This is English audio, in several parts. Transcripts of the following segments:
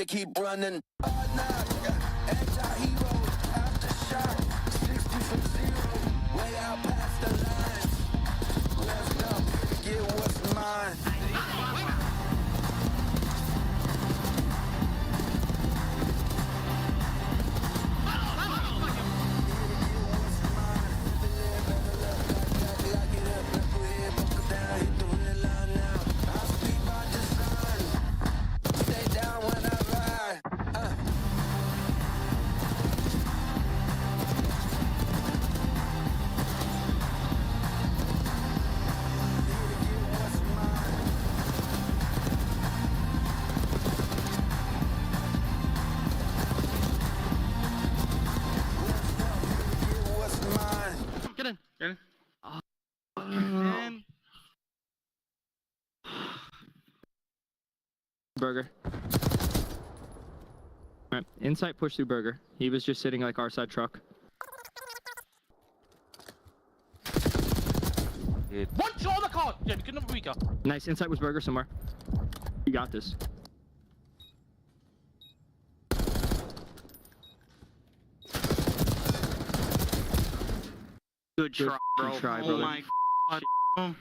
to keep running. Anti-hero, aftershock, 60 from zero, way out past the lines. Let's go, get what's mine. Get in. Get in. Man. Burger. Alright, insight push through Burger. He was just sitting like our side truck. One shot on the car! Yeah, we could never weaker. Nice, insight was Burger somewhere. You got this. Good try, bro. Good try, oh brother. my god.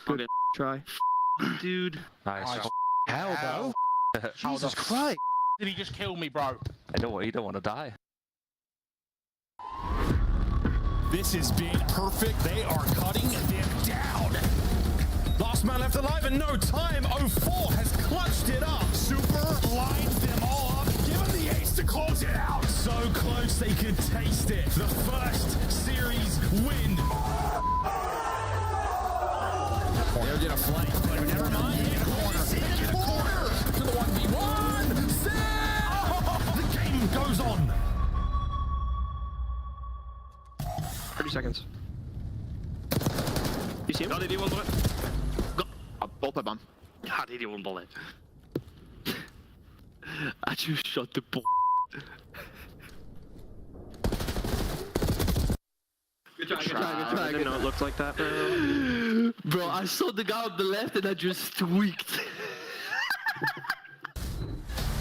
Good try. Dude. Nice. Hell, bro. Jesus Christ. Did he just kill me, bro? You don't want to die. This has been perfect. They are cutting them down. Last man left alive in no time. 04 has clutched it up. Super lines them all up. Give him the ace to close it out. So close they could taste it. The first series win. They'll get a flank, but never mind. In the corner. In the corner. To the 1v1. The game goes on. 30 seconds. You see him? Ja, det är one bullet. Both of them. Ja, det är one bullet. I just shot the ball. Good try, good try, good try. I didn't know it looked like that, bro. Bro, I saw the guy on the left and I just tweaked.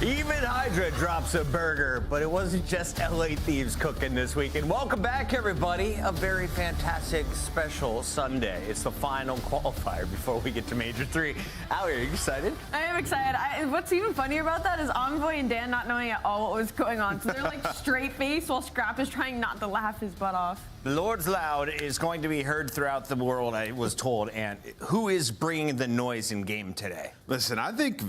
Even Hydra drops a burger, but it wasn't just LA Thieves cooking this weekend. Welcome back, everybody. A very fantastic special Sunday. It's the final qualifier before we get to Major 3. Allie, are you excited? I am excited. What's even funnier about that is Envoy and Dan not knowing at all what was going on. So they're like straight face while Scrap is trying not to laugh his butt off. The Lord's Loud is going to be heard throughout the world, I was told. And who is bringing the noise in game today? Listen, I think,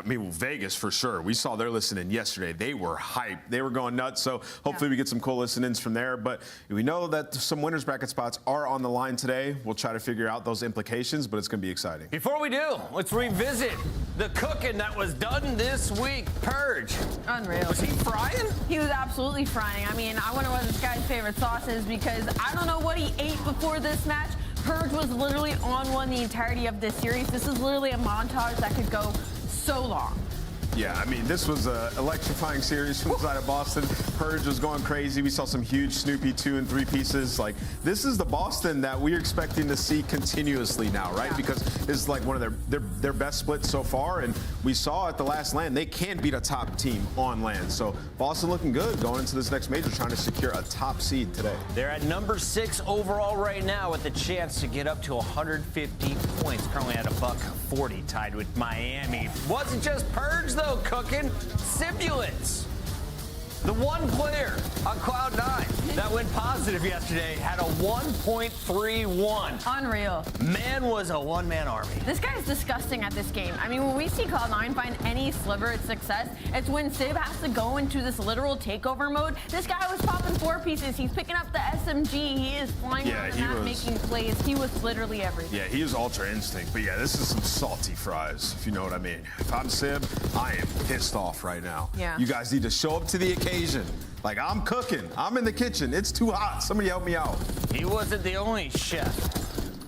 Vegas for sure. We saw their listening yesterday. They were hyped. They were going nuts. So hopefully we get some cool listenings from there. But we know that some winners bracket spots are on the line today. We'll try to figure out those implications, but it's going to be exciting. Before we do, let's revisit the cooking that was done this week. Purge. Unreal. Was he frying? He was absolutely frying. I mean, I wonder what this guy's favorite sauce is because I don't know what he ate before this match. Purge was literally on one the entirety of this series. This is literally a montage that could go so long. Yeah, I mean, this was an electrifying series from the side of Boston. Purge was going crazy. We saw some huge Snoopy 2 and 3 pieces. Like, this is the Boston that we're expecting to see continuously now, right? Yeah. Because this is like one of their best splits so far. And we saw at the last LAN, they can beat a top team on LAN. So Boston looking good going into this next major, trying to secure a top seed today. They're at number 6 overall right now with the chance to get up to 150 points. Currently at $140, tied with Miami. Wasn't just Purge, though, cooking. Simulants. The one player on Cloud9 that went positive yesterday had a 1.31. Unreal. Man was a one-man army. This guy's disgusting at this game. I mean, when we see Cloud9 find any sliver of success, it's when Sib has to go into this literal takeover mode. This guy was popping 4 pieces. He's picking up the SMG. He is flying around the map, making plays. He was literally everything. Yeah, he was Ultra Instinct. But yeah, this is some salty fries, if you know what I mean. If I'm Sib, I am pissed off right now. Yeah. You guys need to show up to the occasion. Like, I'm cooking. I'm in the kitchen. It's too hot. Somebody help me out. He wasn't the only chef.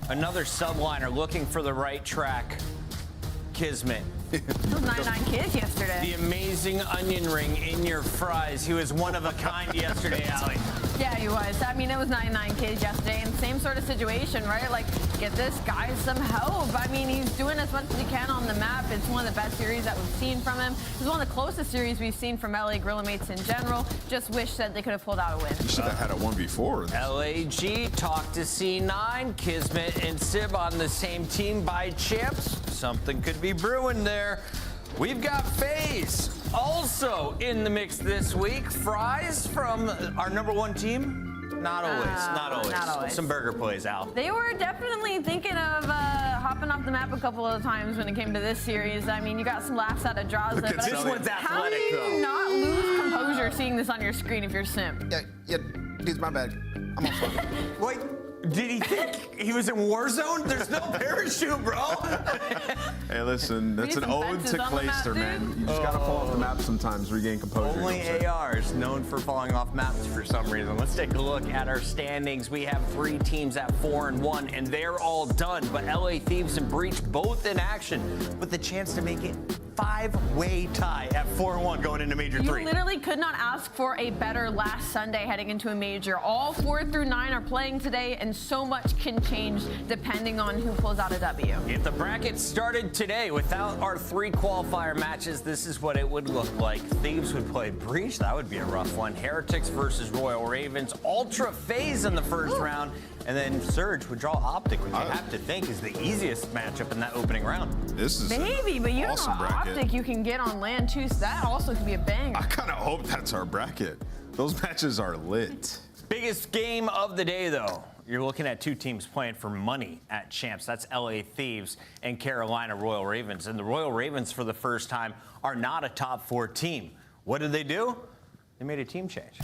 Another subliner looking for the right track. Kismet Those 99 kids yesterday. The amazing onion ring in your fries. He was one of a kind yesterday, Allie. Yeah, he was. I mean, it was 99 kids yesterday, and same sort of situation, right? Like, get this guy some help. I mean, he's doing as much as he can on the map. It's one of the best series that we've seen from him. It's one of the closest series we've seen from LA Gorilla Mates in general. Just wish that they could have pulled out a win. You should have had a 1v4. LAG talked to C9. Kismet and Sib on the same team by champs. Something could be brewing there. We've got FaZe also in the mix this week. Fries from our #1 team. Not always. Not always. Some burger plays, Al. They were definitely thinking of hopping off the map a couple of times when it came to this series. I mean, you got some laughs out of Draza, but this one's how do athletic, you though. not lose composure seeing this on your screen if you're Simp? Yeah, dude's my bad. I'm on fire. Wait, did he think he was in Warzone? There's no parachute, bro. Hey, listen, that's need an some ode fences to on the map, Clayster, man. dude. You just gotta fall off the map sometimes, regain composure. Only you know what I'm saying? ARs known for falling off maps for some reason. Let's take a look at our standings. We have 3 teams at 4-1, and they're all done. But LA Thieves and Breach both in action with the chance to make it 5-way tie at 4-1 going into Major 3. You literally could not ask for a better last Sunday heading into a major. All 4 through 9 are playing today, and so much can change depending on who pulls out a W. If the bracket started today without our 3 qualifier matches, this is what it would look like. Thieves would play Breach. That would be a rough one. Heretics versus Royal Ravens. Ultra FaZe in the first round. And then Surge would draw Optic, which you have to think is the easiest matchup in that opening round. This is Maybe, but you awesome know bracket. Optic you can get on land too, so that also could be a banger. I kind of hope that's our bracket. Those matches are lit. Biggest game of the day, though. You're looking at 2 teams playing for money at champs. That's LA Thieves and Carolina Royal Ravens. And the Royal Ravens, for the first time, are not a top 4 team. What did they do? They made a team change.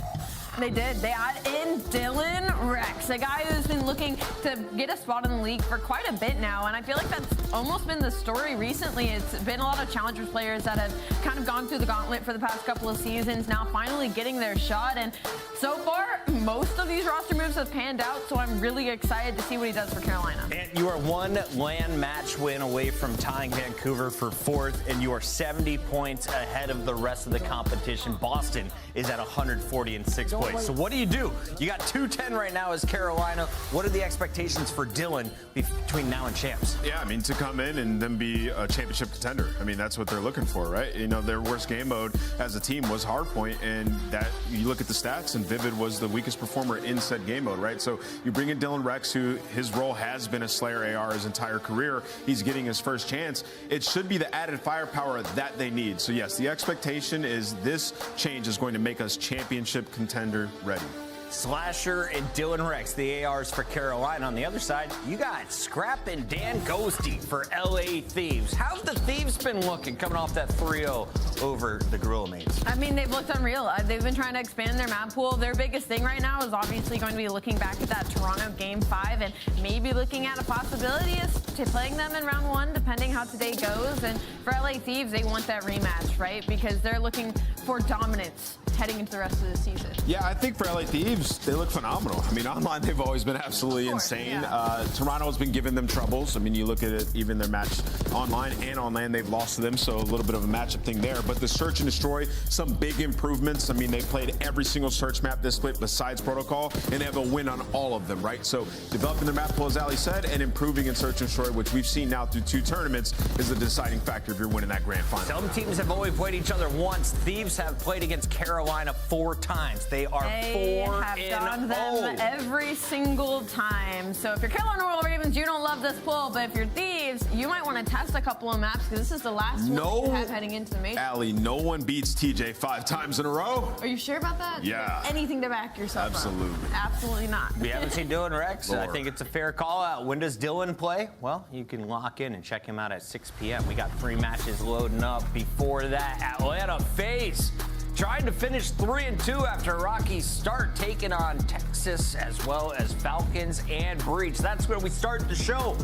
They did. They add in Dylan Rex, a guy who's been looking to get a spot in the league for quite a bit now. And I feel like that's almost been the story recently. It's been a lot of Challengers players that have kind of gone through the gauntlet for the past couple of seasons, now finally getting their shot. And so far, most of these roster moves have panned out, so I'm really excited to see what he does for Carolina. And you are 1 LAN match win away from tying Vancouver for 4th, and you are 70 points ahead of the rest of the competition. Boston is at 146 points. So what do? You got 210 right now as Carolina. What are the expectations for Dylan between now and champs? Yeah, I mean, to come in and then be a championship contender. I mean, that's what they're looking for, right? You know, their worst game mode as a team was Hardpoint, and that you look at the stats, and Vivid was the weakest performer in said game mode, right? So you bring in Dylan Rex, who his role has been a Slayer AR his entire career. He's getting his first chance. It should be the added firepower that they need. So yes, the expectation is this change is going to make us championship contender ready. Slasher and Dylan Rex, the ARs for Carolina. On the other side, you got Scrap and Dan Ghosty for LA Thieves. How's the Thieves been looking coming off that 3-0 over the Gorilla Mates? I mean, they've looked unreal. They've been trying to expand their map pool. Their biggest thing right now is obviously going to be looking back at that Toronto Game 5 and maybe looking at a possibility of playing them in round 1, depending how today goes. And for LA Thieves, they want that rematch, right? Because they're looking for dominance heading into the rest of the season. Yeah, I think for LA Thieves, they look phenomenal. I mean, online, they've always been absolutely insane. Yeah. Toronto's been giving them troubles. I mean, you look at it, even their match online and on land, they've lost to them, so a little bit of a matchup thing there. But the Search and Destroy, some big improvements. I mean, they played every single Search map this split besides Protocol, and they have a win on all of them, right? So developing their map pool, as Ali said, and improving in Search and Destroy, which we've seen now through 2 tournaments, is the deciding factor if you're winning that grand final. Some teams have only played each other once. Thieves have played against Carolina 4 times. They are 4-0. They have done them every single time. So if you're Carolina Royal Ravens, you don't love this pool, but if you're Thieves, you might want to test a couple of maps because this is the last one you have heading into the major. Ali, no one beats TJ 5 times in a row. Are you sure about that? Yeah. Anything to back yourself Absolutely. up? Absolutely not. We haven't seen Dylan Rex. I Lord. think it's a fair call out. When does Dylan play? Well, you can lock in and check him out at 6 p.m. We got 3 matches loading up. Before that, Atlanta FaZe trying to finish 3-2 after a rocky start, taking on Texas as well as Falcons and Breach. That's where we start the show.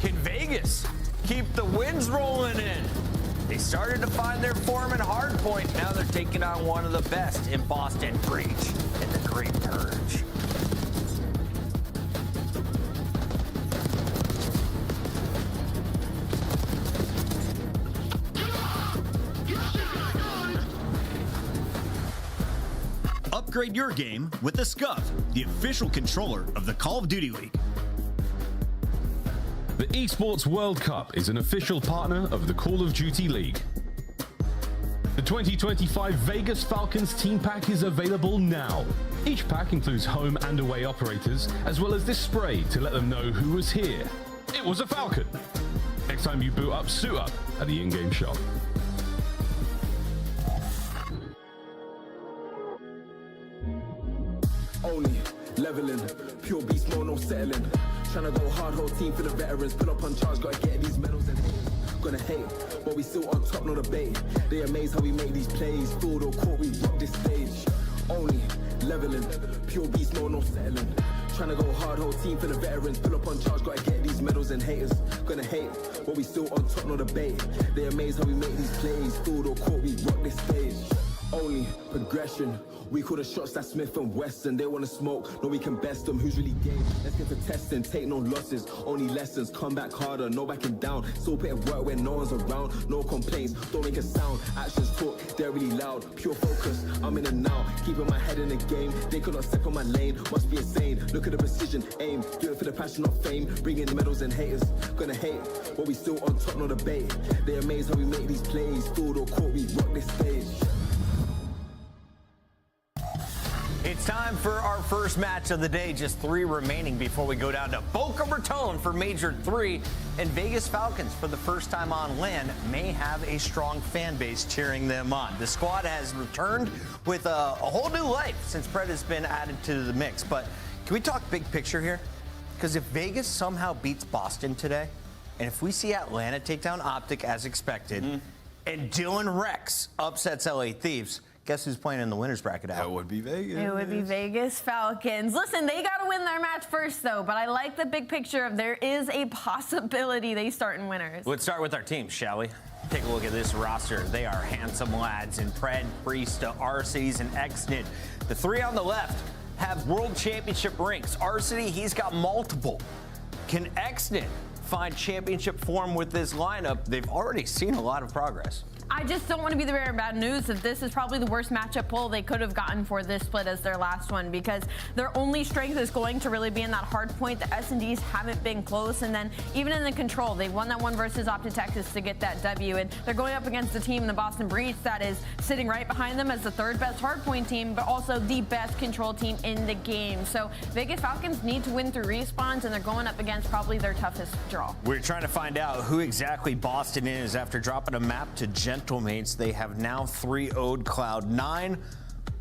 Can Vegas keep the wins rolling in? They started to find their form in Hardpoint. Now they're taking on one of the best in Boston, Breach, and the Great Purge. Upgrade your game with the SCUF, the official controller of the Call of Duty League. The Esports World Cup is an official partner of the Call of Duty League. The 2025 Vegas Falcons team pack is available now. Each pack includes home and away operators, as well as this spray to let them know who was here. It was a Falcon. Next time you boot up, suit up at the in-game shop. Only leveling, pure beast mode, no settling. Tryna go hard, whole team for the veterans. Pull up on charge, gotta get these medals and gonna hate, but we still on top, no debate. They amaze how we make these plays. Fooled or caught, we rock this stage. Only leveling, pure beast mode, no settling. Tryna go hard, whole team for the veterans. Pull up on charge, gotta get these medals and haters gonna hate, but we still on top, no debate. They amaze how we make these plays. Fooled or caught, we rock this stage. Only progression. We call the shots that Smith and Wesson. They wanna smoke, no we can best them. Who's really game? Let's get to testing, take no losses, only lessons. Come back harder, no backing down. Still put in work when no one's around. No complaints, don't make a sound. Actions talk, they're really loud. Pure focus, I'm in and out. Keeping my head in the game. They could not step on my lane, must be insane. Look at the precision, aim. Do it for the passion of fame. Bring in medals and haters, gonna hate, but we still on top, no debate. They amaze how we make these plays. Fooled or caught, we rock this stage. It's time for our first match of the day. Just 3 remaining before we go down to Boca Raton for Major 3. And Vegas Falcons, for the first time on land, may have a strong fan base cheering them on. The squad has returned with a whole new life since Pred has been added to the mix. But can we talk big picture here? Because if Vegas somehow beats Boston today, and if we see Atlanta take down Optic as expected, and Dylan Rex upsets LA Thieves, guess who's playing in the winner's bracket out? That would be Vegas. It would be Vegas Falcons. Listen, they got to win their match first, though. But I like the big picture of there is a possibility they start in winners. Let's start with our team, shall we? Take a look at this roster. They are handsome lads in Pred, Priesta, Arcees, and Xnid. The 3 on the left have world championship rings. Arcee, he's got multiple. Can Xnid find championship form with this lineup? They've already seen a lot of progress. I just don't want to be the bearer of bad news that this is probably the worst matchup poll they could have gotten for this split as their last one, because their only strength is going to really be in that hard point. The S&Ds haven't been close, and then even in the control, they won that one versus Optic Texas to get that W, and they're going up against a team in the Boston Breach that is sitting right behind them as the 3rd best hardpoint team, but also the best control team in the game. So Vegas Falcons need to win through respawns, and they're going up against probably their toughest draw. We're trying to find out who exactly Boston is after dropping a map to Gentlemates. They have now 3-0'd Cloud9.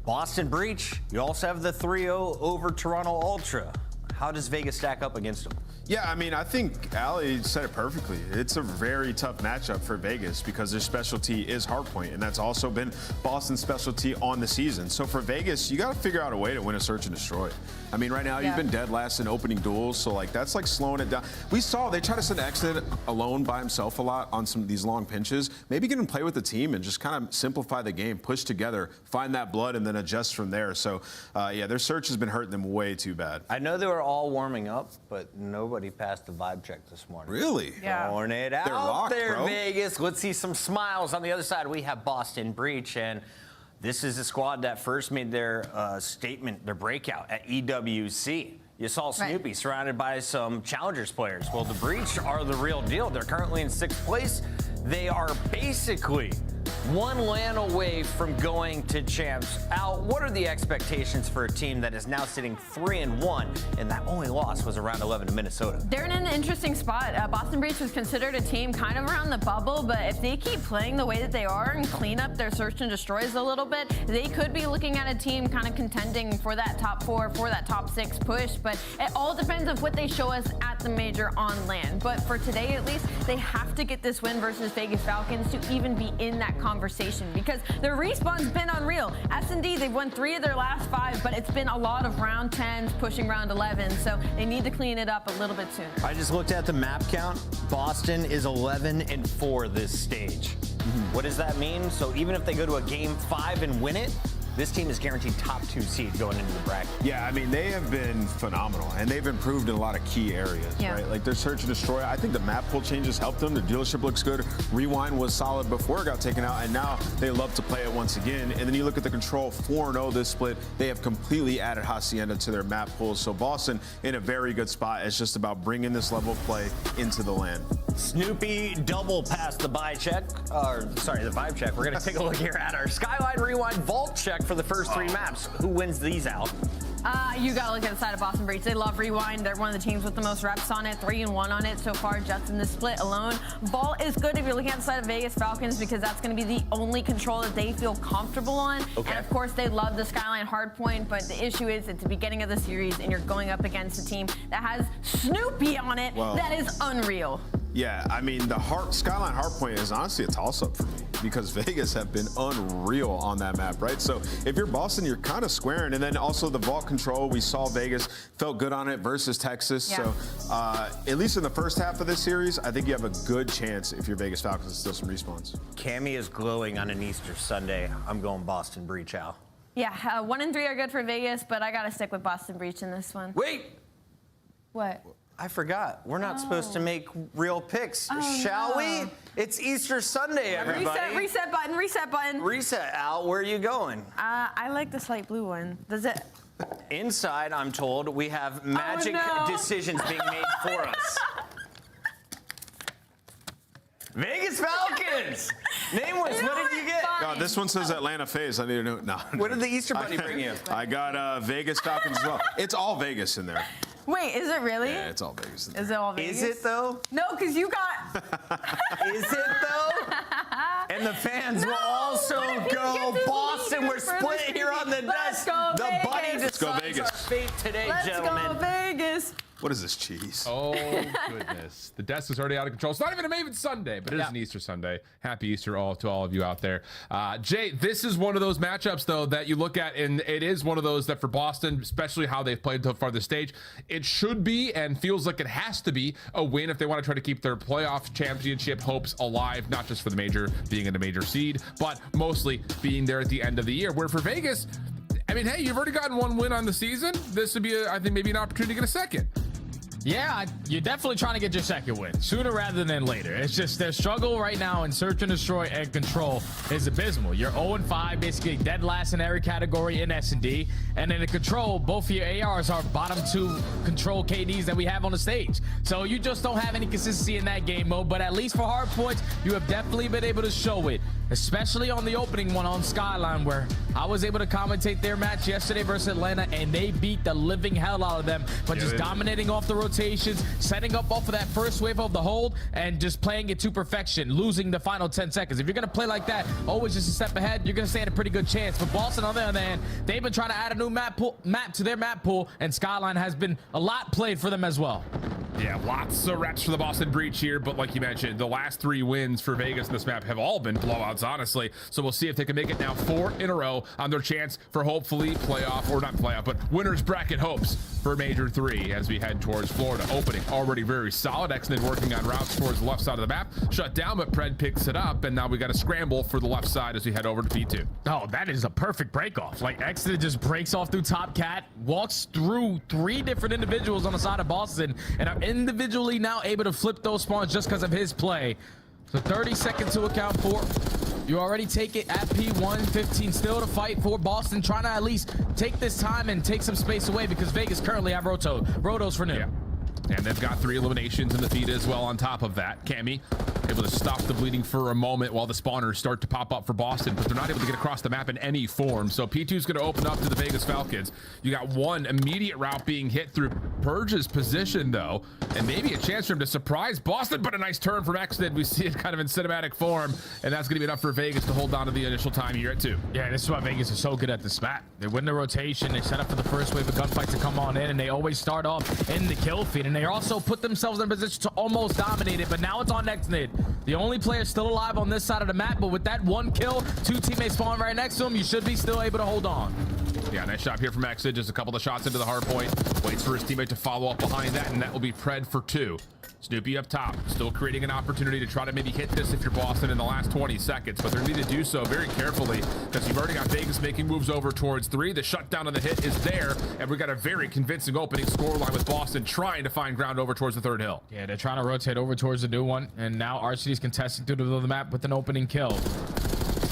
Boston Breach, you also have the 3-0 over Toronto Ultra. How does Vegas stack up against them? Yeah, I mean, I think Ali said it perfectly. It's a very tough matchup for Vegas because their specialty is hardpoint, and that's also been Boston's specialty on the season. So for Vegas, you got to figure out a way to win a search and destroy. I mean, right now you've been dead last in opening duels, so like that's like slowing it down. We saw they try to send Xnid alone by himself a lot on some of these long pinches. Maybe get him play with the team and just kind of simplify the game, push together, find that blood, and then adjust from there. So yeah, their search has been hurting them way too bad. I know they were all warming up, but nobody passed the vibe check this morning. Really? Yeah. Throwing it out locked, there, bro. Vegas. Let's see some smiles. On the other side, we have Boston Breach, and this is the squad that first made their statement, their breakout at EWC. You saw Snoopy surrounded by some Challengers players. Well, the Breach are the real deal. They're currently in 6th place. They are basically 1 LAN away from going to champs. Al, what are the expectations for a team that is now sitting 3-1, and that only loss was around 11 to Minnesota? They're in an interesting spot. Boston Breach was considered a team kind of around the bubble, but if they keep playing the way that they are and clean up their search and destroys a little bit, they could be looking at a team kind of contending for that top 4, for that top 6 push. But it all depends on what they show us at the major on land. But for today, at least, they have to get this win versus Vegas Falcons to even be in that conversation, because their respawn's been unreal. S&D, they've won 3 of their last 5, but it's been a lot of round 10s pushing round 11, so they need to clean it up a little bit sooner. I just looked at the map count. Boston is 11-4 this stage. What does that mean? So even if they go to a game 5 and win it, this team is guaranteed top 2 seed going into the bracket. Yeah, I mean, they have been phenomenal, and they've improved in a lot of key areas, right? Like their search and destroy. I think the map pool changes helped them. The dealership looks good. Rewind was solid before it got taken out, and now they love to play it once again. And then you look at the control 4-0 this split. They have completely added Hacienda to their map pool. So Boston in a very good spot. It's just about bringing this level of play into the land. Snoopy double passed the buy check, or sorry, the vibe check. We're gonna take a look here at our Skyline Rewind Vault check for the first 3 maps. Who wins these out? You gotta look at the side of Boston Breach. They love Rewind. They're one of the teams with the most reps on it, 3-1 on it so far just in this split alone. Vault is good if you're looking at the side of Vegas Falcons because that's gonna be the only control that they feel comfortable on. Okay. And of course they love the Skyline Hardpoint, but the issue is at the beginning of the series and you're going up against a team that has Snoopy on it. Well, that is unreal. Yeah, I mean, the Skyline Hardpoint is honestly a toss-up for me because Vegas have been unreal on that map, right? So if you're Boston, you're kind of squaring. And then also the vault control, we saw Vegas felt good on it versus Texas. Yeah. So at least in the first half of this series, I think you have a good chance if you're Vegas Falcons to steal some respawns. Cammy is glowing on an Easter Sunday. I'm going Boston Breach out. Yeah, 1 and 3 are good for Vegas, but I gotta stick with Boston Breach in this one. Wait, What? I forgot. We're not supposed to make real picks, shall no. we? It's Easter Sunday, everybody. Reset button, reset button. Reset, Al. Where are you going? I like this light blue one. Does it? Inside, I'm told, we have magic no. decisions being made for us. Vegas Falcons! Nameless, what did you get? God, this one says Atlanta FaZe. I need to know. No. What did the Easter Bunny bring you? I got Vegas Falcons as well. It's all Vegas in there. Wait, is it really? Yeah, it's all Vegas in there. Is it all Vegas? Is it though? No, because you got. Is it though? And the fans will also go Boston. We're split here on the Let's desk. go The Vegas. bunny Let's go decides Vegas. our fate today, Let's gentlemen. go Vegas. What is this cheese? Oh, goodness. The desk is already out of control. It's not even a Maven Sunday, but it is an Easter Sunday. Happy Easter to all of you out there. Jay, this is one of those matchups, though, that you look at, and it is one of those that for Boston, especially how they've played so far this stage, it should be and feels like it has to be a win if they want to try to keep their playoff championship hopes alive, not just for the major, being in the major seed, but mostly being there at the end of the year. Where for Vegas, I mean, hey, you've already gotten 1 win on the season. This would be, I think, maybe an opportunity to get a second. Yeah, you're definitely trying to get your second win sooner rather than later. It's just their struggle right now in search and destroy and control is abysmal. You're 0-5, basically dead last in every category in S&D. And in the control, both of your ARs are bottom 2 control KDs that we have on the stage. So you just don't have any consistency in that game mode. But at least for hard points, you have definitely been able to show it, especially on the opening one on Skyline, where I was able to commentate their match yesterday versus Atlanta, and they beat the living hell out of them, but just dominating off the rotations, setting up off of that first wave of the hold, and just playing it to perfection, losing the final 10 seconds. If you're going to play like that, always just a step ahead, you're going to stand a pretty good chance. But Boston, on the other hand, they've been trying to add a new map to their map pool, and Skyline has been a lot played for them as well. Yeah, lots of reps for the Boston Breach here, but like you mentioned, the last 3 wins for Vegas in this map have all been blowouts, honestly. So we'll see if they can make it now 4 in a row on their chance for hopefully playoff, or not playoff, but winners bracket hopes for Major 3 as we head towards Florida. Opening already very solid. Exnid working on routes towards the left side of the map. Shut down, but Pred picks it up, and now we got a scramble for the left side as we head over to P2. Oh, that is a perfect break off. Like, Exnid just breaks off through Top Cat, walks through 3 different individuals on the side of Boston, and are individually now able to flip those spawns just because of his play. So 30 seconds to account for. You already take it at P1, 15 still to fight for Boston, trying to at least take this time and take some space away because Vegas currently have Rotos for new. Yeah. And they've got 3 eliminations in the feed as well on top of that. Cammy able to stop the bleeding for a moment while the spawners start to pop up for Boston, but they're not able to get across the map in any form. So P2 is going to open up to the Vegas Falcons. You got 1 immediate route being hit through Purge's position, though, and maybe a chance for him to surprise Boston, but a nice turn from Exnid. We see it kind of in cinematic form, and that's going to be enough for Vegas to hold on to the initial time here at 2. Yeah, this is why Vegas is so good at this map. They win the rotation, they set up for the first wave of gunfights to come on in, and they always start off in the kill feed, and they also put themselves in a position to almost dominate it, but now it's on Exnid. The only player still alive on this side of the map, but with that 1 kill, 2 teammates spawn right next to him, you should be still able to hold on. Yeah, nice shot here from Exit. Just a couple of shots into the hard point. Waits for his teammate to follow up behind that, and that will be Pred for 2. Snoopy up top, still creating an opportunity to try to maybe hit this if you're Boston in the last 20 seconds, but they're going to need to do so very carefully because you've already got Vegas making moves over towards 3. The shutdown on the hit is there, and we got a very convincing opening scoreline with Boston trying to find ground over towards the 3rd hill. Yeah, they're trying to rotate over towards the new one, and now RCD's contesting through the middle of the map with an opening kill.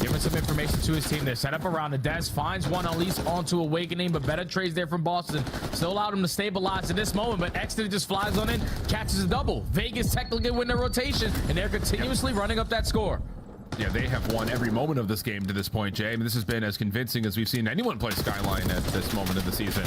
Giving some information to his team. They're set up around the desk, finds one at least onto Awakening, but better trades there from Boston. Still allowed him to stabilize in this moment, but Exton just flies on in, catches a double. Vegas technically win the rotation, and they're continuously running up that score. Yeah, they have won every moment of this game to this point, Jay. I mean, this has been as convincing as we've seen anyone play Skyline at this moment of the season.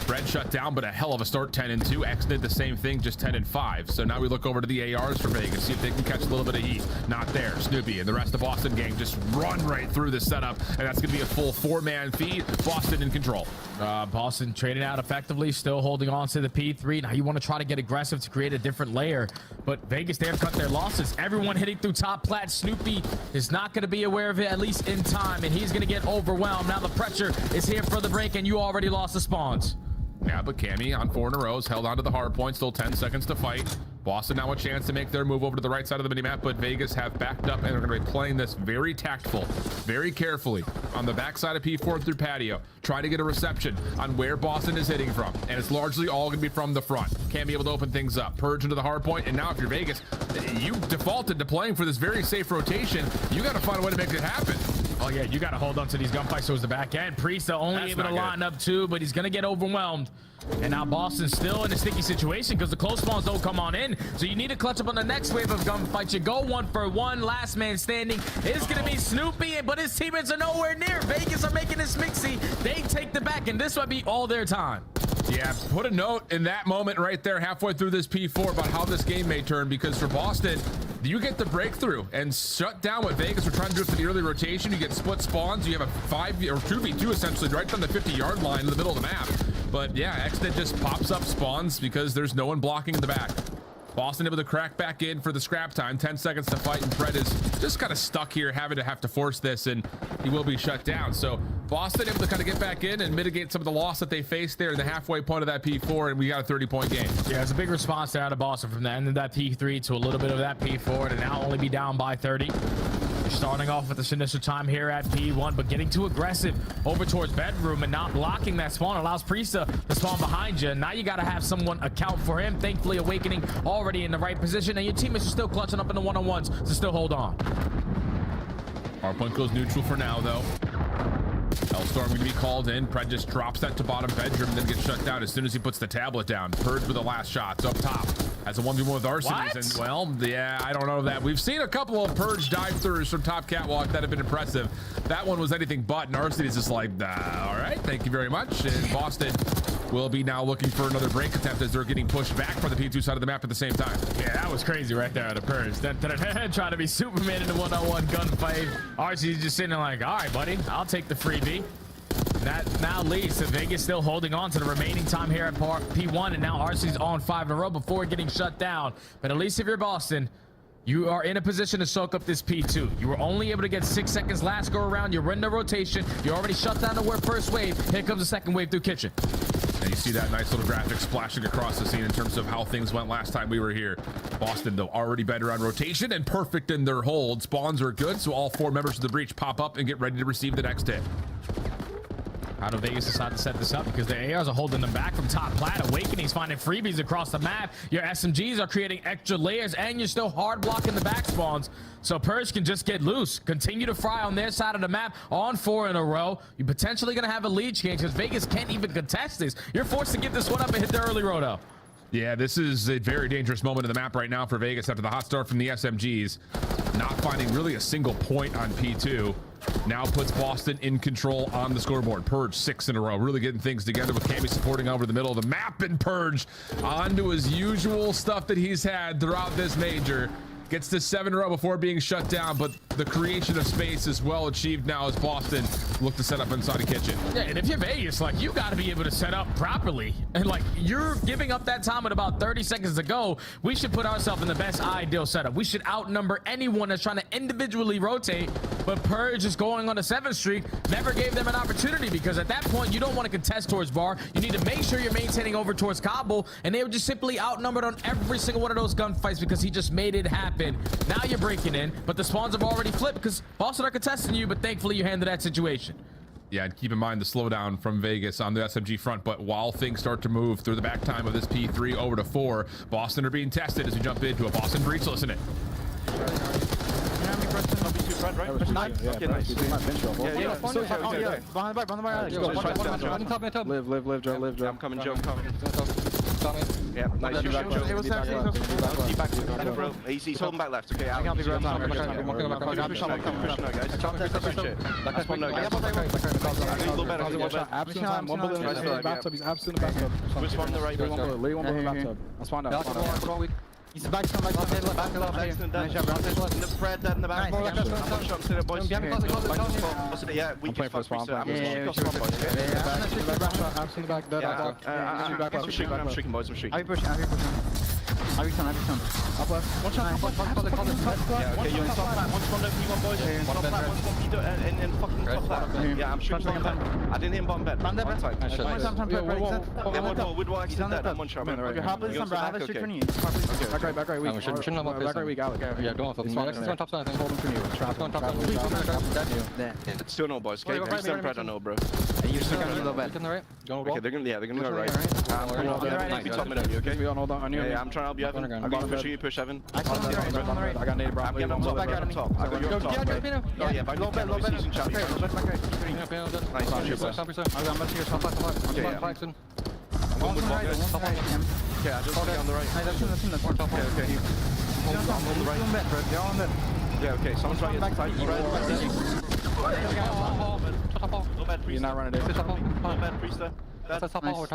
Fred shut down, but a hell of a start, 10-2. X did the same thing, just 10-5. So now we look over to the ARs for Vegas, see if they can catch a little bit of heat. Not there. Snoopy and the rest of Boston gang just run right through this setup, and that's going to be a full 4-man feed. Boston in control. Boston trading out effectively, still holding on to the P3. Now you want to try to get aggressive to create a different layer, but Vegas, they have cut their losses. Everyone hitting through top plat. Snoopy is not going to be aware of it, at least in time, and he's going to get overwhelmed. Now the pressure is here for the break, and you already lost the spawns. Yeah, but Cammy on 4 in a row has held on to the hard point. Still 10 seconds to fight. Boston now a chance to make their move over to the right side of the minimap, but Vegas have backed up and are going to be playing this very tactful, very carefully on the backside of P4 through patio, trying to get a reception on where Boston is hitting from, and it's largely all going to be from the front. Can't be able to open things up. Purge into the hard point, and now if you're Vegas, you defaulted to playing for this very safe rotation. You got to find a way to make it happen. Oh yeah, you got to hold on to these gunfights towards the back end. Priest only able to line up 2, but he's going to get overwhelmed. And now Boston's still in a sticky situation because the close spawns don't come on in. So you need to clutch up on the next wave of gunfights. You go 1 for 1. Last man standing is going to be Snoopy, but his teammates are nowhere near. Vegas are making this mixy. They take the back, and this might be all their time. Yeah, put a note in that moment right there halfway through this P4 about how this game may turn, because for Boston, you get the breakthrough and shut down what Vegas were trying to do for the early rotation. You get split spawns. You have a 5 or 2v2 essentially right down the 50-yard line in the middle of the map. But yeah, Xnet just pops up spawns because there's no one blocking in the back. Boston able to crack back in for the scrap time. 10 seconds to fight, and Fred is just kind of stuck here, having to force this, and he will be shut down. So Boston able to kind of get back in and mitigate some of the loss that they faced there in the halfway point of that P4, and we got a 30-point game. Yeah, it's a big response there out of Boston from the end of that P3 to a little bit of that P4 to now only be down by 30. You're starting off with this initial time here at P1, but getting too aggressive over towards bedroom and not blocking that spawn allows Priesta to spawn behind you. Now you got to have someone account for him. Thankfully, Awakening already in the right position, and your teammates are still clutching up in the one-on-ones to still hold on. Hardpoint goes neutral for now, though. Hellstorm going to be called in. Pred just drops that to bottom bedroom and then gets shut down as soon as he puts the tablet down. Purge with the last shots up top. As a 1v1 with Arsenes. And, well, yeah, I don't know that. We've seen a couple of Purge dive-throughs from top catwalk that have been impressive. That one was anything but, and Arsenes is just like, all right, thank you very much. And Boston will be now looking for another break attempt as they're getting pushed back from the P2 side of the map at the same time. Yeah, that was crazy right there out of Purge. Trying to be Superman in a one-on-one gunfight. Arsenes just sitting there like, all right, buddy, I'll take the freebie. That now leads to Vegas still holding on to the remaining time here at P1, and now RC's on 5 in a row before getting shut down. But at least if you're Boston, you are in a position to soak up this P2. You were only able to get 6 seconds last go around. You're in the rotation. You already shut down the first wave. Here comes the second wave through kitchen. And you see that nice little graphic splashing across the scene in terms of how things went last time we were here. Boston, though, already better on rotation and perfect in their hold. Spawns are good, so all 4 members of the breach pop up and get ready to receive the next hit. How do Vegas decide to set this up? Because the ARs are holding them back from top plat. Awakening's finding freebies across the map. Your SMGs are creating extra layers, and you're still hard blocking the back spawns. So Purge can just get loose. Continue to fry on their side of the map on 4 in a row. You're potentially going to have a lead change because Vegas can't even contest this. You're forced to get this one up and hit the early roto. Yeah, this is a very dangerous moment in the map right now for Vegas after the hot start from the SMGs. Not finding really a single point on P2. Now puts Boston in control on the scoreboard. Purge 6 in a row, really getting things together with Cammy supporting over the middle of the map, and Purge onto his usual stuff that he's had throughout this major. Gets to 7 in a row before being shut down, but the creation of space is well achieved now as Boston look to set up inside the kitchen. Yeah, and if you're Vegas, like, you got to be able to set up properly. And, like, you're giving up that time at about 30 seconds to go. We should put ourselves in the best ideal setup. We should outnumber anyone that's trying to individually rotate but Purge just going on a 7 streak never gave them an opportunity, because at that point you don't want to contest towards bar. You need to make sure you're maintaining over towards Cobble, and they were just simply outnumbered on every single one of those gunfights because he just made it happen. Now you're breaking in, but the spawns have already flipped because Boston are contesting you, but thankfully you handled that situation. Yeah, and keep in mind the slowdown from Vegas on the SMG front, but while things start to move through the back time of this P3 over to 4, Boston are being tested as we jump into a Boston breach. Listen it. Live, Joe. I'm coming, Joe. Yeah, nice. He's holding back left. Okay, out. He's back to the Fred, that in the back. Yeah, we can fuck I'm shooting, boys. I'm shooting. Are you pushing? Every time. Up left. One shot. Yeah, okay, you're on top flat. One spawn over you, one boys. One flat, one spawn you and fucking top flat. Yeah, I'm shooting bottom bed. I didn't hit him bottom bed. One time. Wood wall, he's dead. One shot. Okay, hop in some have a streak for you. Back right. We got it. Yeah, don't flip. Top side, hold him for you. Trap on top. It's still no, boys. Okay, I'm still Fred, I know, bro. You're stuck on the low bed. Okay, they're gonna go right. Be top mid, okay? Yeah, I'm trying to help you, Evan. I'm pushing you, push Evan. I got nade, bro. I'm getting on top. I got you on top. Yeah, if I low bed. Nice, okay, I just got on the right. Okay, okay, someone's right here. You're not running it. Low bed, Priester. That's top wall.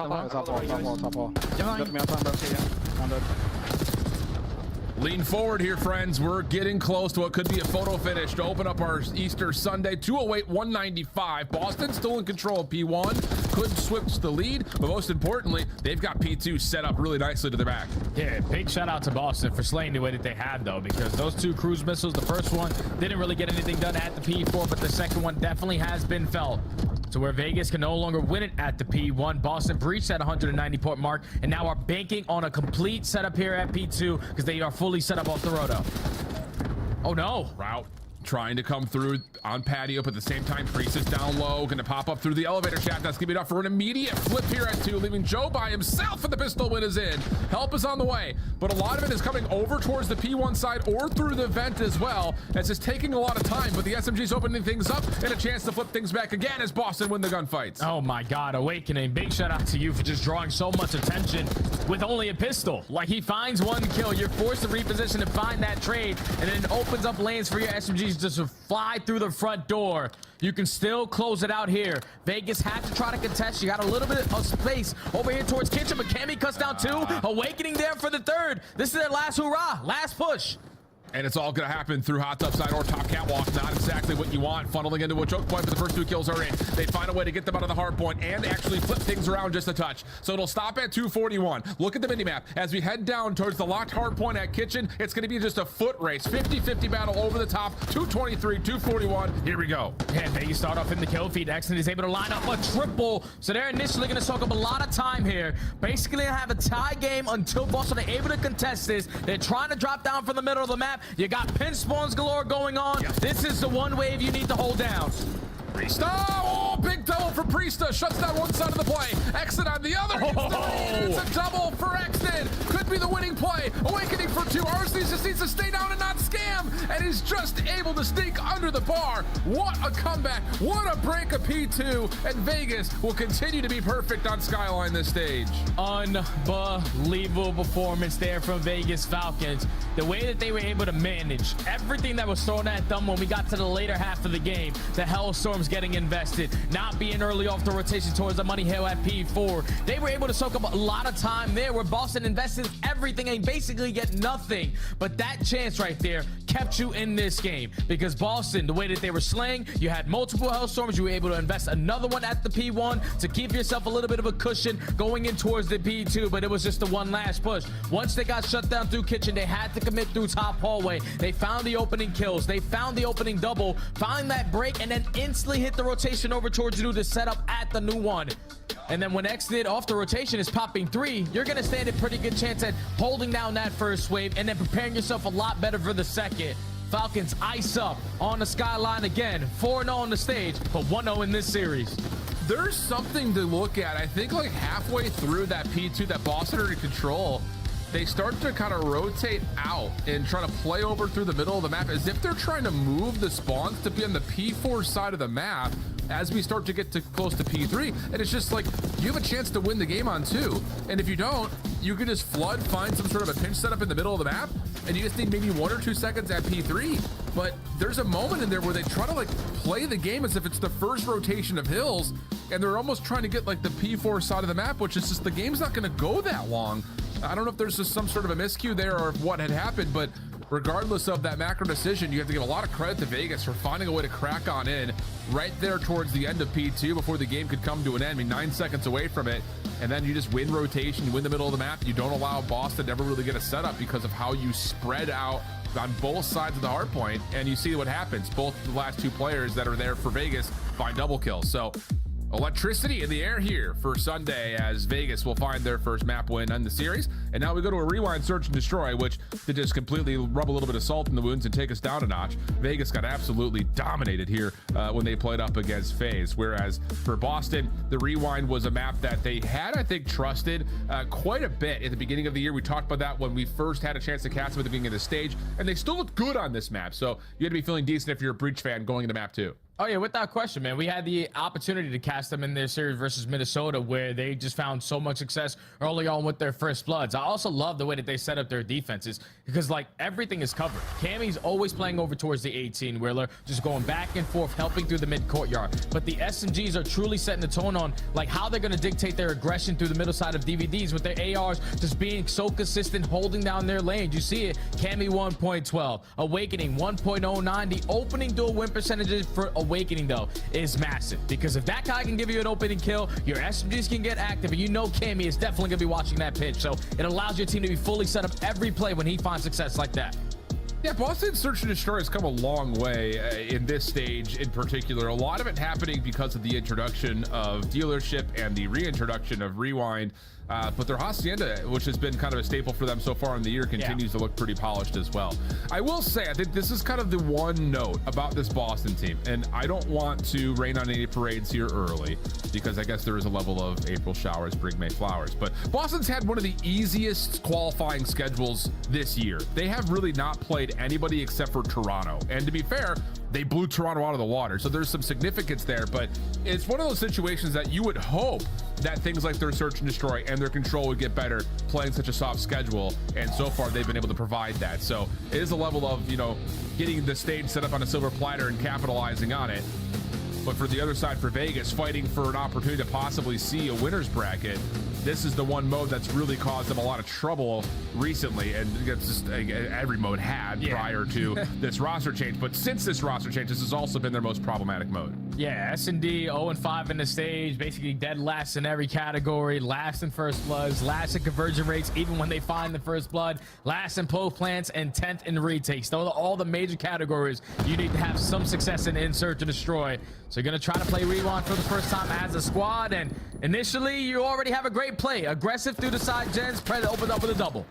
Lean forward here, friends. We're getting close to what could be a photo finish to open up our Easter Sunday. 208-195. Boston still in control of P1. Could switch the lead, but most importantly, they've got P2 set up really nicely to their back. Yeah, big shout out to Boston for slaying the way that they had, though, because those 2 cruise missiles, the first one didn't really get anything done at the P4, but the second one definitely has been felt. So where Vegas can no longer win it at the P1, Boston breached that 190 point mark and now are banking on a complete setup here at P2 because they are fully set up off the roto. Oh no. Route trying to come through on patio, but at the same time, Priest is down low, gonna pop up through the elevator shaft. That's gonna be enough for an immediate flip here at 2, leaving Joe by himself, and the pistol win is in. Help is on the way, but a lot of it is coming over towards the P1 side or through the vent as well, as it's taking a lot of time, but the SMG's opening things up and a chance to flip things back again as Boston win the gunfights. Oh my God, Awakening, big shout out to you for just drawing so much attention with only a pistol. Like, he finds 1 kill, you're forced to reposition and find that trade, and then it opens up lanes for your SMGs just to fly through the front door. You can still close it out here. Vegas had to try to contest. You got a little bit of space over here towards Kitchen, but Cammy cuts down 2. Awakening there for the 3rd. This is their last hurrah, last push. And it's all going to happen through hot tub side or top catwalk. Not exactly what you want. Funneling into a choke point, but the first 2 kills are in. They find a way to get them out of the hard point and actually flip things around just a touch. So it'll stop at 241. Look at the minimap. As we head down towards the locked hard point at Kitchen, it's going to be just a foot race. 50-50 battle over the top. 223, 241. Here we go. Yeah, Vegas start off in the kill feed. Exton is able to line up a triple. So they're initially going to soak up a lot of time here. Basically, going to have a tie game until Boston are able to contest this. They're trying to drop down from the middle of the map. You got pin spawns galore going on. Yep. This is the one wave you need to hold down. Priesta! Oh, big double for Priesta. Shuts down one side of the play. Exton on the other. It's a double for Exton. Could be the winning play. Awakening for 2. Arsley just needs to stay down and not scam. And is just able to sneak under the bar. What a comeback. What a break of P2. And Vegas will continue to be perfect on Skyline this stage. Unbelievable performance there from Vegas Falcons. The way that they were able to manage everything that was thrown at them when we got to the later half of the game. The Hellstorms getting invested, not being early off the rotation towards the Money Hill at P4. They were able to soak up a lot of time there where Boston invested everything and basically get nothing. But that chance right there kept you in this game, because Boston, the way that they were slaying, you had multiple Hellstorms. You were able to invest another one at the P1 to keep yourself a little bit of a cushion going in towards the P2, but it was just the one last push. Once they got shut down through kitchen, they had to commit through top hallway. They found the opening kills. They found the opening double, find that break, and then instantly hit the rotation over towards you to set up at the new one. And then when Exit off the rotation is popping 3, you're going to stand a pretty good chance at holding down that first wave and then preparing yourself a lot better for the second. Falcons ice up on the skyline again. 4-0 on the stage, but 1-0 in this series. There's something to look at. I think like halfway through that P2 that Boston are in control, they start to kind of rotate out and try to play over through the middle of the map as if they're trying to move the spawns to be on the P4 side of the map as we start to get to close to P3. And it's just like, you have a chance to win the game on 2. And if you don't, you can just flood, find some sort of a pinch setup in the middle of the map, and you just need maybe 1 or 2 seconds at P3. But there's a moment in there where they try to like play the game as if it's the first rotation of hills, and they're almost trying to get like the P4 side of the map, which is just, the game's not going to go that long. I don't know if there's just some sort of a miscue there or what had happened, but regardless of that macro decision, you have to give a lot of credit to Vegas for finding a way to crack on in right there towards the end of P2 before the game could come to an end. I mean, 9 seconds away from it, and then you just win rotation, you win the middle of the map. You don't allow Boston to ever really get a setup because of how you spread out on both sides of the hard point, and you see what happens. Both the last 2 players that are there for Vegas find double kills. So electricity in the air here for Sunday as Vegas will find their first map win in the series. And now we go to a rewind, search, and destroy, which to just completely rub a little bit of salt in the wounds and take us down a notch. Vegas got absolutely dominated here when they played up against FaZe. Whereas for Boston, the rewind was a map that they had, I think, trusted quite a bit at the beginning of the year. We talked about that when we first had a chance to cast them at the beginning of the stage, and they still looked good on this map. So you had to be feeling decent if you're a Breach fan going into map 2. Oh yeah, without question, man. We had the opportunity to cast them in their series versus Minnesota, where they just found so much success early on with their first bloods. I also love the way that they set up their defenses, because like everything is covered. Cammy's always playing over towards the 18-wheeler, just going back and forth, helping through the mid courtyard. But the SMGs are truly setting the tone on like how they're going to dictate their aggression through the middle side of DVDs, with their ARs just being so consistent, holding down their lanes. You see it, Cammy 1.12, Awakening 1.09. The opening dual win percentages for Awakening though is massive, because if that guy can give you an opening kill, your SMGs can get active, and you know Cammy is definitely gonna be watching that pitch. So it allows your team to be fully set up every play when he finds success like that. Yeah, Boston Search and Destroy has come a long way in this stage in particular. A lot of it happening because of the introduction of Dealership and the reintroduction of Rewind. But their Hacienda, which has been kind of a staple for them so far in the year, continues to look pretty polished as well. I will say, I think this is kind of the one note about this Boston team, and I don't want to rain on any parades here early, because I guess there is a level of April showers bring May flowers. But Boston's had one of the easiest qualifying schedules this year. They have really not played anybody except for Toronto. And to be fair, they blew Toronto out of the water. So there's some significance there, but it's one of those situations that you would hope that things like their search and destroy and their control would get better playing such a soft schedule. And so far they've been able to provide that. So it is a level of, you know, getting the stage set up on a silver platter and capitalizing on it. But for the other side, for Vegas, fighting for an opportunity to possibly see a winner's bracket, this is the one mode that's really caused them a lot of trouble recently, and it's just every mode had prior to this roster change. But since this roster change, this has also been their most problematic mode. Yeah, S&D 0-5 in the stage, basically dead last in every category, last in first bloods, last in conversion rates, even when they find the first blood, last in pull plants, and 10th in retakes. Those are all the major categories you need to have some success in search and destroy. So you're going to try to play Rewind for the first time as a squad, and initially you already have a great play. Aggressive through the side gens, Pred opens up with a double.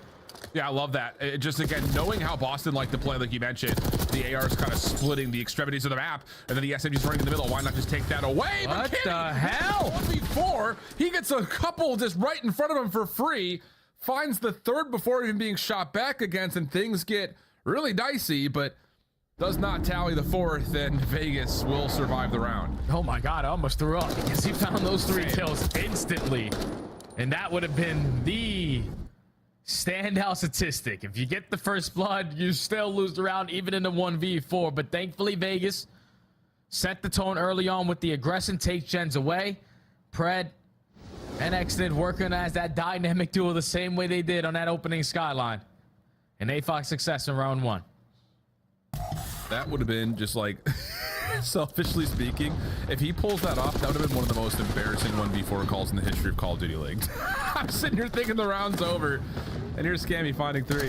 Yeah, I love that. Just again, knowing how Boston liked to play, like you mentioned, the AR is kind of splitting the extremities of the map, and then the SMG's running in the middle. Why not just take that away? What the hell? 1v4, he gets a couple just right in front of him for free, finds the third before even being shot back against, and things get really dicey, but does not tally the fourth, and Vegas will survive the round. Oh my God, I almost threw up because he found those 3 kills instantly. And that would have been the standout statistic. If you get the first blood, you still lose the round, even in the 1v4. But thankfully, Vegas set the tone early on with the aggression, take gens away. Pred and Extend working as that dynamic duo the same way they did on that opening skyline. And they found success in round 1. That would have been just like, selfishly speaking, if he pulls that off, that would have been one of the most embarrassing 1v4 calls in the history of Call of Duty League. I'm sitting here thinking the round's over, and here's Scammy finding 3.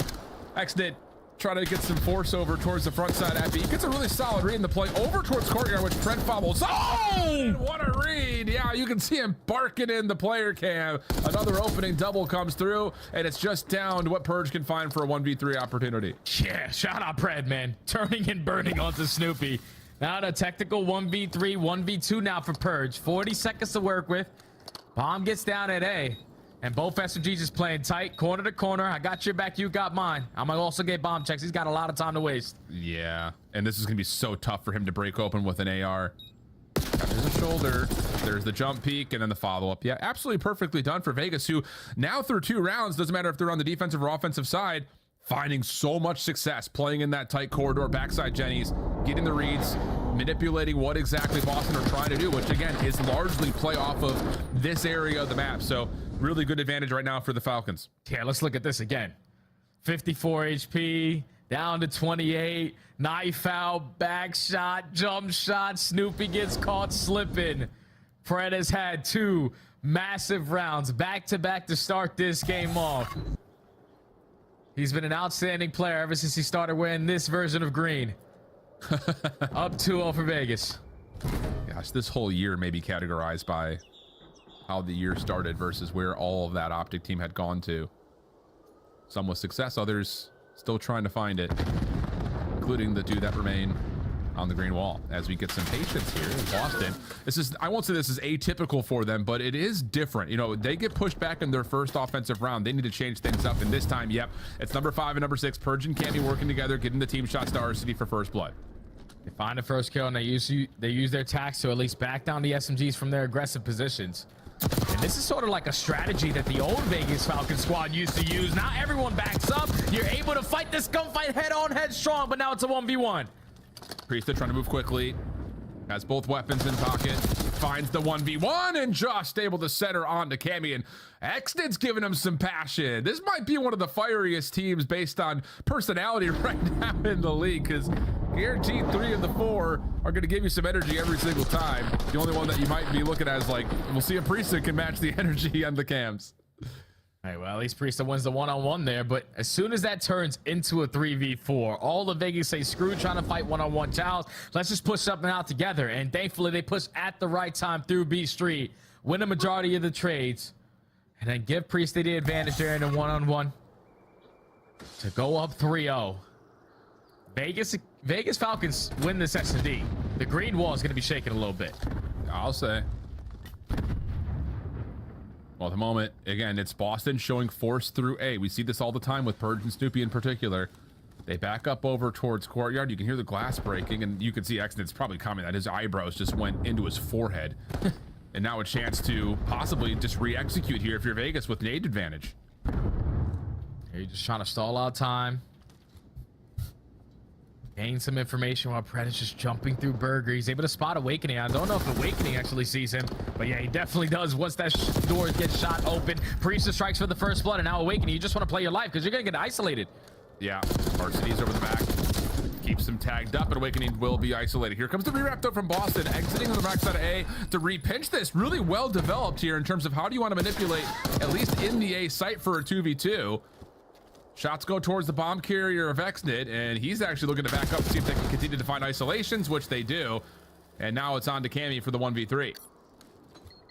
Xnit trying to get some force over towards the front side. He gets a really solid read in the play over towards courtyard, which Trent follows. Oh, what a read. Yeah, you can see him barking in the player cam. Another opening double comes through, and it's just down to what Purge can find for a 1v3 opportunity. Yeah, shout out Pred, man. Turning and burning onto Snoopy. Now the technical 1v3, 1v2 now for Purge. 40 seconds to work with. Bomb gets down at A. And both SMGs is playing tight, corner to corner. I got your back, you got mine. I'm gonna also get bomb checks. He's got a lot of time to waste. Yeah, and this is gonna be so tough for him to break open with an AR. There's a shoulder, there's the jump peek, and then the follow-up. Yeah, absolutely perfectly done for Vegas, who now through 2 rounds, doesn't matter if they're on the defensive or offensive side, finding so much success playing in that tight corridor, backside Jennies, getting the reads, manipulating what exactly Boston are trying to do, which again is largely play off of this area of the map. So really good advantage right now for the Falcons. Yeah, let's look at this again. 54 HP, down to 28, knife out, back shot, jump shot. Snoopy gets caught slipping. Fred has had 2 massive rounds back to back to start this game off. He's been an outstanding player ever since he started wearing this version of green. Up 2-0 for Vegas. Gosh, this whole year may be categorized by how the year started versus where all of that Optic team had gone to. Some with success, others still trying to find it, including the 2 that remain on the green wall. As we get some patience here in Boston. This is, I won't say this is atypical for them, but it is different. You know, they get pushed back in their first offensive round. They need to change things up, and this time, yep, it's number 5 and number 6, Purge and Cammy working together, getting the team shots to RCD for first blood. They find the first kill, and they use their tax to at least back down the SMGs from their aggressive positions. And this is sort of like a strategy that the old Vegas Falcon squad used to use. Now everyone backs up. You're able to fight this gunfight head on, head strong, but now it's a 1v1. Priesthood trying to move quickly. Has both weapons in pocket. Finds the 1v1, and just able to set her onto Cammy. And Xnit's giving him some passion. This might be one of the fieriest teams based on personality right now in the league, because guaranteed 3 of the 4 are going to give you some energy every single time. The only one that you might be looking at is like, we'll see if Priesthood can match the energy on the cams. All right, well, at least Priesthood wins the one-on-one there, but as soon as that turns into a 3v4, all the Vegas say, screw trying to fight one-on-one Childs. Let's just push something out together, and thankfully they push at the right time through B Street, win a majority of the trades, and then give Priesthood the advantage there in a one-on-one to go up 3-0. Vegas Falcons win this S&D. The green wall is going to be shaking a little bit. I'll say. Well, at the moment, again, it's Boston showing force through A. We see this all the time with Purge and Snoopy in particular. They back up over towards courtyard. You can hear the glass breaking, and you can see Xnit's probably coming that his eyebrows just went into his forehead. And now a chance to possibly just re-execute here if you're Vegas with nade advantage. You're just trying to stall out time. Gain some information while Pred is just jumping through Burger. He's able to spot Awakening. I don't know if Awakening actually sees him, but yeah, he definitely does. Once that door gets shot open, Priesthood strikes for the first blood, and now Awakening, you just want to play your life because you're going to get isolated. Yeah, RCD's over the back. Keeps him tagged up, and Awakening will be isolated. Here comes the re-wrap though from Boston, exiting on the backside of A to re-pinch this. Really well developed here in terms of how do you want to manipulate, at least in the A site for a 2v2. Shots go towards the bomb carrier of Xnit, and he's actually looking to back up to see if they can continue to find isolations, which they do. And now it's on to Cammy for the 1v3.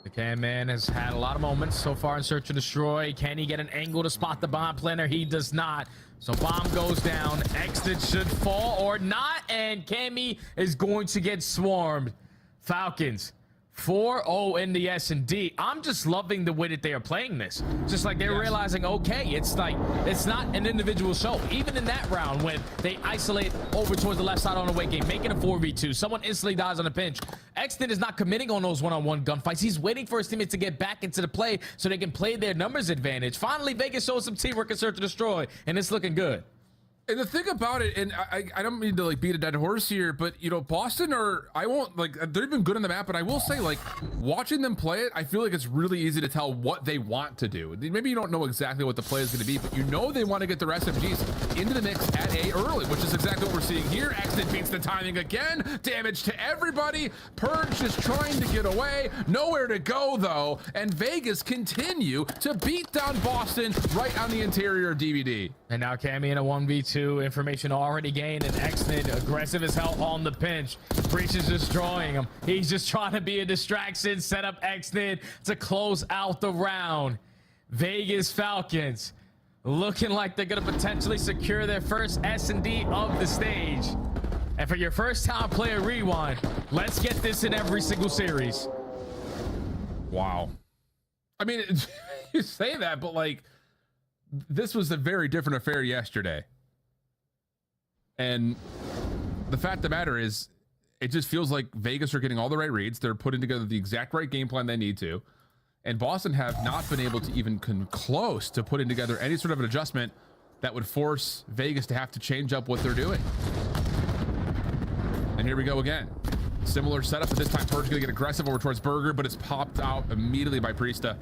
The Cam man has had a lot of moments so far in Search and Destroy. Can he get an angle to spot the bomb planner? He does not. So bomb goes down. Xnit should fall or not, and Cammy is going to get swarmed. Falcons 4-0 in the S&D. I'm just loving the way that they are playing this. Just like they're realizing, okay, it's like, it's not an individual show. Even in that round when they isolate over towards the left side on a away game, making a 4v2, someone instantly dies on a pinch. Xnit is not committing on those one-on-one gunfights. He's waiting for his teammates to get back into the play so they can play their numbers advantage. Finally, Vegas shows some teamwork in Search and Destroy, and it's looking good. And the thing about it, and I don't mean to like beat a dead horse here, but you know, Boston they've been good on the map, but I will say, like, watching them play it, I feel like it's really easy to tell what they want to do. Maybe you don't know exactly what the play is going to be, but you know they want to get their SMGs into the mix at A early, which is exactly what we're seeing here. Exit beats the timing again. Damage to everybody. Purge just trying to get away. Nowhere to go though, and Vegas continue to beat down Boston right on the interior DVD. And now Cammy in a 1v2. Information already gained, and Exnid aggressive as hell on the pinch. Breach is destroying him. He's just trying to be a distraction, set up Exnid to close out the round. Vegas Falcons looking like they're gonna potentially secure their first S&D of the stage. And for your first time player rewind, let's get this in every single series. Wow. I mean, you say that, but like, this was a very different affair yesterday. And the fact of the matter is, it just feels like Vegas are getting all the right reads. They're putting together the exact right game plan they need to. And Boston have not been able to even come close to putting together any sort of an adjustment that would force Vegas to have to change up what they're doing. And here we go again. Similar setup, but this time Purge gonna get aggressive over towards Burger, but it's popped out immediately by Priesta.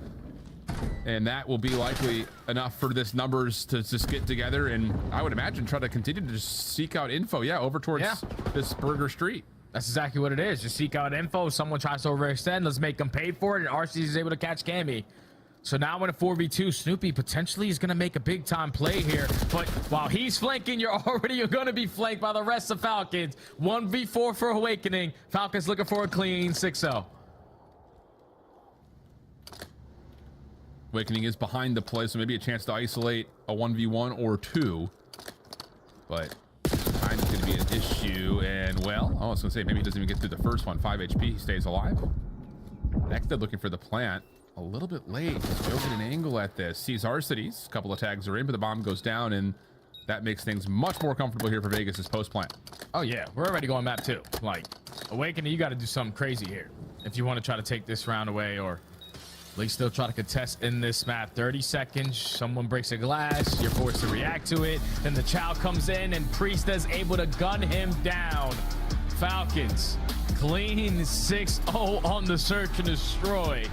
And that will be likely enough for this numbers to just get together, and I would imagine try to continue to just seek out info. Yeah, over towards this Burger Street. That's exactly what it is. Just seek out info. Someone tries to overextend. Let's make them pay for it, and RC is able to catch Cammy. So now in a 4v2, Snoopy potentially is going to make a big time play here. But while he's flanking, you're going to be flanked by the rest of Falcons. 1v4 for Awakening. Falcons looking for a clean 6-0. Awakening is behind the play, so maybe a chance to isolate a 1v1 or 2. But time is going to be an issue. And, well, I was going to say maybe he doesn't even get through the first one. 5 HP, he stays alive. Next, they're looking for the plant. A little bit late. Joe get an angle at this. Sees Arcides. A couple of tags are in, but the bomb goes down, and that makes things much more comfortable here for Vegas' post-plant. Oh, yeah. We're already going map 2. Like, Awakening, you got to do something crazy here if you want to try to take this round away, or at least still try to contest in this map. 30 seconds, someone breaks a glass, you're forced to react to it, then the Chow comes in and Priesta's able to gun him down. Falcons clean 6-0 on the search and destroy.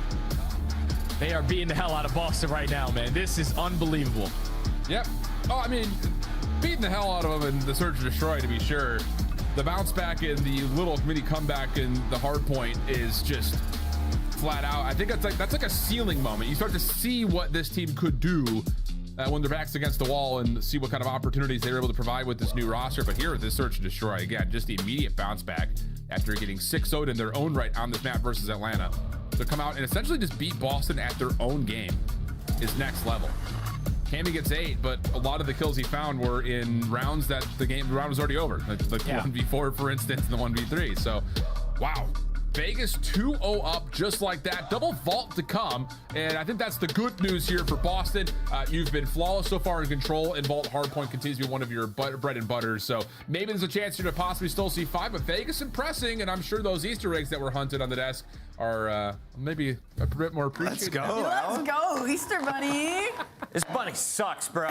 They are beating the hell out of Boston right now, man. This is unbelievable. Yep. Oh, I mean, beating the hell out of them in the search and destroy, to be sure. The bounce back and the little mini comeback in the hard point is just flat out. I think that's like a ceiling moment. You start to see what this team could do when their back's against the wall, and see what kind of opportunities they were able to provide with this new roster. But here, this search and destroy, again, just the immediate bounce back after getting 6-0'd in their own right on this map versus Atlanta. To come out and essentially just beat Boston at their own game is next level. Cammy gets 8, but a lot of the kills he found were in rounds that the round was already over. Like 1v4, for instance, and the 1v3. So, wow. Vegas 2-0 up just like that. Double vault to come. And I think that's the good news here for Boston. You've been flawless so far in control, and vault hardpoint continues to be one of your bread and butter. So maybe there's a chance here to possibly still see 5, but Vegas impressing, and I'm sure those Easter eggs that were hunted on the desk are maybe a bit more appreciated. Let's go, Let's go, Easter Bunny. This bunny sucks, bro.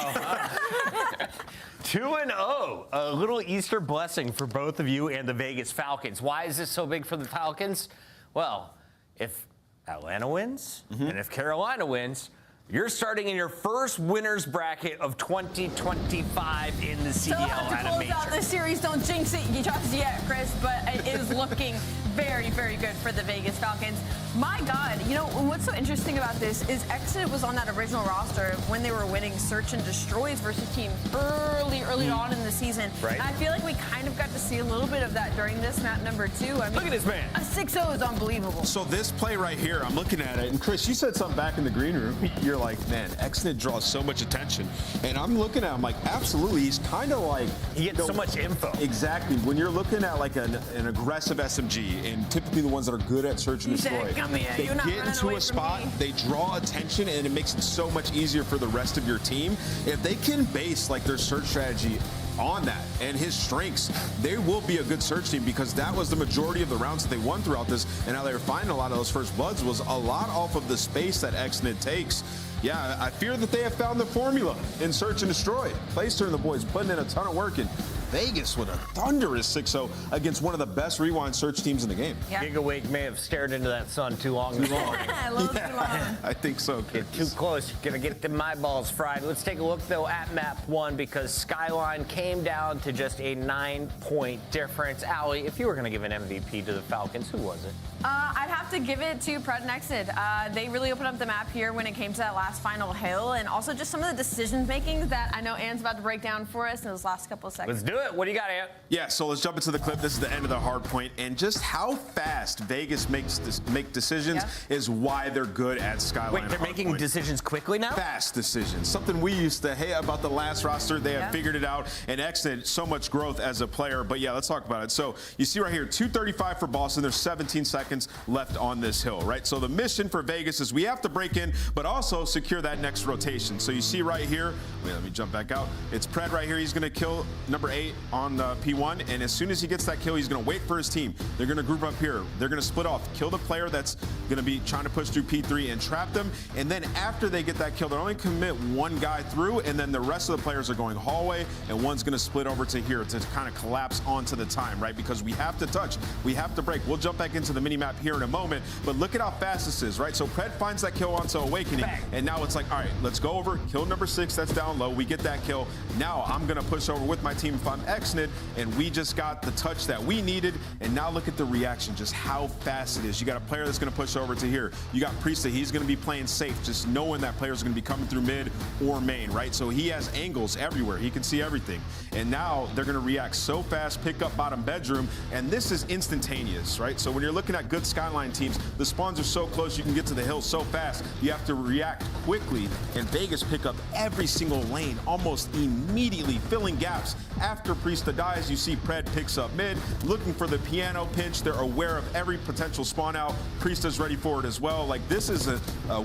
2-0. A little Easter blessing for both of you and the Vegas Falcons. Why is this so big for the Falcons? Well, if Atlanta wins and if Carolina wins, you're starting in your first winners bracket of 2025 in the CDL So to close out this series, don't jinx it just yet, Chris, but it is looking very, very good for the Vegas Falcons. My God, you know, what's so interesting about this is Exit was on that original roster when they were winning search and destroys versus teams early on in the season. Right. And I feel like we kind of got to see a little bit of that during this map number 2. I mean, look at this man. A 6-0 is unbelievable. So this play right here, I'm looking at it, and Chris, you said something back in the green room. You're like, man, Exit draws so much attention. And I'm looking at him like, absolutely, he's kind of like... He gets so much info. Exactly. When you're looking at like an aggressive SMG, and typically the ones that are good at search and destroy, they get into a spot, they draw attention, and it makes it so much easier for the rest of your team. If they can base like their search strategy on that and his strengths, they will be a good search team, because that was the majority of the rounds that they won throughout this, and how they were finding a lot of those first bloods was a lot off of the space that XNID takes. Yeah, I fear that they have found the formula in Search and Destroy. Playster and the boys putting in a ton of work in Vegas with a thunderous 6-0 against one of the best rewind search teams in the game. Yeah. Gigawake may have stared into that sun too long this morning. A little too long. I think so. Get too close, you're gonna get them eyeballs fried. Let's take a look though at map 1, because Skyline came down to just a 9-point difference. Allie, if you were gonna give an MVP to the Falcons, who was it? I'd have to give it to Pred and XNID. They really opened up the map here when it came to that last final hill, and also just some of the decision making that I know Ann's about to break down for us in those last couple of seconds. Let's do it. What do you got, Ann? Yeah, so let's jump into the clip. This is the end of the hard point, and just how fast Vegas make decisions is why they're good at Skyline. Wait, they're making decisions quickly now? Fast decisions. Something we used to hate about the last roster. They have figured it out, and XNID, so much growth as a player. But yeah, let's talk about it. So you see right here, 2:35 for Boston. There's 17 seconds left on this hill, right? So the mission for Vegas is we have to break in, but also secure that next rotation. So you see right here, let me jump back out. It's Pred right here. He's going to kill number 8 on P1, and as soon as he gets that kill, he's going to wait for his team. They're going to group up here. They're going to split off, kill the player that's going to be trying to push through P3 and trap them, and then after they get that kill, they're only commit one guy through, and then the rest of the players are going hallway, and one's going to split over to here to kind of collapse onto the time, right? Because we have to touch, we have to break. We'll jump back into the mini-map here in a moment, but look at how fast this is, right? So Pred finds that kill onto Awakening, and now it's like, all right, let's go over, kill number 6 that's down low. We get that kill. Now I'm going to push over with my team if I'm XNID, and we just got the touch that we needed, and now look at the reaction, just how fast it is. You got a player that's going to push over to here. You got Priesta, he's going to be playing safe, just knowing that player's going to be coming through mid or main, right? So he has angles everywhere. He can see everything. And now they're going to react so fast, pick up bottom bedroom, and this is instantaneous, right? So when you're looking at good Skyline teams, the spawns are so close, you can get to the hill so fast, you have to react quickly, and Vegas pick up every single lane almost immediately, filling gaps. After Priesta dies, you see Pred picks up mid, looking for the piano pinch. They're aware of every potential spawn out. Priesta's ready for it as well. Like, this is a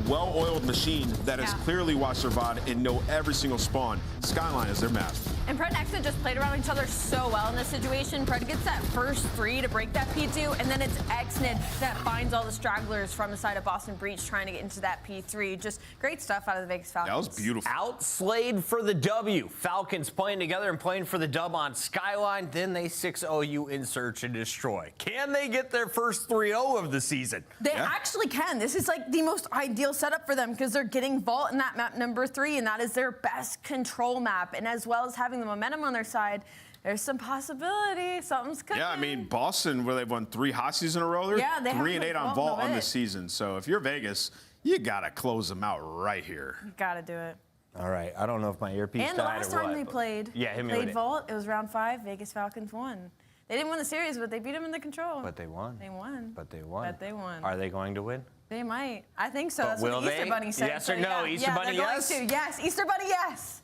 well-oiled machine that has clearly watched their VOD and know every single spawn. Skyline is their match. And Pred and XNID just played around each other so well in this situation. Pred gets that first 3 to break that P2, and then it's XNID that finds all the stragglers from the side of Boston Breach trying to get into that P3. Just great stuff out of the Vegas Falcons. That was beautiful. Outslayed for the W. Falcons playing together and playing for the dub on Skyline. Then they 6-0 you in Search and Destroy. Can they get their first 3-0 of the season? They actually can. This is like the most ideal setup for them, because they're getting Vault in that map number 3, and that is their best control map. And as well as having the momentum on their side, there's some possibility. Something's cooking. Yeah, I mean, Boston, where they've won 3 Hossies in a row, they're 3-8 on Vault on the season. So if you're Vegas, you got to close them out right here. You got to do it. All right. I don't know if my earpiece died or what. And the last time they played, Vault, it was round 5. Vegas Falcons won. They didn't win the series, but they beat them in the control. But they won. They won. But they won. But they won. Are they going to win? They might. I think so. But That's what the Easter Bunny said. Yes or no? Easter Bunny, yes? Going to. Yes. Easter Bunny, yes.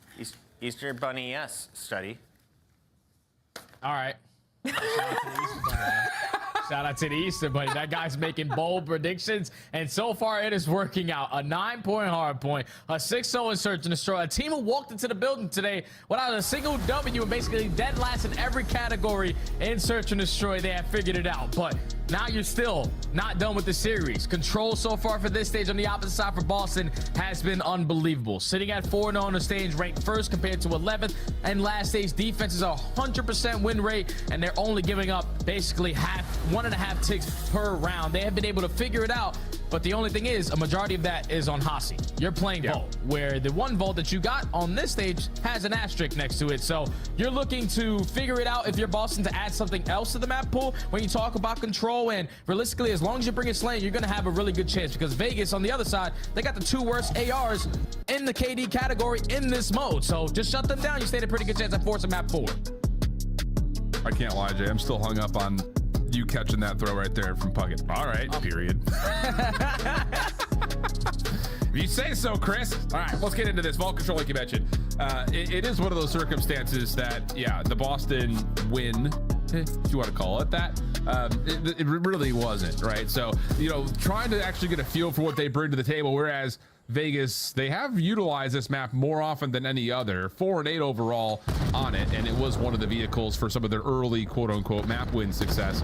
Easter Bunny, yes. Study. All right. Shout out to the Easter Bunny. That guy's making bold predictions, and so far it is working out. A 9-point hard point, a 6-0 in Search and Destroy. A team who walked into the building today without a single W and basically dead last in every category in Search and Destroy. They have figured it out, but now you're still not done with the series. Control so far for this stage on the opposite side for Boston has been unbelievable. Sitting at 4-0 on the stage, ranked first compared to 11th, and last stage defense is a 100% win rate, and they're only giving up basically 1.5 ticks per round. They have been able to figure it out, but the only thing is, a majority of that is on Hossie. You're playing Vault, where the one Vault that you got on this stage has an asterisk next to it. So you're looking to figure it out if you're Boston to add something else to the map pool when you talk about control. And realistically, as long as you bring it Slaying, you're going to have a really good chance, because Vegas, on the other side, they got the 2 worst ARs in the KD category in this mode. So just shut them down. You stand a pretty good chance at forcing map forward. I can't lie, Jay. I'm still hung up on you catching that throw right there from Puckett. All right, period. If you say so, Chris. All right, let's get into this. Vault control, like you mentioned. It is one of those circumstances that, yeah, the Boston win, if you want to call it that, it really wasn't, right? So, you know, trying to actually get a feel for what they bring to the table, whereas Vegas, they have utilized this map more often than any other. 4 and 8 overall on it, and it was one of the vehicles for some of their early quote-unquote map win success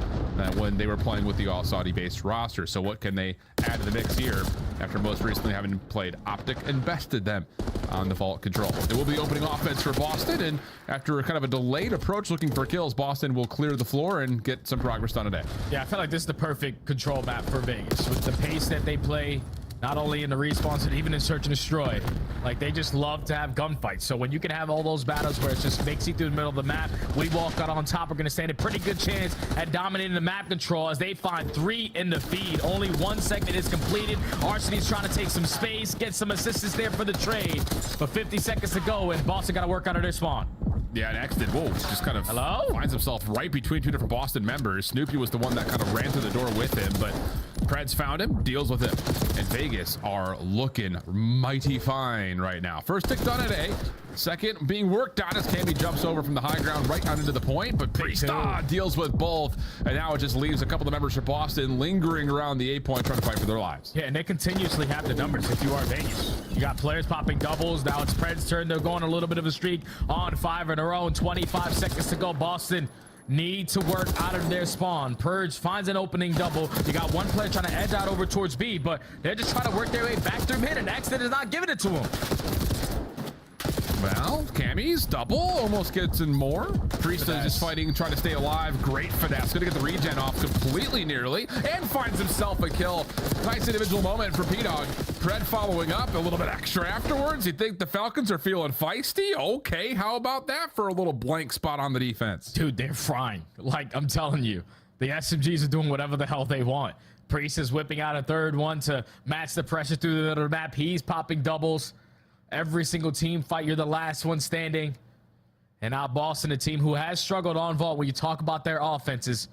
when they were playing with the all-Saudi-based roster. So what can they add to the mix here after most recently having played Optic and bested them on the Vault Control? It will be opening offense for Boston, and after kind of a delayed approach looking for kills, Boston will clear the floor and get some progress done today. Yeah, I feel like this is the perfect control map for Vegas with the pace that they play. Not only in the respawns, but even in search and destroy. Like, they just love to have gunfights. So when you can have all those battles where it just makes you through the middle of the map, we walk out on top. We're going to stand a pretty good chance at dominating the map control as they find 3 in the feed. Only 1 segment is completed. Arseny's trying to take some space, get some assistance there for the trade. But 50 seconds to go, and Boston got to work out of their spawn. Yeah, and X did, whoa, just kind of finds himself right between 2 different Boston members. Snoopy was the one that kind of ran through the door with him, but Preds found him, deals with him. And Vegas are looking mighty fine right now. First tick done at A. Second being worked on as Cammy jumps over from the high ground right down into the point, but Priesta deals with both. And now it just leaves a couple of the members for Boston lingering around the A point trying to fight for their lives. Yeah, and they continuously have the numbers if you are Vegas. You got players popping doubles. Now it's Preds' turn. They're going a little bit of a streak on 5 in a row. 25 seconds to go. Boston need to work out of their spawn. Purge finds an opening double. You got one player trying to edge out over towards B, but they're just trying to work their way back through mid, and Exton is not giving it to him. Well, Cammy's double almost gets in more. Priesta just fighting, trying to stay alive. Great finesse. Gonna get the regen off completely nearly and finds himself a kill. Nice individual moment for P-Dog. Pred following up a little bit extra afterwards. You think the Falcons are feeling feisty? Okay, how about that for a little blank spot on the defense? Dude, they're frying. Like, I'm telling you, the SMGs are doing whatever the hell they want. Priest is whipping out a third one to match the pressure through the middle of the map. He's popping doubles. Every single team fight, you're the last one standing. And now Boston, a team who has struggled on Vault when you talk about their offenses,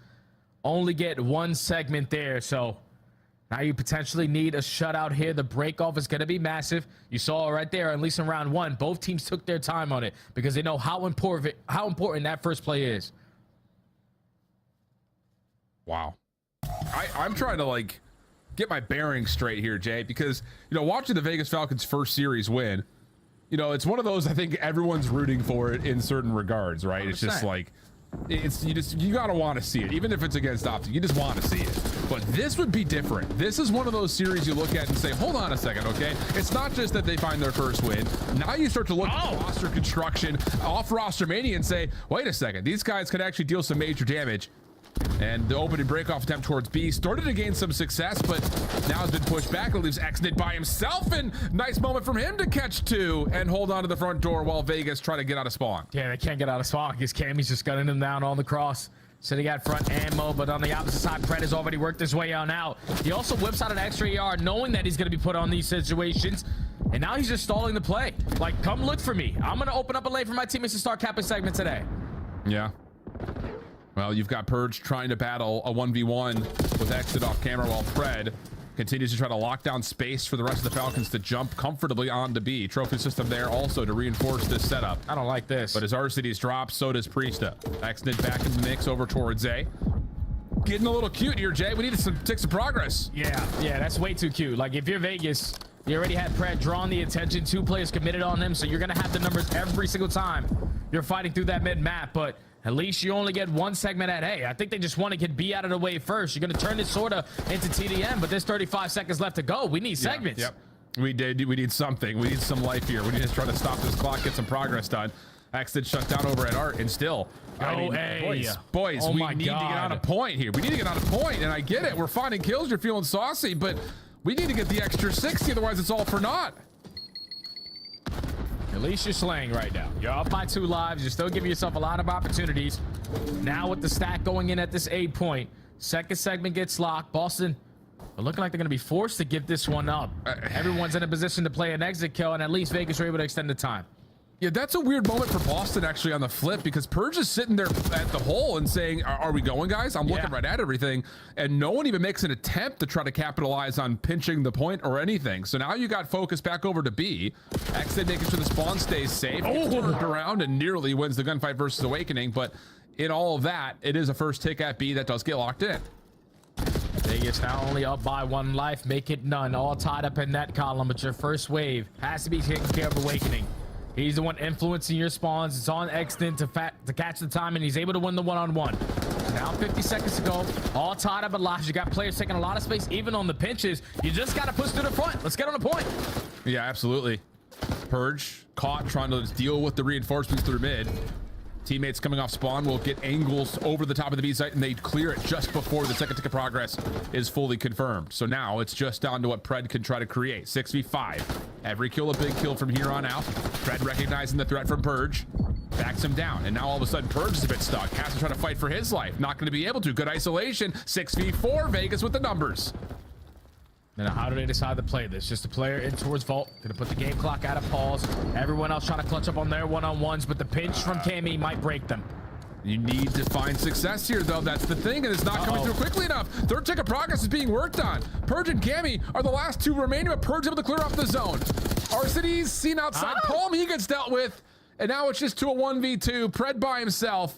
only get 1 segment there. So now you potentially need a shutout here. The break off is going to be massive. You saw it right there, at least in round 1. Both teams took their time on it because they know how important that first play is. Wow. I'm trying to like get my bearings straight here, Jay, because, you know, watching the Vegas Falcons first series win, you know, it's one of those, I think everyone's rooting for it in certain regards, right? 100%. It's just like, you gotta want to see it, even if it's against Optic. You just want to see it. But this would be different. This is one of those series you look at and say, hold on a second, okay? It's not just that they find their first win. Now you start to look at the roster construction, off roster mania, and say, wait a second, these guys could actually deal some major damage. And the opening break-off attempt towards B started to gain some success, but now has been pushed back. It leaves Xnit by himself, and nice moment from him to catch 2 and hold on to the front door while Vegas try to get out of spawn. Yeah, they can't get out of spawn because Cammy's just gunning him down on the cross. So they got front ammo, but on the opposite side, Pred has already worked his way out. He also whips out an extra AR, knowing that he's going to be put on these situations. And now he's just stalling the play. Like, come look for me. I'm going to open up a lane for my teammates to start capping segment today. Yeah. Well, you've got Purge trying to battle a 1v1 with Exit off camera while Pred continues to try to lock down space for the rest of the Falcons to jump comfortably onto B. Trophy system there also to reinforce this setup. I don't like this. But as RCD's dropped, so does Priesta. Exit back in the mix over towards A. Getting a little cute here, Jay. We need to take some progress. Yeah, that's way too cute. Like, if you're Vegas, you already had Pred drawing the attention. 2 players committed on him, so you're going to have the numbers every single time you're fighting through that mid-map. But at least you only get 1 segment at A. I think they just want to get B out of the way first. You're going to turn this sort of into TDM, but there's 35 seconds left to go. We need segments. Yep. We need something. We need some life here. We need to try to stop this clock, get some progress done. Exit shut down over at Art, and still. Boys, we need to get on a point here. We need to get on a point, and I get it. We're finding kills. You're feeling saucy, but we need to get the extra 60, otherwise it's all for naught. At least you're slaying right now. You're up by 2 lives. You're still giving yourself a lot of opportunities. Now with the stack going in at this 8 point, second segment gets locked. Boston are looking like they're going to be forced to give this one up. Everyone's in a position to play an exit kill, and at least Vegas are able to extend the time. Yeah, that's a weird moment for Boston actually on the flip, because Purge is sitting there at the hole and saying, are we going, guys? I'm looking right at everything. And no one even makes an attempt to try to capitalize on pinching the point or anything. So now you got focus back over to B. Exit making sure the spawn stays safe. Turned around and nearly wins the gunfight versus Awakening. But in all of that, it is a first tick at B that does get locked in. They Vegas now only up by 1 life. Make it none. All tied up in that column, but your first wave has to be taken care of. Awakening. He's the one influencing your spawns. It's on Exton to catch the time, and he's able to win the one-on-one. Now 50 seconds to go. All tied up at lives. You got players taking a lot of space, even on the pinches. You just got to push to the front. Let's get on the point. Yeah, absolutely. Purge caught trying to deal with the reinforcements through mid. Teammates coming off spawn will get angles over the top of the B site, and they clear it just before the second tick of progress is fully confirmed. So now it's just down to what Pred can try to create. 6v5. Every kill a big kill from here on out. Pred recognizing the threat from Purge. Backs him down, and now all of a sudden Purge is a bit stuck. Has to try to fight for his life. Not going to be able to. Good isolation. 6v4. Vegas with the numbers. Now, how do they decide to play this? Just a player in towards Vault. Gonna put the game clock out of pause. Everyone else trying to clutch up on their one-on-ones, but the pinch from Cammy might break them. You need to find success here, though. That's the thing, and it's not coming through quickly enough. Third tick of progress is being worked on. Purge and Cammy are the last two remaining, but Purge able to clear off the zone. Arcides seen outside. Palm, he gets dealt with, and now it's just to a 1v2. Pred by himself.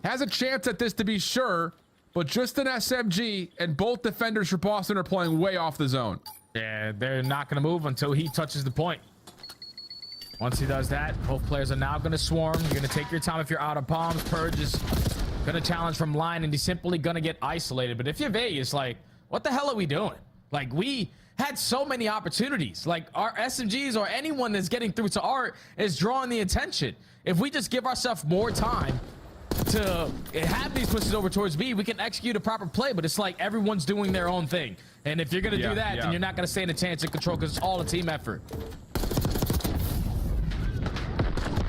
Has a chance at this, to be sure, but just an SMG, and both defenders for Boston are playing way off the zone. Yeah, they're not going to move until he touches the point. Once he does that, both players are now going to swarm. You're going to take your time if you're out of palms. Purge is going to challenge from line, and he's simply going to get isolated. But if you're Vegas, like, what the hell are we doing? Like, we had so many opportunities. Like, our SMGs or anyone that's getting through to Art is drawing the attention. If we just give ourselves more time to have these pushes over towards B, we can execute a proper play, but it's like everyone's doing their own thing. And if you're going to do that, then you're not going to stand a chance in control, because it's all a team effort.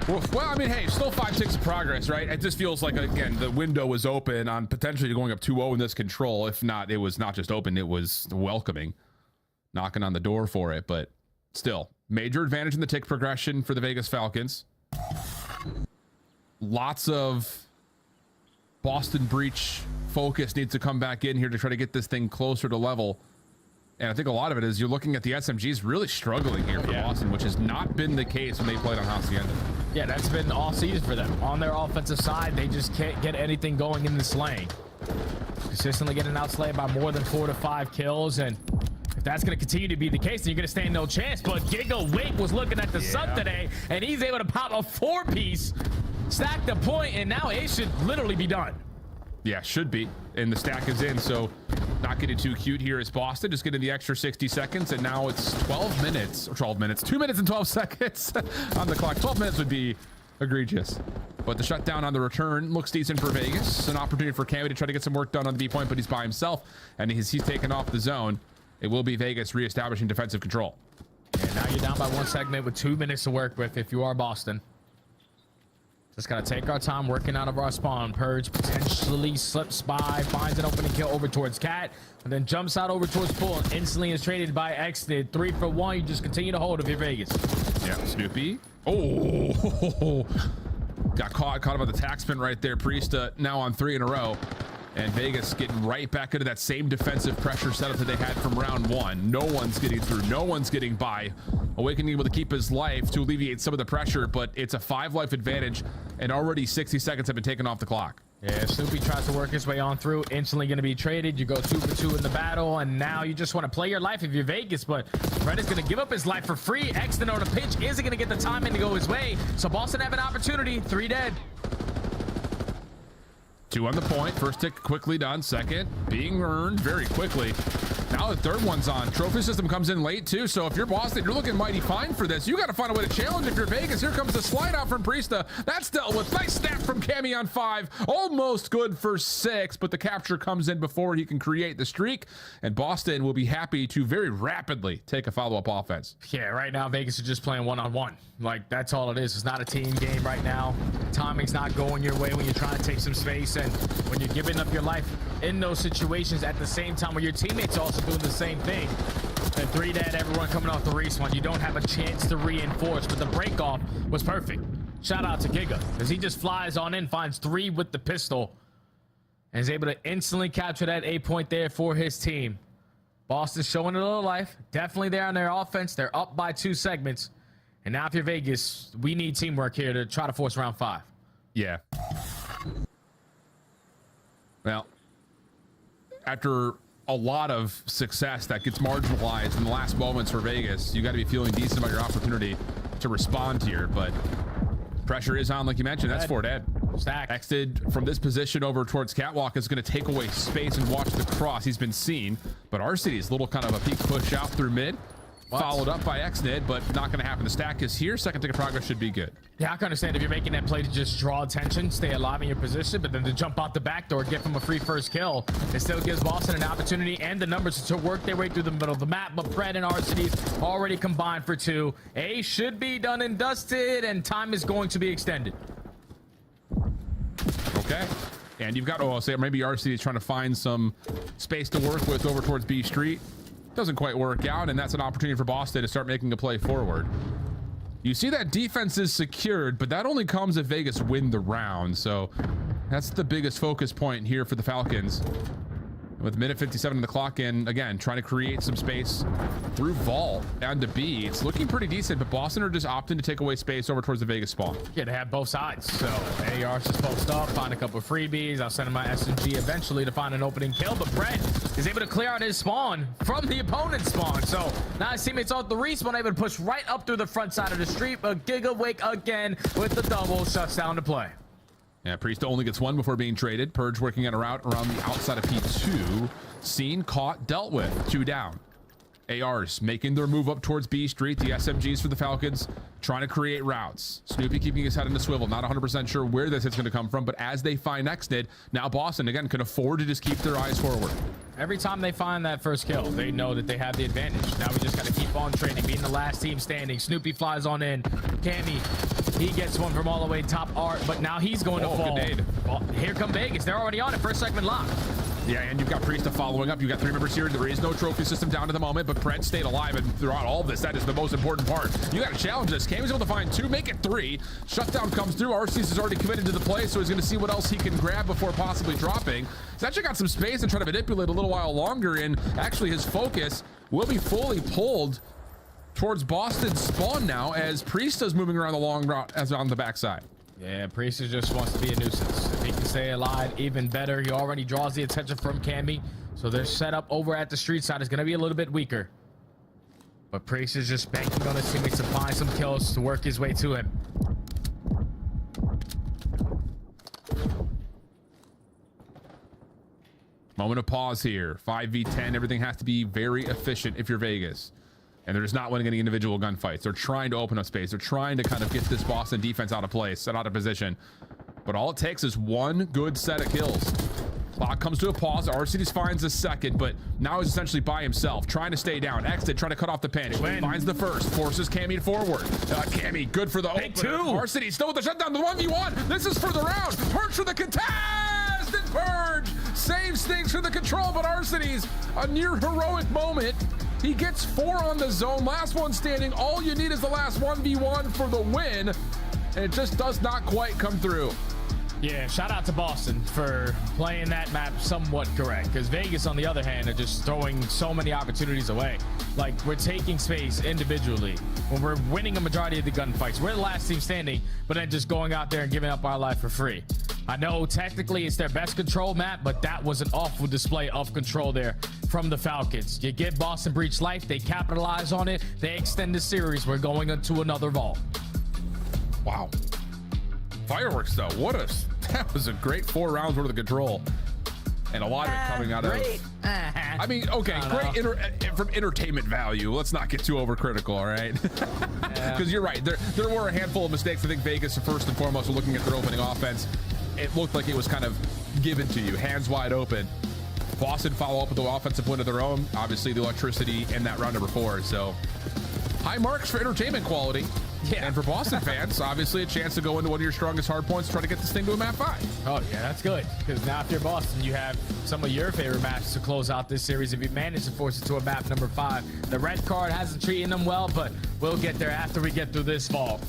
Well, I mean, hey, still 5 ticks of progress, right? It just feels like, again, the window was open on potentially going up 2-0 in this control. If not, it was not just open, it was welcoming, knocking on the door for it. But still, major advantage in the tick progression for the Vegas Falcons. Lots of Boston breach focus needs to come back in here to try to get this thing closer to level. And I think a lot of it is you're looking at the SMGs really struggling here for Boston, which has not been the case when they played on Hacienda. Yeah, that's been all season for them. On their offensive side, they just can't get anything going in this lane. Consistently getting outslayed by more than 4 to 5 kills, and if that's going to continue to be the case, then you're going to stand no chance. But Giga Wake was looking at the sun today, and he's able to pop a 4-piece, stack the point, and now it should literally be done. Yeah, should be. And the stack is in, so not getting too cute here is Boston. Just getting the extra 60 seconds, and now it's 12 minutes. 2 minutes and 12 seconds on the clock. 12 minutes would be egregious. But the shutdown on the return looks decent for Vegas. An opportunity for Cammy to try to get some work done on the B point, but he's by himself, and he's taken off the zone. It will be Vegas reestablishing defensive control. And now you're down by 1 segment with 2 minutes to work with if you are Boston. Just gotta take our time working out of our spawn. Purge potentially slips by, finds an opening kill over towards Cat, and then jumps out over towards Pool and instantly is traded by Exted. 3 for 1. You just continue to hold if you're Vegas. Yeah, Snoopy. Oh, got caught up on the tax spin right there. Priesta now on 3 in a row. And Vegas getting right back into that same defensive pressure setup that they had from round 1. No one's getting through. No one's getting by. Awakening able to keep his life to alleviate some of the pressure, but it's a 5-life advantage, and already 60 seconds have been taken off the clock. Yeah, Snoopy tries to work his way on through. Instantly going to be traded. You go 2 for 2 in the battle, and now you just want to play your life if you're Vegas, but Red is going to give up his life for free. Exton on a pinch isn't going to get the time in to go his way, so Boston have an opportunity. 3 dead. 2 on the point. First tick quickly done. Second being earned very quickly. Now the third one's on. Trophy system comes in late too. So if you're Boston, you're looking mighty fine for this. You got to find a way to challenge if you're Vegas. Here comes the slide out from Priesta. That's dealt with. Nice snap from Cammy on 5. Almost good for 6, but the capture comes in before he can create the streak. And Boston will be happy to very rapidly take a follow-up offense. Yeah, right now Vegas is just playing one-on-one. Like, that's all it is. It's not a team game right now. Timing's not going your way when you're trying to take some space, and when you're giving up your life in those situations at the same time where your teammates also doing the same thing. And 3 dead, everyone coming off the respawn. You don't have a chance to reinforce, but the break off was perfect. Shout out to Giga, as he just flies on in, finds 3 with the pistol, and is able to instantly capture that A point there for his team. Boston's showing a little life. Definitely there on their offense. They're up by 2 segments. And now if you're Vegas, we need teamwork here to try to force round 5. Yeah. Well, after a lot of success that gets marginalized in the last moments for Vegas. You got to be feeling decent about your opportunity to respond here, but pressure is on, like you mentioned. That's 4 dead. Stack. Exted from this position over towards Catwalk is going to take away space and watch the cross. He's been seen, but RCD's little kind of a peek push out through mid. Followed up by XNID, but not going to happen. The stack is here. Second tick of progress should be good. Yeah, I can understand if you're making that play to just draw attention, stay alive in your position, but then to jump out the back door, get from a free first kill, it still gives Boston an opportunity and the numbers to work their way through the middle of the map. But Pred and RCD's already combined for 2. A should be done and dusted, and time is going to be extended. Okay. And you've got, oh, I'll say maybe RCD is trying to find some space to work with over towards B Street. Doesn't quite work out, and that's an opportunity for Boston to start making a play forward. You see that defense is secured, but that only comes if Vegas win the round. So that's the biggest focus point here for the Falcons. With minute 57 of the clock in, again, trying to create some space through Vault and to B. It's looking pretty decent, but Boston are just opting to take away space over towards the Vegas spawn. Yeah, they have both sides. So AR's just post up, find a couple of freebies. I'll send him my SMG eventually to find an opening kill, but Brett is able to clear out his spawn from the opponent's spawn. So now his teammates on the respawn, able to push right up through the front side of the street, but Giga Wake again with the double shuts down the play. Yeah, Priest only gets 1 before being traded. Purge working on a route around the outside of P2. Seen, caught, dealt with. 2 down. ARs making their move up towards B Street. The SMGs for the Falcons trying to create routes. Snoopy keeping his head in the swivel. Not 100% sure where this is going to come from, but as they find XNID, now Boston, again, can afford to just keep their eyes forward. Every time they find that first kill, they know that they have the advantage. Now we just got to keep on trading, being the last team standing. Snoopy flies on in. Cammy, he gets one from all the way top art, but now he's going to fall. Well, here come Vegas. They're already on it. First segment locked. Yeah, and you've got Priesta following up. You've got 3 members here. There is no trophy system down at the moment, but Pred stayed alive, and throughout all of this, that is the most important part. You got to challenge this. Cammy's able to find 2, make it 3. Shutdown comes through. Arceus is already committed to the play, so he's going to see what else he can grab before possibly dropping. He's actually got some space and try to manipulate a little while longer, and actually his focus will be fully pulled towards Boston's spawn now as Priesta's moving around the long route as on the backside. Yeah, Priesta just wants to be a nuisance. If he can stay alive, even better. He already draws the attention from Cammy, so their setup over at the street side is going to be a little bit weaker. But Priesta's just banking on his teammates to find some kills to work his way to him. Moment of pause here. 5v10. Everything has to be very efficient if you're Vegas. And they're just not winning any individual gunfights. They're trying to open up space. They're trying to kind of get this Boston defense out of place and out of position. But all it takes is 1 good set of kills. Clock comes to a pause. RCD finds a second, but now he's essentially by himself, trying to stay down. Exit, trying to cut off the pinch. Finds the first, forces Cammy forward. Cammy, good for the opener. 2. RCD still with the shutdown, the 1v1. This is for the round. Purge for the contest, and Purge saves things for the control, but RCD's a near heroic moment. He gets 4 on the zone. Last one standing. All you need is the last 1v1 for the win. And it just does not quite come through. Yeah, shout out to Boston for playing that map somewhat correct. Because Vegas, on the other hand, are just throwing so many opportunities away. Like, we're taking space individually when we're winning a majority of the gunfights. We're the last team standing, but then just going out there and giving up our life for free. I know technically it's their best control map, but that was an awful display of control there from the Falcons. You give Boston Breach life, they capitalize on it, they extend the series. We're going into another vault. Wow. Fireworks, though. That was a great 4 rounds worth of control. And a lot of it coming out of... I mean, okay, great from entertainment value. Let's not get too overcritical, all right? Because you're right. There were a handful of mistakes. I think Vegas, first and foremost, were looking at their opening offense. It looked like it was kind of given to you, hands wide open. Boston follow up with the offensive win of their own. Obviously, the electricity in that round number 4. So high marks for entertainment quality. Yeah. And for Boston fans, obviously a chance to go into one of your strongest hard points, try to get this thing to a map 5. Oh, yeah, that's good. Because now if you're Boston, you have some of your favorite matches to close out this series. If you manage to force it to a map number 5, the red card hasn't treated them well, but we'll get there after we get through this vault.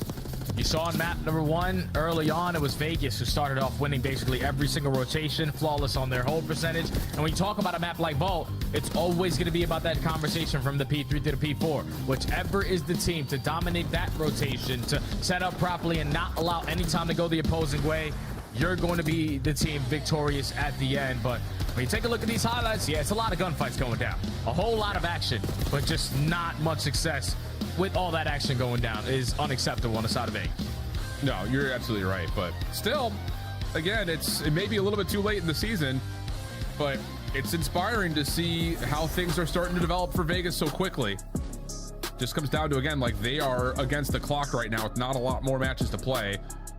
You saw on map number 1 early on, it was Vegas who started off winning basically every single rotation, flawless on their hold percentage. And when you talk about a map like Vault, it's always going to be about that conversation from the P3 to the P4. Whichever is the team to dominate that rotation, to set up properly and not allow any time to go the opposing way, you're going to be the team victorious at the end. But when you take a look at these highlights, yeah, it's a lot of gunfights going down. A whole lot of action, but just not much success with all that action going down is unacceptable on the side of Vegas. No, you're absolutely right. But still, again, it may be a little bit too late in the season, but it's inspiring to see how things are starting to develop for Vegas so quickly. Just comes down to, again, like they are against the clock right now with not a lot more matches to play.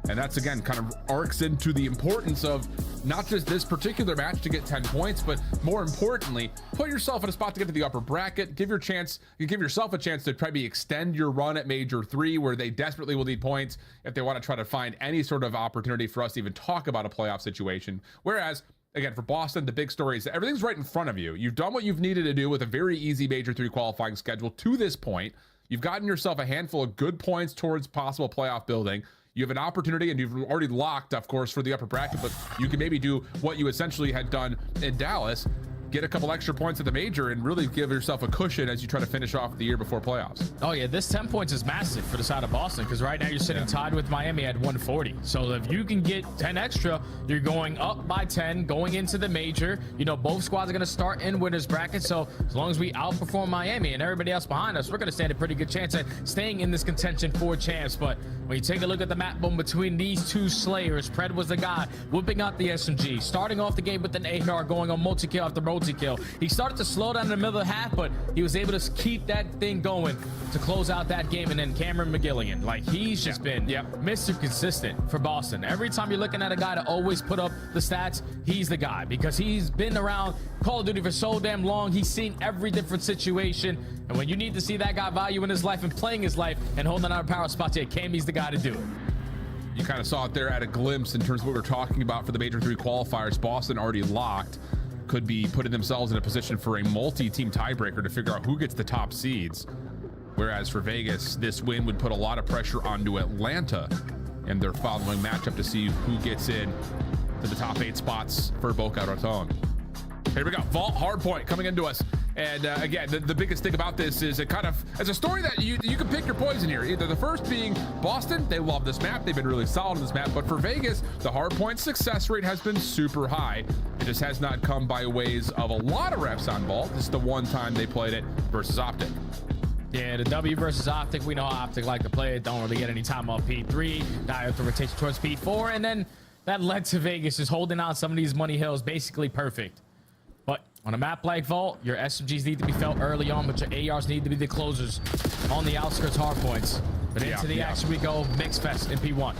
And that's, again, kind of arcs into the importance of not just this particular match to get 10 points, but more importantly, put yourself in a spot to get to the upper bracket. Give yourself a chance to maybe extend your run at Major 3, where they desperately will need points if they want to try to find any sort of opportunity for us to even talk about a playoff situation. Whereas, again, for Boston, the big story is that everything's right in front of you. You've done what you've needed to do with a very easy Major 3 qualifying schedule to this point. You've gotten yourself a handful of good points towards possible playoff building. You have an opportunity, and you've already locked, of course, for the upper bracket, but you can maybe do what you essentially had done in Dallas, get a couple extra points at the major, and really give yourself a cushion as you try to finish off the year before playoffs. Oh yeah, this 10 points is massive for the side of Boston, because right now you're sitting tied with Miami at 140. So if you can get 10 extra, you're going up by 10 going into the major. You know, both squads are going to start in winners bracket, so as long as we outperform Miami and everybody else behind us, we're going to stand a pretty good chance at staying in this contention for champs. But when you take a look at the map boom between these two slayers, Pred was the guy whipping out the SMG, starting off the game with an AR, going on multi-kill after multi-kill. He started to slow down in the middle of the half, but he was able to keep that thing going to close out that game. And then Cameron McGilligan, like, he's just been Mr. Consistent for Boston. Every time you're looking at a guy to always put up the stats, he's the guy, because he's been around Call of Duty for so damn long. He's seen every different situation, and when you need to see that guy value in his life and playing his life and holding out a power spot, yeah, Cammy's the guy to do it. You kind of saw it there at a glimpse in terms of what we're talking about for the Major 3 qualifiers. Boston already locked, could be putting themselves in a position for a multi-team tiebreaker to figure out who gets the top seeds. Whereas for Vegas, this win would put a lot of pressure onto Atlanta and their following matchup to see who gets in to the top 8 spots for Boca Raton. Here we go, Vault Hardpoint coming into us. And again, the biggest thing about this is it kind of, as a story that you can pick your poison here. Either the first being Boston, they love this map, they've been really solid in this map, but for Vegas, the hardpoint success rate has been super high. It just has not come by ways of a lot of reps on Vault. This is the one time they played it versus Optic. Yeah, the W versus Optic, we know how Optic like to play it. Don't really get any time off P3. Now you have to rotate towards P4, and then that led to Vegas just holding on some of these money hills basically perfect. But on a map like Vault, your SMGs need to be felt early on, but your ARs need to be the closers on the outskirts hard points. But into the action we go, Mix Fest in P1.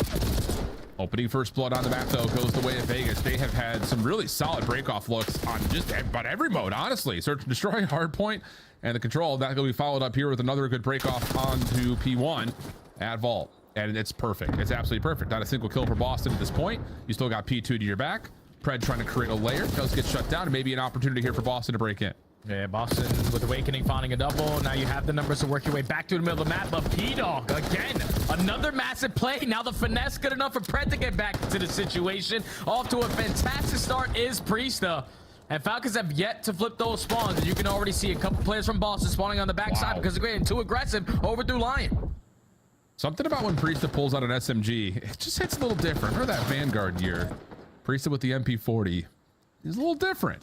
Opening first blood on the map, though, goes the way of Vegas. They have had some really solid breakoff looks on just about every mode, honestly. Search and Destroy, Hardpoint, and the Control. That will be followed up here with another good breakoff onto P1 at Vault. And it's perfect. It's absolutely perfect. Not a single kill for Boston at this point. You still got P2 to your back. Pred trying to create a layer. Does get shut down, and maybe an opportunity here for Boston to break in. Yeah, Boston with Awakening finding a double. Now you have the numbers to work your way back to the middle of the map. But P-Dog, again, another massive play. Now the finesse good enough for Pred to get back into the situation. Off to a fantastic start is Priesta. And Falcons have yet to flip those spawns. And you can already see a couple players from Boston spawning on the backside because they're getting too aggressive over through Lion. Something about when Priesta pulls out an SMG, it just hits a little different. Or that Vanguard gear. Priesta with the MP40 is a little different.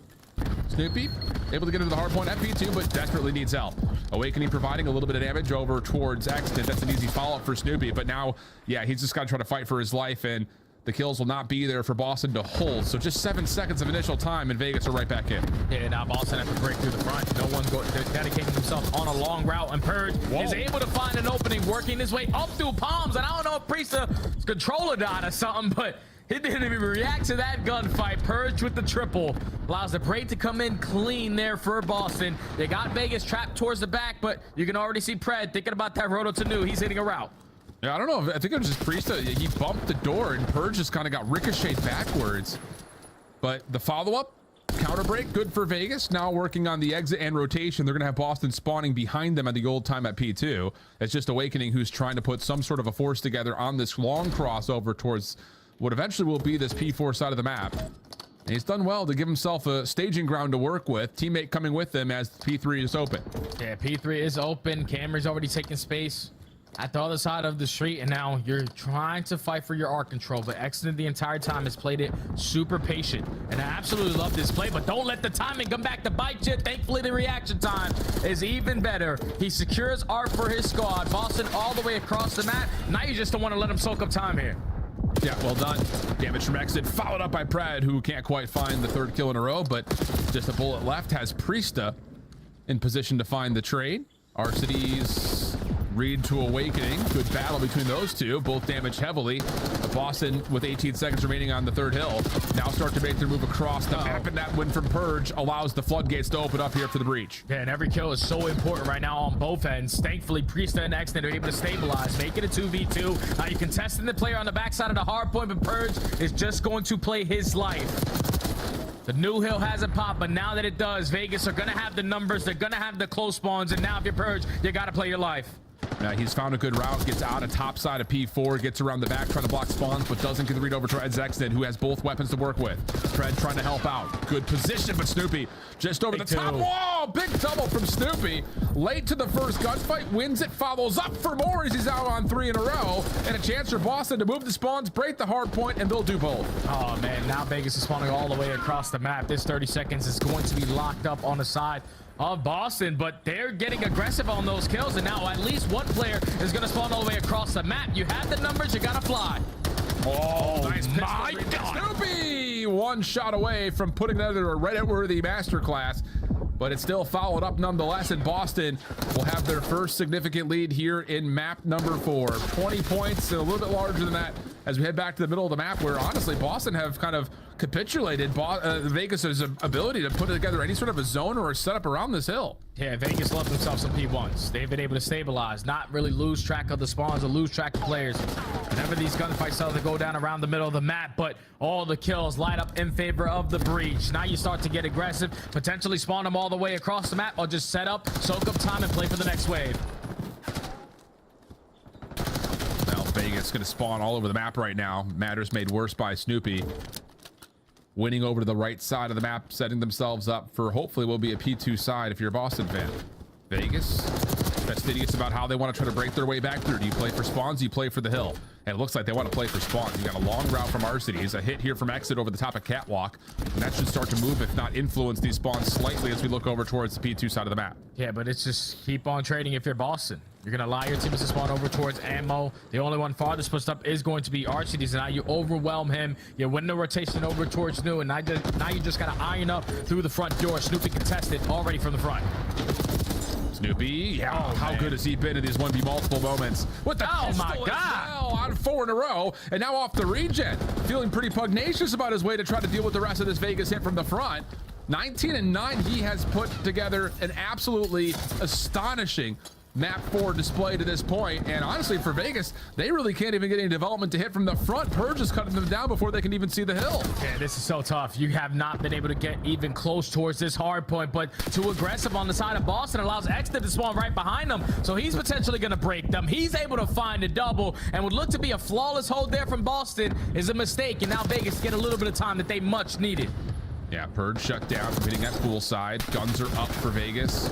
Snoopy able to get into the hard point at P2, but desperately needs help. Awakening providing a little bit of damage over towards Extant. That's an easy follow-up for Snoopy, but now, yeah, he's just got to try to fight for his life, and the kills will not be there for Boston to hold. So just 7 seconds of initial time, and Vegas are right back in. Yeah, now Boston has to break through the front. No one's dedicating themselves on a long route, and Purge is able to find an opening, working his way up through palms. And I don't know if Priesta's controller died or something, but he didn't even react to that gunfight. Purge with the triple allows the break to come in clean there for Boston. They got Vegas trapped towards the back, but you can already see Pred thinking about that roto to new. He's hitting a route. Yeah, I don't know. I think it was just Priesta. He bumped the door, and Purge just kind of got ricocheted backwards. But the follow-up, counter break, good for Vegas. Now working on the exit and rotation. They're going to have Boston spawning behind them at the old time at P2. It's just Awakening who's trying to put some sort of a force together on this long crossover towards what eventually will be this P4 side of the map. And he's done well to give himself a staging ground to work with. Teammate coming with him as P3 is open. Yeah, P3 is open. Cameron's already taking space. at the other side of the street, and now you're trying to fight for your arc control, but Exton the entire time has played it super patient, and I absolutely love this play, but don't let the timing come back to bite you. Thankfully, the reaction time is even better. He secures arc for his squad. Boston all the way across the map. Now you just don't want to let him soak up time here. Yeah, well done. Damage from Exit, followed up by Pred, who can't quite find the 3rd kill in a row, but just a bullet left. Has Priesta in position to find the trade. Arcides Reed to Awakening. Good battle between those two. Both damaged heavily. Boston, with 18 seconds remaining on the 3rd hill, now start to make their move across the map, and that win from Purge allows the floodgates to open up here for the breach. Yeah, and every kill is so important right now on both ends. Thankfully, Priesta and Exton are able to stabilize, make it a 2v2. Now you contesting the player on the backside of the hard point, but Purge is just going to play his life. The new hill hasn't popped, but now that it does, Vegas are going to have the numbers, they're going to have the close spawns, and now if you're Purge, you got to play your life. He's found a good route, gets out of top side of P4, gets around the back trying to block spawns, but doesn't get the read over to Exton, who has both weapons to work with. Fred trying to help out. Good position, but Snoopy just over the top wall. Big double from Snoopy. Late to the first gunfight, wins it, follows up for more as he's out on 3 in a row, and a chance for Boston to move the spawns, break the hard point, and they'll do both. Oh man, now Vegas is spawning all the way across the map. This 30 seconds is going to be locked up on the side of Boston, but they're getting aggressive on those kills, and now at least one player is going to spawn all the way across the map. You have the numbers, you got to fly. Oh, nice my God. Snoopy! One shot away from putting another Reddit-worthy masterclass, but it's still followed up nonetheless, and Boston will have their first significant lead here in map number 4. 20 points and a little bit larger than that as we head back to the middle of the map, where honestly Boston have kind of capitulated Vegas's ability to put together any sort of a zone or a setup around this hill. Yeah, Vegas love themselves some P1s. They've been able to stabilize, not really lose track of the spawns or lose track of players. Whenever these gunfights start to go down around the middle of the map, but all the kills light up in favor of the breach. Now you start to get aggressive, potentially spawn them all the way across the map, or just set up, soak up time, and play for the next wave. Now Vegas going to spawn all over the map right now. Matters made worse by Snoopy. Winning over to the right side of the map, setting themselves up for hopefully will be a P2 side if you're a Boston fan. Vegas, fastidious about how they want to try to break their way back through. Do you play for spawns? Do you play for the hill? And it looks like they want to play for spawns. You got a long route from Arcides, a hit here from Exit over the top of Catwalk, and that should start to move, if not influence these spawns slightly as we look over towards the P2 side of the map. Yeah, but it's just keep on trading if you're Boston. You're going to allow your teams to spawn over towards ammo. The only one farthest pushed up is going to be Arcides, and now you overwhelm him. You win the rotation over towards New, and now you just got to iron up through the front door. Snoopy contested already from the front. Snoopy, yeah, how good has he been in these 1v multiple moments? With the my God, well, on 4 in a row, and now off the regen, feeling pretty pugnacious about his way to try to deal with the rest of this Vegas hit from the front. 19 and 9, he has put together an absolutely astonishing map 4 display to this point, and honestly for Vegas, they really can't even get any development to hit from the front. Purge is cutting them down before they can even see the hill. Yeah, this is so tough. You have not been able to get even close towards this hard point, but too aggressive on the side of Boston allows Exton to spawn right behind them, so he's potentially going to break them. He's able to find a double, and would look to be a flawless hold there from Boston is a mistake, and now Vegas get a little bit of time that they much needed. Yeah, Purge shut down from hitting that pool side. Guns are up for Vegas.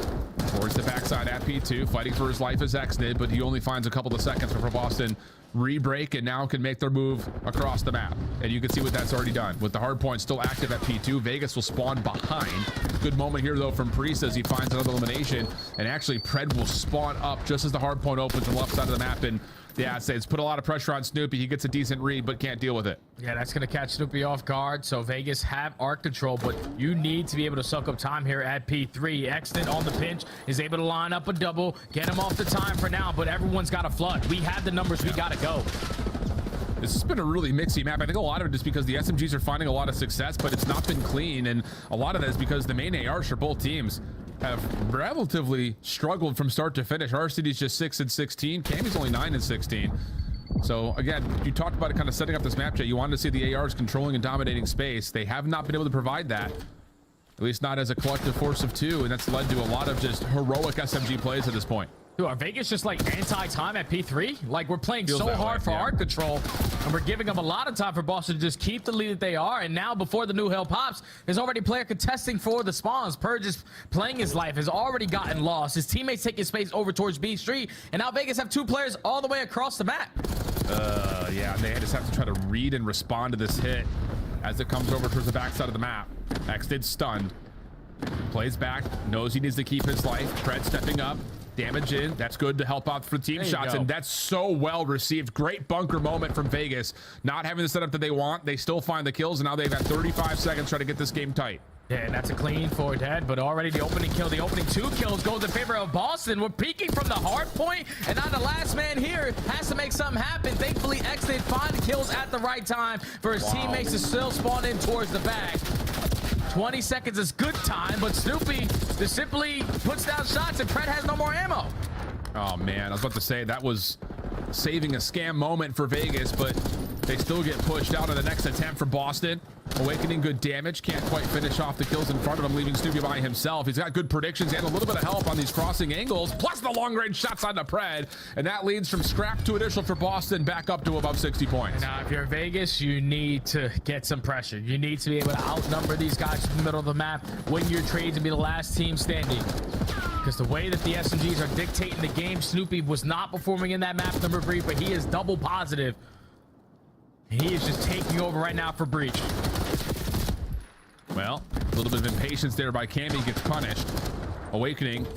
Towards the backside at P2, fighting for his life as X did, but he only finds a couple of seconds before Boston re-break and now can make their move across the map. And you can see what that's already done. With the hard point still active at P2, Vegas will spawn behind. Good moment here though from Priest as he finds another elimination, and actually Pred will spawn up just as the hard point opens on the left side of the map. And yeah, I'd say it's put a lot of pressure on Snoopy. He gets a decent read, but can't deal with it. Yeah, that's going to catch Snoopy off guard. So Vegas have arc control, but you need to be able to suck up time here at P3. Exton on the pinch is able to line up a double, get him off the time for now, but everyone's got a flood. We have the numbers, we got to go. This has been a really mixy map. I think a lot of it is because the SMGs are finding a lot of success, but it's not been clean. And a lot of that is because the main ARs for both teams have relatively struggled from start to finish. Arcides just 6 and 16. Cammy's only 9 and 16. So again, you talked about it kind of setting up this map, Jay. You wanted to see the ARs controlling and dominating space. They have not been able to provide that, at least not as a collective force of 2, and that's led to a lot of just heroic SMG plays at this point. Dude, are Vegas just like anti-time at P3? Like we're playing Feels so that hard way, for yeah. art control, and we're giving them a lot of time for Boston to just keep the lead that they are. And now before the new hill pops, there's already player contesting for the spawns. Purge is playing his life, has already gotten lost. His teammates taking space over towards B Street, and now Vegas have 2 players all the way across the map. Yeah, and they just have to try to read and respond to this hit as it comes over towards the backside of the map. Xdid stunned. Plays back, knows he needs to keep his life. Pred stepping up, damage in. That's good to help out for team shots, and that's so well received. Great bunker moment from Vegas. Not having the setup that they want, they still find the kills, and now they've got 35 seconds trying to get this game tight. Yeah, and that's a clean for Dead, but already the opening kill, the opening 2 kills goes in favor of Boston. We're peeking from the hard point, and now the last man here has to make something happen. Thankfully, X did find the kills at the right time for his teammates to still spawn in towards the back. 20 seconds is good time, but Snoopy just simply puts down shots, and Pred has no more ammo. Oh, man, I was about to say that was saving a scam moment for Vegas, but they still get pushed out of the next attempt for Boston. Awakening good damage, can't quite finish off the kills in front of him, leaving Snoopy by himself. He's got good predictions and a little bit of help on these crossing angles, plus the long-range shots on the Pred, and that leads from scrap to initial for Boston, back up to above 60 points. Now, if you're Vegas, you need to get some pressure. You need to be able to outnumber these guys in the middle of the map, win your trades, and be the last team standing. Because the way that the SMGs are dictating the game, Snoopy was not performing in that map number 3, but he is double positive. He is just taking over right now for Breach. Well, a little bit of impatience there by Cammy, gets punished. Awakening,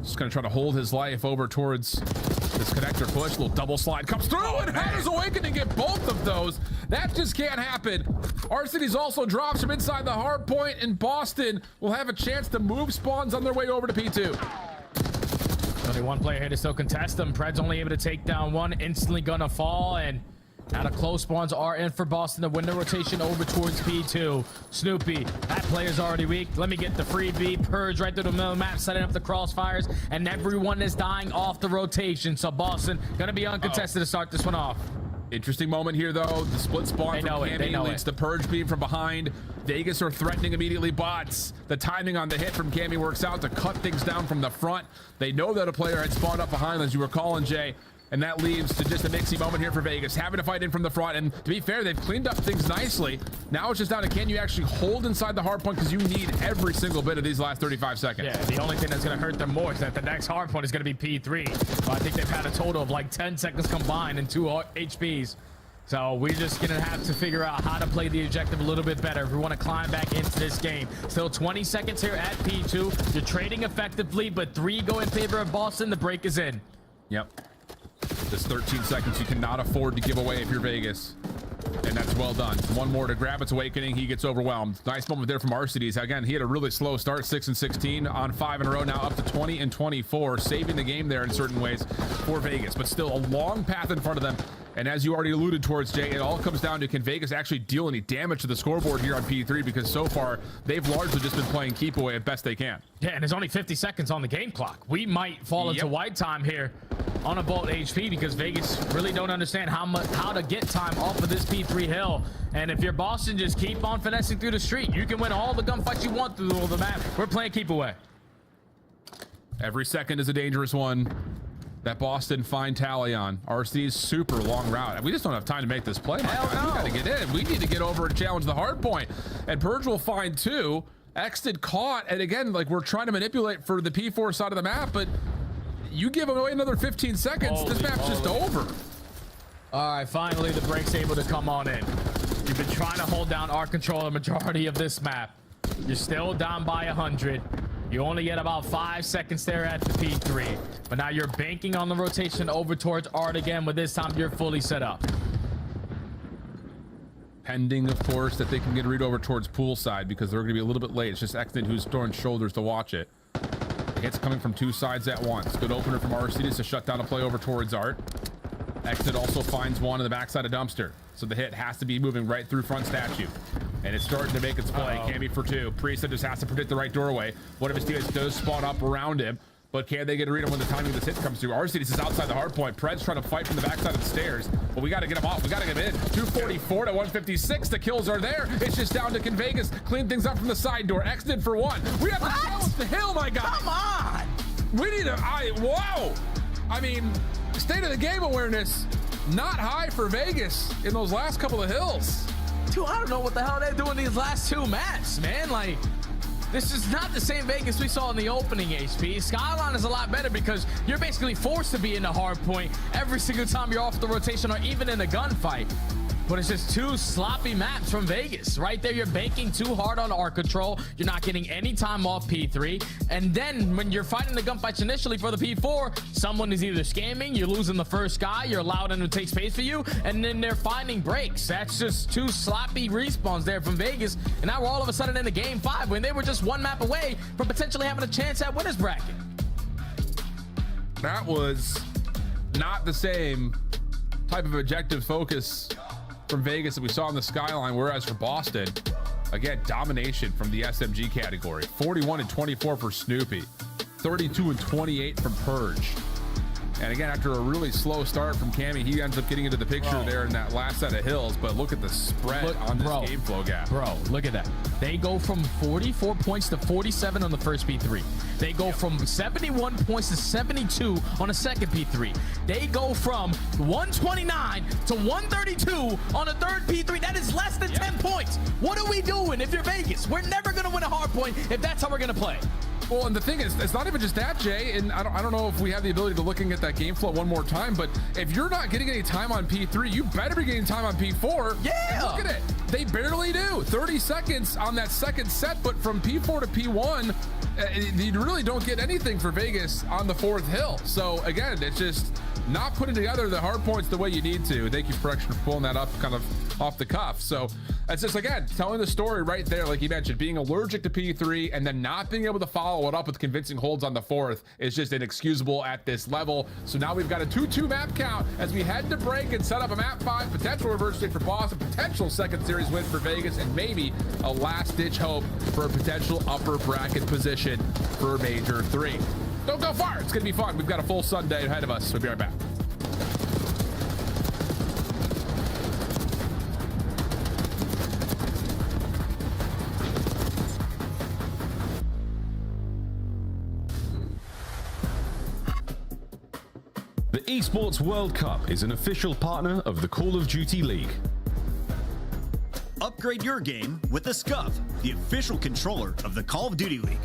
just gonna try to hold his life over towards this connector push. Little double slide comes through, and how does Awakening get both of those? That just can't happen. Arcities also drops from inside the hard point, and Boston will have a chance to move spawns on their way over to P2. Only 1 player here to still contest them. Pred's only able to take down 1, instantly gonna fall, and now the close spawns are in for Boston to win the rotation over towards P2. Snoopy, that player's already weak. Let me get the freebie. Purge right through the middle of the map, setting up the crossfires, and everyone is dying off the rotation. So Boston gonna be uncontested to start this one off. Interesting moment here, though. The split spawn from Cammy leads to Purge being from behind. Vegas are threatening immediately, but the timing on the hit from Cammy works out to cut things down from the front. They know that a player had spawned up behind, as you were calling, Jay. And that leaves to just a mixy moment here for Vegas, having to fight in from the front. And to be fair, they've cleaned up things nicely. Now it's just down to, can you actually hold inside the hard point, because you need every single bit of these last 35 seconds. Yeah, the only thing that's going to hurt them more is that the next hard point is going to be P3. I think they've had a total of like 10 seconds combined and 2 HPs. So we're just going to have to figure out how to play the objective a little bit better if we want to climb back into this game. Still 20 seconds here at P2. You're trading effectively, but 3 go in favor of Boston. The break is in. Yep. This 13 seconds you cannot afford to give away if you're Vegas. And that's well done. 1 more to grab. It's Awakening. He gets overwhelmed. Nice moment there from Arcities. Again, he had a really slow start, 6 and 16 on 5 in a row, now up to 20 and 24, saving the game there in certain ways for Vegas, but still a long path in front of them. And as you already alluded towards, Jay, it all comes down to, can Vegas actually deal any damage to the scoreboard here on P3? Because so far, they've largely just been playing keep away as best they can. Yeah, and there's only 50 seconds on the game clock. We might fall into white time here on a Bolt HP, because Vegas really don't understand how to get time off of this P3 hill. And if you're Boston, just keep on finessing through the street. You can win all the gunfights you want through the map. We're playing keep away. Every second is a dangerous one. That Boston fine tally on RC's super long route. We just don't have time to make this play. My God. We got to get in. We need to get over and challenge the hard point. And Purge will find 2. Xdid caught. And again, like, we're trying to manipulate for the P4 side of the map, but you give away another 15 seconds, this map's just over. All right, finally the break's able to come on in. You've been trying to hold down our control the majority of this map. You're still down by 100. You only get about 5 seconds there at the P3, but now you're banking on the rotation over towards Art again, but this time you're fully set up. Pending, of course, that they can get a read over towards poolside, because they're going to be a little bit late. It's just Xdid who's throwing shoulders to watch it. Hits coming from 2 sides at once. Good opener from Arcides to shut down a play over towards Art. Xdid also finds 1 in the backside of Dumpster, so the hit has to be moving right through front statue. And it's starting to make its play. Cammy for 2. Priest just has to predict the right doorway. One of his teammates does spawn up around him, but can they get a read on when the timing of this hit comes through? Arcides is outside the hard point. Pred's trying to fight from the backside of the stairs, but we got to get him off. We got to get him in. 244 to 156. The kills are there. It's just down to, can Vegas clean things up from the side door? Xdid for 1. We have to challenge the hill, my God. Come on. We need whoa! I mean, state of the game awareness, not high for Vegas in those last couple of hills. Dude, I don't know what the hell they're doing these last two maps, man. Like, this is not the same Vegas we saw in the opening HP. Skyline is a lot better because you're basically forced to be in the hard point every single time you're off the rotation or even in a gunfight. But it's just two sloppy maps from Vegas. Right there, you're banking too hard on arc control. You're not getting any time off P3. And then when you're fighting the gunfights initially for the P4, someone is either scamming, you're losing the first guy, you're allowing them to take space for you, and then they're finding breaks. That's just two sloppy respawns there from Vegas. And now we're all of a sudden in the game 5 when they were just one map away from potentially having a chance at winner's bracket. That was not the same type of objective focus from Vegas that we saw in the Skyline, whereas for Boston, again, domination from the SMG category. 41 and 24 for Snoopy, 32 and 28 from Purge. And again, after a really slow start from Cammy, he ends up getting into the picture there in that last set of hills. But look at the spread on this game flow gap. Bro, look at that. They go from 44 points to 47 on the first P3. They go from 71 points to 72 on the second P3. They go from 129 to 132 on the third P3. That is less than 10 points. What are we doing if you're Vegas? We're never going to win a hard point if that's how we're going to play. Well, and the thing is, it's not even just that, Jay, and I don't know if we have the ability to looking at that game flow one more time, but if you're not getting any time on P3, you better be getting time on P4. Yeah! Look at it. They barely do. 30 seconds on that second set, but from P4 to P1, you really don't get anything for Vegas on the fourth hill. So, again, it's just not putting together the hard points the way you need to. Thank you, Correction, for pulling that up kind of off the cuff. So, it's just, again, telling the story right there, like you mentioned, being allergic to P3 and then not being able to follow it up with convincing holds on the fourth is just inexcusable at this level. So now we've got a 2-2 map count as we head to break and set up a map 5, potential reverse state for Boston, potential second series win for Vegas, and maybe a last-ditch hope for a potential upper bracket position for Major 3. Don't go far. It's going to be fun. We've got a full Sunday ahead of us. We'll be right back. The Esports World Cup is an official partner of the Call of Duty League. Upgrade your game with the Scuff, the official controller of the Call of Duty League.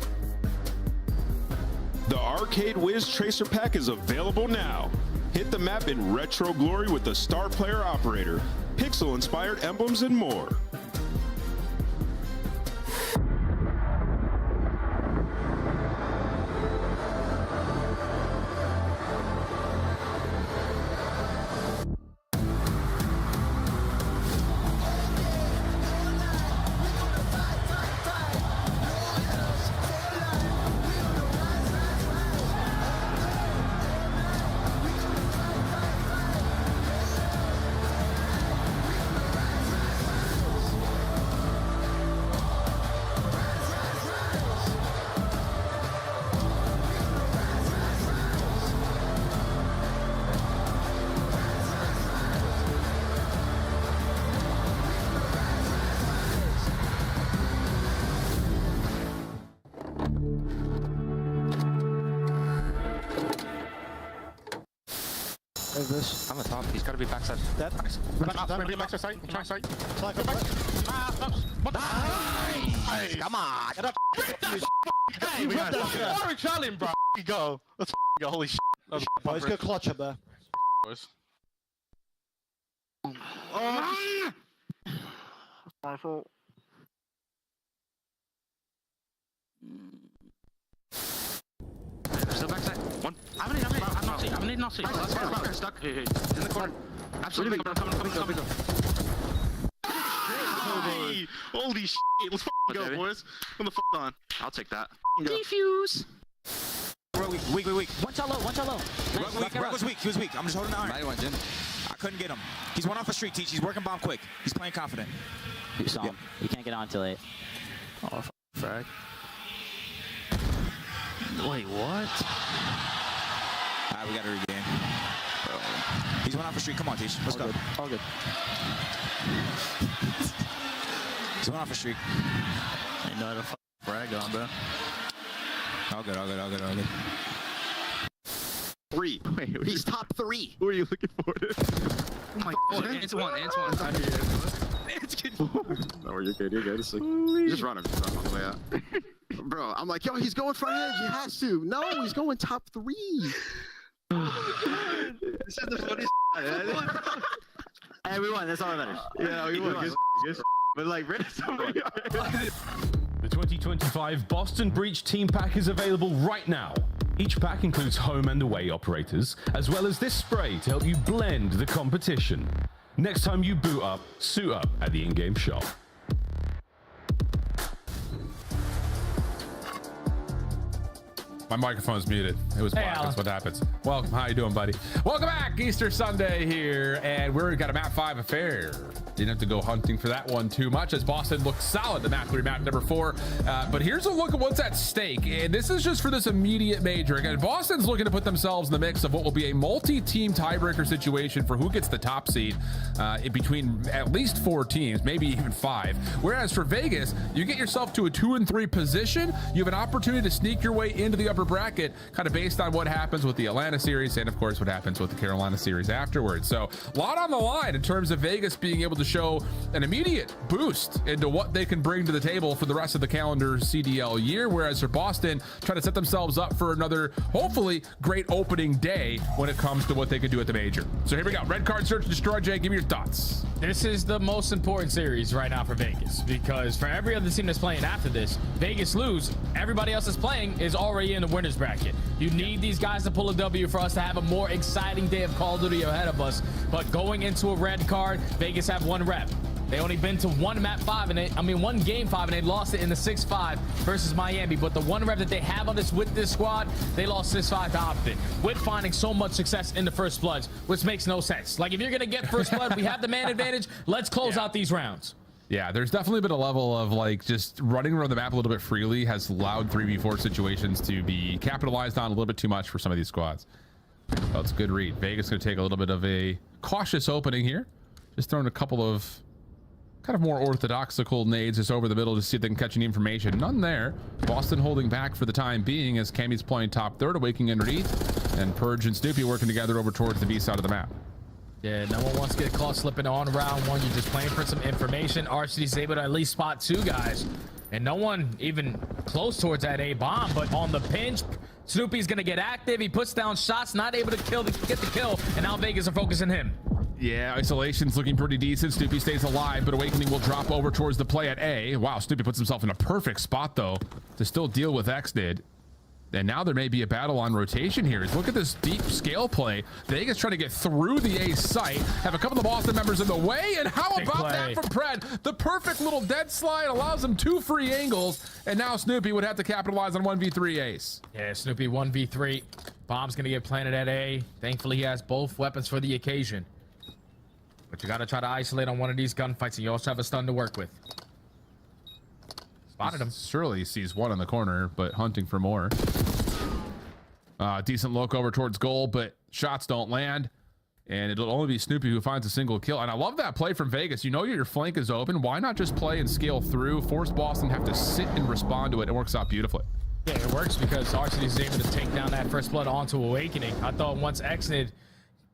The Arcade Wiz Tracer Pack is available now. Hit the map in retro glory with the Star Player Operator, pixel-inspired emblems, and more. This. I'm on top. He's got to be backside. Dead. Nice. Backside side. Try side. Nice. Come on. Get up. Hey, we got that. What are we challenging, bro? Go. Let's go. Holy shit. Boys, go clutch up there. Boys. Oh. My fault. Still backside. One. I'm not seeing. Stuck. Hey. In the corner. Absolutely. Coming. Holy shit. Let's go, boys. Come the on. I'll take that. Defuse. Weak. One shot low. Rug was weak. He was weak. I'm just holding the iron. I couldn't get him. He's one off a street, Teach. He's working bomb quick. He's playing confident. You saw him. You can't get on till 8. Oh, frag. Wait, what? Alright, we gotta regain. He's one off a street. Come on, Teach. Let's go. All good. He's one off a street. Ain't no other frag on, bro. All good. 3. Wait, he's top 3. Who are you looking for? Oh my God. Antoine. No, you're good. Just run him on the way out. Bro, I'm like, yo, he's going front edge. He has to. No, he's going top 3. This is the funniest. Hey, we won. That's all that matters. Yeah, we won. Good. But like, Red is over here. The 2025 Boston Breach Team Pack is available right now. Each pack includes home and away operators, as well as this spray to help you blend the competition. Next time you boot up, suit up at the in-game shop. My microphone's muted. It was black. That's what happens. Welcome. How you doing, buddy? Welcome back. Easter Sunday here, and we've got a map 5 affair. Didn't have to go hunting for that one too much, as Boston looks solid to map 3, map number 4. But here's a look at what's at stake, and this is just for this immediate major. Again, Boston's looking to put themselves in the mix of what will be a multi-team tiebreaker situation for who gets the top seed in between at least 4 teams, maybe even 5. Whereas for Vegas, you get yourself to a 2 and 3 position. You have an opportunity to sneak your way into the upper bracket, kind of based on what happens with the Atlanta series and of course what happens with the Carolina series afterwards. So a lot on the line in terms of Vegas being able to show an immediate boost into what they can bring to the table for the rest of the calendar CDL year, whereas for Boston, trying to set themselves up for another hopefully great opening day when it comes to what they can do at the major. So here we go. Red card search destroy. Jay, give me your thoughts. This is the most important series right now for Vegas, because for every other team that's playing after this, Vegas lose, everybody else that's playing is already in the winner's bracket. You need these guys to pull a W for us to have a more exciting day of Call of Duty ahead of us. But going into a red card, Vegas have 1 rep. They only been to 1 map 5 and one game 5, and they lost it in the 6-5 versus Miami. But the 1 rep that they have on this with this squad, they lost 6-5 to Optic with finding so much success in the first bloods, which makes no sense. Like, if you're gonna get first blood, we have the man advantage. Let's close out these rounds. Yeah, there's definitely been a level of like just running around the map a little bit freely has allowed 3v4 situations to be capitalized on a little bit too much for some of these squads. Well, it's a good read. Vegas going to take a little bit of a cautious opening here. Just throwing a couple of kind of more orthodoxical nades just over the middle to see if they can catch any information. None there. Boston holding back for the time being as Cammy's playing top third, awaking underneath, and Purge and Snoopy working together over towards the B side of the map. Yeah, no one wants to get caught slipping on round 1. You're just playing for some information. RCD's able to at least spot 2 guys, and no one even close towards that A bomb. But on the pinch, Snoopy's gonna get active. He puts down shots, not able to get the kill, and now Vegas are focusing him. Yeah, isolation's looking pretty decent. Snoopy stays alive, but Awakening will drop over towards the play at A. Wow, Snoopy puts himself in a perfect spot though to still deal with XNID. And now there may be a battle on rotation here. Look at this deep scale play. Vegas trying to get through the A site. Have a couple of Boston members in the way. And how about that from Pred? The perfect little dead slide allows him 2 free angles. And now Snoopy would have to capitalize on 1v3 ace. Yeah, Snoopy 1v3. Bomb's going to get planted at A. Thankfully, he has both weapons for the occasion. But you got to try to isolate on one of these gunfights. And you also have a stun to work with. Spotted him. Surely sees one in the corner, but hunting for more. Decent look over towards goal, but shots don't land. And it'll only be Snoopy who finds a single kill. And I love that play from Vegas. You know your flank is open. Why not just play and scale through? Force Boston have to sit and respond to it. It works out beautifully. Yeah, it works because RCD is able to take down that first blood onto Awakening. I thought once XNID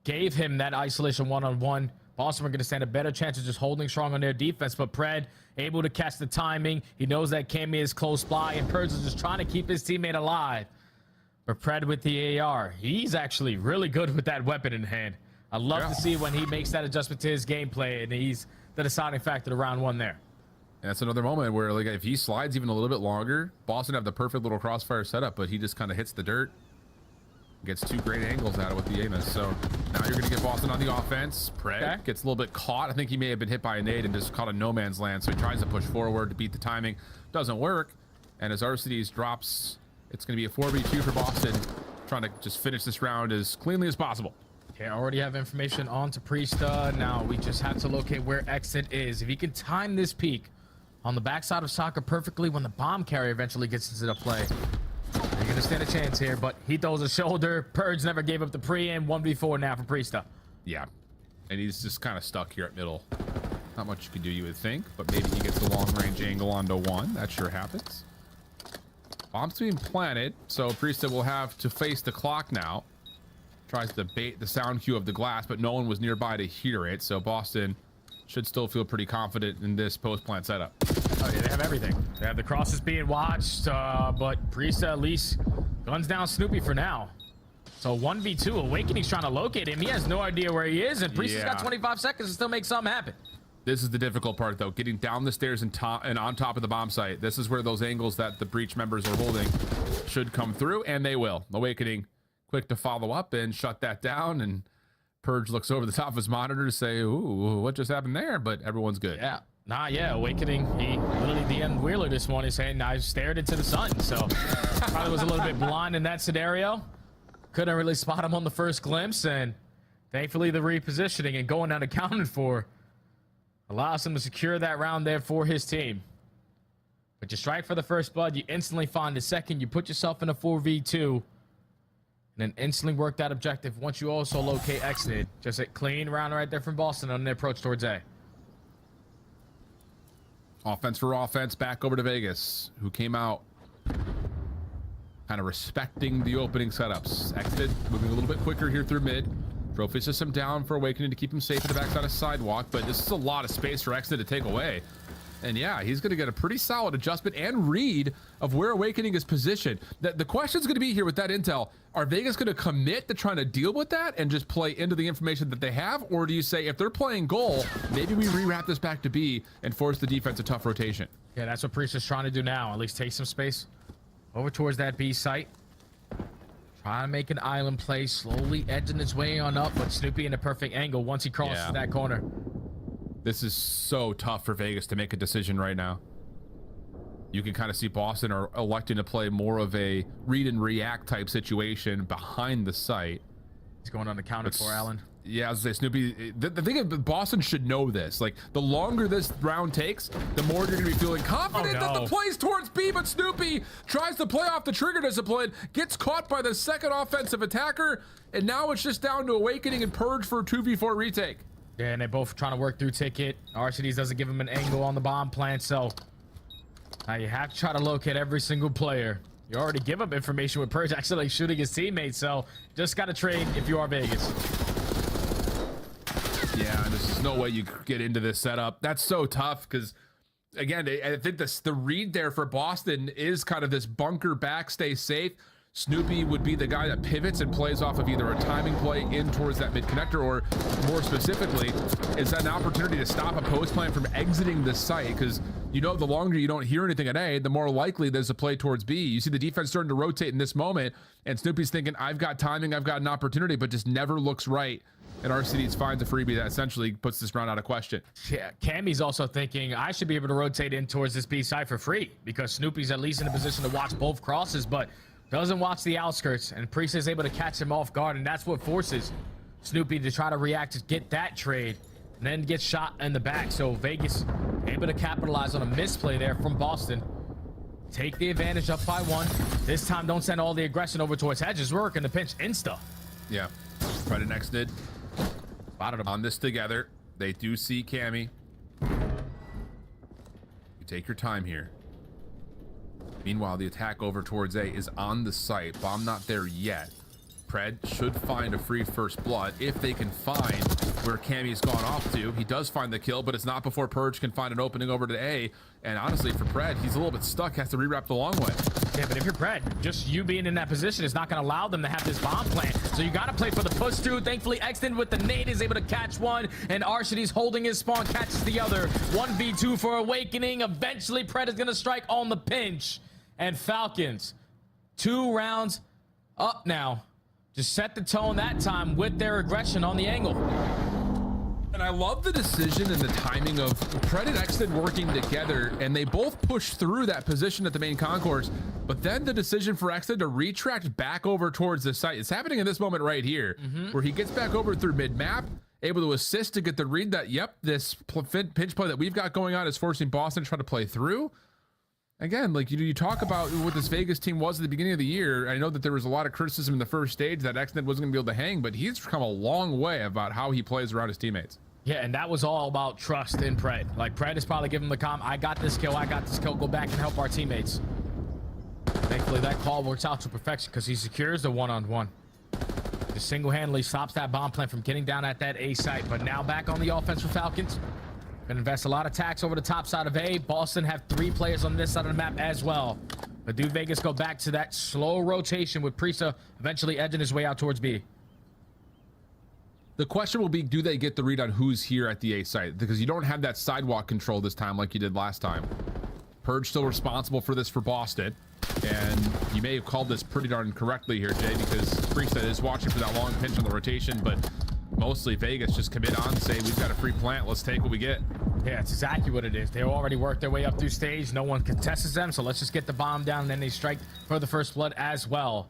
gave him that isolation one-on-one, Boston were going to stand a better chance of just holding strong on their defense. But Pred able to catch the timing. He knows that Cammy is close by, and Purge is just trying to keep his teammate alive. But Pred with the AR, he's actually really good with that weapon in hand. I love to see when he makes that adjustment to his gameplay, and he's the deciding factor to round 1 there. And that's another moment where, like, if he slides even a little bit longer, Boston have the perfect little crossfire setup, but he just kind of hits the dirt. Gets 2 great angles out of with the Amos. So now you're going to get Boston on the offense. Pred gets a little bit caught. I think he may have been hit by a nade and just caught a no man's land. So he tries to push forward to beat the timing. Doesn't work. And as RCD's drops, it's going to be a 4v2 for Boston, trying to just finish this round as cleanly as possible. Yeah, already have information on to Priesta. Now we just have to locate where Exit is. If he can time this peak on the backside of Soccer perfectly when the bomb carrier eventually gets into the play, you're going to stand a chance here, but he throws a shoulder. Purge never gave up the pre-in. 1v4 now for Priesta. Yeah, and he's just kind of stuck here at middle. Not much you can do, you would think, but maybe he gets a long-range angle onto 1. That sure happens. Bomb's being planted, so Priesta will have to face the clock now. Tries to bait the sound cue of the glass, but no one was nearby to hear it. So Boston should still feel pretty confident in this post-plant setup. Oh yeah, they have everything. They have the crosses being watched, but Priest at least guns down Snoopy for now. So 1v2, Awakening's trying to locate him. He has no idea where he is, and Priest has got 25 seconds to still make something happen. This is the difficult part, though. Getting down the stairs and on top of the bomb site. This is where those angles that the Breach members are holding should come through, and they will. Awakening quick to follow up and shut that down, and Purge looks over the top of his monitor to say, ooh, what just happened there? But everyone's good. Yeah. Awakening, he literally DM'd Wheeler this morning saying, I stared into the sun. So probably was a little bit blind in that scenario. Couldn't really spot him on the first glimpse, and thankfully the repositioning and going unaccounted for allows him to secure that round there for his team. But you strike for the first blood, you instantly find the second, you put yourself in a 4v2, and then instantly work that objective once you also locate Exnid. Just a clean round right there from Boston on the approach towards A. Offense for offense, back over to Vegas, who came out kind of respecting the opening setups. Exnid moving a little bit quicker here through mid. Trophy system down for Awakening to keep him safe at the backside of Sidewalk, but this is a lot of space for Exnid to take away. And yeah, he's going to get a pretty solid adjustment and read of where Awakening is positioned. The question's going to be here with that intel, are Vegas going to commit to trying to deal with that and just play into the information that they have? Or do you say, if they're playing goal, maybe we rewrap this back to B and force the defense a tough rotation? Yeah, that's what Priest is trying to do now. At least take some space over towards that B site. Trying to make an island play, slowly edging its way on up, but Snoopy in a perfect angle once he crosses that corner. This is so tough for Vegas to make a decision right now. You can kind of see Boston are electing to play more of a read and react type situation behind the site. He's going unaccounted for, Allen. Yeah, I was gonna say, Snoopy, the thing is, Boston should know this. Like, the longer this round takes, the more you're gonna be feeling confident that the play's towards B, but Snoopy tries to play off the trigger discipline, gets caught by the second offensive attacker, and now it's just down to Awakening and Purge for a 2v4 retake. Yeah, and they're both trying to work through ticket. RCDs doesn't give him an angle on the bomb plant, so now you have to try to locate every single player. You already give up information with Purge actually shooting his teammates, so just got to trade if you are Vegas. Yeah, there's just no way you get into this setup. That's so tough because, again, I think the read there for Boston is kind of this bunker back, stay safe. Snoopy would be the guy that pivots and plays off of either a timing play in towards that mid connector, or more specifically, is that an opportunity to stop a post plant from exiting the site, because you know the longer you don't hear anything at A, the more likely there's a play towards B. You see the defense starting to rotate in this moment, and Snoopy's thinking, I've got timing, I've got an opportunity, but just never looks right. And RCDs finds a freebie that essentially puts this round out of question. Yeah, Cammy's also thinking, I should be able to rotate in towards this B side for free, because Snoopy's at least in a position to watch both crosses, but doesn't watch the outskirts, and Priest is able to catch him off guard, and that's what forces Snoopy to try to react to get that trade, and then get shot in the back. So Vegas able to capitalize on a misplay there from Boston. Take the advantage up by one. This time, don't send all the aggression over towards Hedges. Work in the pinch insta. Yeah, try to next did. Spotted him on this together. They do see Cammy. You take your time here. Meanwhile, the attack over towards A is on the site. Bomb not there yet. Pred should find a free first blood if they can find where Cammy's gone off to. He does find the kill, but it's not before Purge can find an opening over to A. And honestly, for Pred, he's a little bit stuck, has to rewrap the long way. Yeah, but if you're Pred, just you being in that position is not going to allow them to have this bomb plant. So you got to play for the push through. Thankfully, Exton with the nade is able to catch one, and Arshadi's holding his spawn, catches the other. 1v2 for Awakening. Eventually, Pred is going to strike on the pinch. And Falcons, 2 rounds up now. Just set the tone that time with their aggression on the angle. And I love the decision and the timing of Pred and Exton working together, and they both push through that position at the main concourse. But then the decision for Exton to retract back over towards the site. It's happening in this moment right here, where he gets back over through mid-map, able to assist to get the read that, yep, this pinch play that we've got going on is forcing Boston to try to play through. Again, like you talk about what this Vegas team was at the beginning of the year. I know that there was a lot of criticism in the first stage that Exton wasn't going to be able to hang, but he's come a long way about how he plays around his teammates. Yeah, and that was all about trust in Pred. Like, Pred is probably giving him the calm, I got this kill, go back and help our teammates. Thankfully, that call works out to perfection because he secures the one-on-one. Just single-handedly stops that bomb plant from getting down at that A site. But now back on the offense for Falcons. Gonna invest a lot of attacks over the top side of A. Boston have 3 players on this side of the map as well. But do Vegas go back to that slow rotation with Prisa eventually edging his way out towards B? The question will be, do they get the read on who's here at the A site? Because you don't have that sidewalk control this time like you did last time. Purge still responsible for this for Boston. And you may have called this pretty darn correctly here, Jay, because Priestad is watching for that long pinch on the rotation, but mostly Vegas just commit on, say, we've got a free plant, let's take what we get. Yeah, it's exactly what it is. They already worked their way up through stage. No one contests them, so let's just get the bomb down, and then they strike for the first blood as well.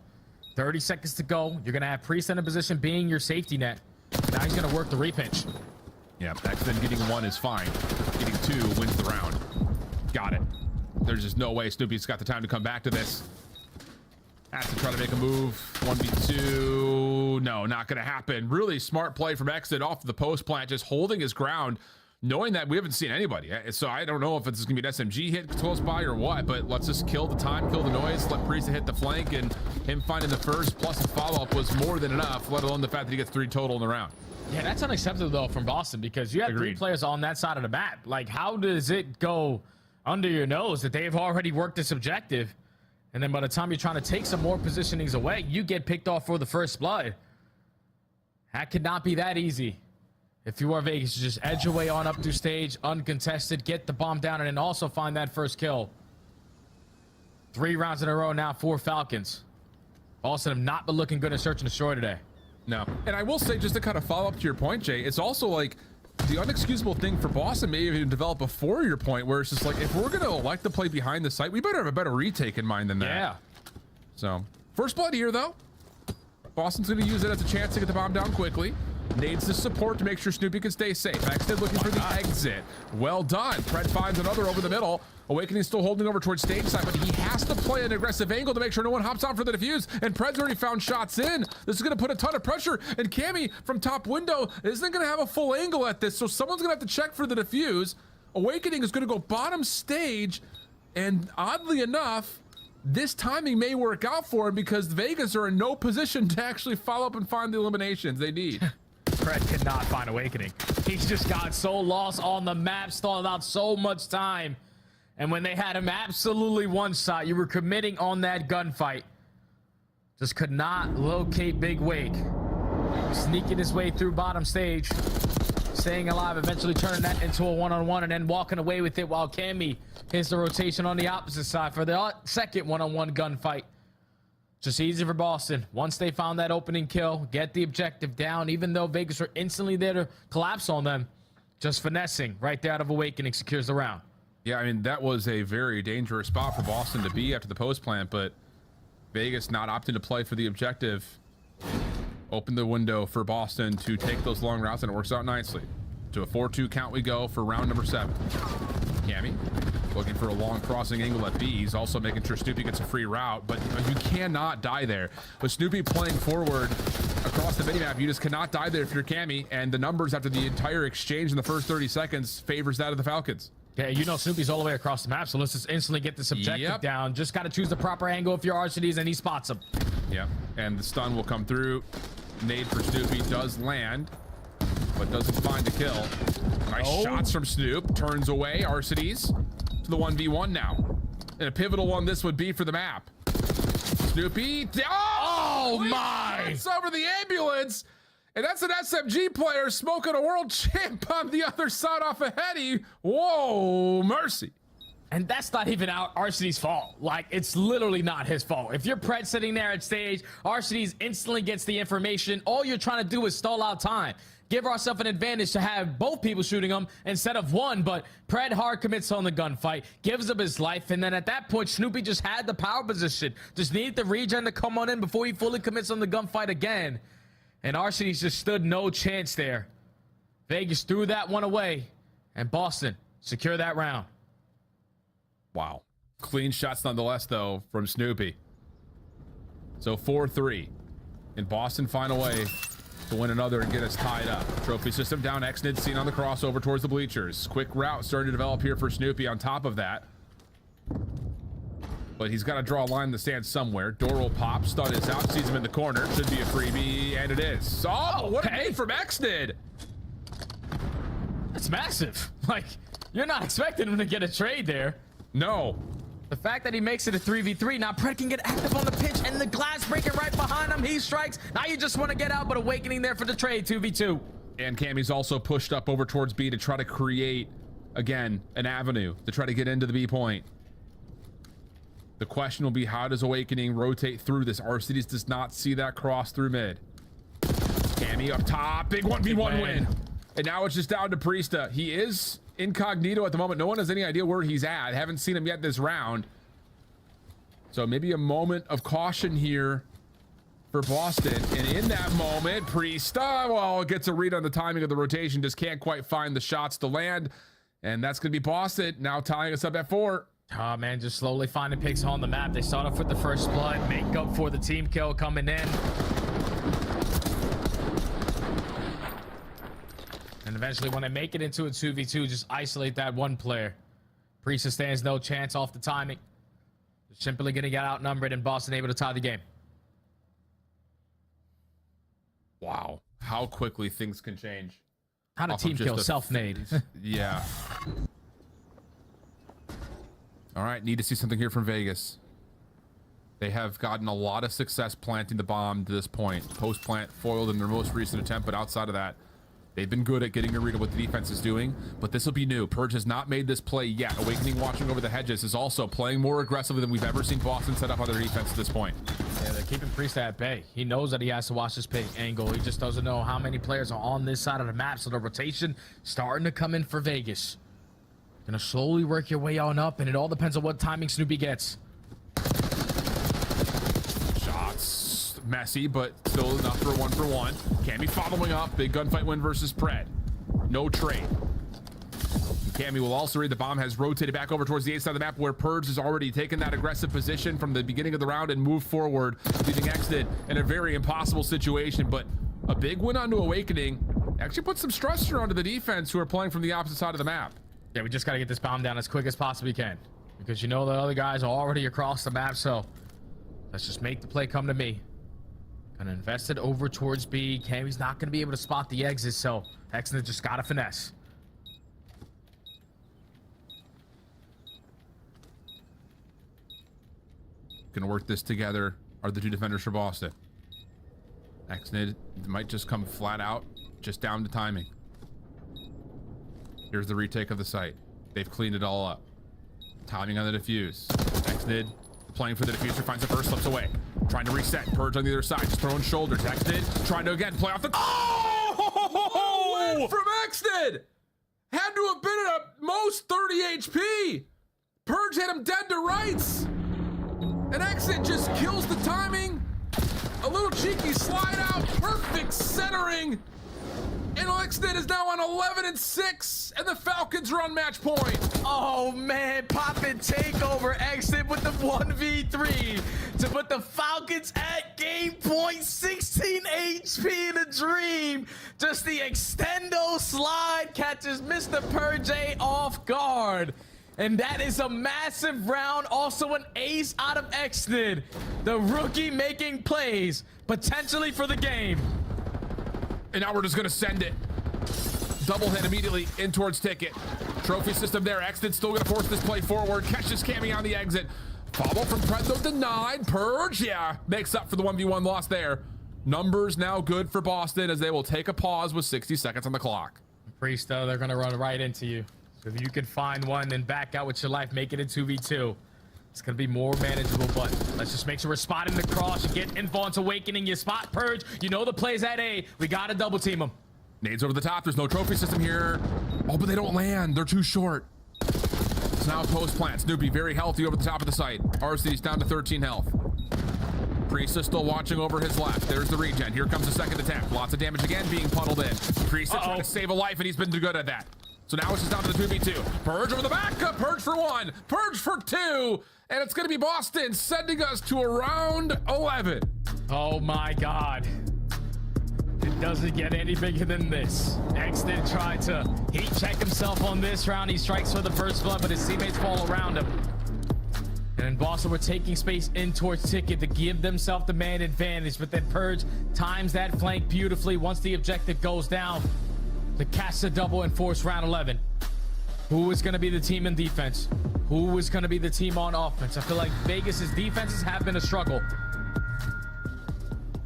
30 seconds to go. You're going to have Priestad in position being your safety net. Now he's going to work the repinch. Yeah, then getting 1 is fine. Getting 2 wins the round. Got it. There's just no way Snoopy's got the time to come back to this. Has to try to make a move. 1v2. No, not going to happen. Really smart play from Exit off the post plant, just holding his ground, knowing that we haven't seen anybody. So I don't know if it's going to be an SMG hit close by or what, but let's just kill the time, kill the noise, let Priestad hit the flank, and him finding the first plus a follow-up was more than enough, let alone the fact that he gets 3 total in the round. Yeah, that's unacceptable, though, from Boston, because you have Agreed. 3 players on that side of the map. Like, how does it go under your nose that they've already worked this objective, and then by the time you're trying to take some more positionings away, you get picked off for the first blood? That could not be that easy. If you are Vegas, just edge your way on up through stage, uncontested, get the bomb down, and then also find that first kill. 3 rounds in a row now for Falcons. Boston have not been looking good in search and destroy today. No. And I will say, just to kind of follow up to your point, Jay, it's also like the unexcusable thing for Boston may even develop before your point, where it's just like, if we're going to elect to play behind the site, we better have a better retake in mind than that. Yeah. So, first blood here, though. Boston's going to use it as a chance to get the bomb down quickly. Needs the support to make sure Snoopy can stay safe. Exit looking for the exit. Well done. Pred finds another over the middle. Awakening still holding over towards stage side, but he has to play an aggressive angle to make sure no one hops on for the defuse. And Pred's already found shots in. This is going to put a ton of pressure. And Cammy from top window isn't going to have a full angle at this, so someone's going to have to check for the defuse. Awakening is going to go bottom stage. And oddly enough, this timing may work out for him because Vegas are in no position to actually follow up and find the eliminations they need. Pred cannot find Awakening. He's just got so lost on the map, stalled out so much time. And when they had him absolutely one shot, you were committing on that gunfight. Just could not locate Big Wake. Sneaking his way through bottom stage. Staying alive, eventually turning that into a one-on-one and then walking away with it while Cammy hits the rotation on the opposite side for the second one-on-one gunfight. Just easy for Boston. Once they found that opening kill, get the objective down, even though Vegas were instantly there to collapse on them. Just finessing right there out of Awakening secures the round. Yeah, I mean, that was a very dangerous spot for Boston to be after the post plant, but Vegas not opting to play for the objective. Open the window for Boston to take those long routes, and it works out nicely. To a 4-2 count we go for round number 7. Cammy looking for a long crossing angle at B. He's also making sure Snoopy gets a free route, but you cannot die there. With Snoopy playing forward across the minimap, you just cannot die there if you're Cammy, and the numbers after the entire exchange in the first 30 seconds favors that of the Falcons. Yeah, you know Snoopy's all the way across the map, so let's just instantly get this objective down. Just got to choose the proper angle if you're RCDs, and he spots him. Yeah, and the stun will come through. Nade for Snoopy does land, but doesn't find the kill. Nice shots from Snoop. Turns away. Arcides to the 1v1 now. And a pivotal one this would be for the map. Snoopy. Oh my! It's over the ambulance. And that's an SMG player smoking a world champ on the other side off a heady. Whoa, mercy. And that's not even RCD's fault. Like, it's literally not his fault. If you're Pred sitting there at stage, RCD's instantly gets the information. All you're trying to do is stall out time. Give ourselves an advantage to have both people shooting him instead of one, but Pred hard commits on the gunfight, gives up his life, and then at that point, Snoopy just had the power position. Just needed the regen to come on in before he fully commits on the gunfight again. And RCD's just stood no chance there. Vegas threw that one away, and Boston secure that round. Wow. Clean shots nonetheless, though, from Snoopy. So 4-3. And Boston find a way to win another and get us tied up. Trophy system down. Xnid seen on the crossover towards the bleachers. Quick route starting to develop here for Snoopy on top of that. But he's got to draw a line in the stand somewhere. Door will pop. Stun is out. Sees him in the corner. Should be a freebie, and it is. Oh, what a nade from Xnid. That's massive. Like, you're not expecting him to get a trade there. No. The fact that he makes it a 3v3, now Pred can get active on the pitch, and the glass breaking right behind him. He strikes. Now you just want to get out, but Awakening there for the trade, 2v2. And Cammy's also pushed up over towards B to try to create, again, an avenue to try to get into the B point. The question will be, how does Awakening rotate through this? Arcides does not see that cross through mid. Cammy up top, big 1v1 win. And now it's just down to Priesta. He is incognito at the moment. No one has any idea where he's at. Haven't seen him yet this round. So maybe a moment of caution here for Boston. And in that moment, Priesta, well, gets a read on the timing of the rotation. Just can't quite find the shots to land. And that's going to be Boston now tying us up at 4. Oh, man, just slowly finding picks on the map. They start off with the first blood, make up for the team kill coming in. And eventually, when they make it into a 2v2, just isolate that one player. Priesta stands no chance off the timing. Just simply going to get outnumbered, and Boston able to tie the game. Wow. How quickly things can change. How did team kill self-made? Yeah. All right, need to see something here from Vegas. They have gotten a lot of success planting the bomb to this point. Post-plant foiled in their most recent attempt, but outside of that, they've been good at getting a read of what the defense is doing, but this will be new. Purge has not made this play yet. Awakening watching over the hedges is also playing more aggressively than we've ever seen Boston set up on their defense at this point. Yeah, they're keeping Priest at bay. He knows that he has to watch this pick angle. He just doesn't know how many players are on this side of the map, so the rotation starting to come in for Vegas. Gonna slowly work your way on up, and it all depends on what timing Snoopy gets. Shots messy, but still enough for a 1-for-1. Cammy following up. Big gunfight win versus Pred. No trade. Cammy will also read the bomb has rotated back over towards the 8th side of the map, where Purge has already taken that aggressive position from the beginning of the round and moved forward, leaving Xnid in a very impossible situation. But a big win onto Awakening actually put some stressor onto the defense, who are playing from the opposite side of the map. Yeah, we just got to get this bomb down as quick as possibly can, because you know the other guys are already across the map. So let's just make the play come to me. Gonna invest it over towards B. Cammy's not gonna be able to spot the exit, so Xnid just gotta finesse. Gonna work this together are the two defenders for Boston. Xnid might just come flat out, just down to timing. Here's the retake of the site. They've cleaned it all up. Timing on the defuse. Xnid playing for the diffuser, finds the first, slips away. Trying to reset. Purge on the other side, just throwing shoulders. Xnid trying to again play off the. Oh! Win from Xnid! Had to have been at a most 30 HP. Purge hit him dead to rights. And Xnid just kills the timing. A little cheeky slide out, perfect centering. And Xnid is now on 11-6, and the Falcons are on match point. Oh man, poppin' takeover. Xnid with the 1v3 to put the Falcons at game point. 16 HP in a dream. Just the extendo slide catches Mr. Purge off guard. And that is a massive round. Also an ace out of Xnid. The rookie making plays, potentially for the game. And now we're just gonna send it. Double hit immediately in towards Ticket. Trophy system there. Xnid still gonna force this play forward. Catches Cammy on the exit. Follow from Pred though denied. Purge, yeah, makes up for the 1v1 loss there. Numbers now good for Boston as they will take a pause with 60 seconds on the clock. Priest, they're gonna run right into you. So if you can find one, then back out with your life, make it a 2v2. It's gonna be more manageable, but let's just make sure we're spotting the cross. You get info onto Awakening, you spot Purge. You know the play's at A. We gotta double team them. Nades over the top. There's no trophy system here. Oh, but they don't land. They're too short. It's now post plant. Snoopy very healthy over the top of the site. Arcides down to 13 health. Priesta still watching over his left. There's the regen. Here comes the second attempt. Lots of damage again being puddled in. Priesta trying to save a life, and he's been good at that. So now it's just down to the 2v2. Purge over the back. Purge for 1. Purge for 2. And it's going to be Boston sending us to a round 11. Oh my God. It doesn't get any bigger than this. Xnid tried to heat check himself on this round. He strikes for the first blood, but his teammates fall around him. And then Boston were taking space in towards Ticket to give themselves the man advantage, but then Purge times that flank beautifully once the objective goes down to catch the double and force round 11. Who is going to be the team in defense? Who is going to be the team on offense? I feel like Vegas's defenses have been a struggle.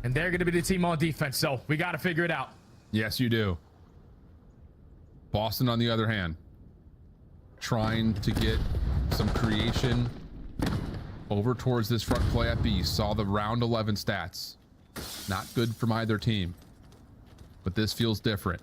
And they're going to be the team on defense, so we got to figure it out. Yes, you do. Boston, on the other hand, trying to get some creation over towards this front play at B. You saw the round 11 stats. Not good from either team, but this feels different.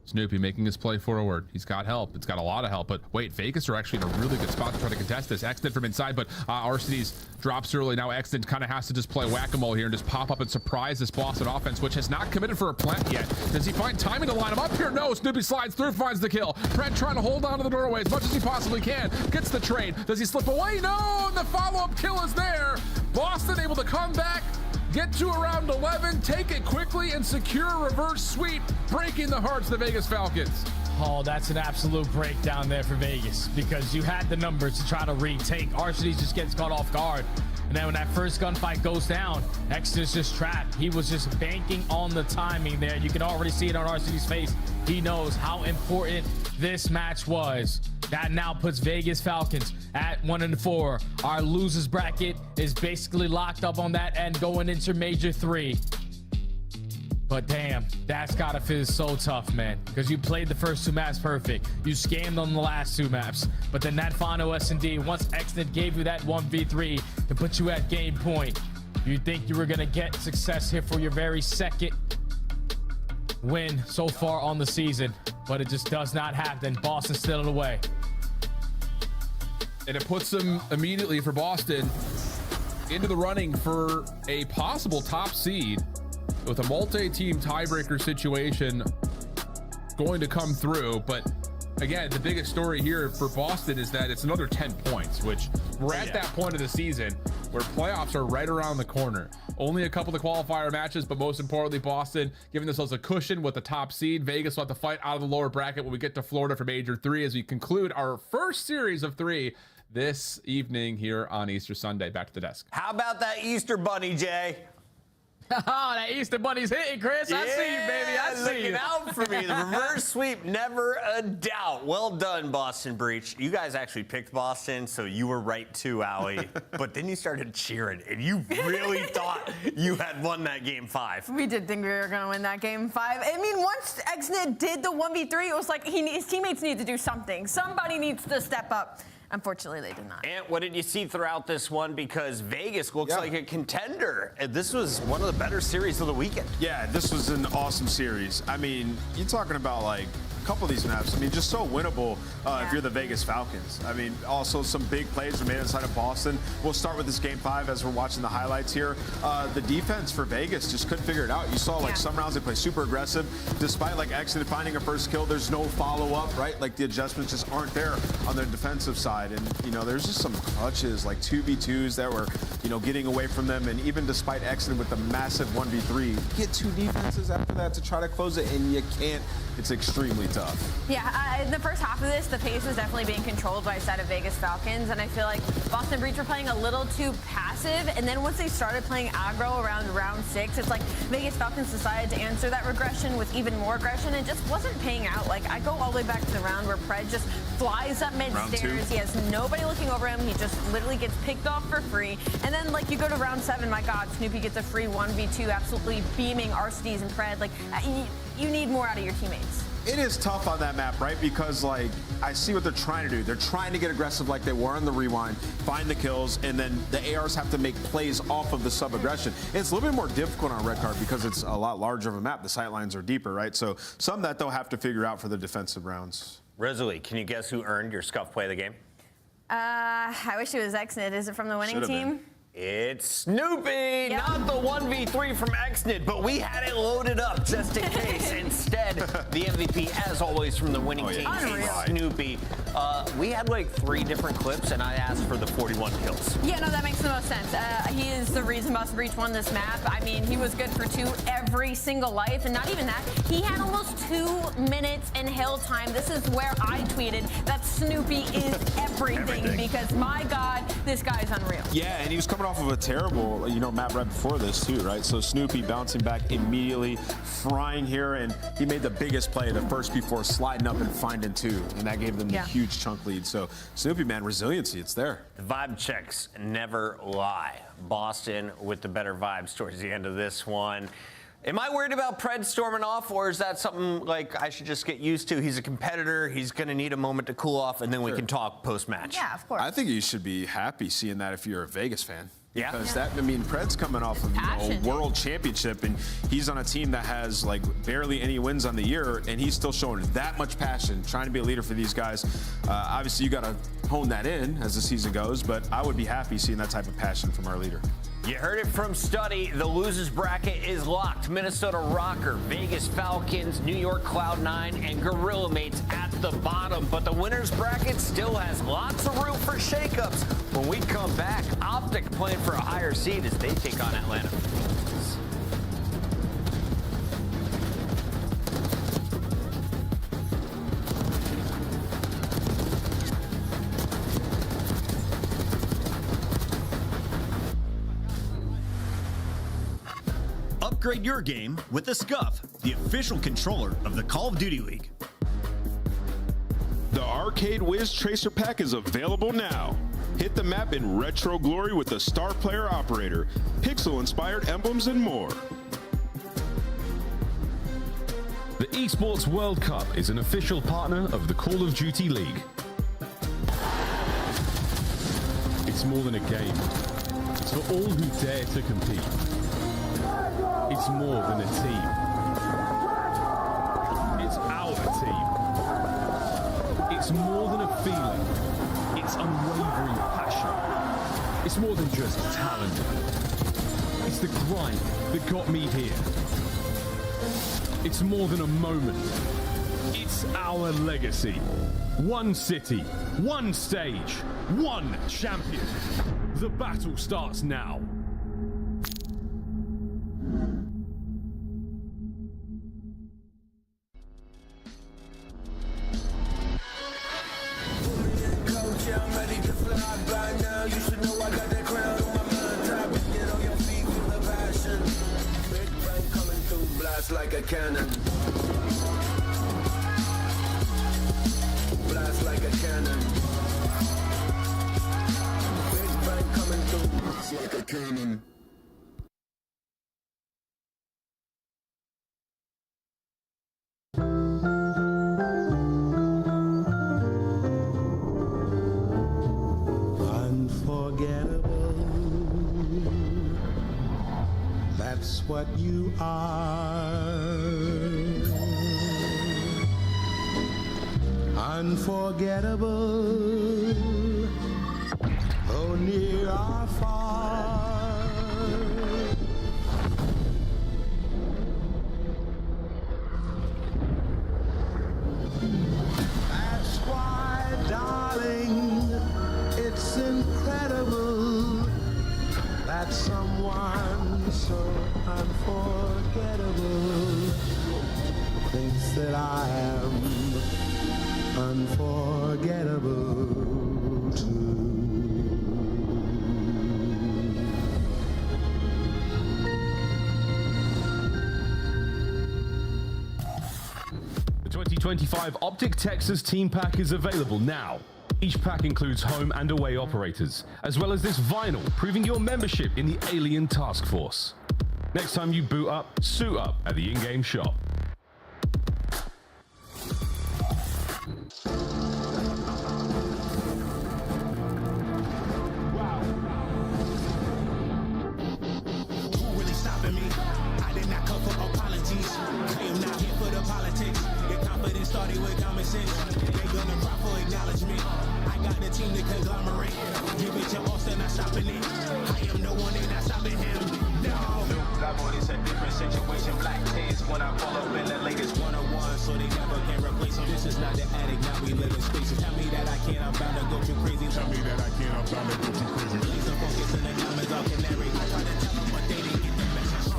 Snoopy making his play forward. He's got help. It's got a lot of help, but wait, Vegas are actually in a really good spot to try to contest this. Exton from inside, but Arcitys drops early. Now Exton kind of has to just play whack-a-mole here and just pop up and surprise this Boston offense, which has not committed for a plant yet. Does he find timing to line him up here? No, Snoopy slides through, finds the kill. Fred trying to hold on to the doorway as much as he possibly can. Gets the trade. Does he slip away? No, and the follow-up kill is there. Boston able to come back, get to around 11, take it quickly, and secure a reverse sweep, breaking the hearts of the Vegas Falcons. Oh, that's an absolute breakdown there for Vegas because you had the numbers to try to retake. Arcitys just gets caught off guard. And then when that first gunfight goes down, Exton's just trapped. He was just banking on the timing there. You can already see it on Arcitys' face. He knows how important this match was. That now puts Vegas Falcons at 1-4. Our losers bracket is basically locked up on that end going into Major 3. But damn, that's gotta feel so tough, man, because you played the first 2 maps perfect. You scammed on the last 2 maps, but then that final S&D, once Exton gave you that 1v3 to put you at game point, you think you were gonna get success here for your very second win so far on the season, but it just does not happen. Boston still away. And it puts them immediately for Boston into the running for a possible top seed with a multi-team tiebreaker situation going to come through. But again, the biggest story here for Boston is that it's another 10 points, which we're at that point of the season where playoffs are right around the corner. Only a couple of qualifier matches, but most importantly, Boston giving themselves a cushion with the top seed. Vegas will have to fight out of the lower bracket when we get to Florida for Major 3 as we conclude our first series of 3 this evening here on Easter Sunday. Back to the desk. How about that Easter Bunny, Jay? Oh, that Easter Bunny's hitting, Chris. I see you, baby. I see you. Looking out for me. The reverse sweep, never a doubt. Well done, Boston Breach. You guys actually picked Boston, so you were right too, Allie. But then you started cheering, and you really thought you had won that game 5. We did think we were going to win that game 5. I mean, once Exnet did the 1v3, it was like his teammates need to do something. Somebody needs to step up. Unfortunately, they did not. And what did you see throughout this one? Because Vegas looks like a contender. This was one of the better series of the weekend. Yeah, this was an awesome series. I mean, you're talking about like a couple of these maps. I mean, just so winnable if you're the Vegas Falcons. I mean, also some big plays were made inside of Boston. We'll start with this game 5 as we're watching the highlights here. The defense for Vegas just couldn't figure it out. You saw like some rounds they play super aggressive. Despite like Exton finding a first kill, there's no follow-up, right? Like the adjustments just aren't there on their defensive side. And, you know, there's just some clutches, like 2v2s that were, you know, getting away from them. And even despite Exton with the massive 1v3, get 2 defenses after that to try to close it, and you can't. It's extremely tough. Yeah, in the first half of this, the pace was definitely being controlled by a side of Vegas Falcons, and I feel like Boston Breach were playing a little too passive, and then once they started playing aggro around round 6, it's like Vegas Falcons decided to answer that regression with even more aggression, and just wasn't paying out. Like, I go all the way back to the round where Pred just flies up mid-stairs. He has nobody looking over him. He just literally gets picked off for free. And then, like, you go to round 7, my God, Snoopy gets a free 1v2, absolutely beaming Arcitys and Pred. Like, you need more out of your teammates. It is tough on that map, right? Because, like, I see what they're trying to do. They're trying to get aggressive like they were on the rewind, find the kills, and then the ARs have to make plays off of the sub-aggression. It's a little bit more difficult on Red Card because it's a lot larger of a map. The sight lines are deeper, right? So some that they'll have to figure out for the defensive rounds. Rosalie, can you guess who earned your scuff play of the game? I wish it was Exnet. Is it from the winning team? It's Snoopy, not the 1v3 from Xnid, but we had it loaded up just in case. Instead, the MVP, as always, from the winning team is Snoopy. We had like 3 different clips, and I asked for the 41 kills. Yeah, no, that makes the most sense. He is the reason Boston Breach won this map. I mean, he was good for 2 every single life, and not even that. He had almost 2 minutes in hill time. This is where I tweeted that Snoopy is everything. Because, my God, this guy's unreal. Yeah, and he was coming off of a terrible, map right before this too, right? So Snoopy bouncing back immediately, frying here, and he made the biggest play, the first before sliding up and finding 2, and that gave them the huge chunk lead. So Snoopy, man, resiliency, it's there. The vibe checks never lie. Boston with the better vibes towards the end of this one. Am I worried about Pred storming off, or is that something like I should just get used to? He's a competitor. He's going to need a moment to cool off, and then we can talk post-match. Yeah, of course. I think you should be happy seeing that if you're a Vegas fan. Yeah. Because Pred's coming off of a world championship, and he's on a team that has like barely any wins on the year, and he's still showing that much passion, trying to be a leader for these guys. Obviously, you got to hone that in as the season goes, but I would be happy seeing that type of passion from our leader. You heard it from Study. The losers bracket is locked. Minnesota Rocker, Vegas Falcons, New York Cloud9, and Gorilla Mates at the bottom. But the winners bracket still has lots of room for shakeups. When we come back, Optic playing for a higher seed as they take on Atlanta. Upgrade your game with the Scuff, the official controller of the Call of Duty League. The Arcade Wiz Tracer Pack is available now. Hit the map in retro glory with the Star Player Operator, pixel-inspired emblems, and more. The Esports World Cup is an official partner of the Call of Duty League. It's more than a game. It's for all who dare to compete. It's more than a team. It's our team. It's more than a feeling. It's unwavering passion. It's more than just talent. It's the grind that got me here. It's more than a moment. It's our legacy. One city, one stage, one champion. The battle starts now. I'm ready to fly by now. You should know I got that crown on my mind. Top it, get on your feet, feel the passion. Big bang coming through, blast like a cannon. Blast like a cannon. Big bang coming through, blast like a cannon. That's what you are. Unforgettable, oh near or far. That's why, darling, it's incredible that someone so unforgettable thinks that I am unforgettable too. The 2025 Optic Texas Team Pack is available now. Each pack includes home and away operators, as well as this vinyl proving your membership in the Alien Task Force. Next time you boot up, suit up at the in-game shop. Who really stopping me? I did not come for apologies. I am not here for the politics. Your confidence started with common sense. They gonna cry for acknowledgement. I got the team to conglomerate. Give it to Austin, not stopping it. I am no when I pull up in the latest 101, so they never can replace them. This is not the attic, now we live in spaces. Tell me that I can't, I'm bound to go too crazy. Tell me that I can't, I'm bound to go too crazy. Release the focus and the diamonds all canary. I try to tell them, but they didn't get the message.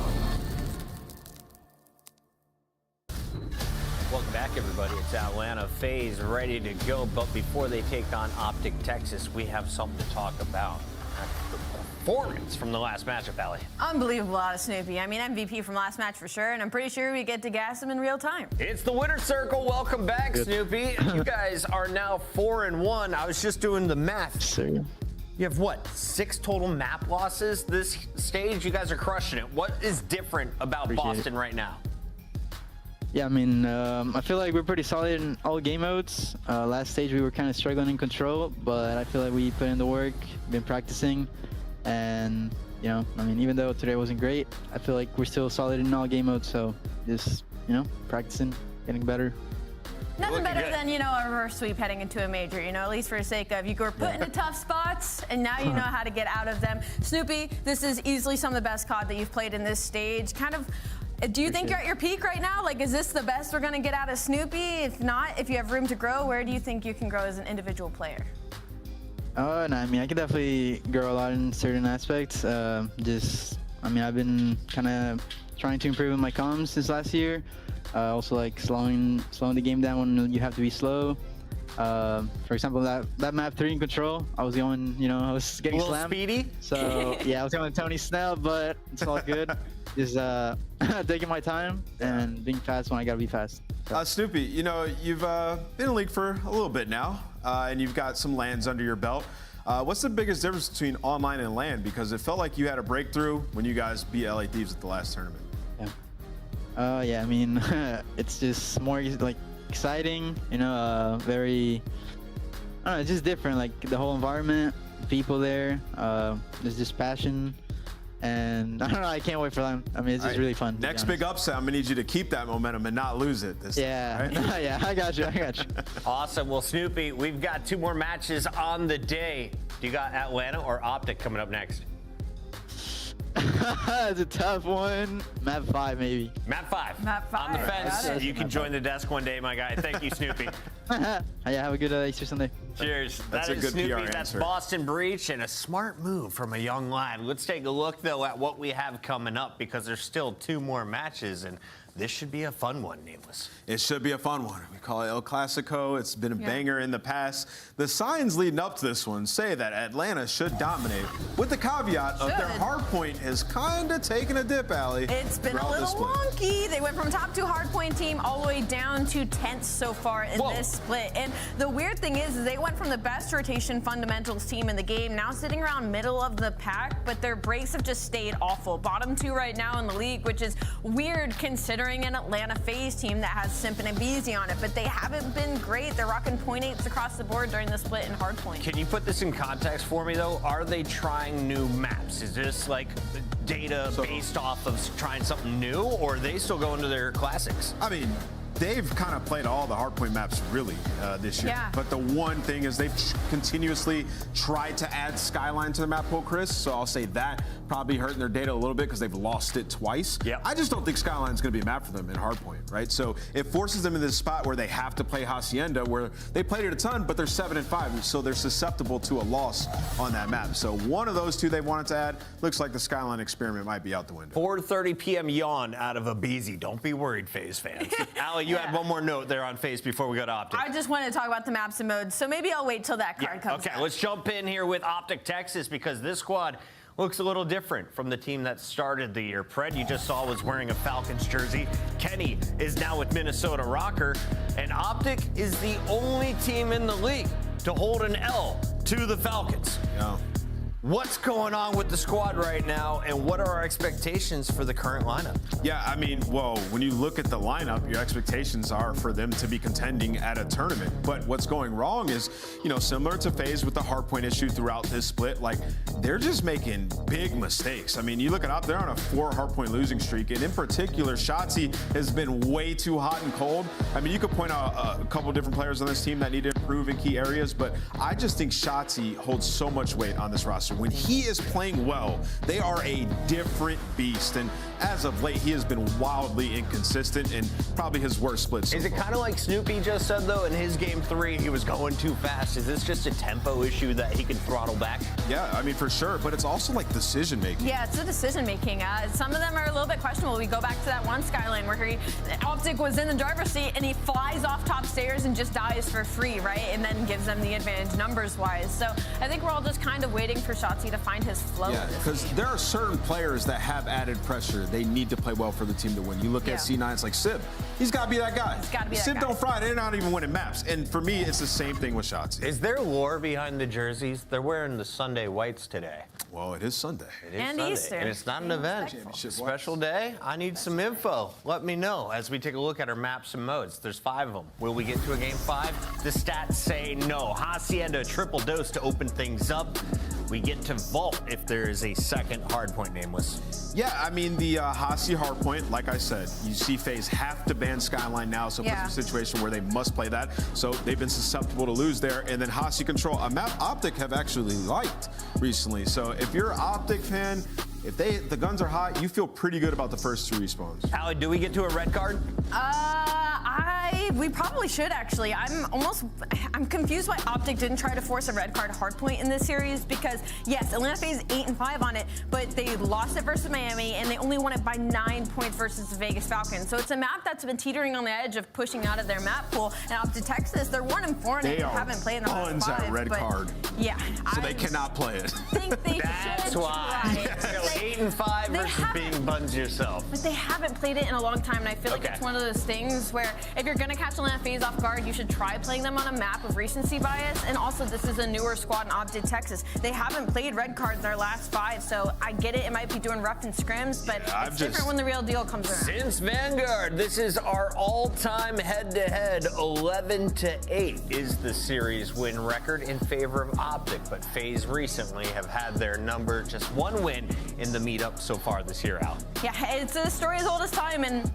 Welcome back, everybody. It's Atlanta FaZe ready to go. But before they take on Optic Texas, we have something to talk about. The performance from the last matchup, Allie. Unbelievable out of Snoopy. I mean, MVP from last match for sure, and I'm pretty sure we get to gas him in real time. It's the winner's circle. Welcome back, Snoopy. You guys are now 4-1. I was just doing the math. Sir. You have what, 6 total map losses this stage? You guys are crushing it. What is different about Boston right now? Yeah, I mean, I feel like we're pretty solid in all game modes. Last stage we were kind of struggling in control, but I feel like we put in the work, been practicing, and you know, I mean, even though today wasn't great, I feel like we're still solid in all game modes. So just, you know, practicing, getting better. Nothing better than, you know, a reverse sweep heading into a major, you know, at least for the sake of you were put into tough spots and now you know how to get out of them. Snoopy, this is easily some of the best COD that you've played in this stage. Kind of, do you think you're at your peak right now? Like, is this the best we're going to get out of Snoopy? If not, if you have room to grow, where do you think you can grow as an individual player? Oh, no, I mean, I could definitely grow a lot in certain aspects. Just, I mean, I've been kind of trying to improve in my comms since last year. Also, like, slowing the game down when you have to be slow. For example, that map 3 in control, I was going, you know, I was getting slammed. Speedy? So, yeah, I was going to Tony Snell, but it's all good. Just taking my time and being fast when I gotta be fast. Snoopy, you know, you've been in the league for a little bit now, and you've got some LANs under your belt. What's the biggest difference between online and LAN? Because it felt like you had a breakthrough when you guys beat LA Thieves at the last tournament. Yeah, I mean, it's just more like exciting, you know, very, I don't know, it's just different, like the whole environment, people there, there's just passion. And I don't know, I can't wait for them. I mean, it's just really fun. Next big upset, I'm gonna need you to keep that momentum and not lose it this time, right? Yeah, I got you. Awesome. Well, Snoopy, we've got 2 more matches on the day. Do you got Atlanta or Optic coming up next? It's a tough one. Map 5, maybe. Map 5. Map 5. On the fence. You can join the desk one day, my guy. Thank you, Snoopy. Yeah, have a good Easter Sunday. Cheers. That's a good Snoopy. PR That's answer. Boston Breach, and a smart move from a young lad. Let's take a look, though, at what we have coming up, because there's still 2 more matches, and this should be a fun one, Nameless. It should be a fun one. We call it El Clasico. It's been a banger in the past. The signs leading up to this one say that Atlanta should dominate, with the caveat of their hardpoint has kind of taken a dip, Allie. It's been a little wonky. They went from top 2 hardpoint team all the way down to 10th so far in this split. And the weird thing is they went from the best rotation fundamentals team in the game, now sitting around middle of the pack, but their breaks have just stayed awful. Bottom 2 right now in the league, which is weird considering an Atlanta FaZe team that has Simp and Abeezy on it, but they haven't been great. They're rocking 0.8s across the board during the split in hardpoint. Can you put this in context for me, though? Are they trying new maps? Is this like data based off of trying something new, or are they still going to their classics? I mean, they've kind of played all the hardpoint maps really this year. Yeah. But the one thing is they've continuously tried to add Skyline to the map pool, Chris. So I'll say that probably hurting their data a little bit because they've lost it twice. Yeah. I just don't think Skyline's going to be a map for them in hardpoint, right? So it forces them in this spot where they have to play Hacienda, where they played it a ton, but they're 7-5, so they're susceptible to a loss on that map. So one of those 2 they wanted to add. Looks like the Skyline experiment might be out the window. 4:30 p.m. yawn out of Abeezy. Don't be worried, FaZe fans. Allie, you had one more note there on FaZe before we go to Optic. I just wanted to talk about the maps and modes, so maybe I'll wait till that card comes Okay, out. let's jump in here with Optic Texas, because this squad looks a little different from the team that started the year. Pred, you just saw, was wearing a Falcons jersey. Kenny is now with Minnesota Rocker. And Optic is the only team in the league to hold an L to the Falcons. Yeah. What's going on with the squad right now, and what are our expectations for the current lineup? Yeah, I mean, well, when you look at the lineup, your expectations are for them to be contending at a tournament. But what's going wrong is, you know, similar to FaZe with the hardpoint issue throughout this split, like, they're just making big mistakes. I mean, you look it up, they're on a 4 hardpoint losing streak, and in particular, Shotzi has been way too hot and cold. I mean, you could point out a couple different players on this team that need to improve in key areas, but I just think Shotzi holds so much weight on this roster pressure. When he is playing well, they are a different beast. And as of late, he has been wildly inconsistent and probably his worst split so Is it far. kind of like Snoopy just said, though, in his game 3, he was going too fast? Is this just a tempo issue that he can throttle back? Yeah, I mean, for sure. But it's also like decision making. Yeah, it's the decision making. Some of them are a little bit questionable. We go back to that one Skyline where Optic was in the driver's seat and he flies off top stairs and just dies for free, right? And then gives them the advantage numbers wise. So I think we're all just kind of waiting for Shotzzy to find his flow. Yeah, because there are certain players that have added pressure. They need to play well for the team to win. You look at C9, it's like Sib. He's got to be that guy. He's got to be that Sib guy. don't fry. They're not even winning maps. And for me, it's the same thing with Shotzzy. Is there lore behind the jerseys? They're wearing the Sunday whites today. Well, it is Sunday. It is And Sunday. Easter. And it's not an event. Special day? I need some info. Let me know as we take a look at our maps and modes. There's 5 of them. Will we get to a game 5? The stats say no. Hacienda a triple dose to open things up. We get to vault if there is a second hardpoint nameless. Yeah, I mean, the Hasi hardpoint, like I said, you see FaZe have to ban Skyline now, so Yeah. it's a situation where they must play that. So they've been susceptible to lose there. And then Hasi Control, a map Optic have actually liked recently. So if you're an Optic fan, if the guns are hot, you feel pretty good about the first 2 respawns. Allie, do we get to a red card? We probably should actually. I'm confused why Optic didn't try to force a red card hardpoint in this series because yes, Atlanta FaZe 8-5 on it, but they lost it versus Miami and they only won it by 9 points versus the Vegas Falcons. So it's a map that's been teetering on the edge of pushing out of their map pool. And Optic Texas, they're 1-4 and they haven't played in the last 5. That red card. Yeah, So they cannot play it. think they That's should why. try. 8-5 They versus being buns yourself. But they haven't played it in a long time, and I feel like Okay. it's one of those things where if you're gonna catch Atlanta FaZe off guard, you should try playing them on a map of recency bias. And also, this is a newer squad in Optic Texas. They haven't played red cards their last 5, so I get it. It might be doing rough and scrims, but it's different when the real deal comes around. Since Vanguard, this is our all-time head-to-head. 11-8 is the series win record in favor of Optic, but FaZe recently have had their number, just 1 win in the meetup so far this year, Al. Yeah, it's a story as old as time, and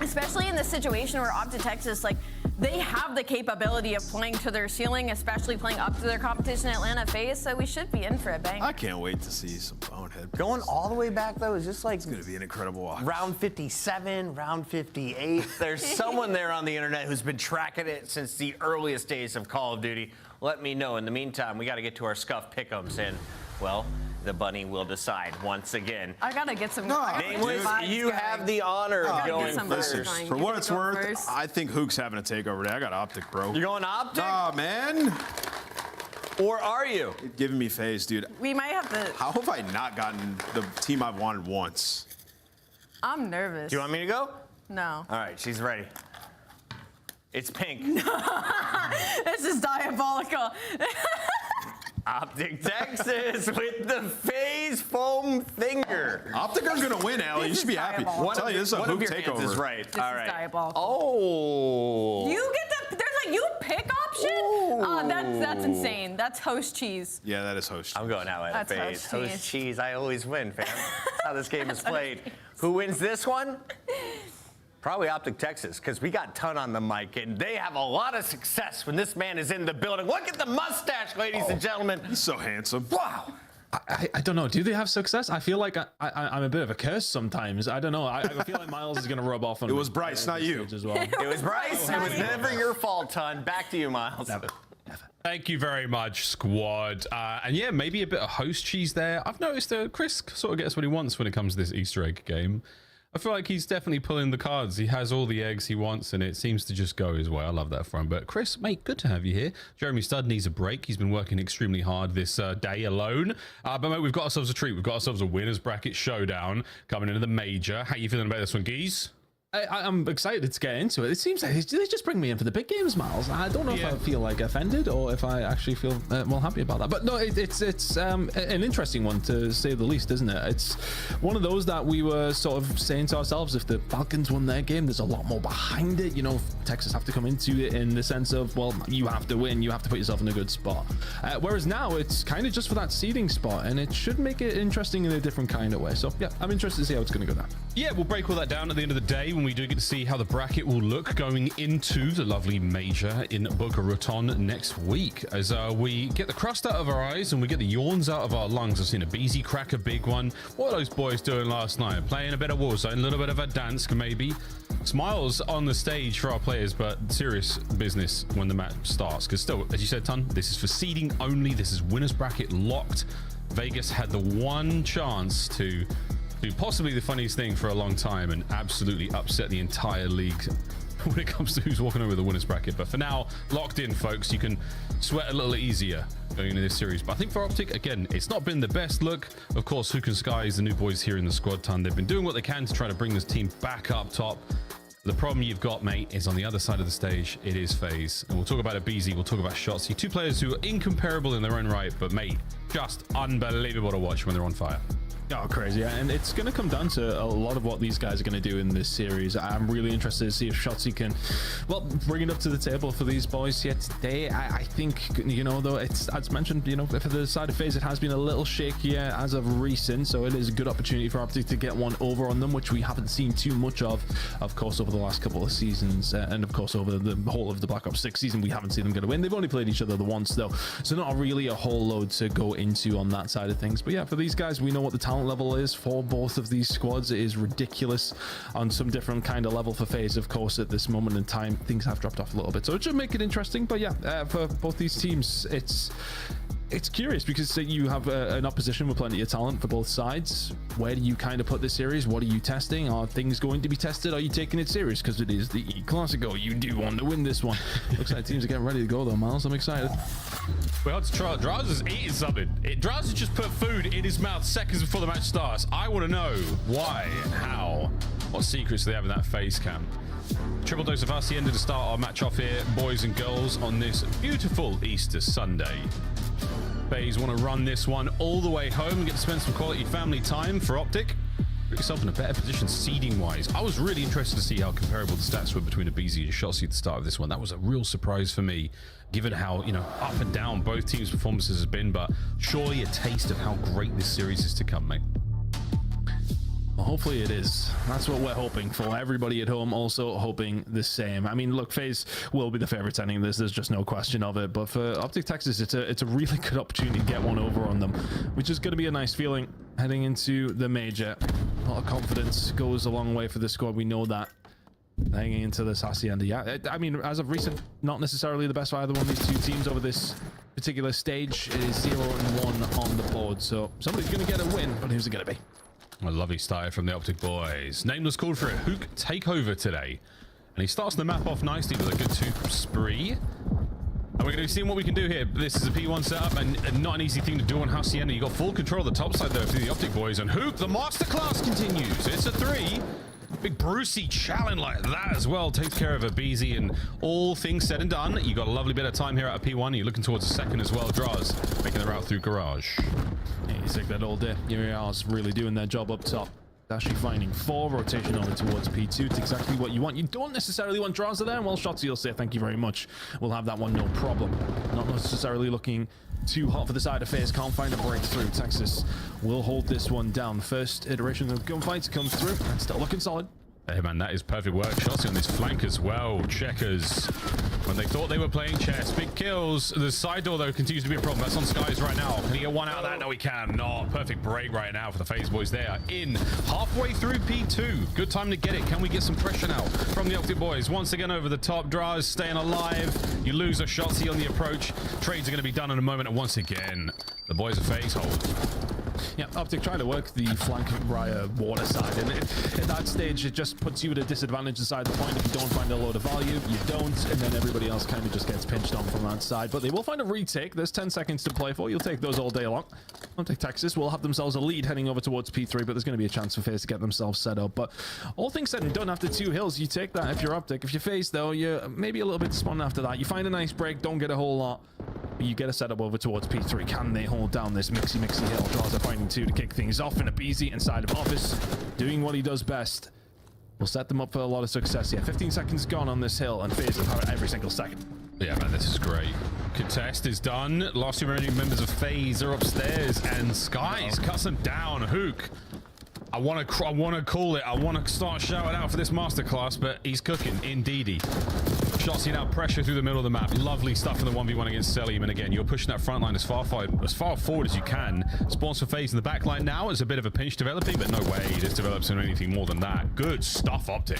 especially in this situation where Optic Texas, like, they have the capability of playing to their ceiling, especially playing up to their competition, Atlanta FaZe, so we should be in for a bang. I can't wait to see some bonehead. Going all the way back, though, is just like... It's going to be an incredible watch. Round 57, round 58. There's someone there on the internet who's been tracking it since the earliest days of Call of Duty. Let me know. In the meantime, we got to get to our Scuff pick'ems, and, well, the bunny will decide once again. I gotta get some. Nameless, you have the honor of going first. Listen, for what it's worth, I think Hook's having a takeover day. I got Optic, bro. You're going Optic? Nah, man. Or are you? You're giving me FaZe, dude. We might have to. How have I not gotten the team I've wanted once? I'm nervous. Do you want me to go? No. All right, she's ready. It's pink. This is diabolical. Optic Texas with the FaZe foam finger. Optic are gonna win, Allie. You should be happy. I'll tell you, this is a one of Hook your hands takeover. is right. This All is right. diabolical. Oh. You get the. There's a you pick option. Oh, that's insane. That's host cheese. Yeah, that is host cheese. I'm going out at That's FaZe. host Host cheese. cheese. I always win, fam. That's how this game is played. Who wins this one? Probably Optic Texas, because we got Ton on the mic, and they have a lot of success when this man is in the building. Look at the mustache, ladies and gentlemen. He's so handsome. Wow. I don't know. Do they have success? I feel like I'm a bit of a curse sometimes. I don't know. I feel like Miles is going to rub off on It was Bryce, not you. as well. It was Bryce. It was never your fault, Ton. Back to you, Miles. Never. Thank you very much, squad. And yeah, maybe a bit of host cheese there. I've noticed Chris sort of gets what he wants when it comes to this Easter egg game. I feel like he's definitely pulling the cards. He has all the eggs he wants, and it seems to just go his way. I love that for him. But Chris, mate, good to have you here. Jeremy Studd needs a break. He's been working extremely hard this day alone. But mate, we've got ourselves a treat. We've got ourselves a winners bracket showdown coming into the major. How you feeling about this one, Geese? I'm excited to get into it. It seems like they just bring me in for the big games, Miles. I don't know if I feel like offended or if I actually feel well happy about that. But no, it's an interesting one to say the least, isn't it? It's one of those that we were sort of saying to ourselves, if the Falcons won their game, there's a lot more behind it. You know, Texas have to come into it in the sense of, well, you have to win, you have to put yourself in a good spot. Whereas now it's kind of just for that seeding spot, and it should make it interesting in a different kind of way. So yeah, I'm interested to see how it's going to go down. Yeah, we'll break all that down at the end of the day when and we do get to see how the bracket will look going into the lovely major in Boca Raton next week. As we get the crust out of our eyes and we get the yawns out of our lungs. I've seen a Beezy crack a big one. What are those boys doing last night? Playing a bit of Warzone, a little bit of a dance maybe. Smiles on the stage for our players, but serious business when the match starts. Because still, as you said, Ton, this is for seeding only. This is winners bracket locked. Vegas had the one chance to do possibly the funniest thing for a long time and absolutely upset the entire league when it comes to who's walking over the winners bracket. But for now, locked in, folks. You can sweat a little easier going into this series. But I think for Optic, again, it's not been the best look. Of course, Hook and Sky is the new boys here in the squad, Ton. They've been doing what they can to try to bring this team back up top. The problem you've got, mate, is on the other side of the stage. It is FaZe. And we'll talk about Abizi, we'll talk about Shotzzy. Two players who are incomparable in their own right, but, mate, just unbelievable to watch when they're on fire. Oh, crazy. Yeah. And it's going to come down to a lot of what these guys are going to do in this series. I'm really interested to see if Shotzzy can, well, bring it up to the table for these boys here today. I think, you know, though, it's, as mentioned, you know, for the side of FaZe, it has been a little shakier as of recent, so it is a good opportunity for Optic to get one over on them, which we haven't seen too much of course, over the last couple of seasons, and of course, over the whole of the Black Ops 6 season, we haven't seen them get a win. They've only played each other the once, though, so not really a whole load to go into on that side of things. But yeah, for these guys, we know what the talent level is for both of these squads. It is ridiculous on some different kind of level for FaZe. Of course, at this moment in time, things have dropped off a little bit, so it should make it interesting. But yeah, for both these teams, it's curious because you have an opposition with plenty of talent for both sides. Where do you kind of put this series? What are you testing? Are things going to be tested? Are you taking it serious? Because it is the E Classico. You do want to win this one. Looks like teams are getting ready to go though, Miles. I'm excited. Well, it's try. Draz is eating something. Draz has just put food in his mouth seconds before the match starts. I want to know why and how. What secrets do they have in that face cam? Triple dose of us, the end of the start our match off here, boys and girls, on this beautiful Easter Sunday. FaZe want to run this one all the way home and get to spend some quality family time. For Optic, put yourself in a better position seeding wise. I was really interested to see how comparable the stats were between Abizi and Shotzzy at the start of this one. That was a real surprise for me, given how, you know, up and down both teams' performances has been, but surely a taste of how great this series is to come, mate. Well, hopefully it is. That's what we're hoping for. Everybody at home also hoping the same. I mean, look, FaZe will be the favorites ending this. There's just no question of it. But for Optic Texas, it's a really good opportunity to get one over on them, which is going to be a nice feeling heading into the major. A lot of confidence goes a long way for the squad. We know that. Hanging into this hacienda. Yeah, I mean, as of recent, not necessarily the best for either one of these two teams over this particular stage. It is 0-1 on the board. So somebody's going to get a win, but who's it going to be? A lovely start from the Optic boys. Nameless called for a Hook takeover today. And he starts the map off nicely with a good 2 spree. And we're going to be seeing what we can do here. This is a P1 setup and not an easy thing to do on Hacienda. You got full control of the top side though for the Optic boys. And Hook, the masterclass continues. It's a 3. Big Brucey challenge like that as well takes care of Abizi, and all things said and done, you got a lovely bit of time here at a P1. You're looking towards a second as well. Draz making the route through Garage. Yeah, you take that all day. Uriel's really doing their job up top. Actually finding 4, rotation over towards P2. It's exactly what you want. You don't necessarily want Draz there, and well, Shotzzy will say thank you very much. We'll have that one, no problem. Not necessarily looking too hot for the side of FaZe. Can't find a breakthrough. Texas will hold this one down. First iteration of gunfights come through, and still looking solid. Hey man, that is perfect work. Shotzzy on this flank as well. Checkers. When they thought they were playing chess. Big kills. The side door though continues to be a problem. That's on Skies right now. Can he get one out of that? No, he can not. Perfect break right now for the FaZe boys. They are in halfway through P2. Good time to get it. Can we get some pressure now from the Optic boys? Once again over the top. Draz staying alive. You lose a Shotzzy on the approach. Trades are going to be done in a moment. And once again, the boys of FaZe hold. Yeah, Optic trying to work the flank via water side, and at that stage it just puts you at a disadvantage inside the point. If you don't find a load of value, you don't, and then everybody else kind of just gets pinched on from that side. But they will find a retake. There's 10 seconds to play for. You'll take those all day long. Optic Texas will have themselves a lead heading over towards P3, but there's going to be a chance for FaZe to get themselves set up. But all things said and done, after 2 hills, you take that if you're Optic. If you're FaZe though, you're maybe a little bit despondent after that. You find a nice break, don't get a whole lot. You get a setup over towards P3. Can they hold down this mixy hill? Draws are finding 2 to kick things off, and Abizi inside of Office doing what he does best. Will set them up for a lot of success here. 15 seconds gone on this hill, and FaZe will have it every single second. Yeah, man, this is great. Contest is done. Last 2 remaining members of FaZe are upstairs, and Skies cuts them down. Hook I want to call it. I want to start shouting out for this masterclass, but he's cooking. Indeedy. Shots now pressure through the middle of the map. Lovely stuff in the 1v1 against Selim. And again, you're pushing that front line as far forward as you can. Spawns for FaZe in the back line now. It's a bit of a pinch developing, but no way this develops into anything more than that. Good stuff, Optic.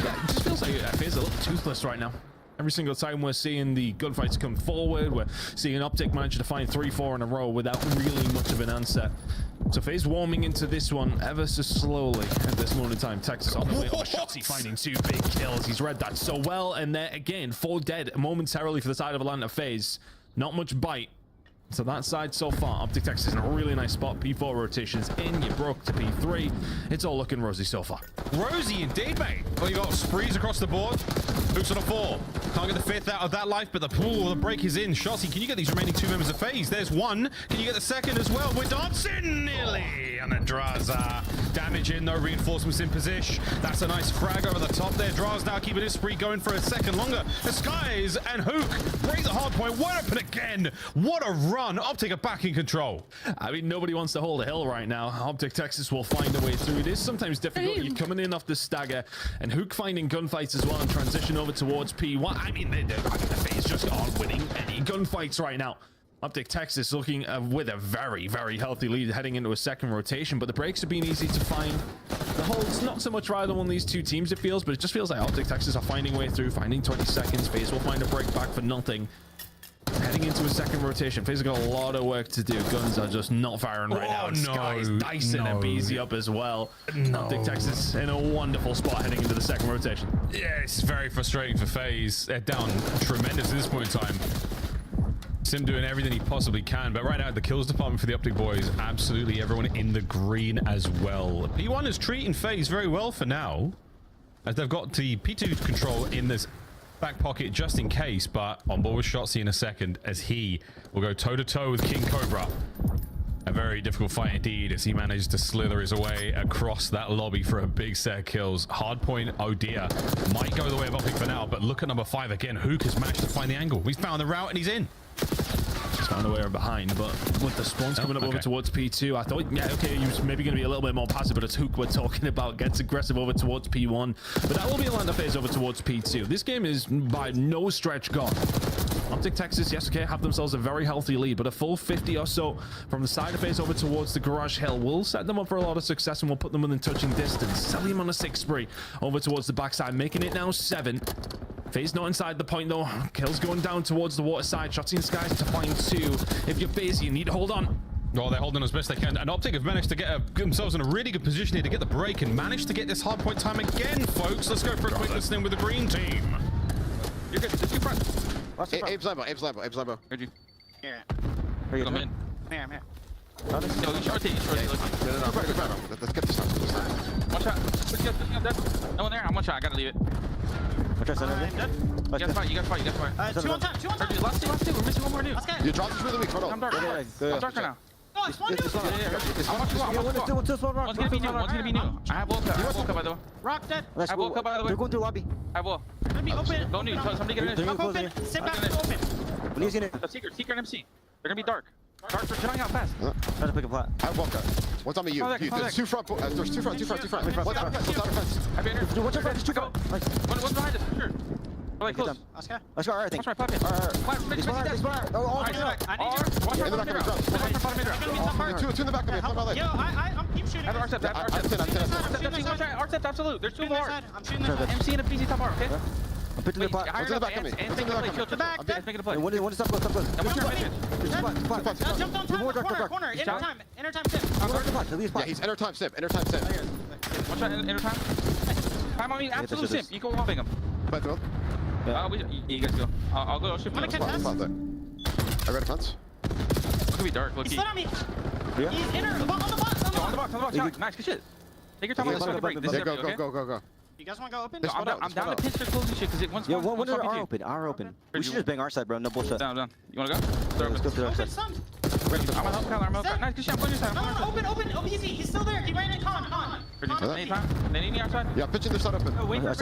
Yeah, it just feels like FaZe a little toothless right now. Every single time we're seeing the gunfights come forward, we're seeing Optic manage to find 3-4 in a row without really much of an answer. So FaZe warming into this one ever so slowly at this moment in time. Texas on the way. Oh, Shotzi finding 2 big kills. He's read that so well. And there again, 4 dead momentarily for the side of Atlanta FaZe. Not much bite. So that side so far, Optic Texas is in a really nice spot. P4 rotations in, you broke to P3. It's all looking rosy so far. Rosy indeed, mate. Well, you got sprees across the board. Hooks on a 4. Can't get the 5th out of that life, but the break is in. Shotzi, can you get these remaining 2 members of FaZe? There's 1. Can you get the 2nd as well? We're dancing nearly. And then Draza. Damage in, no reinforcements in position. That's a nice frag over the top there. Draz now keeping his spree going for a second longer. The Skies and Hook break the hard point. What happened again? What a run. Optic are back in control. I mean, nobody wants to hold a hill right now. Optic Texas will find a way through. It is sometimes difficult. You're coming in off the stagger, and Hook finding gunfights as well and transition over towards P1. I mean, the FaZe just aren't winning any gunfights right now. Optic Texas looking with a very, very healthy lead heading into a second rotation, but the breaks have been easy to find. The holds not so much rather on these 2 teams, it feels, but it just feels like Optic Texas are finding way through, finding 20 seconds. FaZe will find a break back for nothing. Heading into a second rotation. FaZe have got a lot of work to do. Guns are just not firing right now. Sky's dicing and BZ up as well. Optic Texas in a wonderful spot heading into the second rotation. Yeah, it's very frustrating for FaZe. They're down tremendous at this point in time. Sim doing everything he possibly can, but right now the kills department for the Optic boys, absolutely everyone in the green as well. P1 is treating FaZe very well for now, as they've got the P2 control in this back pocket just in case, but on board with Shotzi in a second as he will go toe-to-toe with King Cobra. A very difficult fight indeed as he manages to slither his way across that lobby for a big set of kills. Hardpoint, oh dear, might go the way of Optic for now, but look at number 5 again. Hook has managed to find the angle. He's found the route and he's in. Just found a way behind, but with the spawns coming up over towards P2, I thought, yeah, okay, he was maybe going to be a little bit more passive, but it's Hook we're talking about. Gets aggressive over towards P1, but that will be Atlanta FaZe over towards P2. This game is by no stretch gone. Optic Texas, yes, okay, have themselves a very healthy lead, but a full 50 or so from the side of FaZe over towards the Garage Hill will set them up for a lot of success and will put them within touching distance. Selim on a 6 spree over towards the backside, making it now 7. FaZe not inside the point though. Kills going down towards the water side. Shots in skies to find 2. If you're FaZe, you need to hold on. Oh, they're holding as best they can. And Optic have managed to get themselves in a really good position here to get the break and managed to get this hard point time again, folks. Let's go for a quick listening with the green team. You're good. Just keep front. Abe's Lambo. Heard you. Here. Come in. I'm here. No, you short it. Let's get this done. One shot. No one there. I'm one shot. I gotta leave it. I'll try center. You got fight. 2 on top. Last two. We're missing one more dude. Let's go. You dropped this really weak. Hold on. I'm dark. I'm darker now. Oh, it's one dude. One's gonna be new. I have woke up by the way. Rock dead. I have woke up by the way. They're going through lobby. I have woke. Gonna be open. Go new. Somebody get in. Rock open. Sit back. Open. When he's in it. Secret and MC. They're gonna be dark. Dark for shutting out fast. Try to pick a plot. I have woke up. What's on me? There's 2 front. There's 2 front. What's out of fence? I've been here. Watch out front. 2 front. One's behind us. Sure. Oh, wait, close. Let's go. Alright, I think. Watch my pocket. Oh, I need you. In the back of me. 2 in the back of me. Yo, I'm keep shooting. I have R-Step, absolute. There's 2 more. I'm shooting the MC and a PC top R, okay? I'm pitching the plot. What's in the back of me? And take the back. Back. Making a play. One is up close. And what's your mission? Jump on time. Corner. Inner time tip. Yeah, he's enter time sip. One shot inner time. Time on me, absolute simp. You go wall bang him. You guys go. I'll go shoot. I read a fence. It's gonna be dark, look. He's on me. He's inner. On the box. Nice, good shit. Take your time on this one to break. This is okay? Go. You guys want to go open? No, I'm down to pinch their closing shit because it once. Yeah, one are open. We should just bang our side, bro. No bullshit. Down. You wanna go? Let's go through our side. I'm gonna help Kyler. Nice, good shit. I'm going your side. No, open. Oh, easy. He's still there. He ran in con. Anytime. They need me outside. Yeah, pitching their side open. Wait for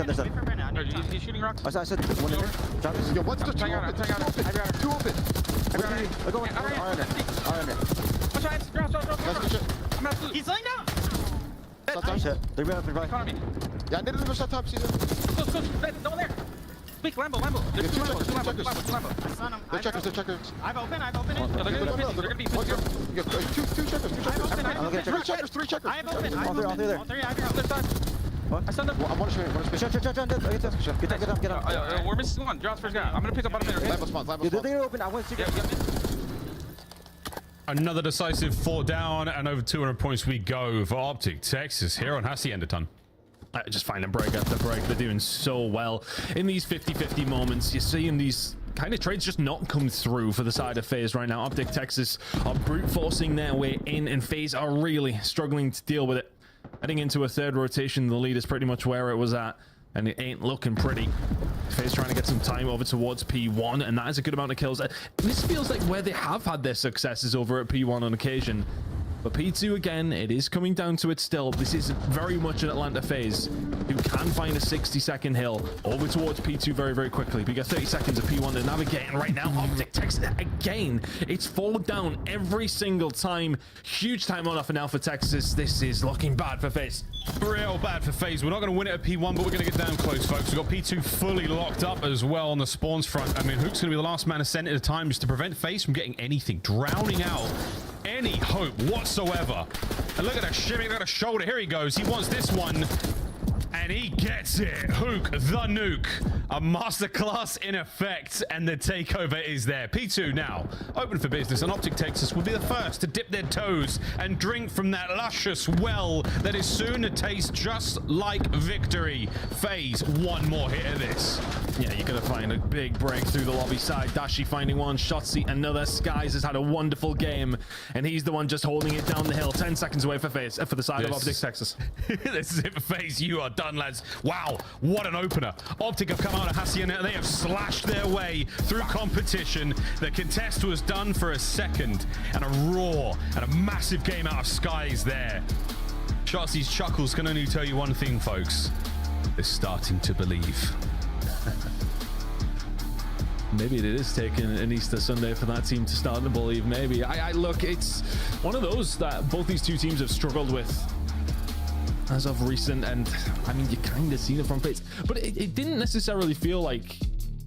Brandon. He's shooting rocks. I said one in there. Yo, what's the 2 open? 2 open. I go in. He's laying down. Shot time. They're going to right. Yeah, I did a shot time, Caesar. Go, no one there. Speak, Lambo. There's two Lambo. I saw them. They're checkers. I've opened it. They're gonna be two checkers. Three checkers. I have opened. All three. All three. I have your other side. I saw them. I want to show you. Get down. We're missing one. John's first guy. I'm gonna pick up bottom laner. Lambo spawn. They're open. I want to see. Another decisive 4 down and over 200 points we go for Optic Texas here on Hacienda Ton. Just finding break after break. They're doing so well in these 50-50 moments. You're seeing these kind of trades just not come through for the side of FaZe right now. Optic Texas are brute forcing their way in, and FaZe are really struggling to deal with it. Heading into a third rotation, the lead is pretty much where it was at, and it ain't looking pretty. FaZe trying to get some time over towards P1, and that is a good amount of kills. This feels like where they have had their successes over at P1 on occasion. But P2 again, it is coming down to it still. This is very much an Atlanta FaZe who can find a 60-second hill over towards P2 very, very quickly. We got 30 seconds of P1 to navigate, and right now, Optic Texas again. It's 4 down every single time. Huge time on off for now for Texas. This is looking bad for FaZe. Real bad for FaZe. We're not going to win it at P1, but we're going to get down close, folks. We've got P2 fully locked up as well on the spawns front. I mean, Hook's going to be the last man ascent at a time just to prevent FaZe from getting anything, drowning out any hope whatsoever. And look at that shimmy, look at the shoulder. Here he goes. He wants this one, and he gets it. Hook the nuke. A masterclass in effect, and the takeover is there. P2 now open for business, and Optic Texas will be the first to dip their toes and drink from that luscious well that is soon to taste just like victory. FaZe, one more hit of this. Yeah, you're going to find a big break through the lobby side. Dashi finding one, Shotzi another. Skies has had a wonderful game, and he's the one just holding it down the hill. 10 seconds away for FaZe, for the side of Optic Texas. This is it for FaZe. You are done, lads. Wow, what an opener. Optic have come out of Hacienda. They have slashed their way through competition. The contest was done for a second, and a roar and a massive game out of Skies there. Shotzi's chuckles can only tell you one thing, folks. They're starting to believe. Maybe it is taking an Easter Sunday for that team to start to believe. Maybe. I look, it's one of those that both these two teams have struggled with as of recent, and I mean, you kind of seen it from FaZe, but it didn't necessarily feel like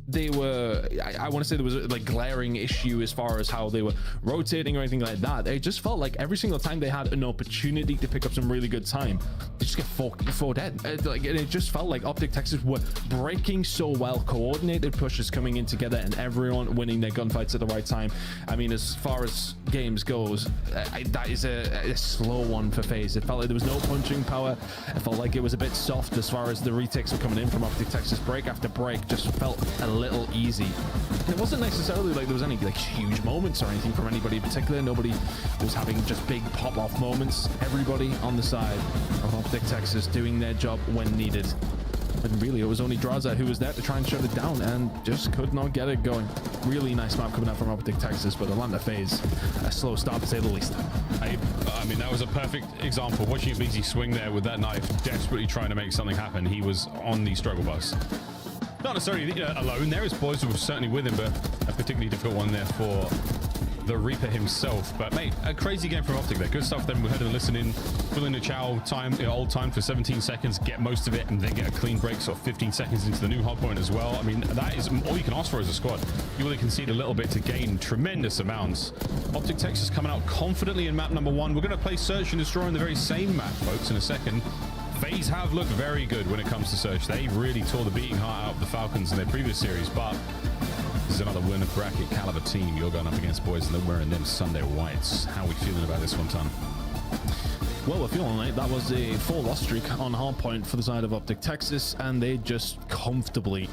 they were, I want to say there was a like glaring issue as far as how they were rotating or anything like that. It just felt like every single time they had an opportunity to pick up some really good time, they just get four dead. And it just felt like Optic Texas were breaking so well, coordinated pushes coming in together, and everyone winning their gunfights at the right time. I mean, as far as games goes, that is a slow one for FaZe. It felt like there was no punching power. It felt like it was a bit soft as far as the retakes were coming in from Optic Texas. Break after break just felt a little easy. And it wasn't necessarily like there was any like huge moments or anything from anybody in particular. Nobody was having just big pop-off moments. Everybody on the side of Optic Texas doing their job when needed. And really, it was only Draza who was there to try and shut it down and just could not get it going. Really nice map coming out from Optic Texas, but Atlanta FaZe, a slow start to say the least. I mean, that was a perfect example. Watching Beezy swing there with that knife, desperately trying to make something happen. He was on the struggle bus. Not necessarily alone there. His boys were certainly with him, but a particularly difficult one there for the Reaper himself. But mate, a crazy game from Optic there. Good stuff. Then we heard them listening, filling the chow time, old time for 17 seconds, get most of it, and then get a clean break, sort of 15 seconds into the new hard point as well. I mean, that is all you can ask for as a squad. You only concede a little bit to gain tremendous amounts. Optic Texas coming out confidently in map number 1. We're going to play Search and Destroy on the very same map, folks, in a second. FaZe have looked very good when it comes to Search. They really tore the beating heart out of the Falcons in their previous series, but this is another winner bracket caliber team you're going up against, boys, and they're wearing them Sunday whites. How are we feeling about this one, Ton? Well, we're feeling like that was a 4-loss streak on hardpoint for the side of Optic Texas, and they just comfortably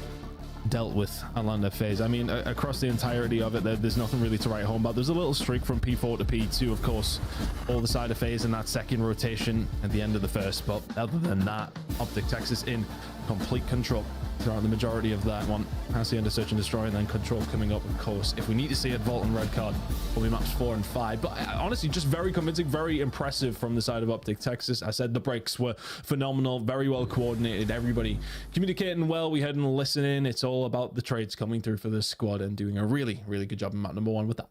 dealt with Atlanta FaZe. I mean, across the entirety of it, there's nothing really to write home about. There's a little streak from P4 to P2, of course, all the side of FaZe in that second rotation at the end of the first, but other than that, Optic Texas in complete control throughout the majority of that one. Hacienda Search and Destroy, and then Control coming up, of course. If we need to see a Vault and Red Card, will be maps 4 and 5. But honestly, just very convincing, very impressive from the side of Optic Texas. I said the breaks were phenomenal, very well coordinated, everybody communicating well. We had and listening. It's all about the trades coming through for this squad and doing a really, really good job in map number 1 with that.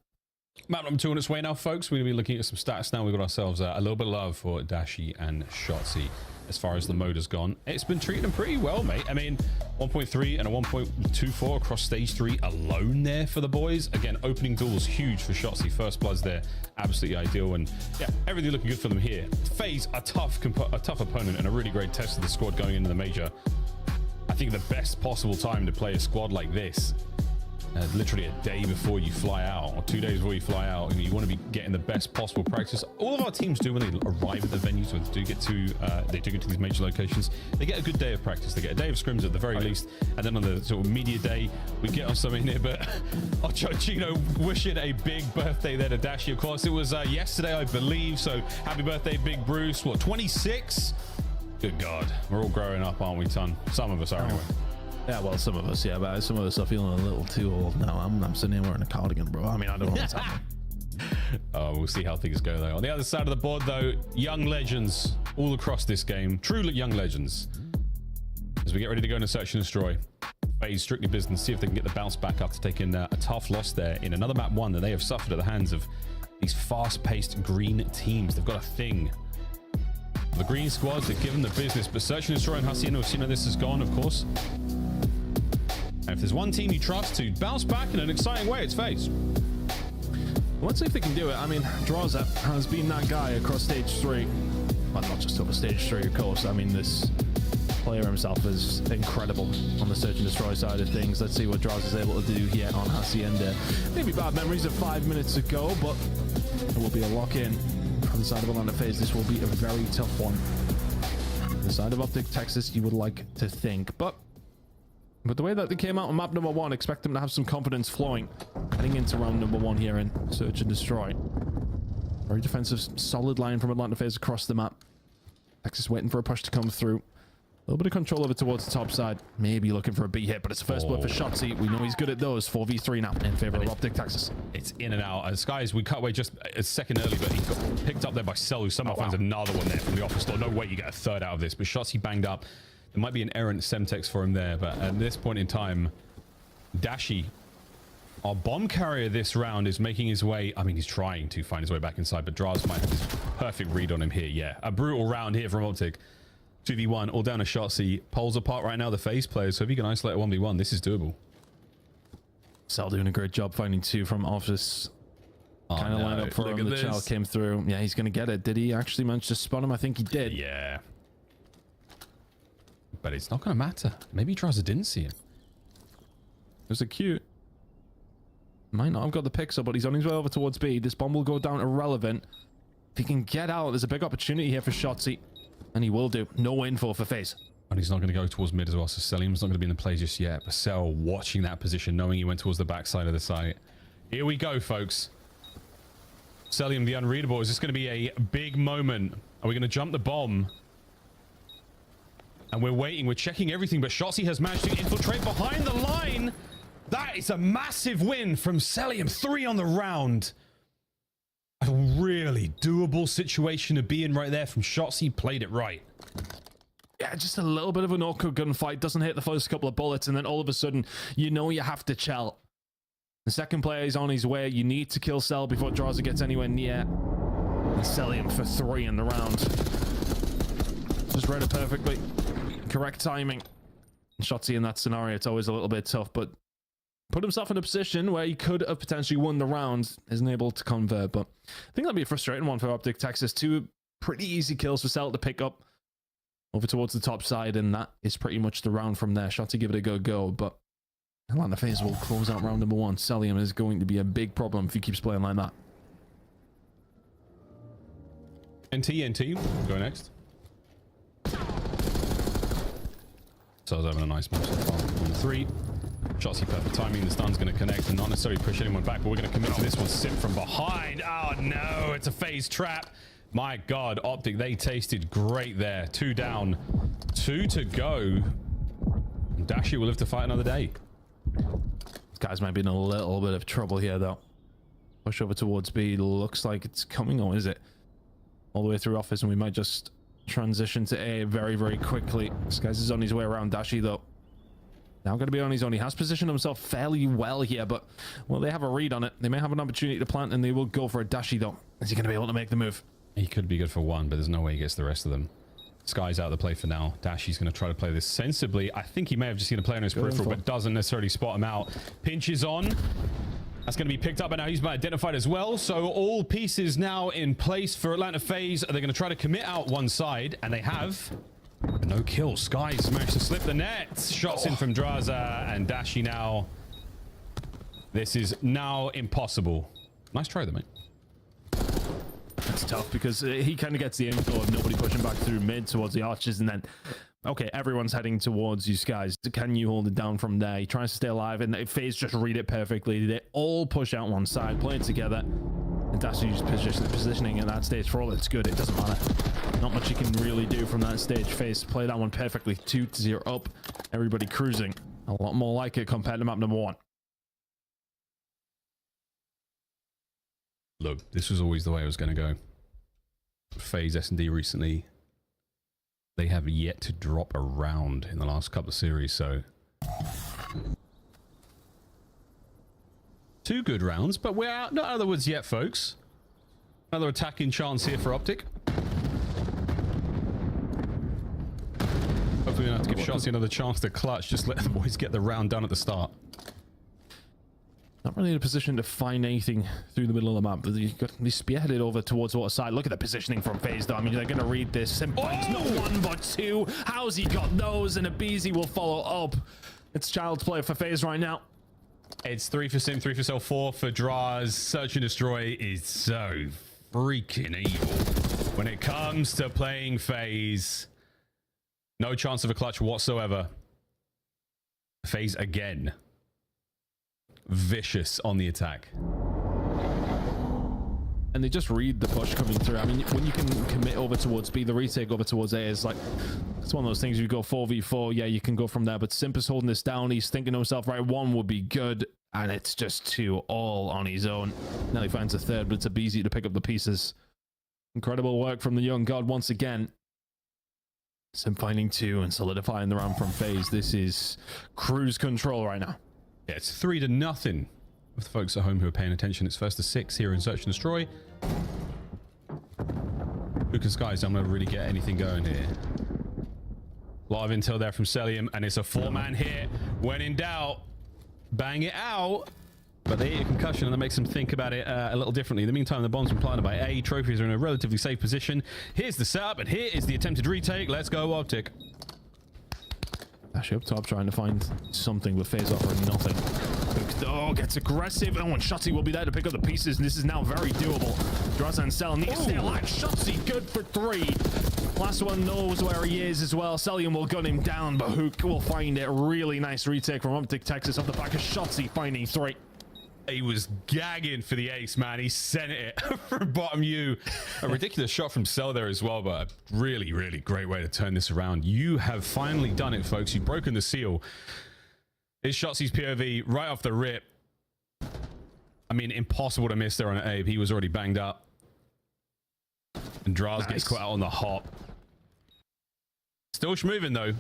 Map number 2 on its way now, folks. We're going to be looking at some stats now. We've got ourselves a little bit of love for Dashi and Shotzzy. As far as the mode has gone, it's been treating them pretty well, mate. I mean, 1.3 and a 1.24 across stage 3 alone there for the boys. Again, opening duels huge for Shotzzy. First bloods there, absolutely ideal. And yeah, everything looking good for them here. FaZe, a tough opponent and a really great test of the squad going into the major. I think the best possible time to play a squad like this, literally a day before you fly out or 2 days before you fly out, and you want to be getting the best possible practice. All of our teams do when they arrive at the venues, when they do get to these major locations, they get a good day of practice. They get a day of scrims at the very least, and then on the sort of media day we get on something here. But Chino wishing a big birthday there to Dashi. Of course, it was yesterday, I believe, so happy birthday, Big Bruce. What, 26? Good God, we're all growing up, aren't we, ton? Some of us are anyway. Yeah, well, some of us, yeah, but some of us are feeling a little too old now. I'm sitting here wearing a cardigan, bro. I mean, I don't know what's happening. Oh, we'll see how things go, though. On the other side of the board, though, young legends all across this game. True young legends. As we get ready to go into Search and Destroy, FaZe strictly business, see if they can get the bounce back after taking a tough loss there in another map 1 that they have suffered at the hands of these fast-paced green teams. They've got a thing. The green squads, they've given the business, but Search and Destroy and Hasino have seen how this has gone, of course. And if there's one team you trust to bounce back in an exciting way, it's FaZe. Let's see if they can do it. I mean, Draza has been that guy across stage 3. Well, not just over stage 3, of course. I mean, this player himself is incredible on the Search and Destroy side of things. Let's see what Draza's able to do here on Hacienda. Maybe bad memories of 5 minutes ago, but it will be a lock-in. On the side of Atlanta FaZe, this will be a very tough one. On the side of Optic Texas, you would like to think, but the way that they came out on map number 1, expect them to have some confidence flowing heading into round number 1 here in Search and Destroy. Very defensive, solid line from Atlanta FaZe across the map. Texas waiting for a push to come through. A little bit of control over towards the top side. Maybe looking for a B hit, but it's a first blood for Shotzzy. We know he's good at those. 4v3 now in favor of Optic Texas. It's in and out. As guys, we cut away just a second early, but he got picked up there by Cell, who somehow finds another one there from the office door. No way you get a third out of this, but Shotzzy banged up. There might be an errant Semtex for him there, but at this point in time, Dashi, our bomb carrier this round, is making his way. I mean, he's trying to find his way back inside, but Draz might have this perfect read on him here. Yeah, a brutal round here from Optic. 2v1, all down to Shotzzy. Poles apart right now, the FaZe players. So if you can isolate a 1v1, this is doable. Cell doing a great job finding 2 from office. Kind of lined up for him. The child came through. Yeah, he's going to get it. Did he actually manage to spot him? I think he did. Yeah. But it's not going to matter. Maybe Draza didn't see him. There's a Q. Might not have got the pixel, but he's on his way over towards B. This bomb will go down irrelevant. If he can get out, there's a big opportunity here for Shotzzy. And he will do. No info for FaZe. And he's not going to go towards mid as well, so Selim's not going to be in the play just yet. But Cell watching that position, knowing he went towards the backside of the site. Here we go, folks. Selim, the unreadable. Is this going to be a big moment? Are we going to jump the bomb? And we're waiting. We're checking everything, but Shotzzy has managed to infiltrate behind the line. That is a massive win from Selim. 3 on the round. A really doable situation to be in right there from Shotzzy. Played it right. Yeah, just a little bit of an awkward gunfight. Doesn't hit the first couple of bullets, and then all of a sudden, you know you have to chill. The second player is on his way. You need to kill Cell before Draza gets anywhere near. And Selim for 3 in the round. Just read it perfectly. Correct timing. Shotzzy in that scenario, it's always a little bit tough, but put himself in a position where he could have potentially won the round. Isn't able to convert, but I think that'd be a frustrating one for Optic Texas. 2 pretty easy kills for Cell to pick up over towards the top side, and that is pretty much the round from there. Shotzzy give it a go, but Atlanta FaZe will close out round number 1. Selim is going to be a big problem if he keeps playing like that. NT, go next. So I was having a nice match so far. On 3. Shotzzy perfect timing. The stun's going to connect and not necessarily push anyone back, but we're going to commit to this one. Sip from behind. Oh no, it's a FaZe trap. My God, Optic, they tasted great there. 2 down, 2 to go. Dashi will live to fight another day. This guy's might be in a little bit of trouble here, though. Push over towards B. Looks like it's coming, or is it? All the way through office, and we might just transition to A very, very quickly. This guy's is on his way around Dashi, though. Now going to be on his own. He has positioned himself fairly well here, but, well, they have a read on it. They may have an opportunity to plant, and they will go for a dashy, though. Is he going to be able to make the move? He could be good for one, but there's no way he gets the rest of them. Sky's out of the play for now. Dashy's going to try to play this sensibly. I think he may have just seen a player on his peripheral, but doesn't necessarily spot him out. Pinch is on. That's going to be picked up, and now he's been identified as well. So all pieces now in place for Atlanta FaZe. They're going to try to commit out one side, and they have. No kill. Sky's managed to slip the net. Shots in from Draza and Dashy now. This is now impossible. Nice try, though, mate. It's tough because he kind of gets the info of nobody pushing back through mid towards the arches, and then, okay, everyone's heading towards you guys. Can you hold it down from there? He tries to stay alive, and FaZe just read it perfectly. They all push out one side, playing together. And Dashy's positioning at that stage, for all it's good, it doesn't matter. Not much you can really do from that stage. FaZe play that one perfectly. 2-0 up. Everybody cruising. A lot more like it compared to map number 1. Look, this was always the way it was going to go. FaZe S&D recently, they have yet to drop a round in the last couple of series, so 2 good rounds, but we're not out of the woods yet, folks. Another attacking chance here for Optic. Hopefully we don't have to give Shotzi another chance to clutch. Just let the boys get the round done at the start. Not really in a position to find anything through the middle of the map, but you've got to be spearheaded over towards water side. Look at the positioning from FaZe, though. I mean, they're going to read this. Simplines, not 1 but 2. How's he got those? And Abizi will follow up. It's child's play for FaZe right now. It's 3 for Sim, 3 for Cell, 4 for Draz. Search and Destroy is so freaking evil when it comes to playing FaZe. No chance of a clutch whatsoever. FaZe again. Vicious on the attack. And they just read the push coming through. I mean, when you can commit over towards B, the retake over towards A is like, it's one of those things. You go 4v4, yeah, you can go from there, but Simp is holding this down. He's thinking to himself, right, 1 would be good, and it's just 2 all on his own. Now he finds a 3rd, but it's easy to pick up the pieces. Incredible work from the young god once again. Simp finding 2 and solidifying the round from FaZe. This is cruise control right now. Yeah, it's 3-0 with the folks at home who are paying attention. It's 1st to 6 here in Search and Destroy. Luke and Skies don't really get anything going here. A lot of intel there from Celium, and it's a 4-man hit. When in doubt, bang it out. But they hit a concussion, and that makes them think about it a little differently. In the meantime, the bomb's been planted by A. Trophies are in a relatively safe position. Here's the setup, and here is the attempted retake. Let's go, Optic. Dash up top, trying to find something, but FaZe offering nothing. Oh, gets aggressive. Oh, and Shotzi will be there to pick up the pieces, and this is now very doable. Draza and Cell need to stay alive. Shotzi good for 3. Last one knows where he is as well. Celium will gun him down, but Hook will find it. Really nice retake from Optic Texas off the back of Shotzi finding 3. He was gagging for the ace, man. He sent it from bottom U. A ridiculous shot from Cell there as well, but a really, really great way to turn this around. You have finally done it, folks. You've broken the seal. It's Shotzi's POV right off the rip. I mean, impossible to miss there on Abe. He was already banged up. And Draz gets caught out on the hop. Still schmoving, though.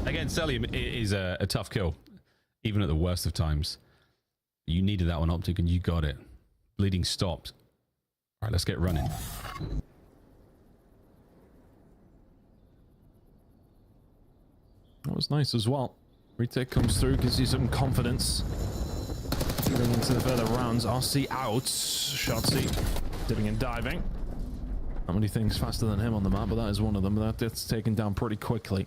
Again, Celium is a tough kill, even at the worst of times. You needed that one, Optic, and you got it. Bleeding stopped. All right, let's get running. That was nice as well. Retake comes through, gives you some confidence. Moving into the further rounds. RC out. Shotzi dipping and diving. Not many things faster than him on the map, but that is one of them. That's taken down pretty quickly.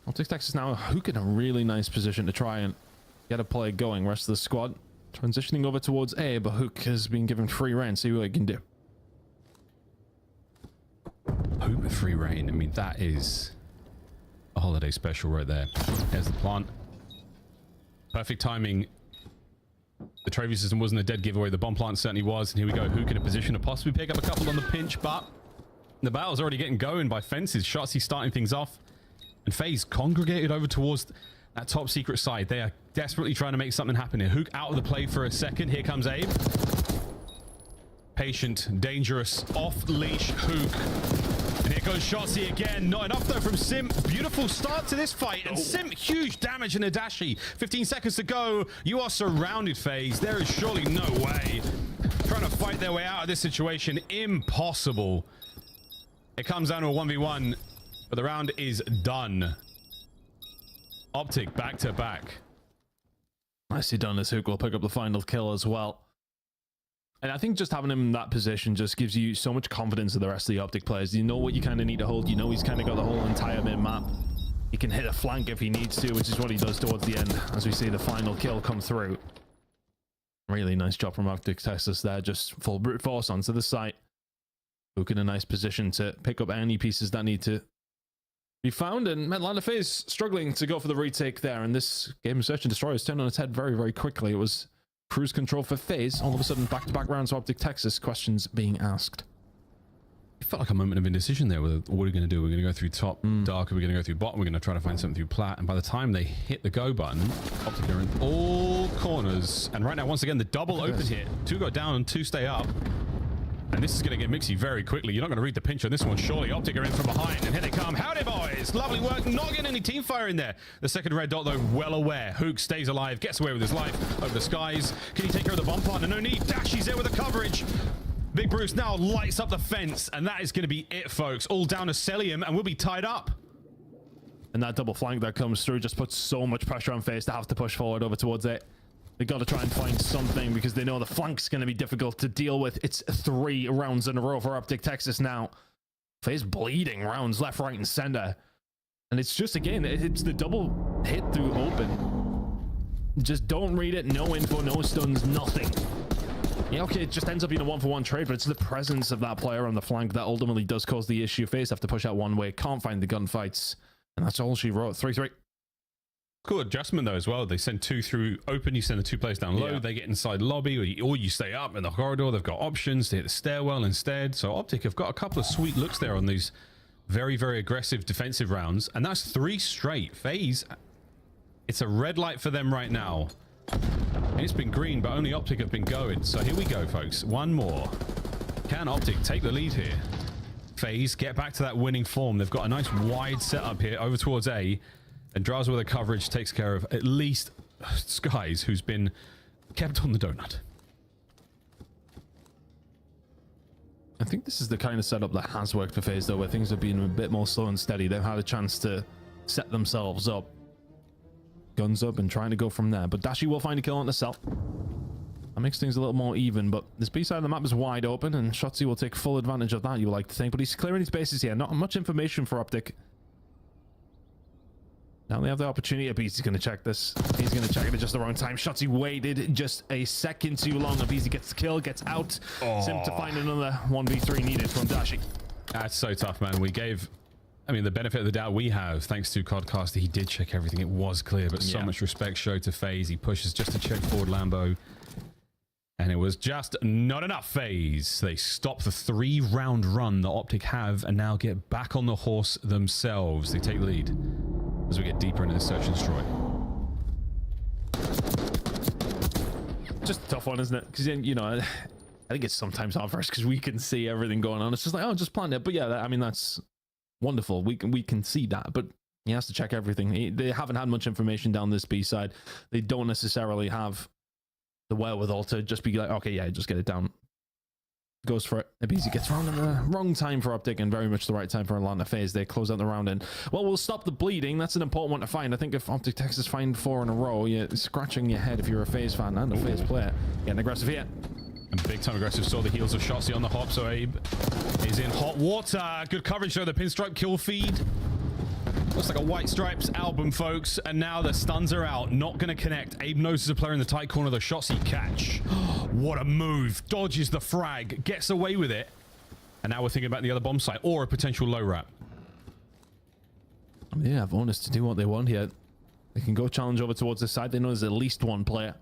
Optic Texas now Hook in a really nice position to try and get a play going. Rest of the squad transitioning over towards A, but Hook has been given free reign. See what he can do. Hook with free reign. I mean, that is a holiday special right there. There's the plant. Perfect timing. The trophy system wasn't a dead giveaway. The bomb plant certainly was. And here we go. Hook in a position to possibly pick up a couple on the pinch, but the battle's already getting going by fences. Shotzi starting things off. And FaZe congregated over towards that top secret side. They are desperately trying to make something happen here. Hook out of the play for a second. Here comes Abe. Patient, dangerous, off-leash Hook. And here goes Shotzi again. Not enough though from Sim. Beautiful start to this fight. And Sim, huge damage in Adachi. 15 seconds to go. You are surrounded, FaZe. There is surely no way. Trying to fight their way out of this situation. Impossible. It comes down to a 1v1. But the round is done. Optic back to back. Nicely done as Hook will pick up the final kill as well. And I think just having him in that position just gives you so much confidence in the rest of the Optic players. You know what you kind of need to hold. You know he's kind of got the whole entire mid-map. He can hit a flank if he needs to, which is what he does towards the end, as we see the final kill come through. Really nice job from Optic Texas there, just full brute force onto the site. Hook in a nice position to pick up any pieces that need to be found, and Atlanta FaZe struggling to go for the retake there, and this game of Search and Destroy has turned on its head very, very quickly. It was cruise control for FaZe. All of a sudden, back-to-back rounds of Optic Texas, questions being asked. It felt like a moment of indecision there. What are we going to do? We're going to go through top dark, or we're going to go through bottom, we're going to try to find something through plat, and by the time they hit the go button, Optic are in all corners, and right now, once again, the double open hit. 2 got down and 2 stay up. And this is going to get mixy very quickly. You're not going to read the pinch on this one, surely. Optic are in from behind, and here they come. Howdy, boys! Lovely work. Not getting any team fire in there. The second red dot, though, well aware. Hook stays alive, gets away with his life over the skies. Can he take care of the bomb partner? No need. Dashy's there with the coverage. Big Bruce now lights up the fence, and that is going to be it, folks. All down to Celium, and we'll be tied up. And that double flank that comes through just puts so much pressure on FaZe to have to push forward over towards it. They've got to try and find something because they know the flank's going to be difficult to deal with. It's 3 rounds in a row for Optic Texas now. FaZe bleeding rounds left, right, and center. And it's just, again, it's the double hit through open. Just don't read it. No info, no stuns, nothing. Yeah, okay, it just ends up being a 1-for-1 trade, but it's the presence of that player on the flank that ultimately does cause the issue. FaZe have to push out one way, can't find the gunfights. And that's all she wrote. 3-3. Cool adjustment though as well. They send 2 through open, you send the 2 players down low, they get inside lobby, or you stay up in the corridor. They've got options to hit the stairwell instead. So Optic have got a couple of sweet looks there on these very, very aggressive defensive rounds, and that's 3 straight. FaZe, it's a red light for them right now. And it's been green, but only Optic have been going. So here we go, folks. One more. Can Optic take the lead here? FaZe get back to that winning form. They've got a nice wide setup here over towards A. And Draws with the coverage takes care of at least Skies, who's been kept on the donut. I think this is the kind of setup that has worked for FaZe, though, where things have been a bit more slow and steady. They've had a chance to set themselves up. Guns up and trying to go from there. But Dashi will find a kill on the cell. That makes things a little more even, but this B side of the map is wide open, and Shotzi will take full advantage of that, you would like to think. But he's clearing his bases here. Not much information for Optic. Now they have the opportunity. Abizi's going to check this. He's going to check it at just the wrong time. Shotzi waited just a second too long. Abizi gets the kill, gets out. Sim to find another 1v3 needed from Dashi. That's so tough, man. We gave, I mean, the benefit of the doubt we have, thanks to Codcaster. He did check everything. It was clear, but so much respect showed to FaZe. He pushes just to check forward Lambo. And it was just not enough. FaZe. They stop the 3-round run that Optic have and now get back on the horse themselves. They take the lead as we get deeper into the Search and Destroy. Just a tough one, isn't it? Because, you know, I think it's sometimes hard for us because we can see everything going on. It's just like, oh, just plan it. But yeah, I mean, that's wonderful. We can see that, but he has to check everything. They haven't had much information down this B side. They don't necessarily have the wherewithal to just be like, okay, yeah, just get it down. Goes for it. Abizi gets round in the wrong time for Optic and very much the right time for Atlanta FaZe. They close out the round and, well, we'll stop the bleeding. That's an important one to find. I think if Optic Texas find 4 in a row, you're scratching your head if you're a FaZe fan and a FaZe player. Getting aggressive here. And big time aggressive. Saw the heels of Shotzi on the hop, so Abe is in hot water. Good coverage though. The pinstripe kill feed. Looks like a White Stripes album, folks. And now the stuns are out. Not going to connect. Abe knows there's a player in the tight corner. The Shotzi catch. What a move. Dodges the frag. Gets away with it. And now we're thinking about the other bomb site or a potential low wrap. They have onus to do what they want here. They can go challenge over towards this side. They know there's at least one player.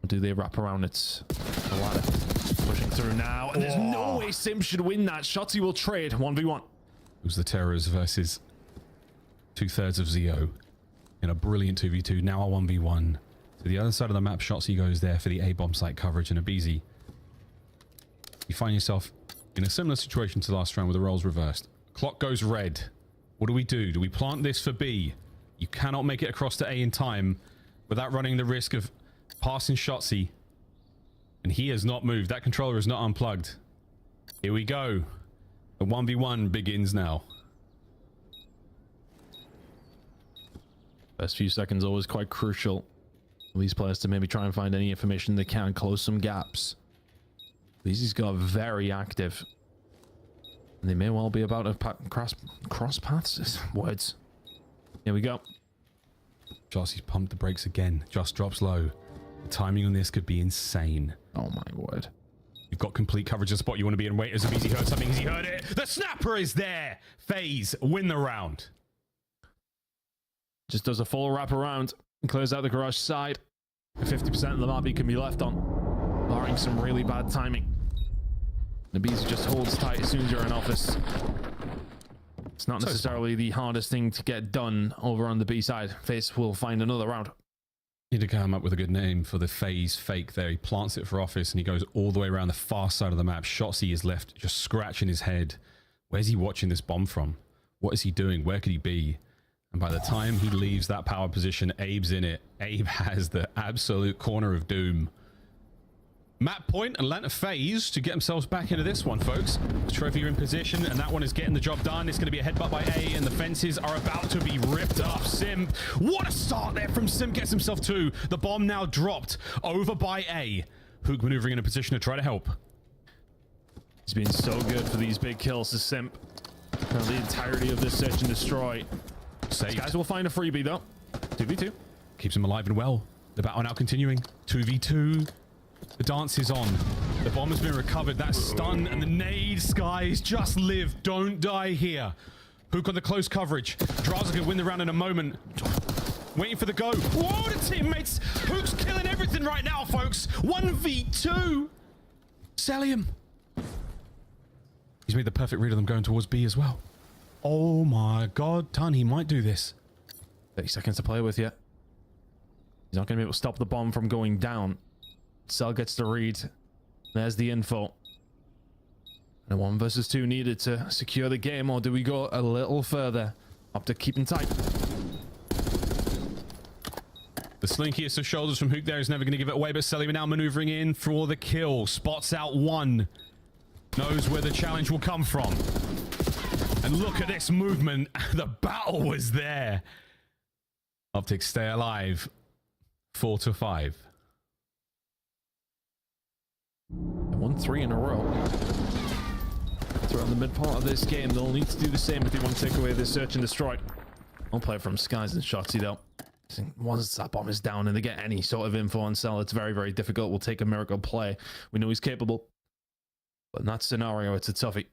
Or do they wrap around it? The ladder. Pushing through now. And there's no way Sim should win that. Shotzi will trade 1v1. It was the Terrors versus 2/3 of Zio in a brilliant 2v2. Now a 1v1. To the other side of the map, Shotzi goes there for the A-bomb site coverage, and Abizi. You find yourself in a similar situation to last round with the roles reversed. Clock goes red. What do we do? Do we plant this for B? You cannot make it across to A in time without running the risk of passing Shotzzy. And he has not moved. That controller is not unplugged. Here we go. The 1v1 begins now. First few seconds always quite crucial for these players to maybe try and find any information they can, close some gaps. Beezy's got very active. And they may well be about to cross paths. Words. Here we go. Jossie's pumped the brakes again. Just drops low. The timing on this could be insane. Oh my word. You've got complete coverage of the spot you want to be in. Wait as if Beezy heard something. Has he heard it? The snapper is there! FaZe win the round. Just does a full wrap around and clears out the garage side. 50% of the map he can be left on, barring some really bad timing. Nabizi just holds tight as soon as you're in office. It's not necessarily the hardest thing to get done over on the B side. FaZe will find another round. Need to come up with a good name for the FaZe fake there. He plants it for office and he goes all the way around the far side of the map. Shotzzy is left just scratching his head. Where's he watching this bomb from? What is he doing? Where could he be? And by the time he leaves that power position, Abe's in it. Abe has the absolute corner of doom. Map point, Atlanta FaZe to get themselves back into this one, folks. Trophy in position, and that one is getting the job done. It's going to be a headbutt by A, and the fences are about to be ripped up. Sim, what a start there from Sim, gets himself two. The bomb now dropped over by A. Hook maneuvering in a position to try to help. He's been so good for these big kills to Simp. The entirety of this search and destroy. These guys will find a freebie though. 2v2. Keeps him alive and well. The battle now continuing. 2v2. The dance is on. The bomb has been recovered. That stun and the nade. Skies, just live. Don't die here. Hook on the close coverage. Draza can win the round in a moment. Waiting for the go. Whoa, the teammates. Hook's killing everything right now, folks. 1v2. Celium. He's made the perfect read of them going towards B as well. Oh my god, Ton, he might do this. 30 seconds to play with yet. He's not going to be able to stop the bomb from going down. Cell gets the read. There's the info. And 1 versus 2 needed to secure the game, or do we go a little further? Up to keeping tight. The slinkiest of shoulders from Hook there is never going to give it away, but Celium now maneuvering in for the kill. Spots out one. Knows where the challenge will come from. And look at this movement. The battle was there. Optics stay alive. 4-5. They won 3 in a row. Throughout the mid part of this game, they'll need to do the same if they want to take away this search and destroy. I'll play from Skies and Shotzzy though. Once that bomb is down and they get any sort of info on Cell, it's very, very difficult. We'll take a miracle play. We know he's capable. But in that scenario, it's a toughie.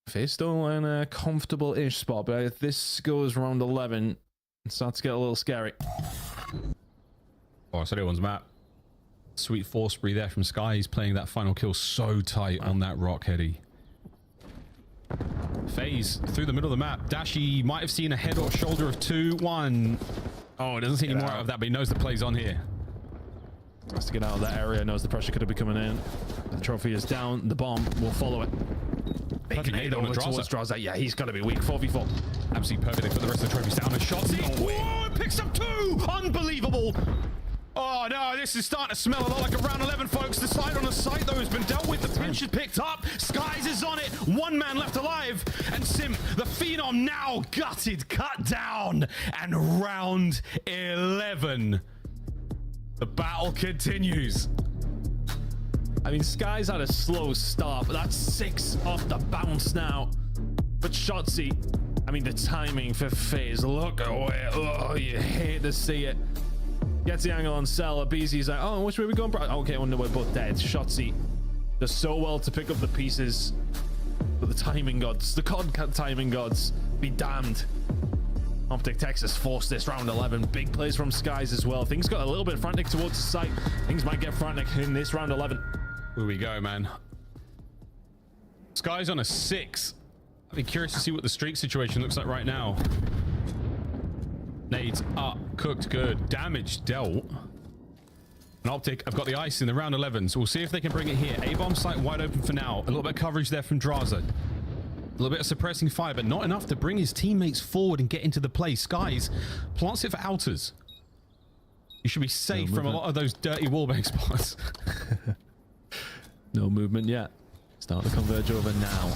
FaZe still in a comfortable-ish spot, but if this goes round 11, it starts to get a little scary. Oh, so everyone's map. Sweet force spree there from Sky. He's playing that final kill so tight on that rock heady. FaZe through the middle of the map. Dashy might have seen a head or shoulder of 2-1. Oh, it doesn't see any more out of that, but he knows the play's on here. Has to get out of that area. Knows the pressure could be coming in. The trophy is down. The bomb will follow it. Big nade over towards Draza. Yeah, he's got to be weak. 4v4. Absolutely perfect. They put the rest of the trophies down. And Shotzzy. Whoa, it picks up 2. Unbelievable. Oh no, this is starting to smell a lot like a round 11, folks. The side on the side, though, has been dealt with. The pinch is picked up. Skies is on it. 1 man left alive. And Sim, the Phenom, now gutted, cut down. And round 11. The battle continues. I mean, Skies had a slow start, but that's 6 off the bounce now. But Shotzzy, I mean, the timing for FaZe, look away. Oh, you hate to see it. Gets the angle on Cell. BZ's like, oh, which way are we going, bro? Okay, well, no, we're both dead. Shotzzy does so well to pick up the pieces. But the timing gods, the COD timing gods, be damned. Optic Texas forced this round 11. Big plays from Skies as well. Things got a little bit frantic towards the site. Things might get frantic in this round 11. Here we go, man. Skies on a 6. I'd be curious to see what the streak situation looks like right now. Nades up, cooked good, damage dealt. And Optic, I've got the ice in the round 11, so we'll see if they can bring it here. A-bomb site wide open for now. A little bit of coverage there from Draza. little bit of suppressing fire, but not enough to bring his teammates forward and get into the play. Skies plants it for outers. You should be safe from a lot of those dirty wallbang spots. No movement yet. Starting to converge over now.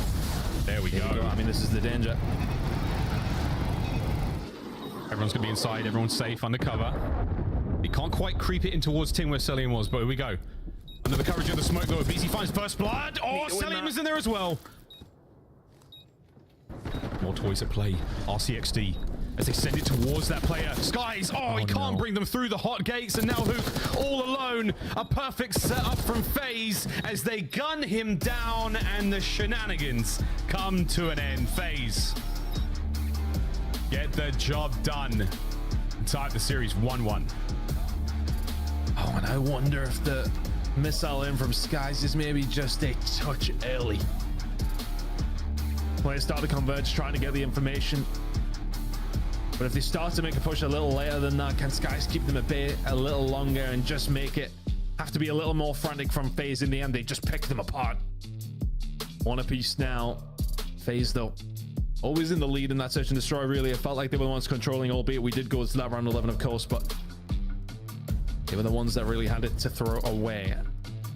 There we go. I mean, this is the danger. Everyone's going to be inside. Everyone's safe under cover. He can't quite creep it in towards Ting where Selim was, but here we go. Under the coverage of the smoke, though, BC finds first blood. Oh, Selim is in there as well. More toys at play. RCXD as they send it towards that player. Skies. Oh, he can't bring them through the hot gates, and now Hook all alone. A perfect setup from FaZe as they gun him down, and the shenanigans come to an end. FaZe get the job done and tie the series 1-1. Oh, and I wonder if the missile in from Skies is maybe just a touch early. Players start to converge, trying to get the information. But if they start to make a push a little later than that, can Skies keep them at bay a little longer and just make it have to be a little more frantic from FaZe in the end? They just pick them apart. One apiece now. FaZe, though, always in the lead in that search and destroy, really. It felt like they were the ones controlling, albeit we did go to that round 11, of course, but they were the ones that really had it to throw away.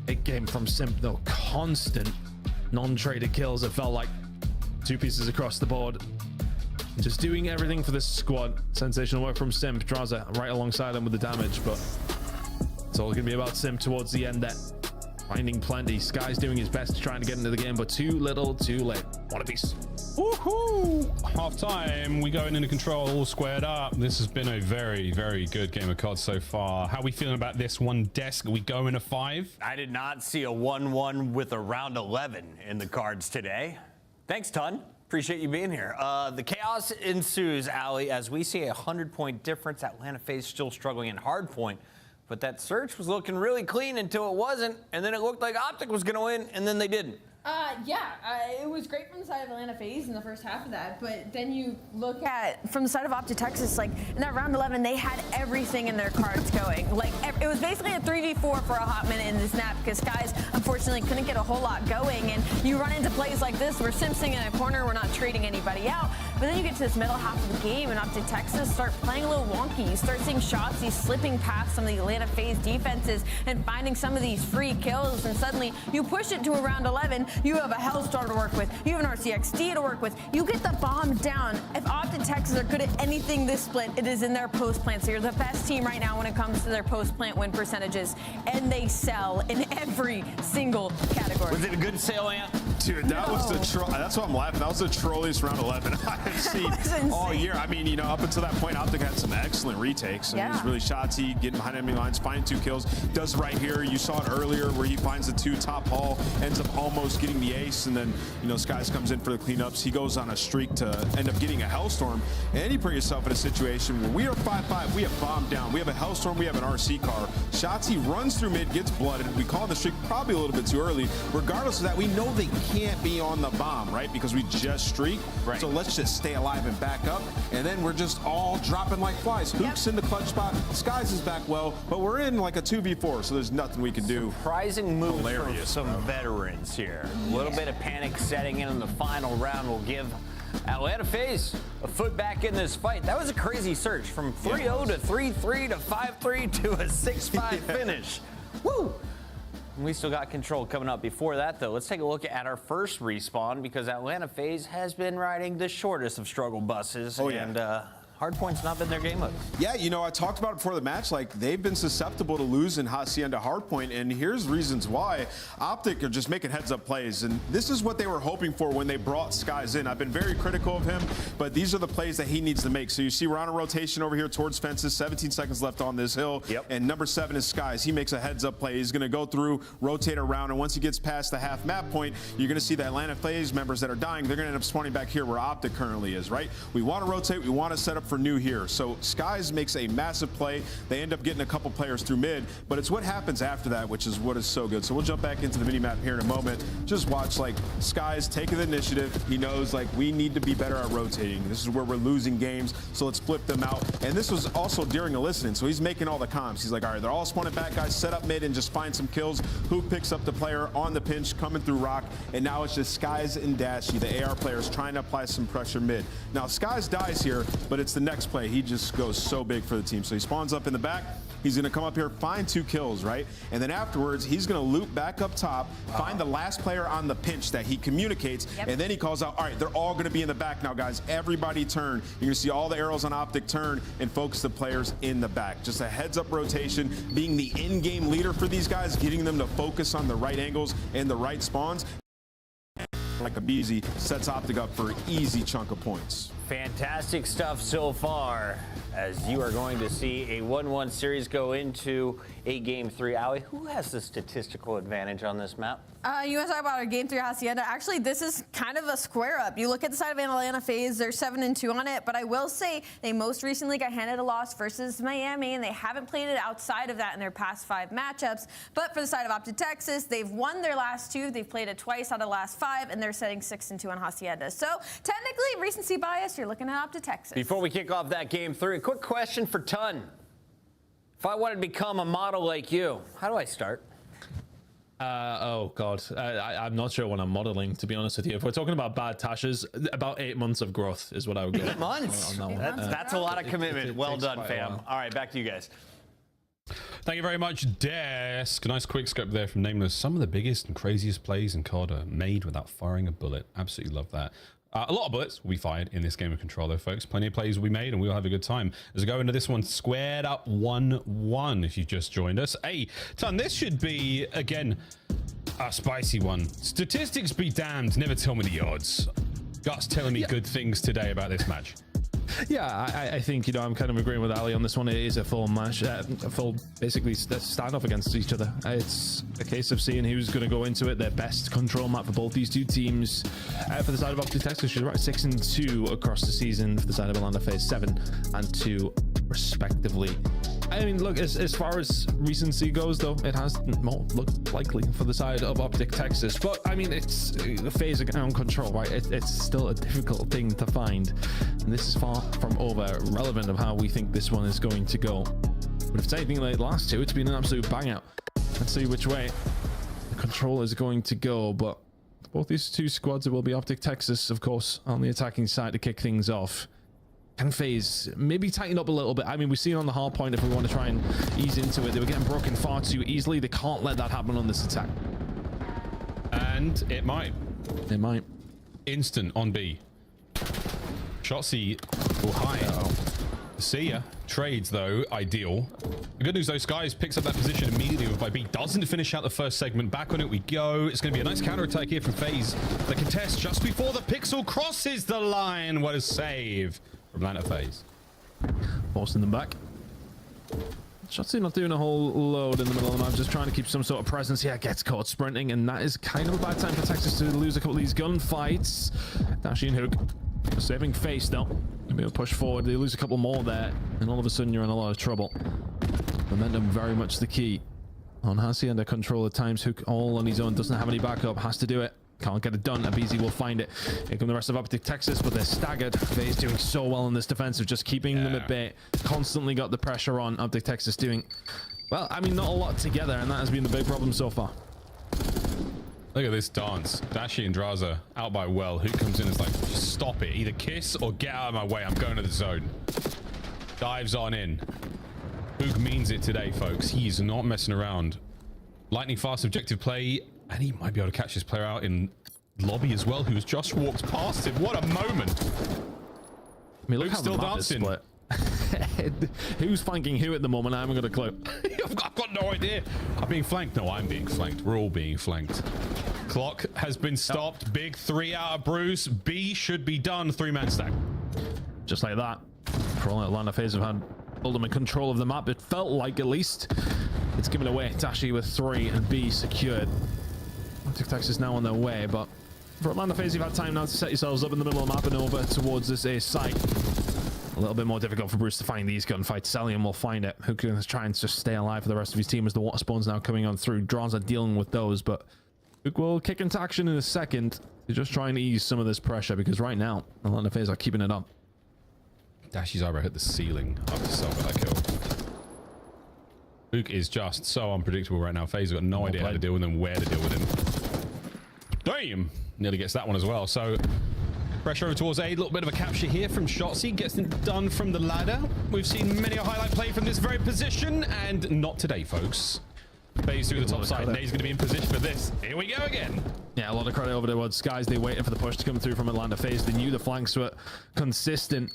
Big game from Simp, though. Constant non-traded kills. It felt like 2 pieces across the board. Just doing everything for this squad. Sensational work from Simp. Draza right alongside him with the damage, but it's all going to be about Simp towards the end there. Finding plenty. Sky's doing his best to try and get into the game, but too little, too late. One apiece. Woohoo! Half time, we going into control, all squared up. This has been a very, very good game of COD so far. How are we feeling about this one, Desk? Are we going to 5? I did not see a 1-1 with a round 11 in the cards today. Thanks, Ton. Appreciate you being here. The chaos ensues, Ali, as we see a 100-point difference. Atlanta FaZe still struggling in hardpoint, but that search was looking really clean until it wasn't, and then it looked like Optic was going to win, and then they didn't. It was great from the side of Atlanta FaZe in the first half of that, but then you look at from the side of Optic Texas, like in that round 11, they had everything in their cards going. Like it was basically a 3v4 for a hot minute in the snap because Skies unfortunately couldn't get a whole lot going, and you run into plays like this where Simpson in a corner, we're not trading anybody out, but then you get to this middle half of the game and Optic Texas start playing a little wonky. You start seeing shots, he's slipping past some of the Atlanta FaZe defenses and finding some of these free kills, and suddenly you push it to a round 11. You have a Hellstar to work with. You have an RCXD to work with. You get the bomb down. If Optic Texas are good at anything this split, it is in their post plant. So you're the best team right now when it comes to their post plant win percentages, and they sell in every single category. Was it a good sale, Ant? Dude, that was the troll. That's why I'm laughing. That was the trolliest round 11 I've seen all year. I mean, you know, up until that point, Optic had some excellent retakes. And he's really shotsy, getting behind enemy lines, finding 2 kills. Does it right here. You saw it earlier where he finds the 2 top hall, ends up almost getting the ace, and then, you know, Skies comes in for the cleanups. He goes on a streak to end up getting a Hellstorm. And you put yourself in a situation where we are 5-5. We have bombed down. We have a Hellstorm. We have an RC car. Shotsy runs through mid, gets blooded. We call the streak probably a little bit too early. Regardless of that, we know they can't be on the bomb, right? Because we just streaked. Right. So let's just stay alive and back up. And then we're just all dropping like flies. Hook's in the clutch spot. Skies is back well, but we're in like a 2v4, so there's nothing we can do. Surprising moves from some veterans here. A little bit of panic setting in the final round will give Atlanta FaZe a foot back in this fight. That was a crazy search from 3-0 to 3-3 to 5-3 to a 6-5 finish. Woo! We still got control coming up. Before that, though, let's take a look at our first respawn because Atlanta FaZe has been riding the shortest of struggle buses. And Hardpoint's not been their game mode. Yeah, you know, I talked about it before the match. Like, they've been susceptible to losing Hacienda Hardpoint, and here's reasons why. Optic are just making heads-up plays, and this is what they were hoping for when they brought Skies in. I've been very critical of him, but these are the plays that he needs to make. So you see we're on a rotation over here towards fences, 17 seconds left on this hill, and number 7 is Skies. He makes a heads-up play. He's going to go through, rotate around, and once he gets past the half map point, you're going to see the Atlanta FaZe members that are dying. They're going to end up spawning back here where Optic currently is, right? We want to rotate. We want to set up for new here. So Skies makes a massive play. They end up getting a couple players through mid, but it's what happens after that, which is what is so good. So we'll jump back into the mini map here in a moment. Just watch, like, Skies taking the initiative. He knows, like, we need to be better at rotating. This is where we're losing games, so let's flip them out. And this was also during a listening, so he's making all the comms. He's like, all right, they're all spawning back, guys, set up mid and just find some kills. Who picks up the player on the pinch, coming through rock, and now it's just Skies and Dashy, the AR players, trying to apply some pressure mid. Now, Skies dies here, but it's the next play. He just goes so big for the team. So he spawns up in the back. He's going to come up here, find 2 kills, right? And then afterwards, he's going to loop back up top, find the last player on the pinch that he communicates, and then he calls out, all right, they're all going to be in the back now, guys. Everybody turn. You're going to see all the arrows on Optic turn and focus the players in the back. Just a heads-up rotation, being the in-game leader for these guys, getting them to focus on the right angles and the right spawns. Like a beezy, sets Optic up for an easy chunk of points. Fantastic stuff so far, as you are going to see a 1-1 series go into a Game 3. Ali, who has the statistical advantage on this map? You want to talk about our Game 3 Hacienda? Actually, this is kind of a square up. You look at the side of Atlanta FaZe, they're 7-2 on it, but I will say they most recently got handed a loss versus Miami, and they haven't played it outside of that in their past 5 matchups. But for the side of Optic Texas, they've won their last 2. They've played it twice out of the last 5, and they're setting 6-2 on Hacienda. So technically, recency bias, you're looking at Optic Texas. Before we kick off that Game 3, a quick question for Tun. If I wanted to become a model like you, how do I start? Oh God, I'm not sure when I'm modeling, to be honest with you. If we're talking about bad tashes, about 8 months of growth is what I would go. 8 months? That's a lot of commitment. Well done, fam. All right, back to you guys. Thank you very much, Desk. Nice quick scope there from Nameless. Some of the biggest and craziest plays in COD are made without firing a bullet. Absolutely love that. A lot of bullets will be fired in this game of Control, though, folks. Plenty of plays will be made, and we'll have a good time. As we go into this one, squared up 1-1, if you've just joined us. Hey, Ton, this should be, again, a spicy one. Statistics be damned, never tell me the odds. Gut's telling me good things today about this match. Yeah, I think, you know, I'm kind of agreeing with Ali on this one. It is a full match, a full, basically, standoff against each other. It's a case of seeing who's going to go into it. Their best control map for both these two teams. For the side of Optic Texas, she's right, 6-2 across the season. For the side of Atlanta FaZe, 7-2 respectively. I mean, look, as far as recency goes, though, it has more looked likely for the side of Optic Texas. But I mean, it's the FaZe on Control, right? It's still a difficult thing to find, and this is far from over relevant of how we think this one is going to go. But if it's anything like the last two, it's been an absolute bang out. Let's see which way the Control is going to go. But both these two squads, it will be Optic Texas, of course, on the attacking side to kick things off. Can FaZe maybe tighten up a little bit? I mean, we've seen on the hard point, if we want to try and ease into it, they were getting broken far too easily. They can't let that happen on this attack. And it might. It might. Instant on B. Shotzzy will hide. See ya. Trades, though, ideal. The good news, though, Skies picks up that position immediately by B. Doesn't finish out the first segment. Back on it we go. It's going to be a nice counter-attack here from FaZe. The contest just before the pixel crosses the line. What a save from Atlanta FaZe. Forcing them back. Shotzzy not doing a whole load in the middle of the map, just trying to keep some sort of presence. Yeah, gets caught sprinting, and that is kind of a bad time for Texas to lose a couple of these gunfights. Dashy and Hook saving face, though. Maybe a push forward. They lose a couple more there, and all of a sudden you're in a lot of trouble. Momentum very much the key. On Hacienda Control at times, Hook all on his own, doesn't have any backup, has to do it. Can't get it done. Abizi will find it. Here come the rest of Optic Texas, but they're staggered. FaZe doing so well in this defensive, just keeping them at bay. Constantly got the pressure on. Optic Texas doing, well, I mean, not a lot together, and that has been the big problem so far. Look at this dance. Dashy and Draza out by well. Who comes in and is like, just stop it. Either kiss or get out of my way. I'm going to the zone. Dives on in. Hook means it today, folks. He's not messing around. Lightning fast objective play. And he might be able to catch this player out in lobby as well, who's just walked past him. What a moment. I mean, look how still the map is dancing. split. Who's flanking who at the moment? I haven't got a clue. I've got no idea. I'm being flanked. No, I'm being flanked. We're all being flanked. Clock has been stopped. Big 3 out of Bruce. B should be done. 3-man stack. Just like that. For all Atlanta FaZe have had ultimate control of the map. It felt like, at least, it's given away. Dashy with 3 and B secured. Optic Texas now on their way, but for Atlanta FaZe, you've had time now to set yourselves up in the middle of the map and over towards this A site. A little bit more difficult for Bruce to find these gunfights. Celium will find it. Who can try and just stay alive for the rest of his team as the water spawns now coming on through. Draws are dealing with those, but Hook will kick into action in a second. They're just trying to ease some of this pressure because right now, Atlanta FaZe are keeping it up. Dashy's eyebrow hit the ceiling after Selva that kill. Hook is just so unpredictable right now. FaZe got no idea how to deal with him, where to deal with him. Damn! Nearly gets that one as well. So pressure over towards A. A little bit of a capture here from Shotzzy. Gets it done from the ladder. We've seen many a highlight play from this very position, and not today, folks. FaZe through the top side. Nate's going to be in position for this. Here we go again. Yeah, a lot of credit over towards Skies. They waited for the push to come through from Atlanta FaZe. They knew the flanks were consistent.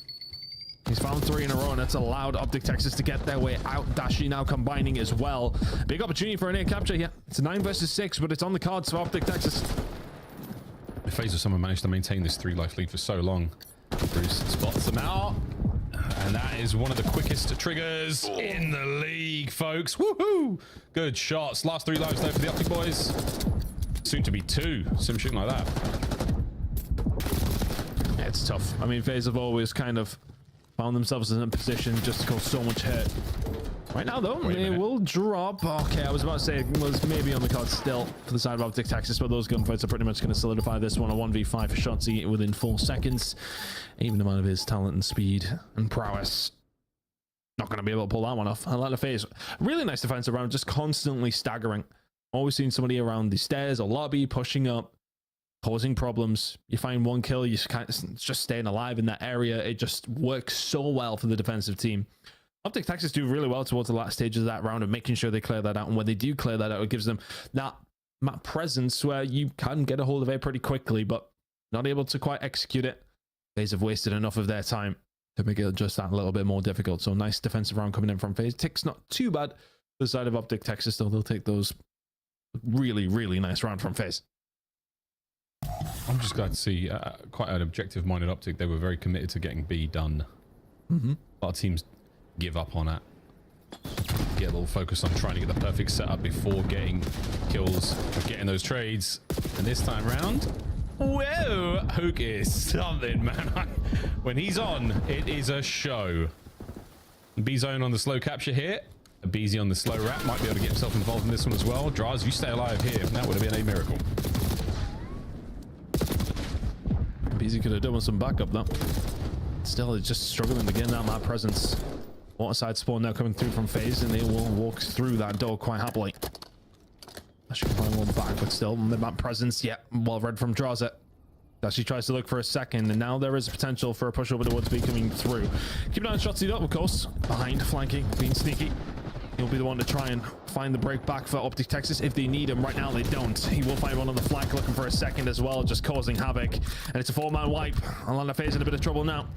He's found 3 in a row, and that's allowed Optic Texas to get their way out. Dashi now combining as well. Big opportunity for an air capture here. It's a 9 versus 6, but it's on the cards for Optic Texas. FaZe have somehow managed to maintain this 3-life lead for so long. Bruce spots them out. And that is one of the quickest triggers in the league, folks. Woohoo! Good shots. Last 3 lives, though, for the Optic boys. Soon to be 2. Sim shooting like that. Yeah, it's tough. I mean, FaZe have always kind of found themselves in a position just to cause so much hurt. Right now, though, they will drop. Okay, I was about to say it was maybe on the card still for the side of Optic Texas, but those gunfights are pretty much going to solidify this one. A 1v5 for Shotzzy within 4 seconds. Even amount of his talent and speed and prowess. Not going to be able to pull that one off. Atlanta FaZe, really nice defensive round, just constantly staggering. Always seeing somebody around the stairs or lobby pushing up, causing problems. You find 1 kill, you kind of just staying alive in that area. It just works so well for the defensive team. Optic Texas do really well towards the last stages of that round and making sure they clear that out. And when they do clear that out, it gives them that map presence where you can get a hold of it pretty quickly, but not able to quite execute it. FaZe have wasted enough of their time to make it just that little bit more difficult. So nice defensive round coming in from FaZe. Tick's not too bad for the side of Optic Texas, though. They'll take those. Really, really nice round from FaZe. I'm just glad to see quite an objective-minded Optic. They were very committed to getting B done. A lot of teams give up on it. Get a little focus on trying to get the perfect setup before getting kills, getting those trades. And this time round, whoa, Hook is something, man. When he's on, it is a show. B-Zone on the slow capture here. BZ on the slow wrap might be able to get himself involved in this one as well. Draz, you stay alive here. That would have been a miracle. BZ could have done with some backup, though. Still, it's just struggling to get that map presence. Waterside spawn now coming through from FaZe, and they will walk through that door quite happily. I should find one back, but still, map presence, yeah, well read from Draz it. She tries to look for a second, and now there is potential for a push over towards B coming through. Keep an eye on Shotzzy up, of course. Behind, flanking, being sneaky. He'll be the one to try and find the break back for Optic Texas if they need him. Right now, they don't. He will find one on the flank, looking for a second as well, just causing havoc. And it's a 4-man wipe. Atlanta FaZe in a bit of trouble now.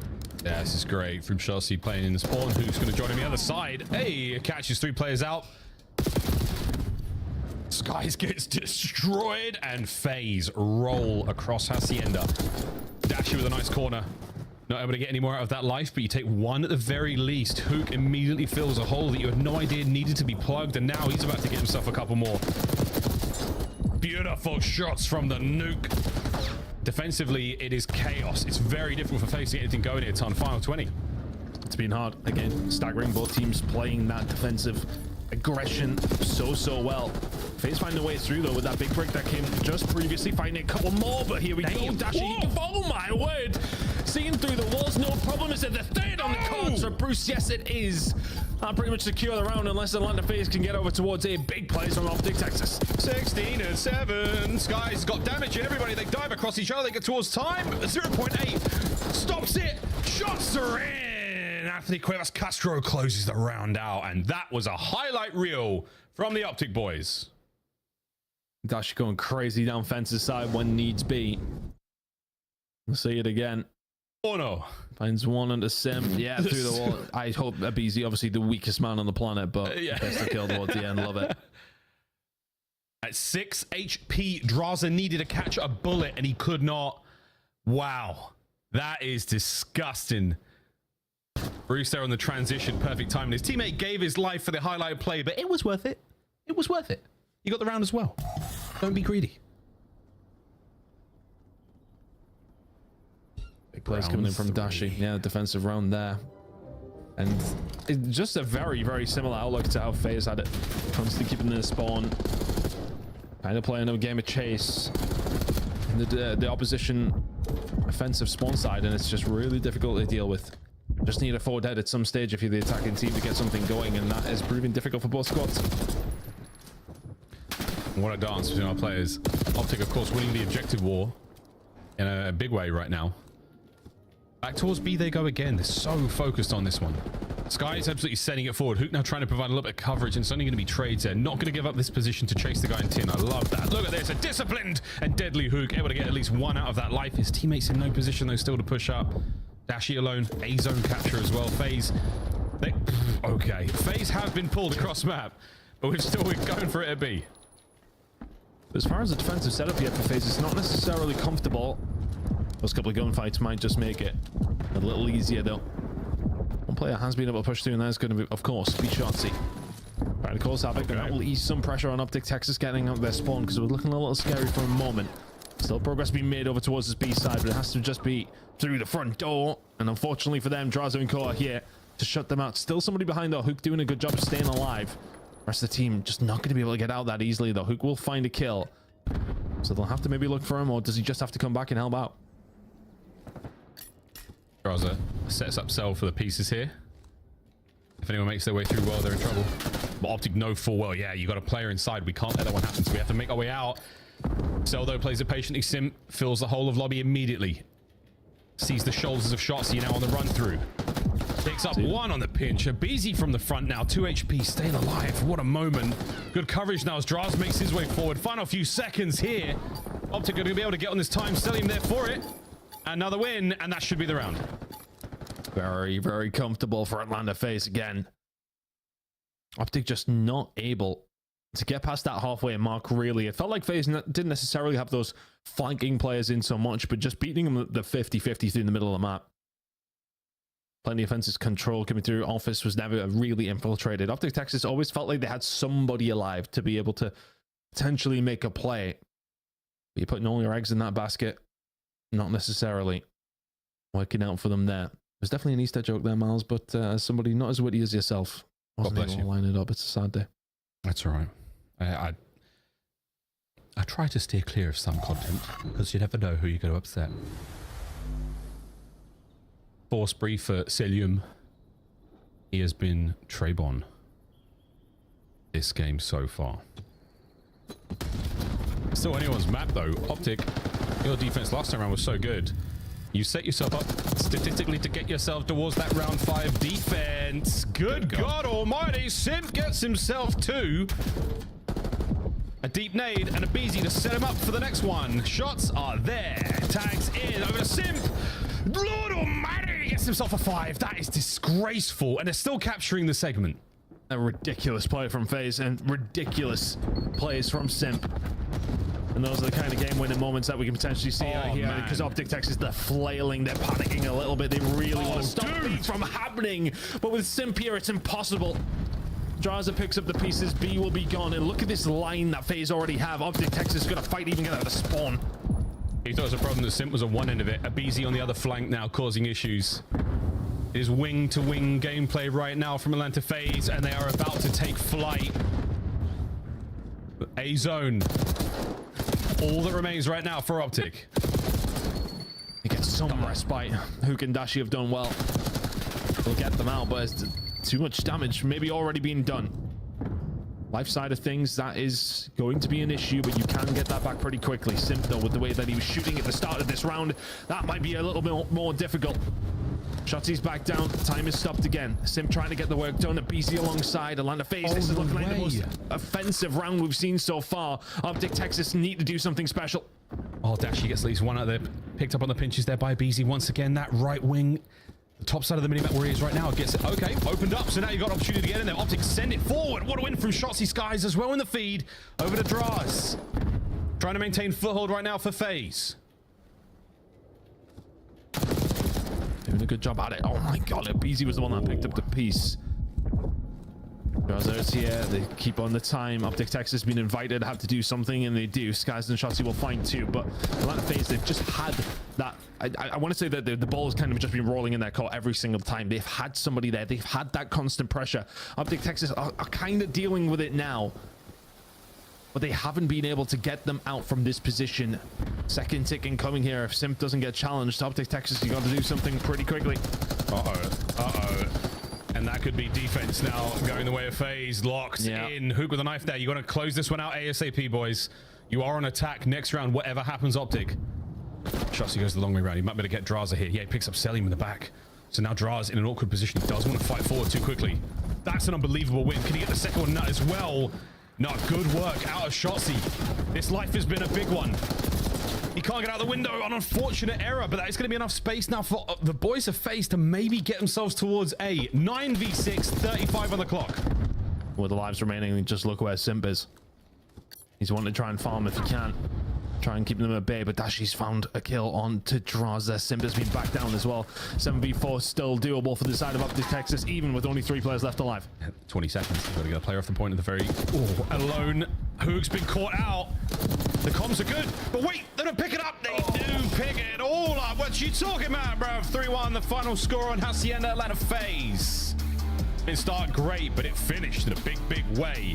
Yeah, this is great from Shotzzy playing in the spawn. Who's going to join him the other side? Hey, catches 3 players out. Skies gets destroyed, and FaZe roll across Hacienda. Dashy with a nice corner. Not able to get any more out of that life, but you take 1 at the very least. Hook immediately fills a hole that you had no idea needed to be plugged, and now he's about to get himself a couple more. Beautiful shots from the nuke. Defensively, it is chaos. It's very difficult for FaZe to get anything going here. It's on final 20. It's been hard. Again, staggering, both teams playing that defensive aggression so well. FaZe finding a way through, though, with that big break that came just previously. Finding a couple more, but here we go. Dashy, oh my word. Seeing through the walls, no problem. Is it the 3rd on the cards for Bruce? Yes, it is. I'll pretty much secure the round unless Atlanta FaZe can get over towards a big plays from Optic Texas. 16-7. Skies got damage in everybody. They dive across each other. They get towards time. 0.8 stops it. Shots are in. Anthony Cuevas Castro closes the round out, and that was a highlight reel from the Optic boys. Dash going crazy down fence's side when needs be. We'll see it again. Oh no. Finds 1 under Sim. Yeah, through the wall. I hope BZ, obviously the weakest man on the planet, but best to kill towards the end. Love it. At 6 HP, Draza needed to catch a bullet, and he could not. Wow. That is disgusting. Bruce there on the transition. Perfect time. His teammate gave his life for the highlight play, but it was worth it. It was worth it. You got the round as well. Don't be greedy. Big plays coming in from Dashi. Yeah, defensive round there. And it's just a very, very similar outlook to how FaZe had it. Constantly keeping the spawn. Kind of playing a game of chase. And the opposition offensive spawn side, and it's just really difficult to deal with. Just need a forward head at some stage if you're the attacking team to get something going, and that is proving difficult for both squads. What a dance between our players. Optic, of course, winning the objective war in a big way right now. Back towards B they go again. They're so focused on this one. Sky is absolutely sending it forward. Hook now trying to provide a little bit of coverage, and it's only going to be trades there. Not going to give up this position to chase the guy in tin. I love that. Look at this. A disciplined and deadly Hook, able to get at least one out of that life. His teammates in no position, though, still to push up. Dashy alone. A-zone capture as well. FaZe. Okay. FaZe have been pulled across map, but we're still going for it at B. As far as the defensive setup yet for FaZe, it's not necessarily comfortable. Those couple of gunfights might just make it a little easier, though. One player has been able to push through, and that's going to be, of course, be Shotzi. Right, of course, Havoc, and that will ease some pressure on Optic Texas getting out their spawn, because it was looking a little scary for a moment. Still progress being made over towards this B side, but it has to just be through the front door. And unfortunately for them, Drazo and Core are here to shut them out. Still somebody behind, though. Hook doing a good job of staying alive. The rest of the team just not going to be able to get out that easily, though. Hook will find a kill. So they'll have to maybe look for him, or does he just have to come back and help out? Drazo sets up cell for the pieces here. If anyone makes their way through well, they're in trouble. But Optic know full well, yeah, you got a player inside. We can't let that one happen, so we have to make our way out. Cell, though, plays it patiently. Sim fills the whole of lobby immediately. Sees the shoulders of Shotzi now on the run through. Picks up one on the pinch. Abizi from the front now. 2 HP, staying alive. What a moment. Good coverage now as Draz makes his way forward. Final few seconds here. Optic going to be able to get on this time. Selim there for it. Another win, and that should be the round. Very, very comfortable for Atlanta FaZe again. Optic just not able to get past that halfway mark, really. It felt like FaZe didn't necessarily have those flanking players in so much, but just beating them the 50-50 through the middle of the map. Plenty of offensive control coming through. Office was never really infiltrated. Optic Texas always felt like they had somebody alive to be able to potentially make a play. But you're putting all your eggs in that basket. Not necessarily working out for them there. There's definitely an Easter joke there, Miles, but as somebody not as witty as yourself, wasn't able to line it up. It's a sad day. That's all right. I try to steer clear of some content because you never know who you're going to upset. Force brief for Selim. He has been Trebon this game so far. Still anyone's map though. Optic, your defense last time around was so good. You set yourself up statistically to get yourself towards that round 5 defense. Good God almighty. Simp gets himself 2. A deep nade and a Beezy to set him up for the next one. Shots are there. Tags in over to Simp. Lord almighty, gets himself a 5. That is disgraceful. And they're still capturing the segment. A ridiculous play from FaZe and ridiculous plays from Simp. And those are the kind of game-winning moments that we can potentially see out here. Because Optic Texas, they're flailing, they're panicking a little bit. They really want to stop it from happening. But with Simp here, it's impossible. Draza picks up the pieces. B will be gone. And look at this line that FaZe already have. Optic Texas is going to fight even get out of the spawn. He thought it was a problem that Simp was on one end of it. Abizi on the other flank now causing issues. It is wing-to-wing gameplay right now from Atlanta FaZe, and they are about to take flight. A-zone. All that remains right now for Optic. He gets some respite. Hook and Dashi have done well. They'll get them out, but it's too much damage maybe already being done. Life side of things, that is going to be an issue, but you can get that back pretty quickly. Simp, though, with the way that he was shooting at the start of this round, that might be a little bit more difficult. Shotzi's back down. Time is stopped again. Simp trying to get the work done. A BC alongside Atlanta FaZe. This is looking like the most offensive round we've seen so far. Optic Texas need to do something special. Oh, Dashi gets at least one out there. Picked up on the pinches there by BZ once again. That right wing, the top side of the minimap where he is right now, gets it. Okay, opened up. So now you've got opportunity to get in there. Optic send it forward. What a win from Shotzi Skies as well in the feed. Over to Draz. Trying to maintain foothold right now for FaZe. Doing a good job at it. Oh my god, Beezy was the one that picked up the piece. Brothers here, they keep on the time. Optic Texas has been invited to have to do something, and they do. Skies and Shotzi will find 2, but Atlanta FaZe, they've just had that I want to say that the ball has kind of just been rolling in their court every single time. They've had somebody there. They've had that constant pressure. Optic Texas are kind of dealing with it now, but they haven't been able to get them out from this position. Second tick incoming here. If Simp doesn't get challenged, Optic Texas, you got to do something pretty quickly. And that could be defense now going the way of FaZe. Locked in. Hook with a knife there. You got to close this one out ASAP, boys. You are on attack next round, whatever happens, Optic. Shotzi goes the long way around. He might be able to get Draza here. Yeah, he picks up Selim in the back. So now Draz in an awkward position. He does want to fight forward too quickly. That's an unbelievable win. Can he get the second one nut as well? Not good work out of Shotzi. This life has been a big one. He can't get out the window. An unfortunate error, but that is going to be enough space now for the boys of FaZe to maybe get themselves towards a 9v6, 35 on the clock. With the lives remaining, just look where Simp is. He's wanting to try and farm if he can. Try and keep them at bay, but Dashi's found a kill on to Draz there. Simp has been back down as well. 7v4 still doable for the side of Optic Texas, even with only 3 players left alive. 20 seconds. Got to get a player off the point at the very... alone. Hook's been caught out. The comms are good, but wait, they don't pick it up. They do pick it all up. What you talking about, bro? 3-1, the final score on Hacienda Atlanta FaZe. It started great, but it finished in a big, big way.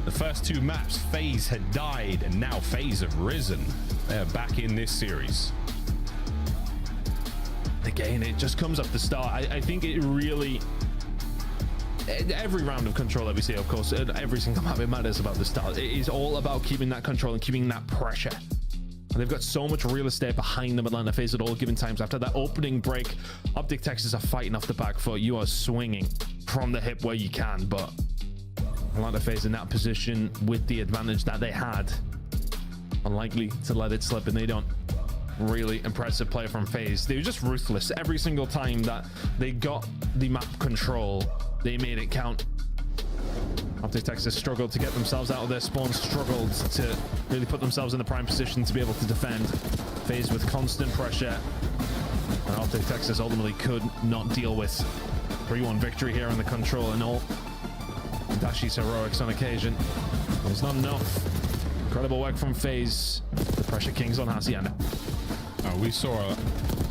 The first 2 maps, FaZe had died, and now FaZe have risen. They're back in this series. Again, it just comes up the start. I think it really... Every round of control that we see, of course, every single map, it matters about the start. It is all about keeping that control and keeping that pressure. And they've got so much real estate behind them, Atlanta FaZe, at all given times. After that opening break, Optic Texas are fighting off the back foot. You are swinging from the hip where you can, but... Atlanta FaZe in that position with the advantage that they had, unlikely to let it slip, and they don't. Really impressive play from FaZe. They were just ruthless every single time that they got the map control. They made it count. Optic Texas struggled to get themselves out of their spawn, struggled to really put themselves in the prime position to be able to defend. FaZe with constant pressure, and Optic Texas ultimately could not deal with 3-1 victory here in the control and all. Dashi's heroics on occasion was not enough. Incredible work from FaZe. The pressure kings on Hacienda. We saw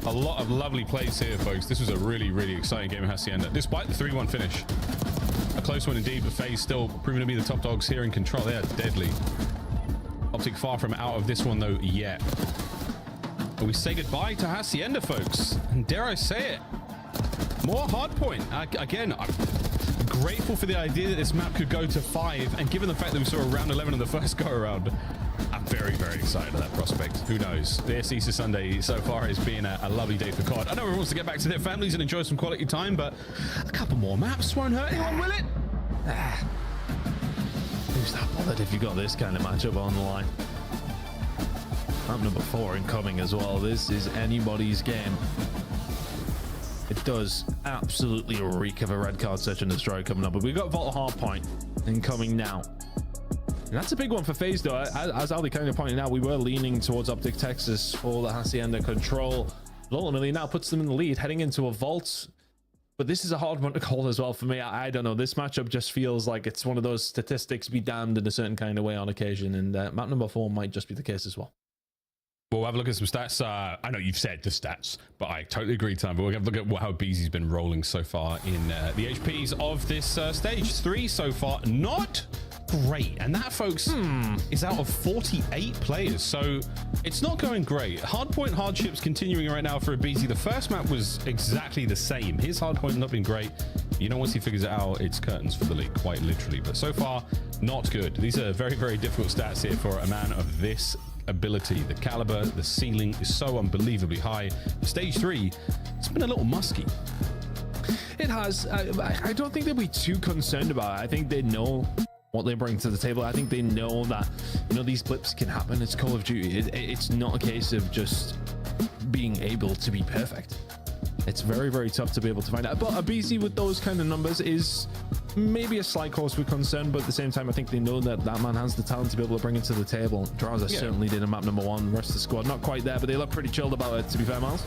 a lot of lovely plays here, folks. This was a really, really exciting game of Hacienda, despite the 3-1 finish. A close one indeed, but FaZe still proving to be the top dogs here in control. They are deadly. Optic far from out of this one, though, yet. But we say goodbye to Hacienda, folks. And dare I say it, more hardpoint. Again, I'm grateful for the idea that this map could go to 5, and given the fact that we saw a round 11 in the first go around, I'm very, very excited at that prospect. Who knows? This Easter Sunday so far has been a lovely day for COD. I know everyone wants to get back to their families and enjoy some quality time, but a couple more maps won't hurt anyone, will it? Who's that bothered if you got this kind of matchup on the line? Map number 4 incoming as well. This is anybody's game. It does absolutely reek of a red card search and destroy coming up, but we've got Vault Hardpoint incoming now. And that's a big one for FaZe, though. As Ali kind of pointed out, we were leaning towards Optic Texas for the Hacienda control. But ultimately now puts them in the lead, heading into a vault. But this is a hard one to call as well for me. I don't know. This matchup just feels like it's one of those statistics be damned in a certain kind of way on occasion. And map number 4 might just be the case as well. We'll have a look at some stats. I know you've said the stats, but I totally agree, Tom. But we'll have a look at how Beezy's been rolling so far in the HPs of this stage. 3 so far. Not great. And that, folks, is out of 48 players. So it's not going great. Hardpoint hardships continuing right now for Beezy. The first map was exactly the same. His hardpoint not been great. You know, once he figures it out, it's curtains for the league, quite literally. But so far, not good. These are very, very difficult stats here for a man of this ability. The caliber, the ceiling is so unbelievably high. Stage 3, it's been a little musky. It has. I don't think they'll be too concerned about it. I think they know what they bring to the table. I think they know that, you know, these blips can happen. It's Call of Duty. It's not a case of just being able to be perfect. It's very, very tough to be able to find out. But a BC with those kind of numbers is maybe a slight cause for concern, but at the same time, I think they know that that man has the talent to be able to bring it to the table. Draza certainly did in map number 1. The rest of the squad, not quite there, but they look pretty chilled about it, to be fair, Miles.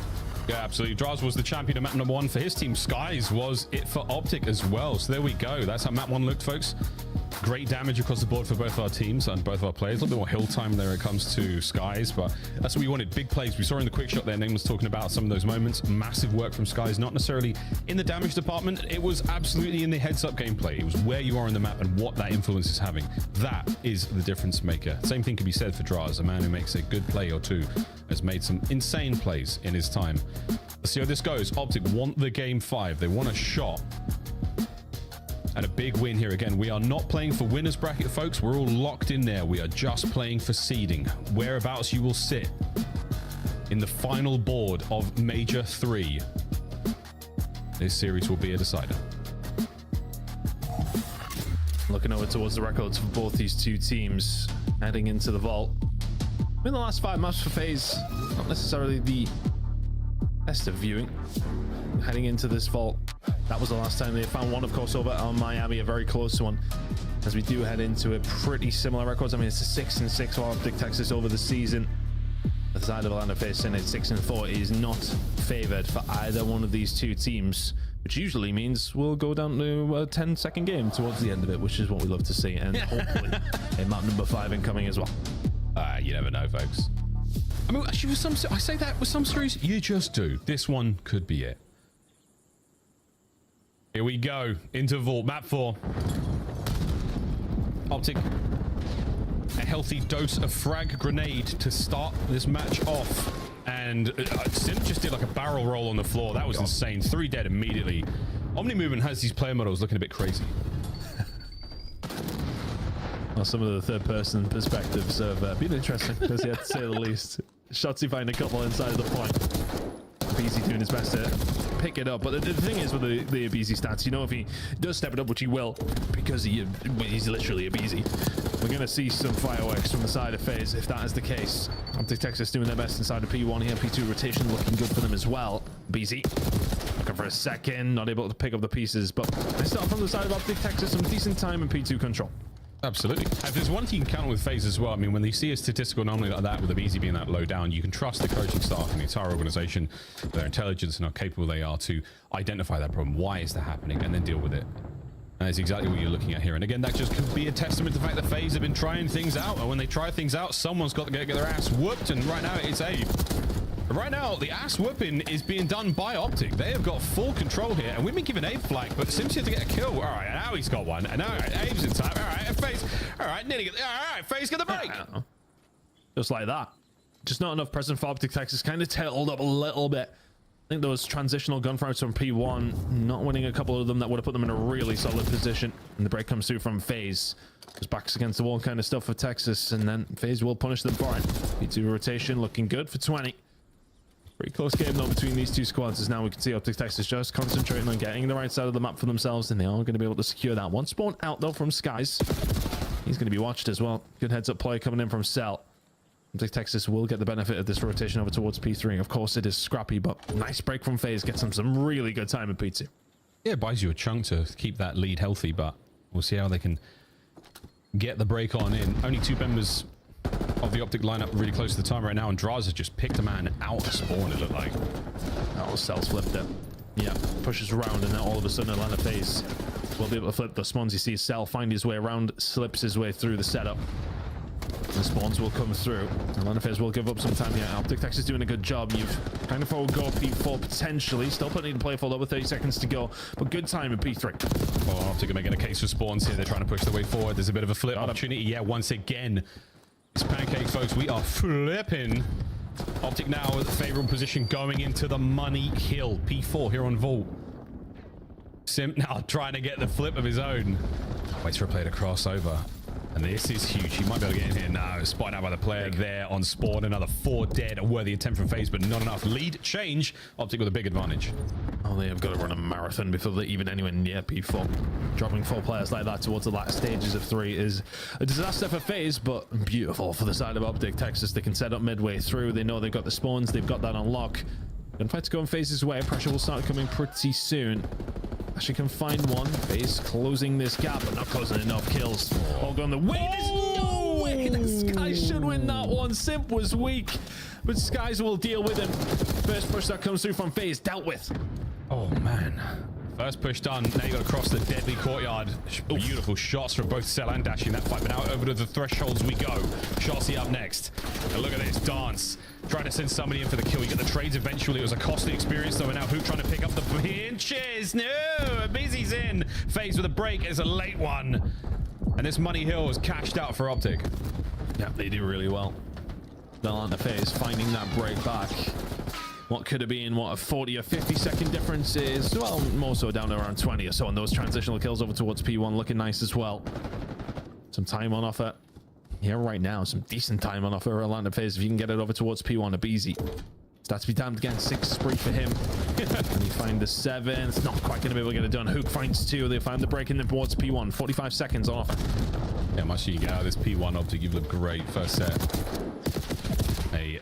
Yeah, absolutely. Draz was the champion of map number 1 for his team. Skies was it for Optic as well. So there we go. That's how map 1 looked, folks. Great damage across the board for both our teams and both our players. A little bit more hill time there when it comes to Skies, but that's what we wanted. Big plays. We saw in the quick shot there, Name was talking about some of those moments. Massive work from Skies, not necessarily in the damage department. It was absolutely in the heads-up gameplay. It was where you are on the map and what that influence is having. That is the difference maker. Same thing can be said for Draz, a man who makes a good play or two, has made some insane plays in his time. Let's see how this goes. Optic want the game 5. They want a shot and a big win here. Again, we are not playing for winners bracket, folks. We're all locked in there. We are just playing for seeding. Whereabouts you will sit in the final board of Major 3. This series will be a decider. Looking over towards the records for both these two teams heading into the vault. In the last 5 maps for FaZe, not necessarily the best of viewing. Heading into this vault, that was the last time they found one, of course, over on Miami, a very close one. As we do head into a pretty similar records. I mean, it's a 6-6 for Optic Texas over the season. The side of Orlando FaZe at 6-4 is not favored for either one of these two teams, which usually means we'll go down to a 10-second game towards the end of it, which is what we love to see, and hopefully a map number 5 incoming as well. You never know, folks. I mean, actually, with some, I say that with some series, you just do. This one could be it. Here we go into vault map 4. Optic, a healthy dose of frag grenade to start this match off, and Sim just did like a barrel roll on the floor. That was insane. 3 dead immediately. Omni Movement has these player models looking a bit crazy. Well, some of the third-person perspectives have been interesting, as you have to say the least. Shotzzy find a couple inside of the point. BZ doing his best to pick it up, but the thing is with the BZ stats, you know, if he does step it up, which he will, because he's literally a BZ, we're going to see some fireworks from the side of FaZe if that is the case. Optic Texas doing their best inside of P1 here. P2 rotation looking good for them as well. BZ looking for a second, not able to pick up the pieces, but they start from the side of Optic Texas, some decent time in P2 control. Absolutely. If there's one thing you can count on with FaZe as well, I mean, when they see a statistical anomaly like that with the BZ being that low down, you can trust the coaching staff and the entire organization, their intelligence and how capable they are to identify that problem. Why is that happening? And then deal with it. That is exactly what you're looking at here. And again, that just could be a testament to the fact that FaZe have been trying things out. And when they try things out, someone's got to get their ass whooped. And right now, it's Abe. Right now, the ass whooping is being done by Optic. They have got full control here, and we've been giving Abe flag, but Sims here to get a kill. All right, now he's got one. And now, all right, Abe's in time. All right, FaZe. All right, nearly. All right, FaZe get the break. Just like that. Just not enough present for Optic Texas. Kind of tailed up a little bit. I think those transitional gunfights from P1, not winning a couple of them, that would have put them in a really solid position. And the break comes through from FaZe. Just backs against the wall kind of stuff for Texas, and then FaZe will punish them for it. P2 rotation looking good for 20. Pretty close game though between these two squads, as now we can see Optic Texas just concentrating on getting the right side of the map for themselves, and they are going to be able to secure that. One spawn out though from Skies. He's going to be watched as well. Good heads up play coming in from Cell. Optic Texas will get the benefit of this rotation over towards P3. Of course it is scrappy, but nice break from FaZe. Gets them some really good time in P2. Yeah, it buys you a chunk to keep that lead healthy, but we'll see how they can get the break on in. Only 2 members of the Optic lineup really close to the time right now, and Draz has just picked a man out of spawn, it looked like. Oh, Cell's flipped it. Yeah, pushes around, and then all of a sudden Atlanta FaZe will be able to flip the spawns. You see Cell find his way around, slips his way through the setup. The spawns will come through. Atlanta FaZe will give up some time here. Optic Texas doing a good job. You've kind of forego P4 potentially. Still plenty to play for, over 30 seconds to go, but good time in P3. Well, Optic are making a case for spawns here. They're trying to push their way forward. There's a bit of a flip opportunity. Yeah, once again. It's pancake, folks. We are flipping. Optic now at the favorable position going into the money kill. P4 here on Vault. Sim now trying to get the flip of his own. Waits for a player to cross over. And this is huge. He might be able to get in here now. Spotted out by the player there on spawn. Another 4 dead. A worthy attempt from FaZe, but not enough. Lead change. Optic with a big advantage. Oh, they have got to run a marathon before they're even anywhere near P4. Dropping 4 players like that towards the latter stages of 3 is a disaster for FaZe, but beautiful for the side of Optic Texas. They can set up midway through. They know they've got the spawns. They've got that on lock. Gunfight to go in FaZe's way. Pressure will start coming pretty soon. Actually can find one. FaZe closing this gap, but not closing enough kills. All gone the way. There's no way that Skies should win that one. Simp was weak, but Skies will deal with him. First push that comes through from FaZe dealt with. Oh man, First push done. Now you got to cross the deadly courtyard. Beautiful shots from both Cell and Dashi in that fight. But now over to the thresholds we go. Shotzi up next. And look at this dance. Trying to send somebody in for the kill. You get the trades eventually. It was a costly experience though. And now Hook trying to pick up the pinches. No, Abizi's in. FaZe with a break. It's a late one. And this Money Hill is cashed out for Optic. Yeah, they do really well. The Atlanta FaZe finding that break back. What could have been, what, a 40 or 50 second difference is, well, more so down to around 20 or so on those transitional kills over towards P1, looking nice as well. Some time on offer here right now, some decent time on offer Atlanta FaZe. If you can get it over towards P1, Abizi starts to be damned again. 6 spree for him. And he find the 7. It's not quite going to be able to get it done. Hook finds 2. They find the break in towards P1. 45 seconds on offer. Yeah, much you get out of this P1 Optic. You've looked great first set. A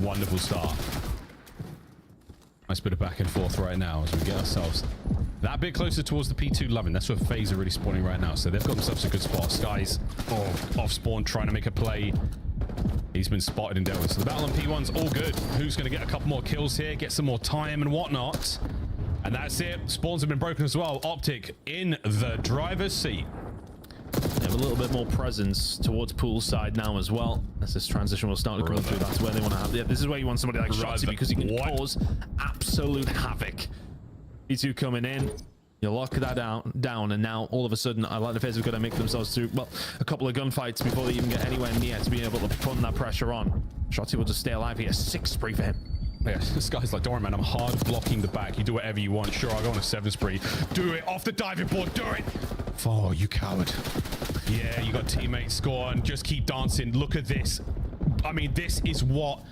wonderful start. Nice bit of back and forth right now as we get ourselves that bit closer towards the P2 loving. That's where FaZe are really spawning right now. So they've got themselves a good spot. Sky's off spawn trying to make a play. He's been spotted and dealt with. So the battle on P1's all good. Who's going to get a couple more kills here, get some more time and whatnot. And that's it. Spawns have been broken as well. Optic in the driver's seat. They have a little bit more presence towards poolside now as well. As this transition will start to come through, that's where they want to have. Yeah, this is where you want somebody like Shotzi because he can cause absolute havoc. P2 coming in. You lock that down, and now all of a sudden, Atlanta FaZe have got to make themselves through, well, a couple of gunfights before they even get anywhere near to be able to put that pressure on. Shotzi will just stay alive here. 6 spree for him. Yeah, this guy's like, don't worry, man, I'm hard blocking the back. You do whatever you want. Sure, I'll go on a 7 spree. Do it off the diving board. Do it. Oh, you coward. Yeah, you got teammates scoring. Just keep dancing. Look at this. I mean, this is what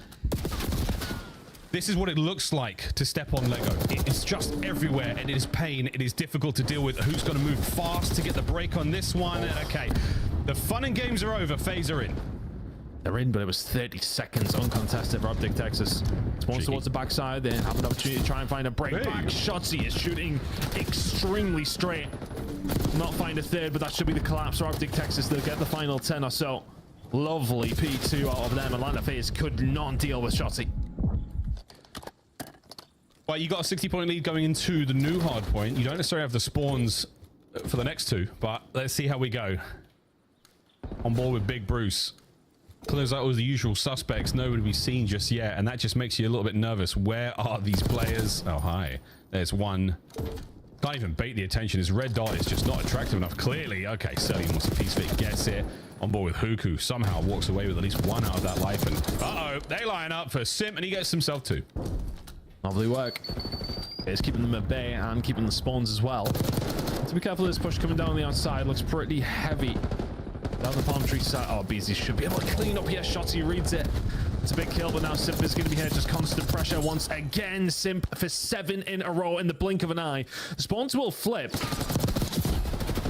it looks like to step on Lego. It is just everywhere, and it is pain. It is difficult to deal with. Who's going to move fast to get the break on this one? And okay, the fun and games are over. FaZe are in. They're in, but it was 30 seconds uncontested for Optic Texas. Spawns towards the backside. They have an opportunity to try and find a break back. Shotzi is shooting extremely straight. Not find a third, but that should be the collapse for Optic Texas. They'll get the final 10 or so. Lovely P2 out of them. Atlanta FaZe could not deal with Shotzi. Well, you got a 60-point lead going into the new hard point. You don't necessarily have the spawns for the next 2, but let's see how we go. On board with Big Bruce. Clears out all the usual suspects, nowhere to be seen just yet, and that just makes you a little bit nervous. Where are these players? Oh, hi. There's one. Can't even bait the attention. His red dot is just not attractive enough. Clearly, okay, Selly wants a piece of it, gets it. On board with Huku, somehow walks away with at least 1 out of that life, and uh-oh, they line up for Simp, and he gets himself 2. Lovely work. It's keeping them at bay and keeping the spawns as well. To be careful of this push coming down the outside. Looks pretty heavy. Down the palm tree side. Oh, BZ should be able to clean up here. Shotzi reads it. It's a big kill, but now Simp is going to be here. Just constant pressure once again. Simp for 7 in a row in the blink of an eye. The spawns will flip.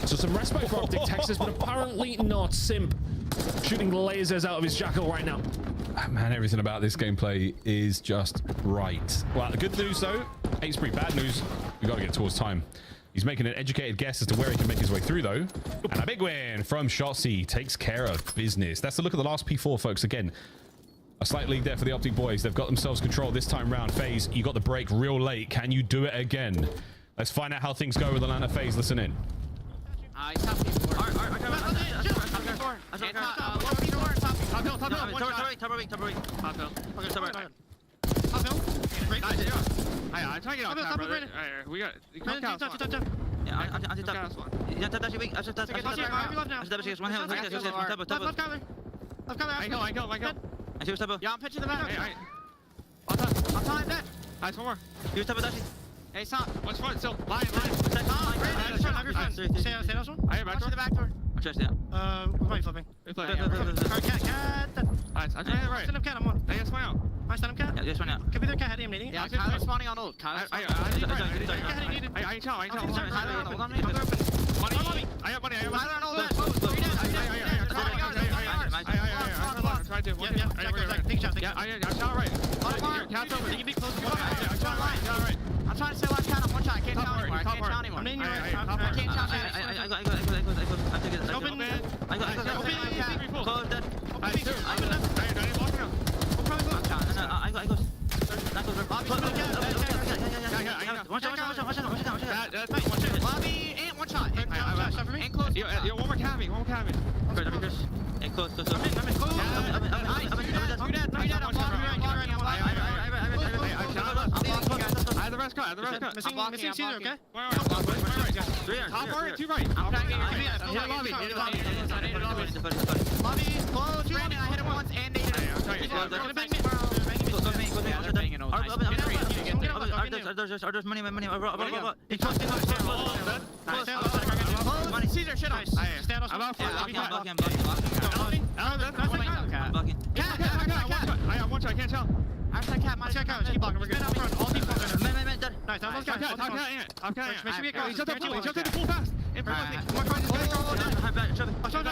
So some respite for Optic Texas, but apparently not. Simp shooting lasers out of his jackal right now. Man, everything about this gameplay is just right. Well, the good news though, 8 spree. Bad news, we got to get towards time. He's making an educated guess as to where he can make his way through though. And a big win from Shotzi. Takes care of business. That's a look at the last P4, folks. Again, a slight lead there for the Optic boys. They've got themselves control this time round. FaZe, you got the break real late. Can you do it again? Let's find out how things go with Atlanta FaZe. Listen in. I'm trying to get on top, brother. Alright, we got... Come down, yeah, I'm top. Yeah, top dash, weak. I should touch. I should one hill. I go. I see what's up. Yeah, I'm pitching the back. Hey, I'm telling that. Alright, one more. Here's top of dashing. Hey, stop. What's front? Still. Line. Stay this one. I hear back door. The back door. I'm trying to stay out. We're probably flipping. We're playing. Cat. Alright, I'm trying to right. Stand up cat, I'm on. Hey, spawn out. I stand up cat? Yeah, just spawn out. Could be their cat heading, I'm needing. Yeah, Kyle's spawning on ult. I ain't tell. I have money. I'm trying to say last cat on one shot. I can't tell anymore. I can't tell anymore. I'm in your I can't tell One shot. Lobby and one shot. Shot for me. And close. Yo, one more cabby. And close. I'm in close. I'm dead. I have the rest cut. Missing Caesar, okay? Top right, 2 right. I'm trying to get lobby. Lobby, close. Brandon, I hit him once and naded him. There's money. Caesar, shit on. I'm out for it. I have one shot, I can't tell. I have cat, keep blocking, we're good. All teams blocking. Nice, top cat. Make sure we get close. He jumped in the full fast. In front of me. One shot, turn. One shot,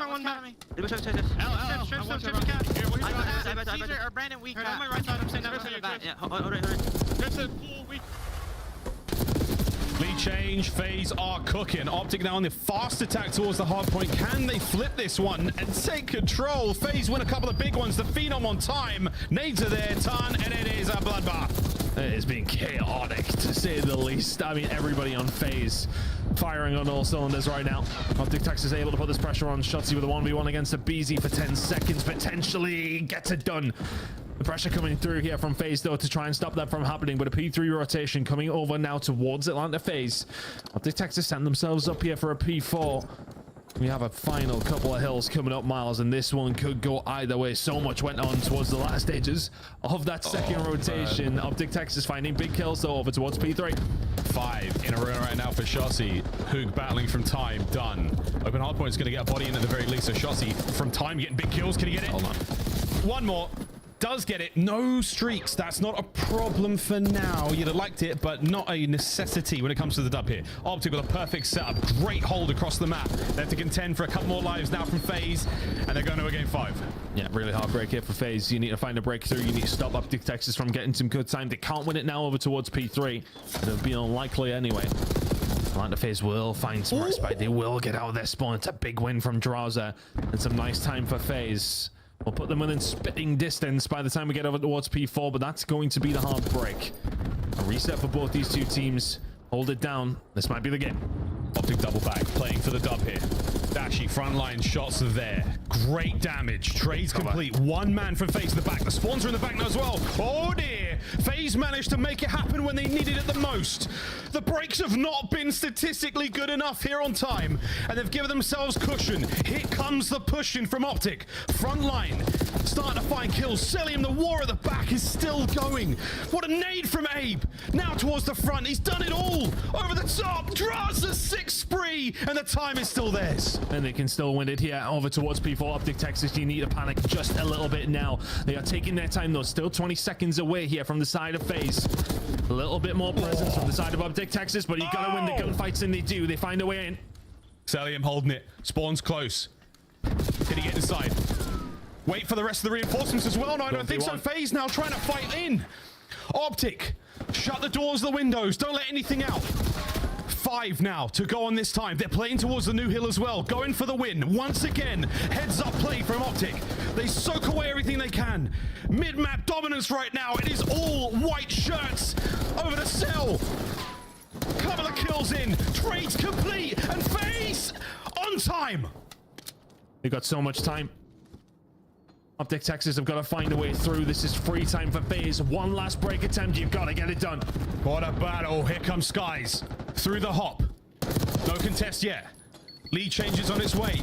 one man. Caesar or Brandon, weak cat. On my right side, I'm saying that. Yeah, hold it. Lead change, FaZe are cooking. Optic now on the fast attack towards the hard point. Can they flip this one and take control? FaZe win a couple of big ones. The Phenom on time. Nades are there, Tan, and it is a bloodbath. It has been chaotic, to say the least. I mean, everybody on FaZe firing on all cylinders right now. Optic Tex is able to put this pressure on Shotzi with a 1v1 against a BZ for 10 seconds. Potentially gets it done. The pressure coming through here from FaZe, though, to try and stop that from happening. But a P3 rotation coming over now towards Atlanta FaZe. Optic Texas send themselves up here for a P4. We have a final couple of hills coming up, Miles, and this one could go either way. So much went on towards the last stages of that second rotation. Optic Texas finding big kills, though, over towards P3. 5 in a row right now for Shotzi. Hoog battling from time, done. Open hardpoint's going to get a body in at the very least. So Shotzi from time getting big kills. Can he get it? Hold on. One more. Does get it. No streaks. That's not a problem for now. You'd have liked it, but not a necessity when it comes to the dub here. Optic with a perfect setup. Great hold across the map. They have to contend for a couple more lives now from FaZe, and they're going to a game 5. Yeah, really hard break here for FaZe. You need to find a breakthrough. You need to stop Optic Texas from getting some good time. They can't win it now over towards P3. It'll be unlikely anyway. Atlanta FaZe will find some respite. They will get out of their spawn. It's a big win from Draza and some nice time for FaZe. We'll put them within spitting distance by the time we get over towards P4, but that's going to be the hard break. A reset for both these two teams. Hold it down. This might be the game. Optic double back, playing for the dub here. Dashy frontline shots are there. Great damage. Trades complete. One man from FaZe in the back. The spawns are in the back now as well. Oh dear. FaZe managed to make it happen when they needed it the most. The breaks have not been statistically good enough here on time, and they've given themselves cushion. Here comes the pushing from Optic. Frontline starting to find kills. Celium, the war at the back is still going. What a nade from Abe. Now towards the front. He's done it all. Over the top. Draws the 6 spree, and the time is still theirs. And they can still win it here over towards P4. Optic Texas, you need to panic just a little bit now. They are taking their time, though. Still 20 seconds away here from the side of FaZe. A little bit more presence from the side of Optic Texas, but you got to win the gunfights, and they do. They find a way in. Celium holding it. Spawns close. Can he get inside? Wait for the rest of the reinforcements as well. No, I don't think so. FaZe now trying to fight in. Optic, shut the doors, the windows. Don't let anything out. 5 now to go on this time. They're playing towards the new hill as well. Going for the win. Once again, heads up play from Optic. They soak away everything they can. Mid-map dominance right now. It is all white shirts over the cell. Couple of kills in. Trades complete. And FaZe on time. They got so much time. Optic Texas have got to find a way through. This is free time for FaZe. One last break attempt. You've got to get it done. What a battle. Here comes Skies. Through the hop. No contest yet. Lead changes on its way.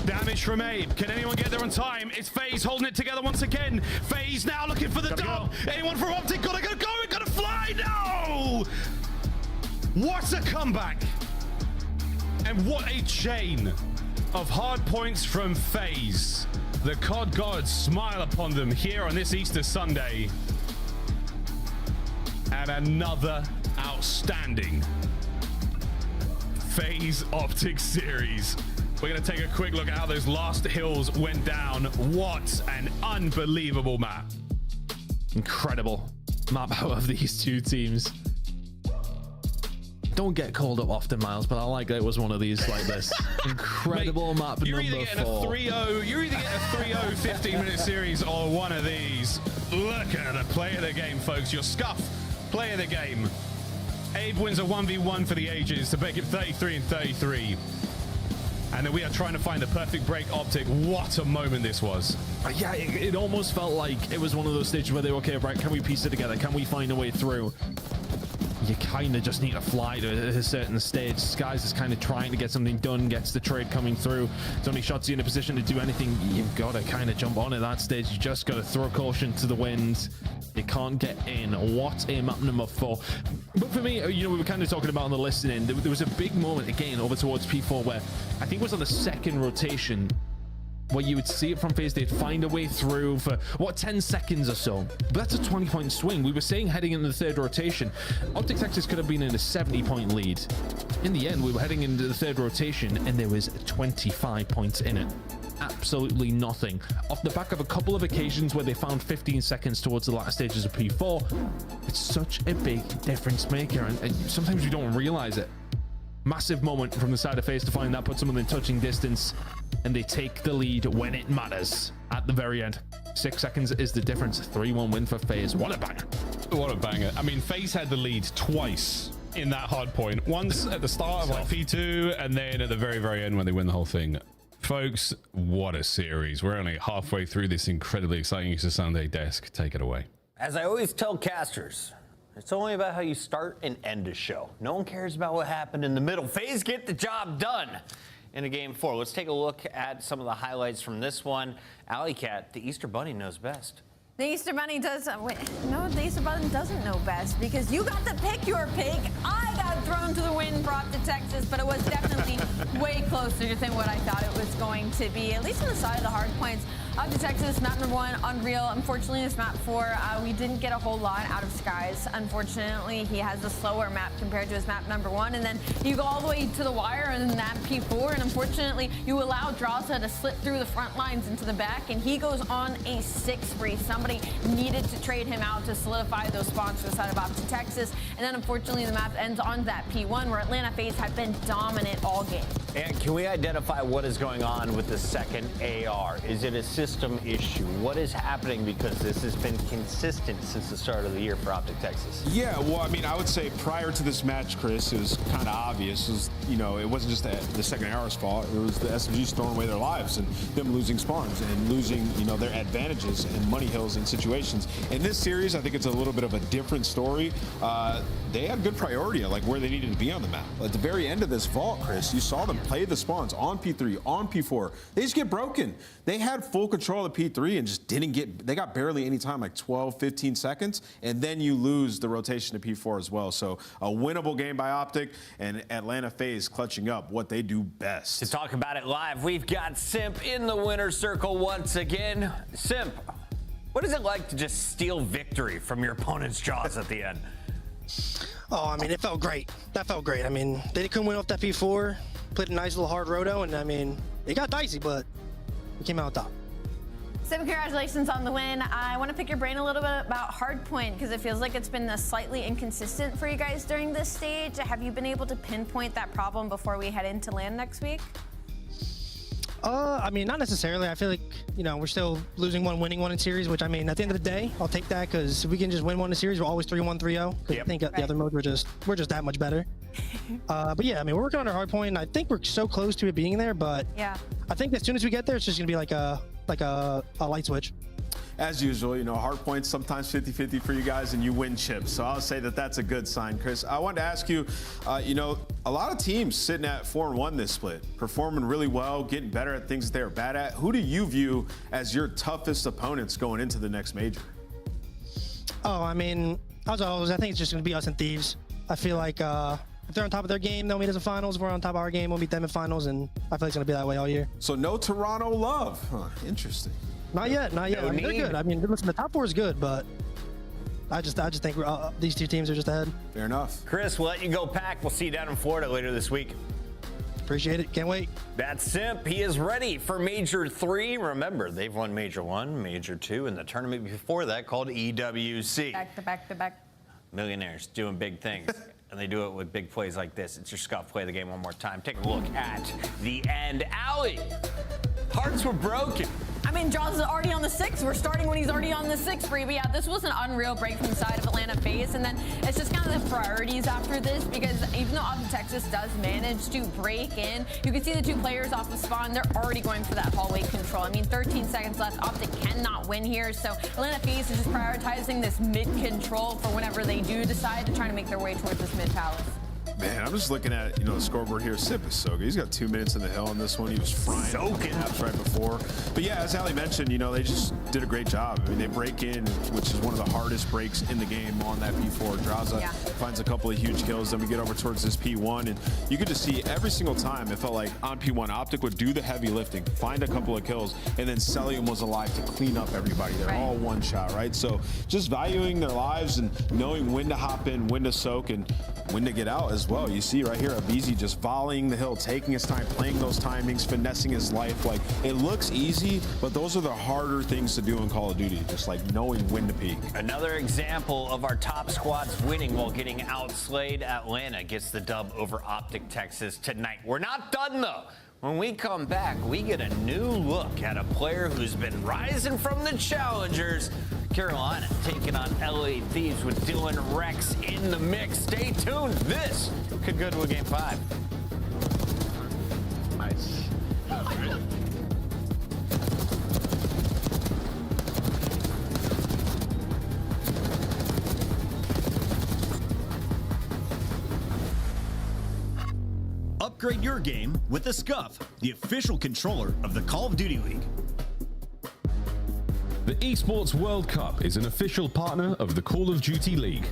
Damage from Abe. Can anyone get there on time? It's FaZe holding it together once again. FaZe now looking for the dub. Anyone from Optic? Gotta go. Gotta fly. No! What a comeback. And what a chain of hard points from FaZe. The COD gods smile upon them here on this Easter Sunday. And another outstanding FaZe Optic series. We're going to take a quick look at how those last hills went down. What an unbelievable map. Incredible map out of these two teams. don't get called up often, Miles, but I like that it was one of these like this. Incredible map You're number either getting 4. a 3-0, you're either getting a 3-0 15-minute series or one of these. Look at the play of the game, folks. Your Scuff play of the game. Abe wins a 1v1 for the ages to make it 33 and 33. And then we are trying to find the perfect break. Optic. What a moment this was. Yeah, it almost felt like it was one of those stages where they were, okay, right, can we piece it together? Can we find a way through? You kind of just need to fly to a certain stage. Skies is kind of trying to get something done, gets the trade coming through. It's only Shotzi in a position to do anything. You've got to kind of jump on at that stage. You just got to throw caution to the wind. You can't get in. What a map number 4. But for me, you know, we were kind of talking about on the listening. There was a big moment again over towards P4 where I think it was on the second rotation where you would see it from phase. They'd find a way through for, what, 10 seconds or so. But that's a 20-point swing. We were saying heading into the third rotation, Optic Texas could have been in a 70-point lead. In the end, we were heading into the third rotation, and there was 25 points in it. Absolutely nothing. Off the back of a couple of occasions where they found 15 seconds towards the latter stages of P4, it's such a big difference maker, and sometimes you don't realize it. Massive moment from the side of FaZe to find that, puts them in touching distance, and they take the lead when it matters at the very end. 6 seconds is the difference. 3-1 win for FaZe. What a banger. What a banger. I mean, FaZe had the lead twice in that hard point. Once at the start of like P2, and then at the very, very end when they win the whole thing. Folks, what a series. We're only halfway through this incredibly exciting Easter Sunday desk. Take it away. As I always tell casters, it's only about how you start and end a show. No one cares about what happened in the middle. FaZe get the job done in a game 4. Let's take a look at some of the highlights from this one. Alley Cat, the Easter Bunny knows best. The Easter Bunny doesn't. Wait, no, the Easter Bunny doesn't know best because you got to pick your pig. I got thrown to the wind, brought to Texas, but it was definitely way closer than what I thought it was going to be. At least on the side of the hard points. Up to Texas, map number 1, Unreal. Unfortunately, this map 4, we didn't get a whole lot out of Skies. Unfortunately, he has a slower map compared to his map number 1. And then you go all the way to the wire and then that P4. And unfortunately, you allow Drasa to slip through the front lines into the back. And he goes on a 6 spree. Somebody needed to trade him out to solidify those spawns for the side of Up to Texas. And then unfortunately, the map ends on that P1 where Atlanta FaZe have been dominant all game. And can we identify what is going on with the second AR? Is it a system issue? What is happening? Because this has been consistent since the start of the year for Optic Texas. Yeah, well, I mean, I would say prior to this match, Chris, it was kind of obvious. It was, you know, it wasn't just the second AR's fault. It was the SMGs throwing away their lives and them losing spawns and losing, you know, their advantages and money hills in situations. In this series, I think it's a little bit of a different story. They had good priority at like where they needed to be on the map. At the very end of this vault, Chris, you saw them play the spawns on P3, on P4. They just get broken. They had full control of P3 and just didn't get, they got barely any time, like 12, 15 seconds, and then you lose the rotation to P4 as well. So a winnable game by Optic, and Atlanta FaZe clutching up what they do best. To talk about it live, we've got Simp in the winner's circle once again. Simp, what is it like to just steal victory from your opponent's jaws at the end? Oh, I mean, it felt great. That felt great. I mean, they couldn't win off that P4, played a nice little hard roto, and I mean, it got dicey, but we came out on top. So congratulations on the win. I want to pick your brain a little bit about Hardpoint because it feels like it's been slightly inconsistent for you guys during this stage. Have you been able to pinpoint that problem before we head into LAN next week? I mean, not necessarily. I feel like, you know, we're still losing one, winning one in series, which I mean, at the end of the day, I'll take that because if we can just win one in series, we're always 3-1, 3-0. Because I think at the other mode, we're just that much better. But yeah, I mean, we're working on our hard point, and I think we're so close to it being there. But yeah, I think as soon as we get there, it's just gonna be like a light switch. As usual, you know, hard points sometimes 50-50 for you guys, and you win chips. So I'll say that that's a good sign, Chris. I wanted to ask you, you know, a lot of teams sitting at 4-1 this split, performing really well, getting better at things that they're bad at. Who do you view as your toughest opponents going into the next major? Oh, I mean, as always, I think it's just going to be us and Thieves. I feel like if they're on top of their game, they'll meet us in finals. If we're on top of our game, we'll meet them in finals, and I feel like it's going to be that way all year. So no Toronto love. Huh, interesting. Not yet, not yet. I mean, they're good. I mean, listen, the top 4 is good, but I just think these two teams are just ahead. Fair enough. Chris, we'll let you go pack. We'll see you down in Florida later this week. Appreciate it. Can't wait. That's Simp. He is ready for Major 3. Remember, they've won Major 1, Major 2, and the tournament before that called EWC. Back to back to back. Millionaires doing big things. and they do it with big plays like this. It's your Scuff. Play the game one more time. Take a look at the end. Alley. Hearts were broken. I mean, Jaws is already on the 6. We're starting when he's already on the 6 free. But yeah, this was an unreal break from the side of Atlanta FaZe. And then it's just kind of the priorities after this, because even though Optic Texas does manage to break in, you can see the 2 players off the spawn. They're already going for that hallway control. I mean, 13 seconds left. Optic cannot win here. So Atlanta FaZe is just prioritizing this mid control for whenever they do decide to try to make their way towards this mid palace. Man, I'm just looking at, the scoreboard here. Sip is so good. He's got 2 minutes in the hill on this one. He was frying apps right before. But yeah, as Ali mentioned, they just did a great job. I mean, they break in, which is one of the hardest breaks in the game on that P4. Draza finds a couple of huge kills. Then we get over towards this P1, and you could just see every single time it felt like on P1, Optic would do the heavy lifting, find a couple of kills, and then Celium was alive to clean up everybody. They're all one shot, right? So just valuing their lives and knowing when to hop in, when to soak, and when to get out as well. You see right here, Abizi just volleying the hill, taking his time, playing those timings, finessing his life. Like, it looks easy, but those are the harder things to do in Call of Duty, just like knowing when to peak. Another example of our top squads winning while getting outslayed. Atlanta gets the dub over Optic Texas tonight. We're not done, though. When we come back, we get a new look at a player who's been rising from the challengers. Carolina taking on LA Thieves with Dylan Rex in the mix. Stay tuned. This could go to a game 5. Nice. Upgrade your game with the Scuff, the official controller of the Call of Duty League. The Esports World Cup is an official partner of the Call of Duty League.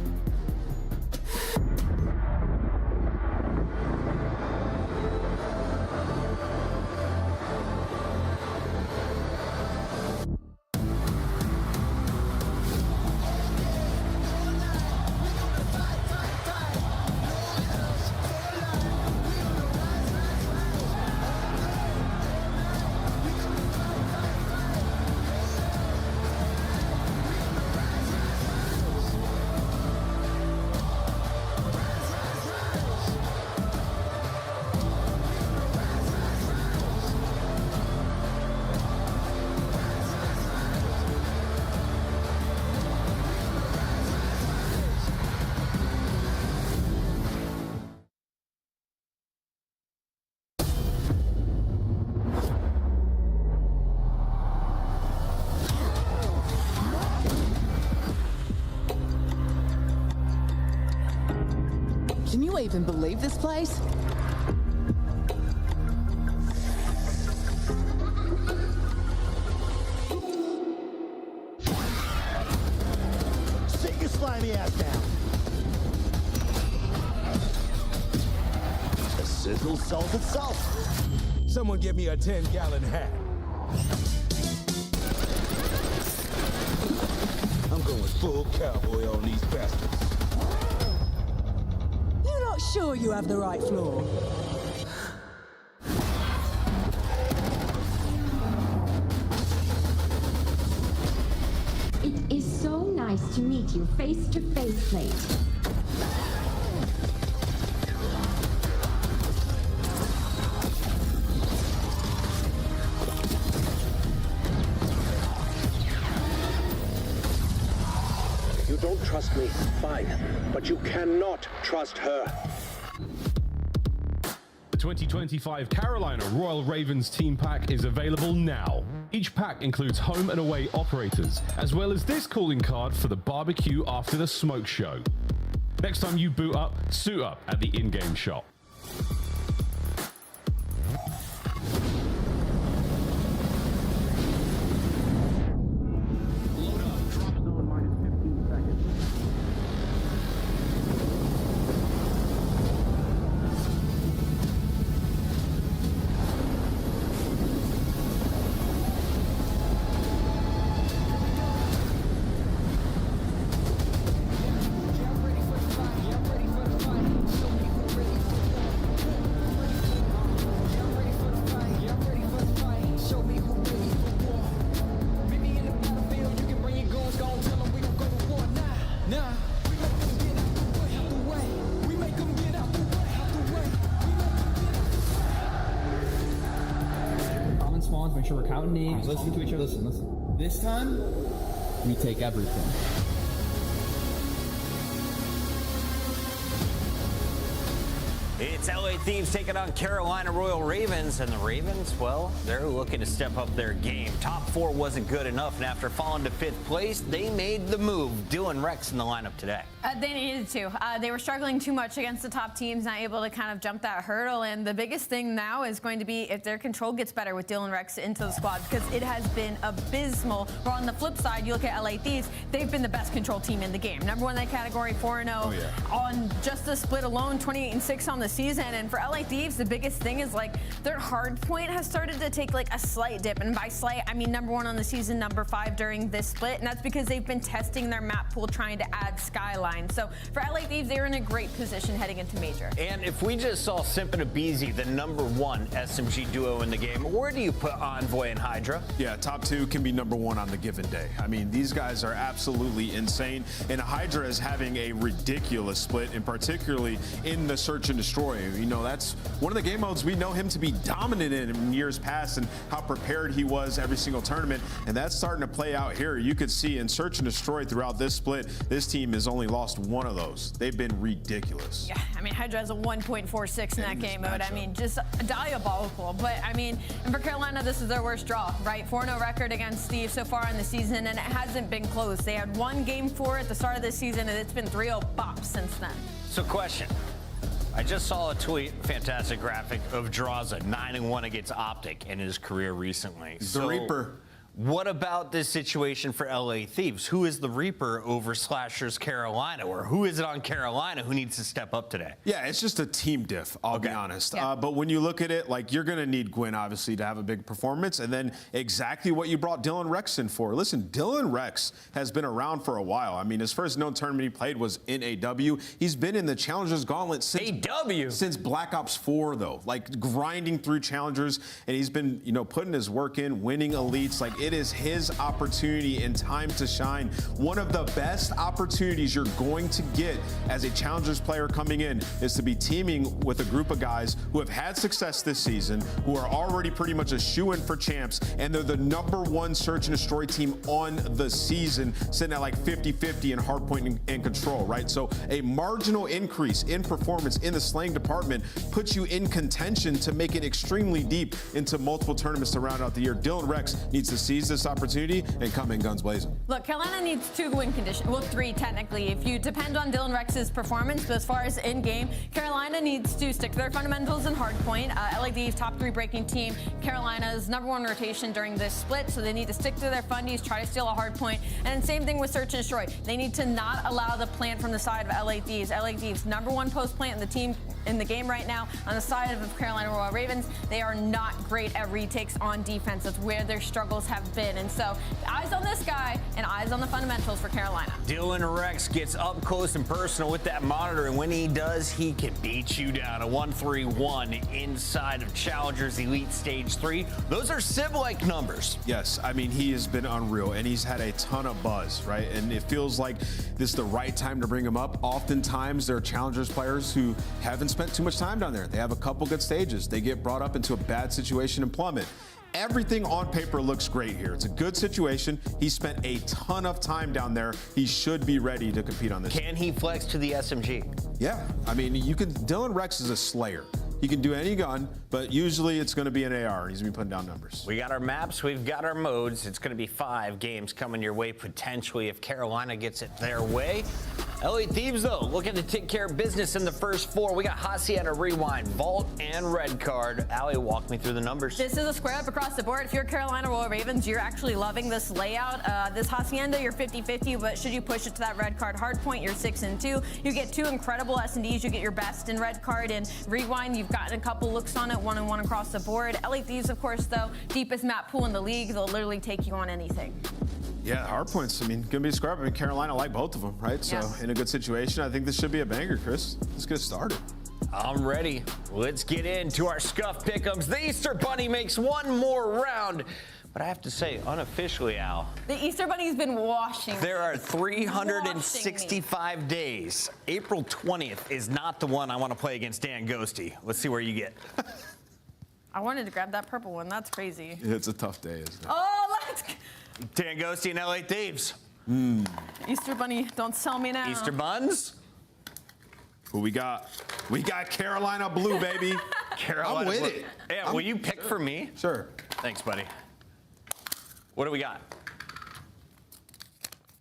Can you even believe this place? Sit your slimy ass down. The sizzle sells itself. Someone give me a 10-gallon hat. I'm going full cowboy on these bastards. You're not sure you have the right floor? It is so nice to meet you face to face, mate. If you don't trust me, fine. But you cannot trust her. The 2025 Carolina Royal Ravens team pack is available now. Each pack includes home and away operators, as well as this calling card for the barbecue after the smoke show. Next time you boot up, suit up at the in-game shop. songs, make sure we're counting names, listening to each other. Listen. This time, we take everything. It's LA Thieves taking on Carolina Royal Ravens, and the Ravens, well, they're looking to step up their game. Top 4 wasn't good enough, and after falling to 5th place, they made the move. Dylan Rex in the lineup today. They needed to. They were struggling too much against the top teams, not able to kind of jump that hurdle. And the biggest thing now is going to be if their control gets better with Dylan Rex into the squad, because it has been abysmal. Or on the flip side, you look at LA Thieves, they've been the best control team in the game. Number 1 in that category, 4-0 on just the split alone, 28-6 on the season. And for LA Thieves, the biggest thing is like their hard point has started to take like a slight dip. And by slight, I mean number 1 on the season, number 5 during this split. And that's because they've been testing their map pool, trying to add Skyline. So for LA Thieves, they're in a great position heading into Major. And if we just saw Simp and Abizi, the number 1 SMG duo in the game, where do you put Envoy and Hydra? Yeah, top 2 can be number 1 on the given day. I mean, these guys are absolutely insane. And Hydra is having a ridiculous split, and particularly in the Search and Destroy. You know, that's one of the game modes we know him to be dominant in years past, and how prepared he was every single tournament. And that's starting to play out here. You could see in Search and Destroy throughout this split, this team has only lost 1 of those. They've been ridiculous. Yeah, I mean, Hydra has a 1.46 in that game mode. I mean, just diabolical. But I mean, and for Carolina, this is their worst draw, right? 4-0 record against Steve so far in the season, and it hasn't been close. They had 1 game 4 at the start of this season, and it's been 3-0 bops since then. So question. I just saw a tweet, fantastic graphic, of Draza, 9-1 against Optic in his career recently. The Reaper. What about this situation for LA Thieves? Who is the Reaper over Slashers Carolina? Or who is it on Carolina who needs to step up today? Yeah, it's just a team diff, I'll be honest. But when you look at it, like, you're going to need Gwyn, obviously, to have a big performance. And then exactly what you brought Dylan Rex in for. Listen, Dylan Rex has been around for a while. I mean, his first known tournament he played was in AW. He's been in the Challengers Gauntlet since Black Ops 4, though. Like, grinding through Challengers. And he's been, you know, putting his work in, winning elites. Like, it is his opportunity and time to shine. One of the best opportunities you're going to get as a Challengers player coming in is to be teaming with a group of guys who have had success this season, who are already pretty much a shoo-in for champs, and they're the number 1 Search and Destroy team on the season, sitting at like 50-50 in hardpoint and control, right? So a marginal increase in performance in the slaying department puts you in contention to make it extremely deep into multiple tournaments to round out the year. Dylan Rex needs to seize this opportunity and come in guns blazing. Look, Carolina needs 2 win conditions. Well, 3 technically, if you depend on Dylan Rex's performance. But as far as in-game, Carolina needs to stick to their fundamentals in hardpoint. LA Thieves, top 3 breaking team. Carolina's number 1 rotation during this split, so they need to stick to their fundies, try to steal a hardpoint. And same thing with Search and Destroy. They need to not allow the plant from the side of LA Thieves. LA Thieves, number 1 post plant in the team in the game right now. On the side of Carolina Royal Ravens, they are not great at retakes on defense. That's where their struggles have been. And so eyes on this guy and eyes on the fundamentals for Carolina. Dylan Rex gets up close and personal with that monitor, and when he does, he can beat you down. A 1-3-1 inside of Challengers Elite Stage 3. Those are Civ-like numbers. Yes, I mean, he has been unreal, and he's had a ton of buzz, right? And it feels like this is the right time to bring him up. Oftentimes, there are Challengers players who haven't spent too much time down there. They have a couple good stages. They get brought up into a bad situation and plummet. Everything on paper looks great here. It's a good situation. He spent a ton of time down there. He should be ready to compete on this. Can he flex to the SMG? Yeah, I mean, you can. Dylan Rex is a slayer. He can do any gun, but usually it's going to be an AR. He's going to be putting down numbers. We got our maps. We've got our modes. It's going to be 5 games coming your way, potentially, if Carolina gets it their way. LA Thieves, though, looking to take care of business in the first 4. We got Hacienda Rewind, Vault, and Red Card. Allie, walk me through the numbers. This is a square up across the board. If you're Carolina Royal Ravens, you're actually loving this layout. This Hacienda, you're 50-50, but should you push it to that Red Card hardpoint, you're 6-2. You get 2 incredible S&Ds. You get your best in Red Card and Rewind. You've gotten a couple looks on it, 1-1 across the board. LA Thieves, of course, though, deepest map pool in the league. They'll literally take you on anything. Yeah, hard points. I mean, gonna be a scrap. I mean, Carolina like both of them, right? So in a good situation, I think this should be a banger, Chris. Let's get started. I'm ready. Let's get into our scuff pick'ems. The Easter Bunny makes one more round. But I have to say, unofficially, Al, the Easter Bunny's been washing. There are 365 days. April 20th is not the one I want to play against Dan Ghosty. Let's see where you get. I wanted to grab that purple one. That's crazy. It's a tough day, isn't it? Oh, let's go. Tangosti and LA Thieves. Easter Bunny, don't sell me now. Easter buns. Who we got? We got Carolina Blue, baby. Carolina I'm with Blue. it. Yeah, will you pick for me? Sure. Thanks, buddy. What do we got?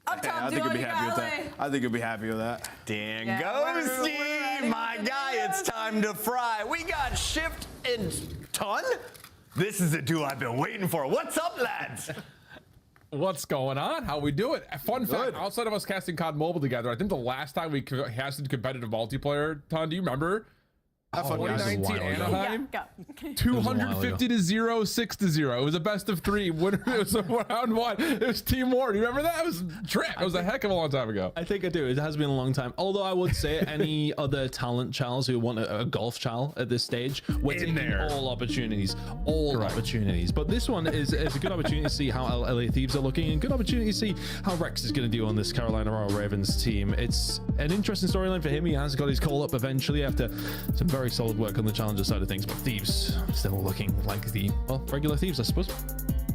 Up top, I think you'll be happy with that. I think you'll be happy with that. Tangosti, my guy, it's time to fry. We got Shift and Ton. This is the duo I've been waiting for. What's up, lads? What's going on? How we doing? Fun fact, outside of us casting COD Mobile together, I think the last time we casted competitive multiplayer, Ton, do you remember? 2019 Anaheim, 250 to 0, 6 to 0. It was a best of 3. Winner. It was a round 1. It was Team War. Do you remember that? It was a trip. It was a heck of a long time ago. I think I do. It has been a long time. Although I would say any other talent chals who want a golf chal at this stage, we're taking all opportunities, opportunities. But this one is a good opportunity to see how LA Thieves are looking, and good opportunity to see how Rex is going to do on this Carolina Royal Ravens team. It's an interesting storyline for him. He has got his call up eventually after some very solid work on the challenger side of things, but Thieves still looking like the regular Thieves, I suppose.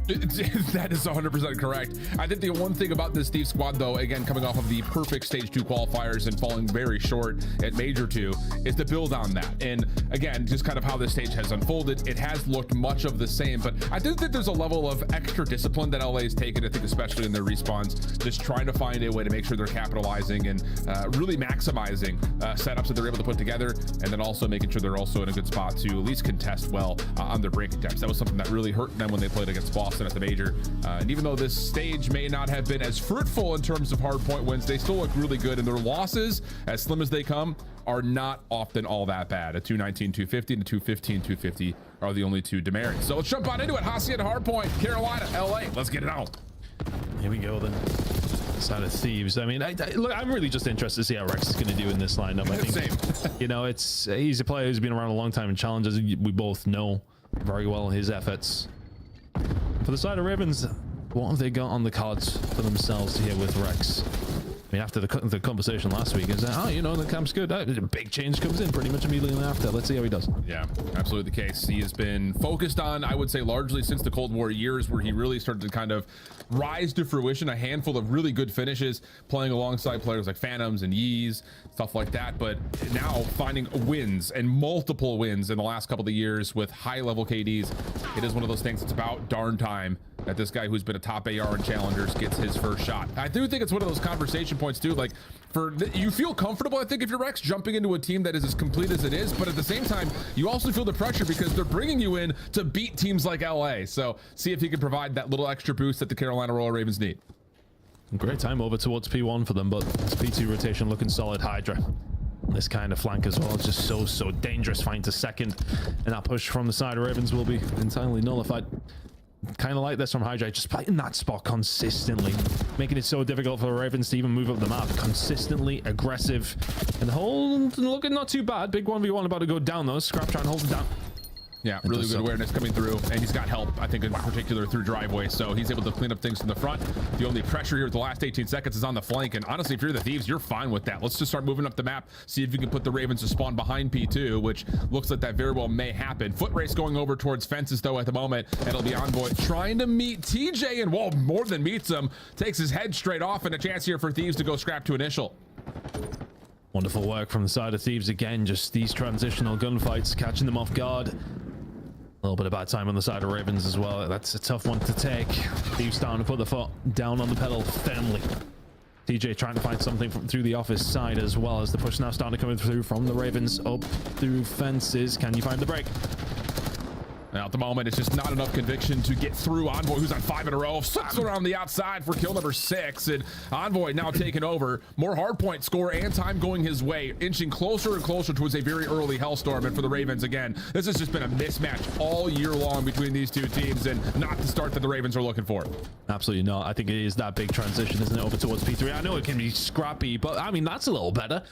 That is 100% correct. I think the one thing about this Steve squad, though, again, coming off of the perfect stage 2 qualifiers and falling very short at major 2, is to build on that. And again, just kind of how this stage has unfolded, it has looked much of the same, but I do think there's a level of extra discipline that LA has taken, I think, especially in their respawns, just trying to find a way to make sure they're capitalizing and really maximizing setups that they're able to put together, and then also making sure they're also in a good spot to at least contest well on their break attempts. That was something that really hurt them when they played against Boston at the major, and even though this stage may not have been as fruitful in terms of hard point wins, they still look really good, and their losses, as slim as they come, are not often all that bad. A 219 250 and a 215 250 are the only two demerits. So let's jump on into it. Hacienda Hardpoint, Carolina, LA. Let's get it on. Here we go then. Side of Thieves. I mean, look, I'm really just interested to see how Rex is going to do in this lineup. I think, you know, he's a player who's been around a long time in challenges. We both know very well his efforts. For the side of Ravens, what have they got on the cards for themselves here with Rex? I mean, after the conversation last week, is that, oh, you know, the camp's good. A big change comes in pretty much immediately after. Let's see how he does. Yeah, absolutely the case. He has been focused on, I would say, largely since the Cold War years, where he really started to kind of rise to fruition. A handful of really good finishes, playing alongside players like Phantoms and Yees, stuff like that. But now finding wins, and multiple wins in the last couple of years with high-level KDs. It is one of those things. It's about darn time that this guy who's been a top AR in challengers gets his first shot. I do think it's one of those conversation points too, like you feel comfortable, I think, if you're Rex, jumping into a team that is as complete as it is, but at the same time you also feel the pressure because they're bringing you in to beat teams like LA. So see if he can provide that little extra boost that the Carolina Royal Ravens need. Great time over towards P1 for them, but this P2 rotation looking solid. Hydra, this kind of flank as well, it's just so dangerous. Find to second, and that push from the side of Ravens will be entirely nullified. Kind of like this from Hydra, just playing that spot consistently, making it so difficult for the Ravens to even move up the map. Consistently aggressive, and the whole looking not too bad. Big 1v1 about to go down though. Scrap trying to hold it down. Yeah, really good awareness coming through, and he's got help, I think, in particular through driveway, so he's able to clean up things from the front. The only pressure here at the last 18 seconds is on the flank, and honestly, if you're the Thieves, you're fine with that. Let's just start moving up the map, see if you can put the Ravens to spawn behind P2, which looks like that very well may happen. Foot race going over towards fences, though, at the moment, and it'll be Envoy trying to meet TJ, and whoa, more than meets him, takes his head straight off, and a chance here for Thieves to go scrap to initial. Wonderful work from the side of Thieves again, just these transitional gunfights, catching them off guard. A little bit of bad time on the side of Ravens as well. That's a tough one to take. Thieves down to put the foot down on the pedal firmly. TJ trying to find something through the office side, as well as the push now starting to come through from the Ravens up through fences. Can you find the break? Now, at the moment, it's just not enough conviction to get through. Envoy, who's on 5 in a row, slips around the outside for kill number 6, and Envoy now taking over. More hardpoint score and time going his way, inching closer and closer towards a very early Hellstorm. And for the Ravens, again, this has just been a mismatch all year long between these two teams, and not the start that the Ravens are looking for. Absolutely not. I think it is that big transition, isn't it, over towards P3. I know it can be scrappy, but I mean, that's a little better.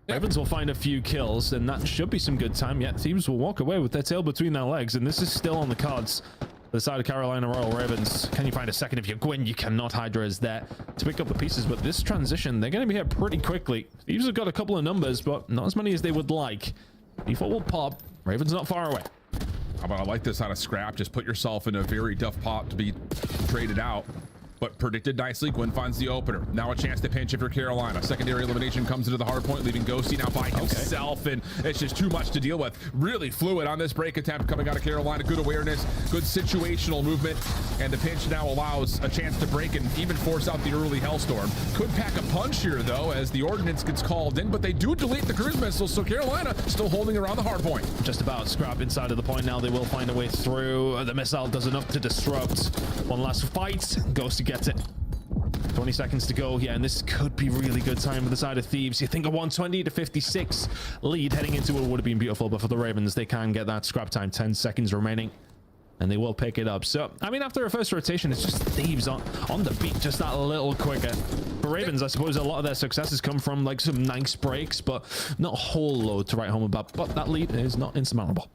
Ravens will find a few kills, and that should be some good time. Yet Thieves will walk away with their tail between their legs, and this is still on the cards. The side of Carolina Royal Ravens. Can you find a second if you Gwyn? You cannot. Hydra is there to pick up the pieces, but this transition, they're going to be here pretty quickly. Thieves have got a couple of numbers, but not as many as they would like. Default will pop. Ravens not far away. I like this on a scrap. Just put yourself in a very tough pot to be traded out. But predicted nicely. Gwyn finds the opener. Now a chance to pinch if you're Carolina. Secondary elimination comes into the hard point, leaving Ghosty now by himself, and it's just too much to deal with. Really fluid on this break attempt coming out of Carolina. Good awareness, good situational movement, and the pinch now allows a chance to break and even force out the early Hellstorm. Could pack a punch here, though, as the ordnance gets called in, but they do delete the cruise missiles, so Carolina still holding around the hard point. Just about scrap inside of the point now. They will find a way through. The missile does enough to disrupt. One last fight. Ghosty gets it. 20 seconds to go. Yeah, and this could be really good time for the side of Thieves. You think a 120 to 56 lead heading into it would have been beautiful, but for the Ravens, they can get that scrap time. 10 seconds remaining, and they will pick it up. So, I mean, after a first rotation, it's just Thieves on the beat, just that little quicker. For Ravens, I suppose a lot of their successes come from like some nice breaks, but not a whole load to write home about. But that lead is not insurmountable.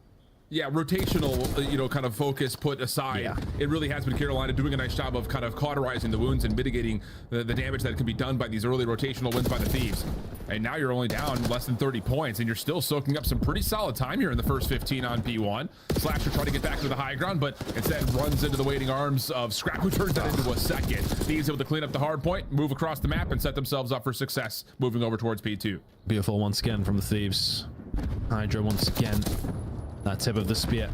Yeah, rotational, kind of focus put aside. Yeah. It really has been Carolina doing a nice job of kind of cauterizing the wounds and mitigating the damage that can be done by these early rotational wins by the Thieves. And now you're only down less than 30 points, and you're still soaking up some pretty solid time here in the first 15 on P1. Slasher trying to get back to the high ground, but instead runs into the waiting arms of Scrap, who turns that into a second. Thieves able to clean up the hard point, move across the map, and set themselves up for success, moving over towards P2. Beautiful once again from the Thieves. Hydra once again. That tip of the spear.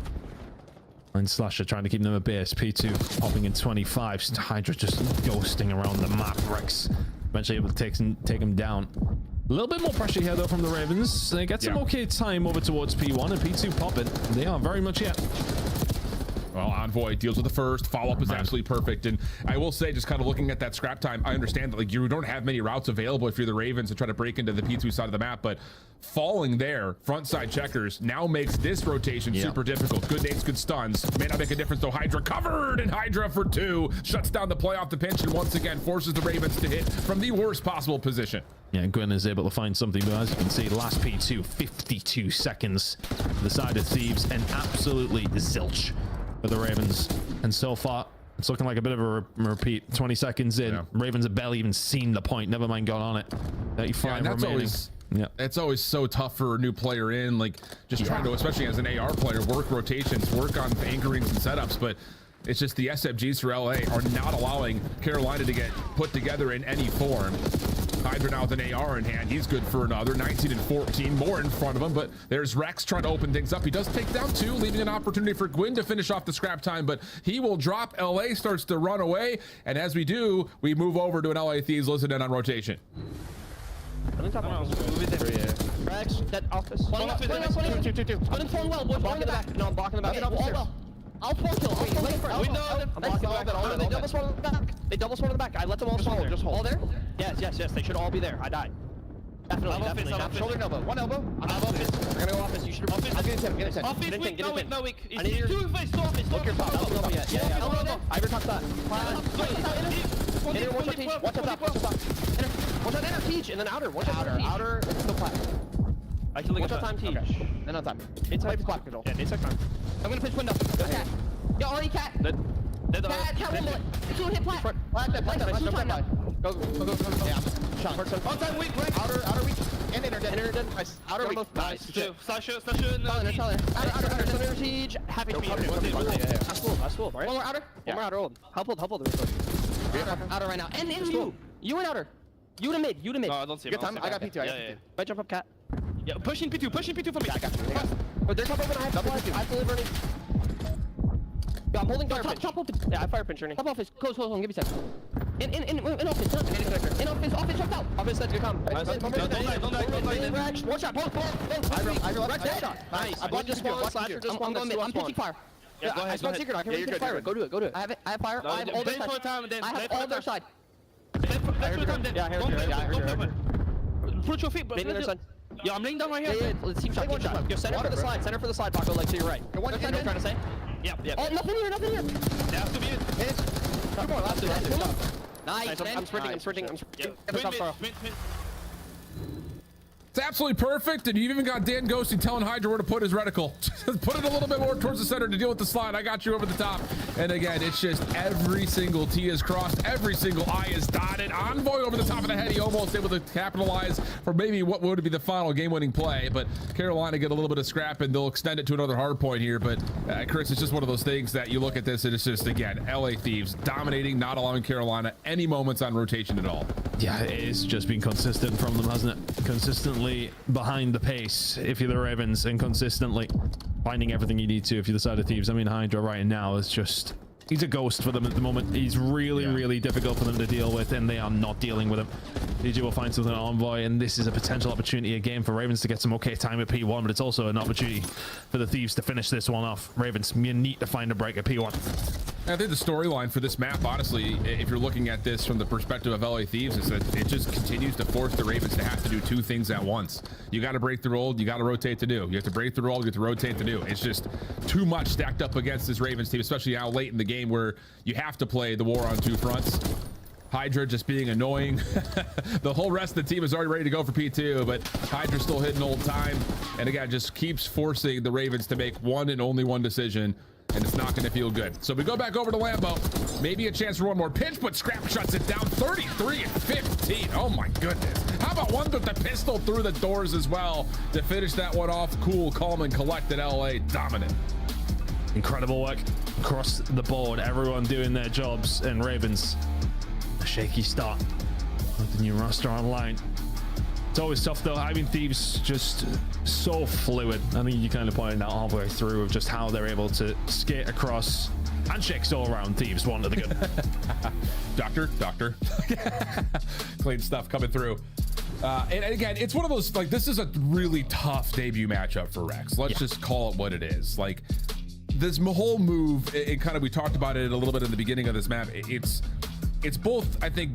And Slasher trying to keep them at base. P2 popping in 25. Hydra just ghosting around the map. Rex eventually able to take him down. A little bit more pressure here, though, from the Ravens. They get some okay time over towards P1, and P2 popping. They are very much yet. Well, Envoy deals with the first. Follow-up is absolutely perfect. And I will say, just kind of looking at that scrap time, I understand that like you don't have many routes available if you're the Ravens to try to break into the P2 side of the map, but falling there, front side checkers, now makes this rotation super difficult. Good nades, good stuns. May not make a difference, though. Hydra covered, and Hydra for 2. Shuts down the play off the pinch, and once again forces the Ravens to hit from the worst possible position. Yeah, Gwyn is able to find something, but as you can see, last P2, 52 seconds. The side of Thieves, and absolutely zilch for the Ravens. And so far, it's looking like a bit of a repeat. 20 seconds in, Ravens have barely even seen the point, never mind got on it. 35 remaining. It's always so tough for a new player in, like just trying to, especially as an AR player, work rotations, work on anchorings and setups, but it's just the SFGs for LA are not allowing Carolina to get put together in any form. Hydra now with an AR in hand. He's good for another. 19 and 14 more in front of him, but there's Rex trying to open things up. He does take down 2, leaving an opportunity for Gwyn to finish off the scrap time, but he will drop. LA starts to run away, and as we do, we move over to an LA Thieves listening on rotation. Rex, that office. Two. I'm falling well, boys. Blocking the back. No, I'm blocking the back. All well. I'll spawn kill. I'll spawn kill first. We know them. I'm blocking the back. They double spawn in the back. They double spawn in the back. I let them all spawn. Just hold. All there? Yes. They should all be there. I died. Definitely. Shoulder and elbow. One elbow. I'm office. We're gonna go office. You should. Office. I'm getting 10. Office. Weak. No weak. I need your. Look your top. Elbow. Yeah. Elbow. Ivor top that. Inner. Watch out. Watch out inner teach and then outer. Watch out outer. It's still flat. I can look at time teach. Okay. Then on time. Inside flat control. Yeah, inside time. I'm gonna pitch window. Okay. Yo, already cat. Cat one bullet. It's gonna hit plat. Go. Yeah. Shot. On time weak. Outer weak. And inner dead. Nice. Outer weak. Nice. Slasher. Outer. Center siege. Happy to be here. That's cool. Right? One more outer. One more outer. Help hold. Outer right now. And in you and outer. You to mid. No, I don't see him. Good time. I got P2. I jump up cat. Yeah, pushing P2 for me. Yeah, I got you. But they're top open. I have to live. Yeah, I'm holding fire pinch. Top open. Yeah, I fire pinch journey. Top office. Close. Give me a second. In office. Office. Jump out. Office said to come. Don't die. Watch out. Both. I shot. Nice. I blocked just spawn. Slasher just spawn. I'm pitching fire. Yeah, go ahead. I spawned secret. I can pitch fire. Go do it. I have fire. I have all their side. I have all their side. Yeah, here. Put your feet, bro. Yeah, I'm laying down right here. Yeah, let's team shot. Yo, center for the slide, Paco, like to your right. One you know what I'm trying to say? Yeah. Oh, nothing here. Yeah, have to be it. Two more, last two. Nice, I'm sprinting. It's absolutely perfect, and you've even got Dan Ghosty telling Hydra where to put his reticle. Put it a little bit more towards the center to deal with the slide. I got you over the top. And again, it's just every single T is crossed, every single I is dotted. Envoy over the top of the head. He almost able to capitalize for maybe what would be the final game-winning play, but Carolina get a little bit of scrap, and they'll extend it to another hard point here. But Chris, it's just one of those things that you look at this, and it's just, again, LA Thieves dominating, not allowing Carolina any moments on rotation at all. Yeah, it's just been consistent from them, hasn't it? Consistently behind the pace if you're the Ravens, and consistently finding everything you need to if you're the side of Thieves. I mean, Hydra right now is just, he's a ghost for them at the moment. He's really difficult for them to deal with, and they are not dealing with him. DG will find something on Envoy, and this is a potential opportunity again for Ravens to get some okay time at P1, but it's also an opportunity for the Thieves to finish this one off. Ravens, you need to find a break at P1. I think the storyline for this map, honestly, if you're looking at this from the perspective of LA Thieves, is that it just continues to force the Ravens to have to do two things at once. You got to break through old, you got to rotate to new. You have to break through old, you have to rotate to new. It's just too much stacked up against this Ravens team, especially now late in the game where you have to play the war on two fronts. Hydra just being annoying. The whole rest of the team is already ready to go for P2, but Hydra's still hitting old time. And again, just keeps forcing the Ravens to make one and only one decision, and it's not going to feel good. So we go back over to Lambeau. Maybe a chance for one more pinch, but Scrap shuts it down 33-15. Oh my goodness. How about one with the pistol through the doors as well to finish that one off? Cool, calm, and collected. LA dominant. Incredible work across the board. Everyone doing their jobs, and Ravens, a shaky start with the new roster online. It's always tough though. I mean, Thieves just so fluid. I think you kind of pointed out halfway through of just how they're able to skate across. Handshakes all around. Thieves, one of the good. Doctor. Clean stuff coming through. And again, it's one of those, like, this is a really tough debut matchup for Rex. Let's just call it what it is. Like, this whole move, it kind of, we talked about it a little bit in the beginning of this map. It's both, I think,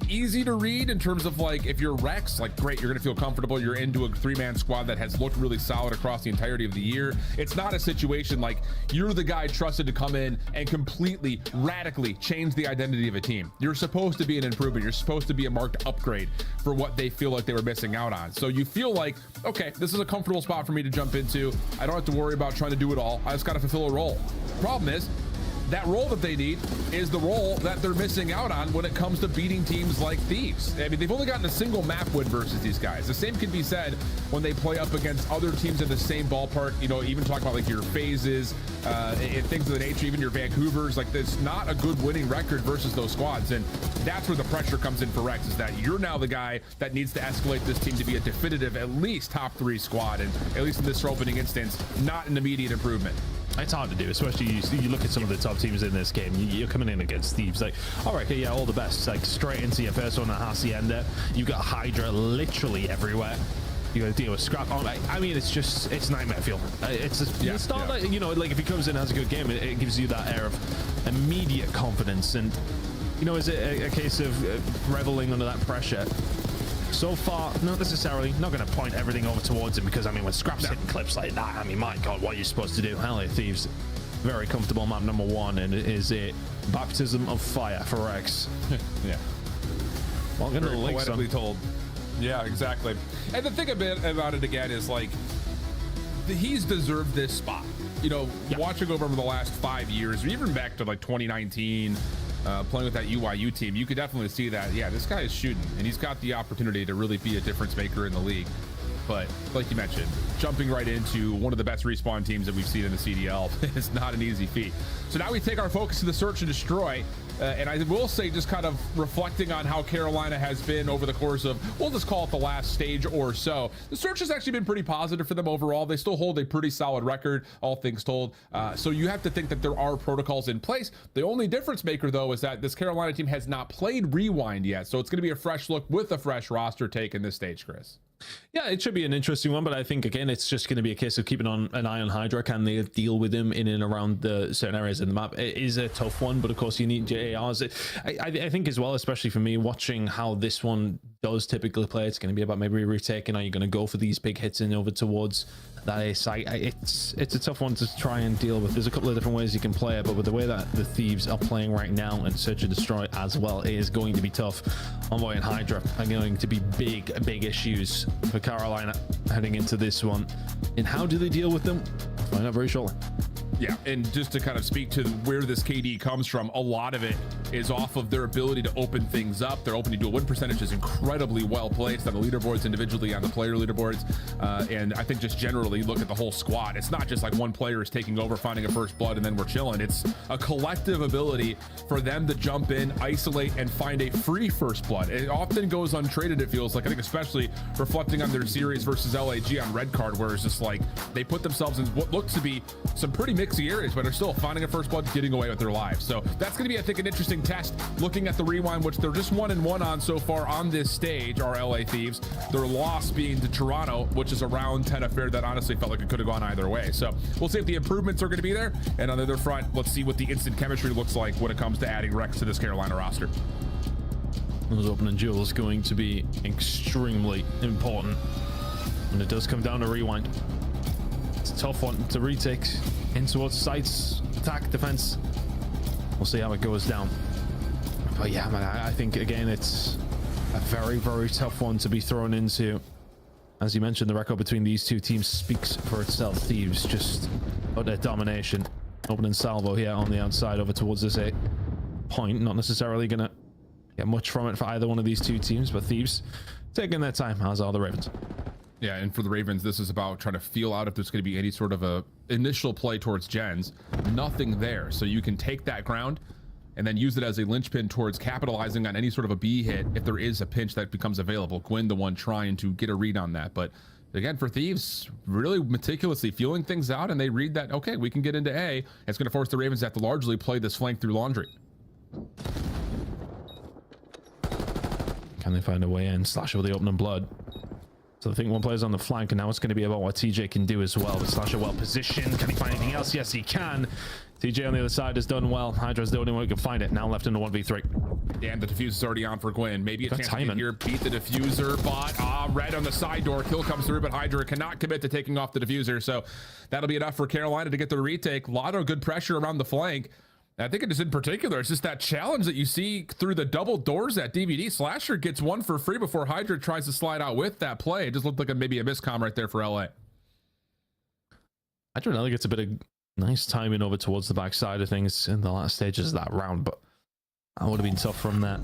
easy to read in terms of, like, if you're Rex, like, great, you're gonna feel comfortable. You're into a three-man squad that has looked really solid across the entirety of the year. It's not a situation like you're the guy trusted to come in and completely, radically change the identity of a team. You're supposed to be an improvement. You're supposed to be a marked upgrade for what they feel like they were missing out on. So you feel like, okay, this is a comfortable spot for me to jump into. I don't have to worry about trying to do it all. I just gotta fulfill a role. Problem is, that role that they need is the role that they're missing out on when it comes to beating teams like Thieves. I mean, they've only gotten a single map win versus these guys. The same can be said when they play up against other teams in the same ballpark. You know, even talking about like your Phases and things of the nature, even your Vancouvers. Like, there's not a good winning record versus those squads, and that's where the pressure comes in for Rex, is that you're now the guy that needs to escalate this team to be a definitive, at least top 3 squad, and at least in this opening instance, not an immediate improvement. It's hard to do, especially you look at some of the top teams in this game. You're coming in against Thieves, like, all right, okay, yeah, all the best. Like, straight into your first one at Hacienda. You've got Hydra literally everywhere. You got to deal with Scrap. I mean, it's nightmare fuel. Like, you know, like, if he comes in and has a good game, it gives you that air of immediate confidence. And, you know, is it a case of reveling under that pressure? So far, not necessarily. Not going to point everything over towards him, because, I mean, when Scrap's hitting clips like that, I mean, my God, what are you supposed to do? LA Thieves, very comfortable map number 1, and it is a baptism of fire for Rex. Yeah. Welcome to the lake, poetically told. Yeah, exactly. And the thing about it again is, like, he's deserved this spot. You know, watching over the last 5 years, or even back to like 2019. Playing with that UYU team, you could definitely see that, yeah, this guy is shooting, and he's got the opportunity to really be a difference maker in the league. But like you mentioned, jumping right into one of the best respawn teams that we've seen in the CDL is not an easy feat. So now we take our focus to the search and destroy. And I will say, just kind of reflecting on how Carolina has been over the course of, we'll just call it the last stage or so. The search has actually been pretty positive for them overall. They still hold a pretty solid record, all things told. So you have to think that there are protocols in place. The only difference maker, though, is that this Carolina team has not played Rewind yet. So it's going to be a fresh look with a fresh roster take in this stage, Chris. Yeah, it should be an interesting one, but I think, again, it's just going to be a case of keeping an eye on Hydra. Can they deal with him in and around the certain areas in the map? It is a tough one, but of course you need JARs. I think as well, especially for me, watching how this one does typically play. It's going to be about maybe retaking. Are you going to go for these big hits in over towards that A site? It's a tough one to try and deal with. There's a couple of different ways you can play it, but with the way that the Thieves are playing right now and Search and Destroy as well, it is going to be tough. Envoy and Hydra are going to be big issues for Carolina heading into this one. And how do they deal with them? Find out very shortly. Yeah, and just to kind of speak to where this KD comes from, a lot of it is off of their ability to open things up. Their opening duel win percentage is incredibly well placed on the leaderboards, individually on the player leaderboards. And I think just generally look at the whole squad. It's not just like one player is taking over, finding a first blood, and then we're chilling. It's a collective ability for them to jump in, isolate, and find a free first blood. It often goes untraded, it feels like. I think especially reflecting on their series versus LAG on red card, where it's just like they put themselves in what looks to be some pretty mixy areas, but are still finding a first blood, getting away with their lives. So that's going to be, I think, an interesting test. Looking at the rewind, which they're just 1-1 on so far on this stage, are LA Thieves. Their loss being to Toronto, which is a round 10 affair that honestly felt like it could have gone either way. So we'll see if the improvements are going to be there. And on the other front, let's see what the instant chemistry looks like when it comes to adding Rex to this Carolina roster. Those opening duels going to be extremely important. And it does come down to rewind. It's a tough one to retake in towards sites, attack, defense. We'll see how it goes down. But yeah, man, I think again it's a very tough one to be thrown into. As you mentioned, the record between these two teams speaks for itself. Thieves just utter domination. Opening salvo here on the outside over towards this A point. Not necessarily gonna get much from it for either one of these two teams, but Thieves taking their time, as are the Ravens. Yeah, and for the Ravens, this is about trying to feel out if there's going to be any sort of a initial play towards gens. Nothing there, so you can take that ground and then use it as a linchpin towards capitalizing on any sort of a B hit if there is a pinch that becomes available. Gwyn the one trying to get a read on that, but again, for Thieves, really meticulously feeling things out, and they read that, okay, we can get into A. It's going to force the Ravens to have to largely play this flank through laundry. Can they find a way in? Slasher with the opening blood. So I think one player's on the flank, and now it's going to be about what TJ can do as well. But Slasher well positioned. Can he find anything else? Yes, he can. TJ on the other side has done well. Hydra's the only one who can find it. Now left in the 1v3. Damn, the diffuser's already on for Gwyn. Maybe a chance to get here, beat the diffuser, but red on the side door. Kill comes through, but Hydra cannot commit to taking off the diffuser. So that'll be enough for Carolina to get the retake. A lot of good pressure around the flank. I think it is in particular, it's just that challenge that you see through the double doors at DVD. Slasher gets one for free before Hydra tries to slide out with that play. It just looked like maybe a miscomm right there for LA. Hydra now gets a bit of nice timing over towards the backside of things in the last stages of that round, but that would have been tough from that.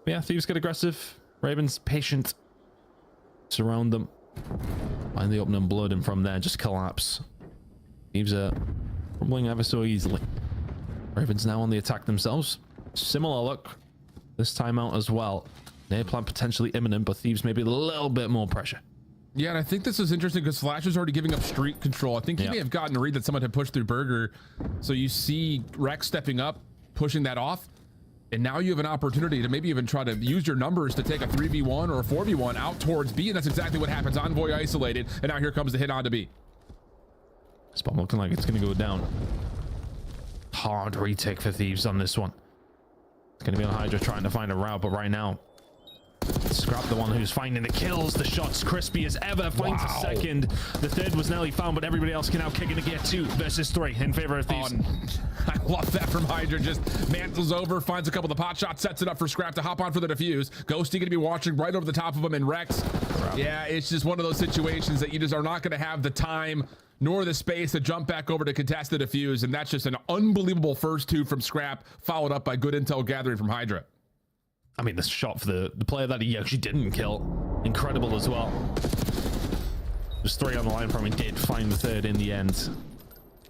But yeah, Thieves get aggressive. Ravens patient. Surround them. Find the opening blood, and from there just collapse. Thieves are rumbling ever so easily. Ravens now on the attack themselves. Similar look this time out as well. Nair plan potentially imminent, but Thieves maybe a little bit more pressure. Yeah, and I think this is interesting because Flash is already giving up street control. I think he may have gotten a read that someone had pushed through Burger. So you see Rex stepping up, pushing that off. And now you have an opportunity to maybe even try to use your numbers to take a 3v1 or a 4v1 out towards B. And that's exactly what happens. Envoy isolated. And now here comes the hit on to B. Spot looking like it's going to go down. Hard retake for Thieves on this one. It's going to be on Hydra trying to find a route, but right now, Scrap the one who's finding the kills. The shot's crispy as ever. Finds a second. The third was nearly found, but everybody else can now kick into gear 2 versus 3 in favor of Thieves. I love that from Hydra. Just mantles over, finds a couple of the pot shots, sets it up for Scrap to hop on for the defuse. Ghosty going to be watching right over the top of him, and Rex. Yeah, it's just one of those situations that you just are not going to have the time nor the space to jump back over to contest the defuse, and that's just an unbelievable first 2 from Scrap, followed up by good intel gathering from Hydra. I mean, the shot for the player that he actually didn't kill, incredible as well. There's 3 on the line from him. Did find the third in the end,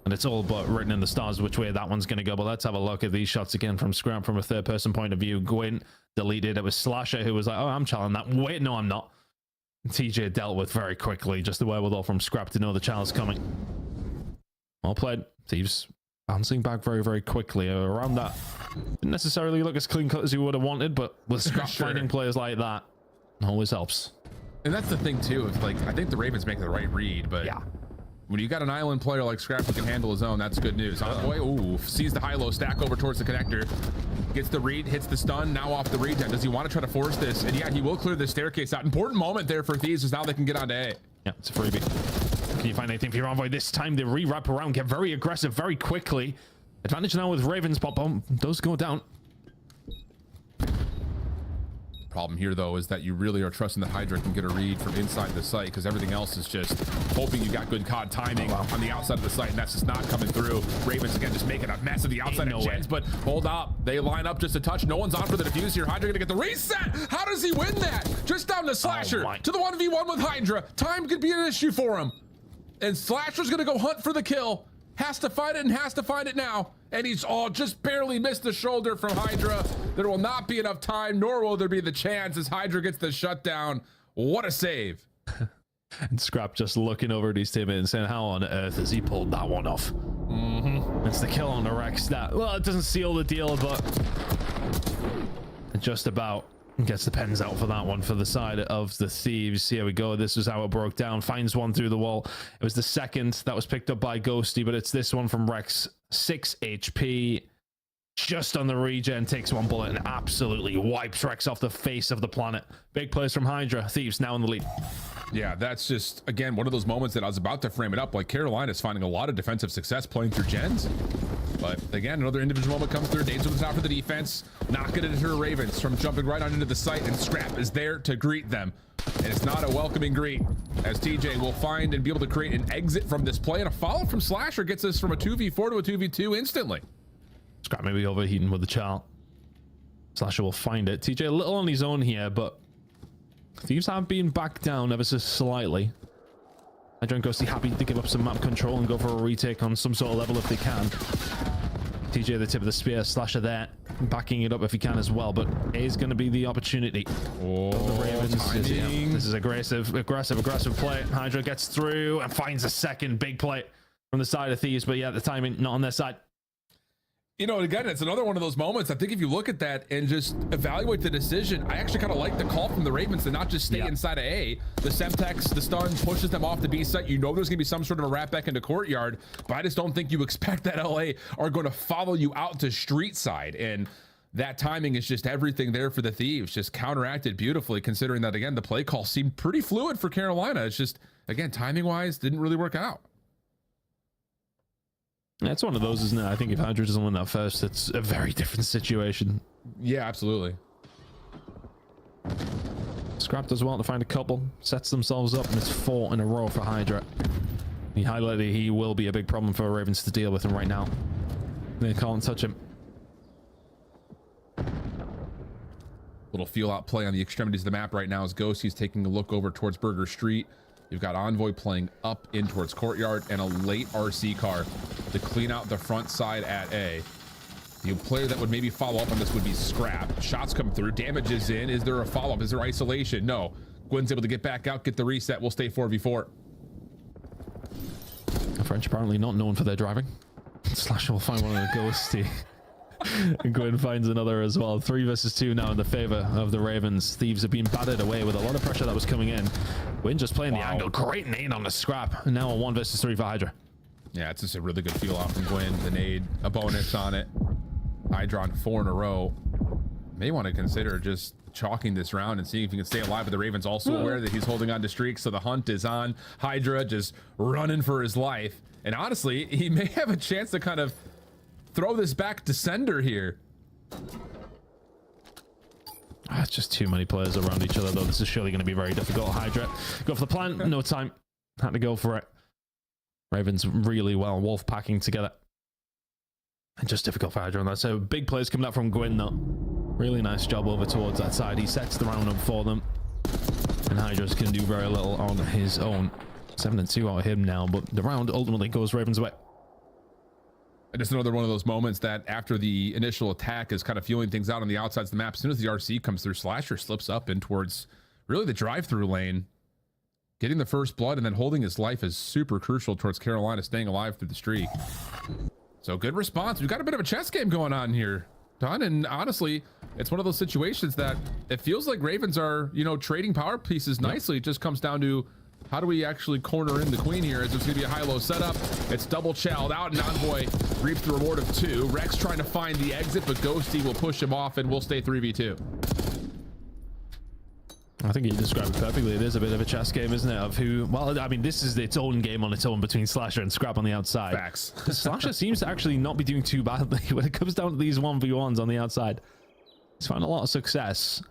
and it's all but written in the stars which way that one's going to go. But let's have a look at these shots again from Scrap from a third-person point of view. Gwyn deleted. It was Slasher who was like, "Oh, I'm challenging that." Wait, no, I'm not. TJ dealt with very quickly. Just the wherewithal from Scrap to know the challenge coming. Well played. Thieves bouncing back very, very quickly around that. Didn't necessarily look as clean cut as you would have wanted, but with Scrap finding players like that, always helps. And that's the thing too. It's like, I think the Ravens make the right read, but when you got an island player like Scrap who can handle his own, that's good news. Envoy, ooh, sees the high-low stack over towards the connector. Gets the read, hits the stun, now off the regen. Does he want to try to force this? And yeah, he will clear the staircase out. Important moment there for Thieves, is now they can get onto A. Yeah, it's a freebie. Can you find anything for your Envoy this time? They re-wrap around, get very aggressive very quickly. Advantage now with Ravens, but bomb does go down. Problem here, though, is that you really are trusting that Hydra can get a read from inside the site, because everything else is just hoping you got good COD timing on the outside of the site, and that's just not coming through. Ravens, again, just making a mess of the outside of Gens, but hold up. They line up just a touch. No one's on for the defuse here. Hydra gonna get the reset. How does he win that? Just down to Slasher, to the 1v1 with Hydra. Time could be an issue for him. And Slasher's gonna go hunt for the kill. Has to find it and has to find it now. And he's just barely missed the shoulder from Hydra. There will not be enough time, nor will there be the chance as Hydra gets the shutdown. What a save. And Scrap just looking over at his teammate and saying, how on earth has he pulled that one off? It's the kill on the Rex. That, well, it doesn't seal the deal, but just about gets the pens out for that one for the side of the Thieves. Here we go. This is how it broke down. Finds one through the wall. It was the second that was picked up by Ghosty, but it's this one from Rex. 6 HP. Just on the regen. Takes one bullet and absolutely wipes Rex off the face of the planet. Big plays from Hydra. Thieves now in the lead. Yeah, that's just, again, one of those moments that I was about to frame it up. Like, Carolina's finding a lot of defensive success playing through Gens. But again, another individual moment comes through. Nades to the top of the defense. Not going to deter Ravens from jumping right on into the site, and Scrap is there to greet them. And it's not a welcoming greet, as TJ will find and be able to create an exit from this play. And a follow from Slasher gets us from a 2v4 to a 2v2 instantly. Scrap maybe overheating with the child. Slasher will find it. TJ a little on his own here, but Thieves have been back down ever so slightly. Hydra and Ghosty happy to give up some map control and go for a retake on some sort of level if they can. TJ at the tip of the spear, Slasher there, backing it up if he can as well, but A is going to be the opportunity. Oh, the Ravens. timing. This is aggressive play. Hydra gets through and finds a second big play from the side of Thieves, but yeah, the timing not on their side. You know, again, it's another one of those moments. I think if you look at that and just evaluate the decision, I actually kind of like the call from the Ravens to not just stay inside of A. The Semtex, the stun pushes them off the B site. You know there's going to be some sort of a wrap back into courtyard, but I just don't think you expect that LA are going to follow you out to street side. And that timing is just everything there for the Thieves. Just counteracted beautifully, considering that, again, the play call seemed pretty fluid for Carolina. It's just, again, timing-wise, didn't really work out. It's one of those, isn't it? I think if Hydra doesn't win that first, it's a very different situation. Yeah, absolutely. Scrap does well to find a couple, sets themselves up, and it's 4 in a row for Hydra. He highlighted he will be a big problem for Ravens to deal with, and right now, they can't touch him. Little feel out play on the extremities of the map right now as Ghosty's taking a look over towards Burger Street. You've got Envoy playing up in towards Courtyard and a late RC car to clean out the front side at A. The player that would maybe follow up on this would be Scrap. Shots come through, damage is in. Is there a follow-up? Is there isolation? No. Gwen's able to get back out, get the reset. We'll stay 4v4. The French apparently not known for their driving. Slasher will find one of the Ghosty. And Gwen finds another as well. 3 versus 2 now in the favor of the Ravens. Thieves have been battered away with a lot of pressure that was coming in. Gwen just playing the angle. Great nade on the Scrap. And now a 1 versus 3 for Hydra. Yeah, it's just a really good feel off from Gwen. The nade, a bonus on it. Hydra on 4 in a row. May want to consider just chalking this round and seeing if he can stay alive, but the Ravens also aware that he's holding on to streaks, so the hunt is on. Hydra just running for his life. And honestly, he may have a chance to kind of throw this back to sender here. It's just too many players around each other, though. This is surely going to be very difficult. Hydra, go for the plant. No time. Had to go for it. Ravens really well. Wolf packing together. And just difficult for Hydra on that. So big plays coming out from Gwyn, though. Really nice job over towards that side. He sets the round up for them. And Hydra's can do very little on his own. 7-2 out of him now, but the round ultimately goes Ravens' way. And just another one of those moments that after the initial attack is kind of feeling things out on the outsides of the map. As soon as the RC comes through, Slasher slips up in towards really the drive-through lane. Getting the first blood and then holding his life is super crucial towards Carolina staying alive through the streak. So good response. We've got a bit of a chess game going on here, Don. And honestly, it's one of those situations that it feels like Ravens are, you know, trading power pieces nicely. It just comes down to How do we actually corner in the queen here? Is this going to be a high-low setup? It's double chowed out, and Envoy reaps the reward of 2. Rex trying to find the exit, but Ghosty will push him off, and we'll stay 3v2. I think you described it perfectly. It is a bit of a chess game, isn't it? Of who, well, I mean, this is its own game on its own between Slasher and Scrap on the outside. Facts. Slasher seems to actually not be doing too badly when it comes down to these 1v1s on the outside. He's found a lot of success.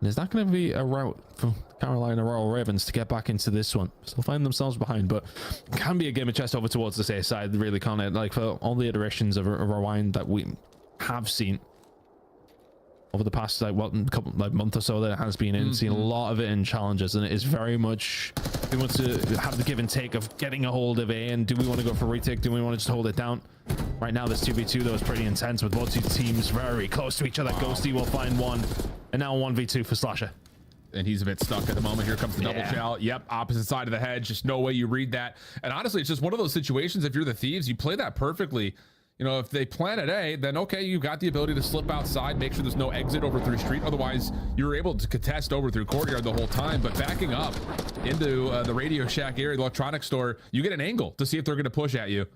And is that going to be a route for Carolina Royal Ravens to get back into this one? Still find themselves behind, but it can be a game of chess over towards the safe side, really, can't it? Like, for all the iterations of Rewind that we have seen over the past month or so that it has been in, seen a lot of it in challenges, and it is very much we want to have the give and take of getting a hold of A, and do we want to go for retake, do we want to just hold it down? Right now this 2v2 though is pretty intense with both two teams very close to each other. Ghosty will find one, and now 1v2 for Slasher. And he's a bit stuck at the moment. Here comes the double chow. Yep, opposite side of the hedge. Just no way you read that. And honestly, it's just one of those situations, if you're the Thieves, you play that perfectly. You know, if they plan at A, then okay, you've got the ability to slip outside, make sure there's no exit over through street. Otherwise, you're able to contest over through courtyard the whole time. But backing up into the Radio Shack area, the electronics store, you get an angle to see if they're going to push at you.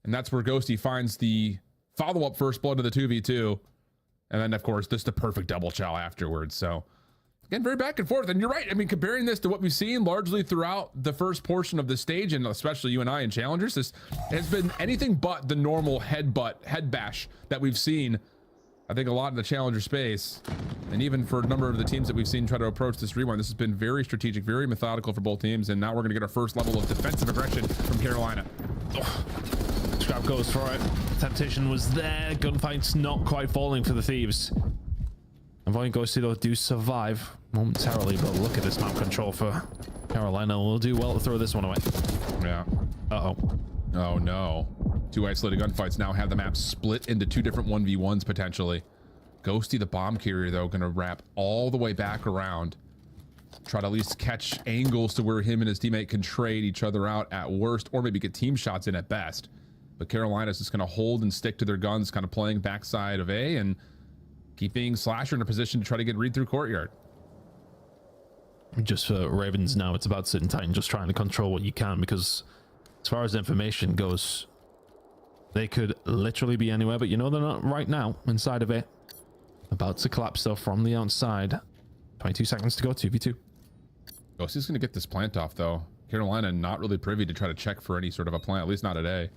And that's where Ghosty finds the follow-up first blood to the 2v2. And then, of course, this is the perfect double chow afterwards. So, again, very back and forth. And you're right. I mean, comparing this to what we've seen largely throughout the first portion of the stage, and especially you and I in Challengers, this has been anything but the normal head bash that we've seen, I think, a lot in the Challenger space. And even for a number of the teams that we've seen try to approach this rewind, this has been very strategic, very methodical for both teams. And now we're going to get our first level of defensive aggression from Carolina. Scrap goes for it. Temptation was there. Gunfight's not quite falling for the Thieves. Avoiding Ghosty though do survive momentarily, but look at this map control for Carolina. We'll do well to throw this one away. Yeah. Uh-oh. Oh no. 2 isolated gunfights now have the map split into 2 different 1v1s potentially. Ghosty, the bomb carrier though, gonna wrap all the way back around. Try to at least catch angles to where him and his teammate can trade each other out at worst, or maybe get team shots in at best. But Carolina's just gonna hold and stick to their guns, kind of playing backside of A and keeping Slasher in a position to try to get read through courtyard. Just for Ravens now, it's about sitting tight and just trying to control what you can, because as far as information goes, they could literally be anywhere, but you know they're not right now inside of it. About to collapse though from the outside. 22 seconds to go, 2v2. Ghosty's gonna get this plant off though. Carolina not really privy to try to check for any sort of a plant, at least not at A.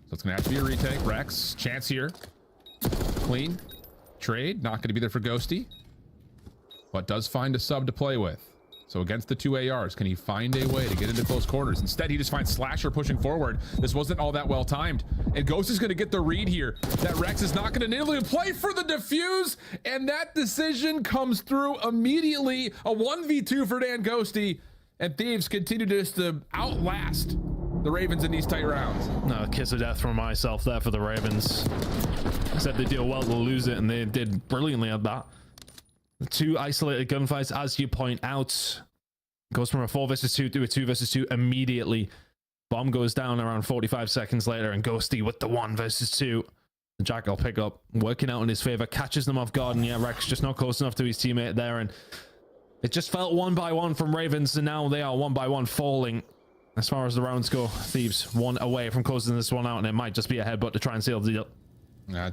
So it's gonna have to be a retake. Rex, chance here. Clean. Trade, not going to be there for Ghosty, but does find a sub to play with. So against the 2 ARs, can he find a way to get into close quarters? Instead, he just finds Slasher pushing forward. This wasn't all that well timed, and Ghost is going to get the read here that Rex is not going to natively play for the defuse, and that decision comes through immediately. A 1v2 for Dan Ghosty, and Thieves continue just to outlast the Ravens in these tight rounds. No, kiss of death from myself there for the Ravens. I said they deal well to lose it, and they did brilliantly at that. The 2 isolated gunfights, as you point out, goes from a 4 versus 2 to a 2 versus 2 immediately. Bomb goes down around 45 seconds later, and Ghosty with the 1 versus 2. The Jackal pick up, working out in his favor, catches them off guard, and yeah, Rex just not close enough to his teammate there, and it just felt 1 by 1 from Ravens, and now they are 1 by 1 falling. As far as the rounds go, Thieves 1 away from closing this one out, and it might just be a headbutt to try and seal the deal.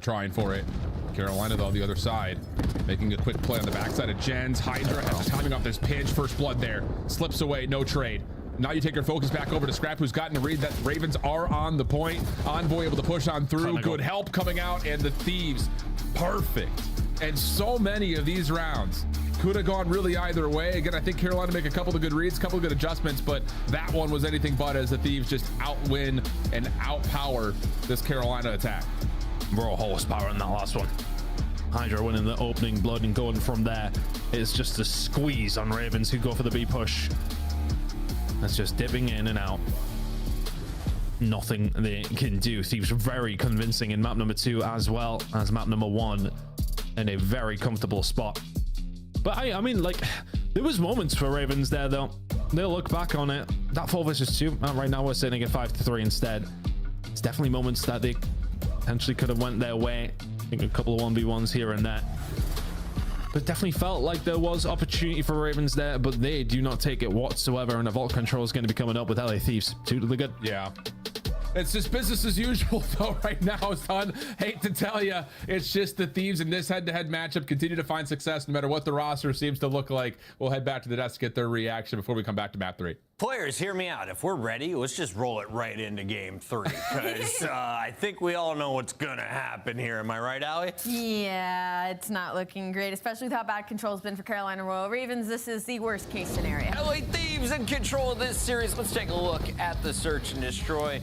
Trying for it. Carolina, though, on the other side, making a quick play on the backside of Jens. Hydra has the timing off this pinch. First blood there. Slips away. No trade. Now you take your focus back over to Scrap, who's gotten to read that Ravens are on the point. Envoy able to push on through. Good help coming out, and the Thieves, perfect. And so many of these rounds could have gone really either way. Again, I think Carolina make a couple of good reads, a couple of good adjustments, but that one was anything but, as the Thieves just outwin and outpower this Carolina attack. Raw horsepower in that last one. Hydra winning the opening blood, and going from there, it's just a squeeze on Ravens, who go for the B push. That's just dipping in and out. Nothing they can do. Thieves very convincing in map number 2 as well as map number 1, in a very comfortable spot. But I mean, like, there was moments for Ravens there though. They'll look back on it. That 4 versus 2, right now we're sitting at 5-3 instead. It's definitely moments that they potentially could have went their way. I think a couple of 1v1s here and there. but definitely felt like there was opportunity for Ravens there, but they do not take it whatsoever, and a vault control is going to be coming up with LA Thieves. Totally good. Yeah. It's just business as usual, though, right now, son. Hate to tell you, it's just the Thieves in this head-to-head matchup continue to find success no matter what the roster seems to look like. We'll head back to the desk to get their reaction before we come back to map 3. Players, hear me out. If we're ready, let's just roll it right into game 3, because I think we all know what's going to happen here. Am I right, Allie? Yeah, it's not looking great, especially with how bad control's been for Carolina Royal Ravens. This is the worst case scenario. LA Thieves in control of this series. Let's take a look at the search and destroy.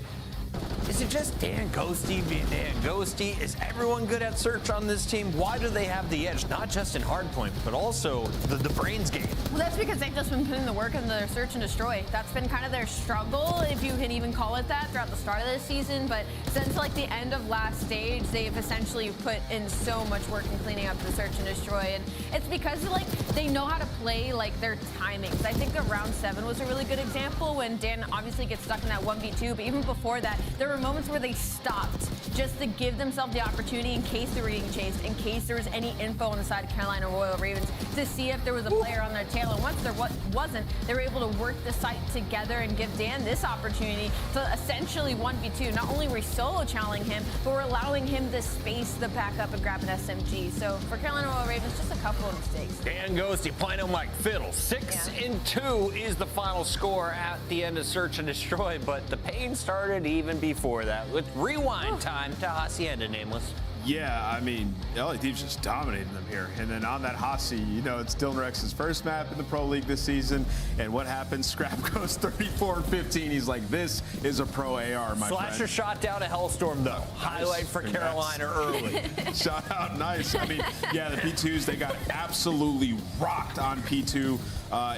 Is it just Dan Ghosty being Dan Ghosty? Is everyone good at search on this team? Why do they have the edge? Not just in hardpoint, but also the brains game. Well, that's because they've just been putting the work in their search and destroy. That's been kind of their struggle, if you can even call it that, throughout the start of this season. But since like the end of last stage, they've essentially put in so much work in cleaning up the search and destroy. And it's because like they know how to play like their timings. I think that round 7 was a really good example when Dan obviously gets stuck in that 1v2. But even before that, there were moments where they stopped just to give themselves the opportunity in case they were getting chased, in case there was any info on the side of Carolina Royal Ravens, to see if there was a player on their tail. And once there wasn't, they were able to work the site together and give Dan this opportunity to essentially 1v2. Not only were we solo challenging him, but we're allowing him the space to back up and grab an SMG. So for Carolina Royal Ravens, just a couple of mistakes. Dan Ghosty playing him like fiddle. 6-2 is the final score at the end of search and destroy, but the pain started even before that with rewind time to Hacienda Nameless. Yeah, I mean, LA Thieves just dominating them here. And then on that Hasi, you know, it's Dylan Rex's first map in the Pro League this season. And what happens? Scrap goes 34-15. He's like, this is a pro AR, my friend. Slasher shot down a Hellstorm, though. Highlight for Carolina early. Shot out nice. I mean, yeah, the P2s, they got absolutely rocked on P2.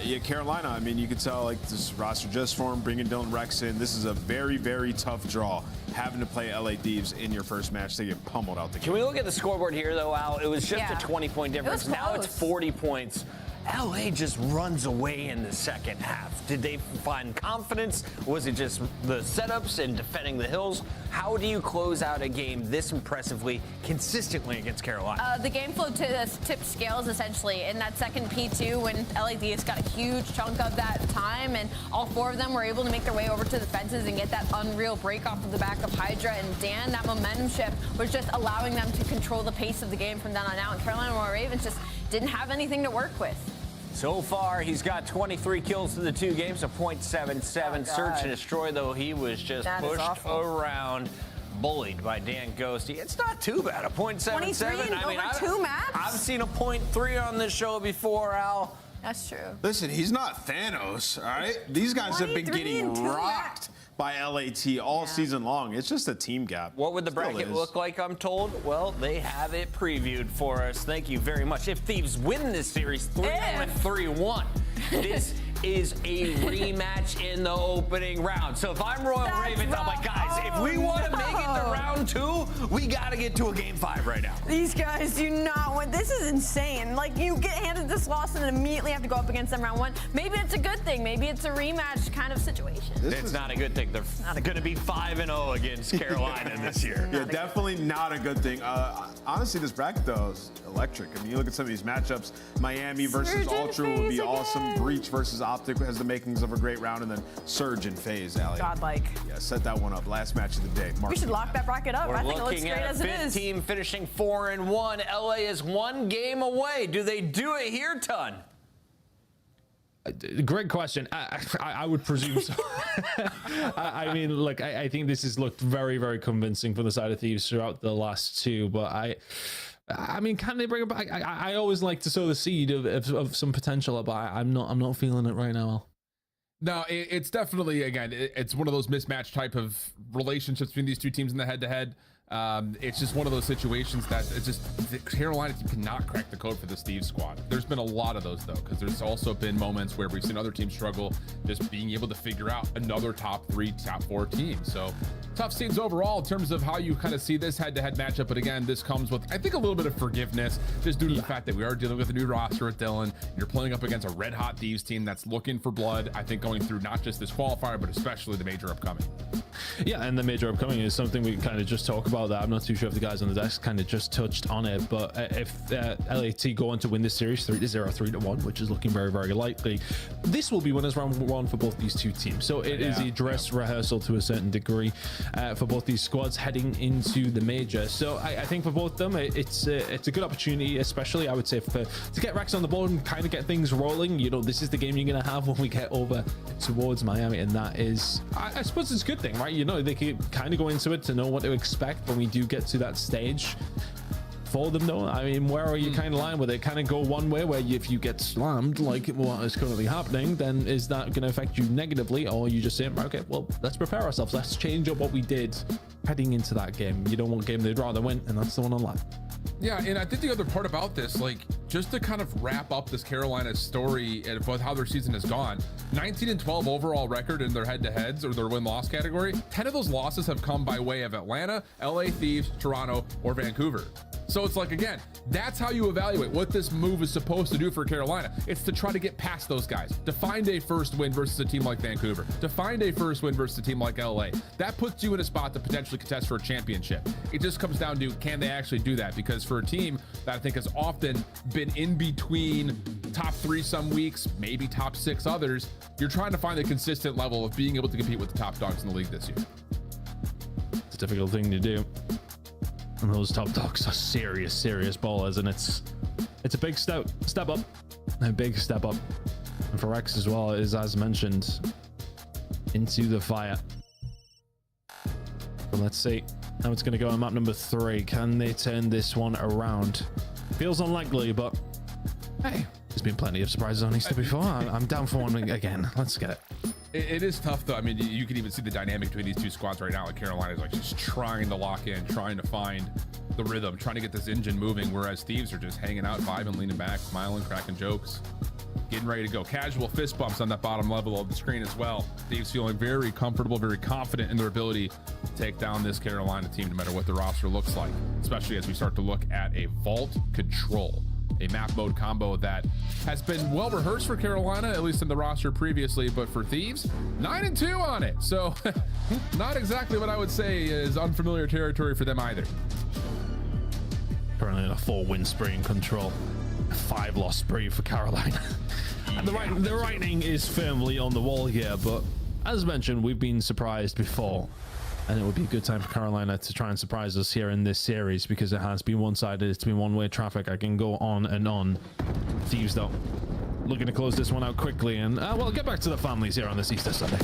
Yeah, Carolina, I mean, you could tell, like, this roster just formed, bringing Dylan Rex in. This is a very, very tough draw, having to play LA Thieves in your first match. They get pummeled out the game. Can we look at the scoreboard here, though, Al? It was just a 20-point difference. Now it's 40 points. LA just runs away in the second half. Did they find confidence? Was it just the setups and defending the hills? How do you close out a game this impressively, consistently against Carolina? The game flow tipped scales, essentially, in that second P2 when LA Thieves got a huge chunk of that time, and all 4 of them were able to make their way over to the fences and get that unreal break off of the back of Hydra and Dan. That momentum shift was just allowing them to control the pace of the game from then on out, and Carolina Royal Ravens just didn't have anything to work with. So far, he's got 23 kills in the 2 games, a .77. Search and destroy, though, he was just pushed around, bullied by Dan Ghosty. It's not too bad, a .77. I mean, over 2 maps? I've seen a .3 on this show before, Al. That's true. Listen, he's not Thanos, all right? These guys have been getting rocked by LAT all season long. It's just a team gap. What would the bracket look like, I'm told? Well, they have it previewed for us. Thank you very much. If Thieves win this series 3-1, this is a rematch in the opening round. So if I'm Royal Ravens, I'm like, guys, if we want to make it to round 2, we got to get to a game 5 right now. These guys do not want, this is insane. Like, you get handed this loss and then immediately have to go up against them round 1. Maybe it's a good thing. Maybe it's a rematch kind of situation. It's not a good thing. They're going to be 5-0 against Carolina this year. Yeah, definitely not a good thing. Honestly, this bracket, though, is electric. I mean, you look at some of these matchups. Miami versus Ultra would be awesome. Breach versus Optic has the makings of a great round, and then Surge and FaZe, Allie. Godlike. Yeah, set that one up. Last match of the day. We should lock that bracket up. I think it looks great as it is. We're looking at a 5th team finishing 4-1. LA is 1 game away. Do they do it here, Ton? Great question. I would presume so. I mean, look, I think this has looked very, very convincing for the side of Thieves throughout the last 2, but I mean, can they bring it back? I always like to sow the seed of some potential, but I'm not feeling it right now. No, it's definitely, again, it's one of those mismatch type of relationships between these 2 teams in the head-to-head. It's just one of those situations that it's just the Carolina team cannot crack the code for the Steve squad. There's been a lot of those, though, because there's also been moments where we've seen other teams struggle just being able to figure out another top 3, top 4 team. So tough scenes overall in terms of how you kind of see this head-to-head matchup. But again, this comes with, I think, a little bit of forgiveness just due to the fact that we are dealing with a new roster with Dylan. You're playing up against a red-hot Thieves team that's looking for blood, I think, going through not just this qualifier, but especially the major upcoming. Yeah, and the major upcoming is something we kind of just talked about that. I'm not too sure if the guys on the desk kind of just touched on it, but if LAT go on to win this series 3-0, 3-1, which is looking very, very likely, this will be winners round one for both these two teams. So it is a dress rehearsal to a certain degree for both these squads heading into the major. So I think for both of them, it's a good opportunity, especially I would say to get Rex on the board and kind of get things rolling. You know, this is the game you're going to have when we get over towards Miami, and that is, I suppose it's a good thing, right? You know, they can kind of go into it to know what to expect when we do get to that stage. For them though, I mean, where are you kind of lying with it? Kind of go one way where if you get slammed like what is currently happening, then is that going to affect you negatively, or you just say, okay, well, let's prepare ourselves, let's change up what we did heading into that game. You don't want a game they'd rather win, and that's the one on live. Yeah, and I think the other part about this, like, just to kind of wrap up this Carolina story and how their season has gone, 19-12 overall record in their head-to-heads or their win-loss category. 10 of those losses have come by way of Atlanta, LA Thieves, Toronto, or Vancouver. So it's like, again, that's how you evaluate what this move is supposed to do for Carolina. It's to try to get past those guys, to find a first win versus a team like Vancouver, to find a first win versus a team like LA. That puts you in a spot to potentially contest for a championship. It just comes down to, can they actually do that? Because for a team that I think has often been in between top 3 some weeks, maybe top 6 others, you're trying to find a consistent level of being able to compete with the top dogs in the league this year. It's a difficult thing to do. And those top dogs are serious ballers, and it's a big step up, a big step up. And for Rex as well, is as mentioned, into the fire. But let's see how it's going to go on map number 3. Can they turn this one around? Feels unlikely, but hey, there's been plenty of surprises on Easter before. I'm down for one again. Let's get it. It is tough though. I mean, you can even see the dynamic between these two squads right now. Like Carolina is like just trying to lock in, trying to find the rhythm, trying to get this engine moving, whereas Thieves are just hanging out, vibing, leaning back, smiling, cracking jokes, getting ready to go. Casual fist bumps on that bottom level of the screen as well. Thieves feeling very comfortable, very confident in their ability to take down this Carolina team, no matter what the roster looks like, especially as we start to look at a vault control, a map mode combo that has been well rehearsed for Carolina, at least in the roster previously, but for Thieves, 9-2 on it. So not exactly what I would say is unfamiliar territory for them either. Currently in a 4-win spree in control, a 5-loss spree for Carolina. And the writing is firmly on the wall here, but as mentioned, we've been surprised before. And it would be a good time for Carolina to try and surprise us here in this series, because it has been one-sided. It's been one-way traffic. I can go on and on. Thieves, though, looking to close this one out quickly. And, well, get back to the families here on this Easter Sunday.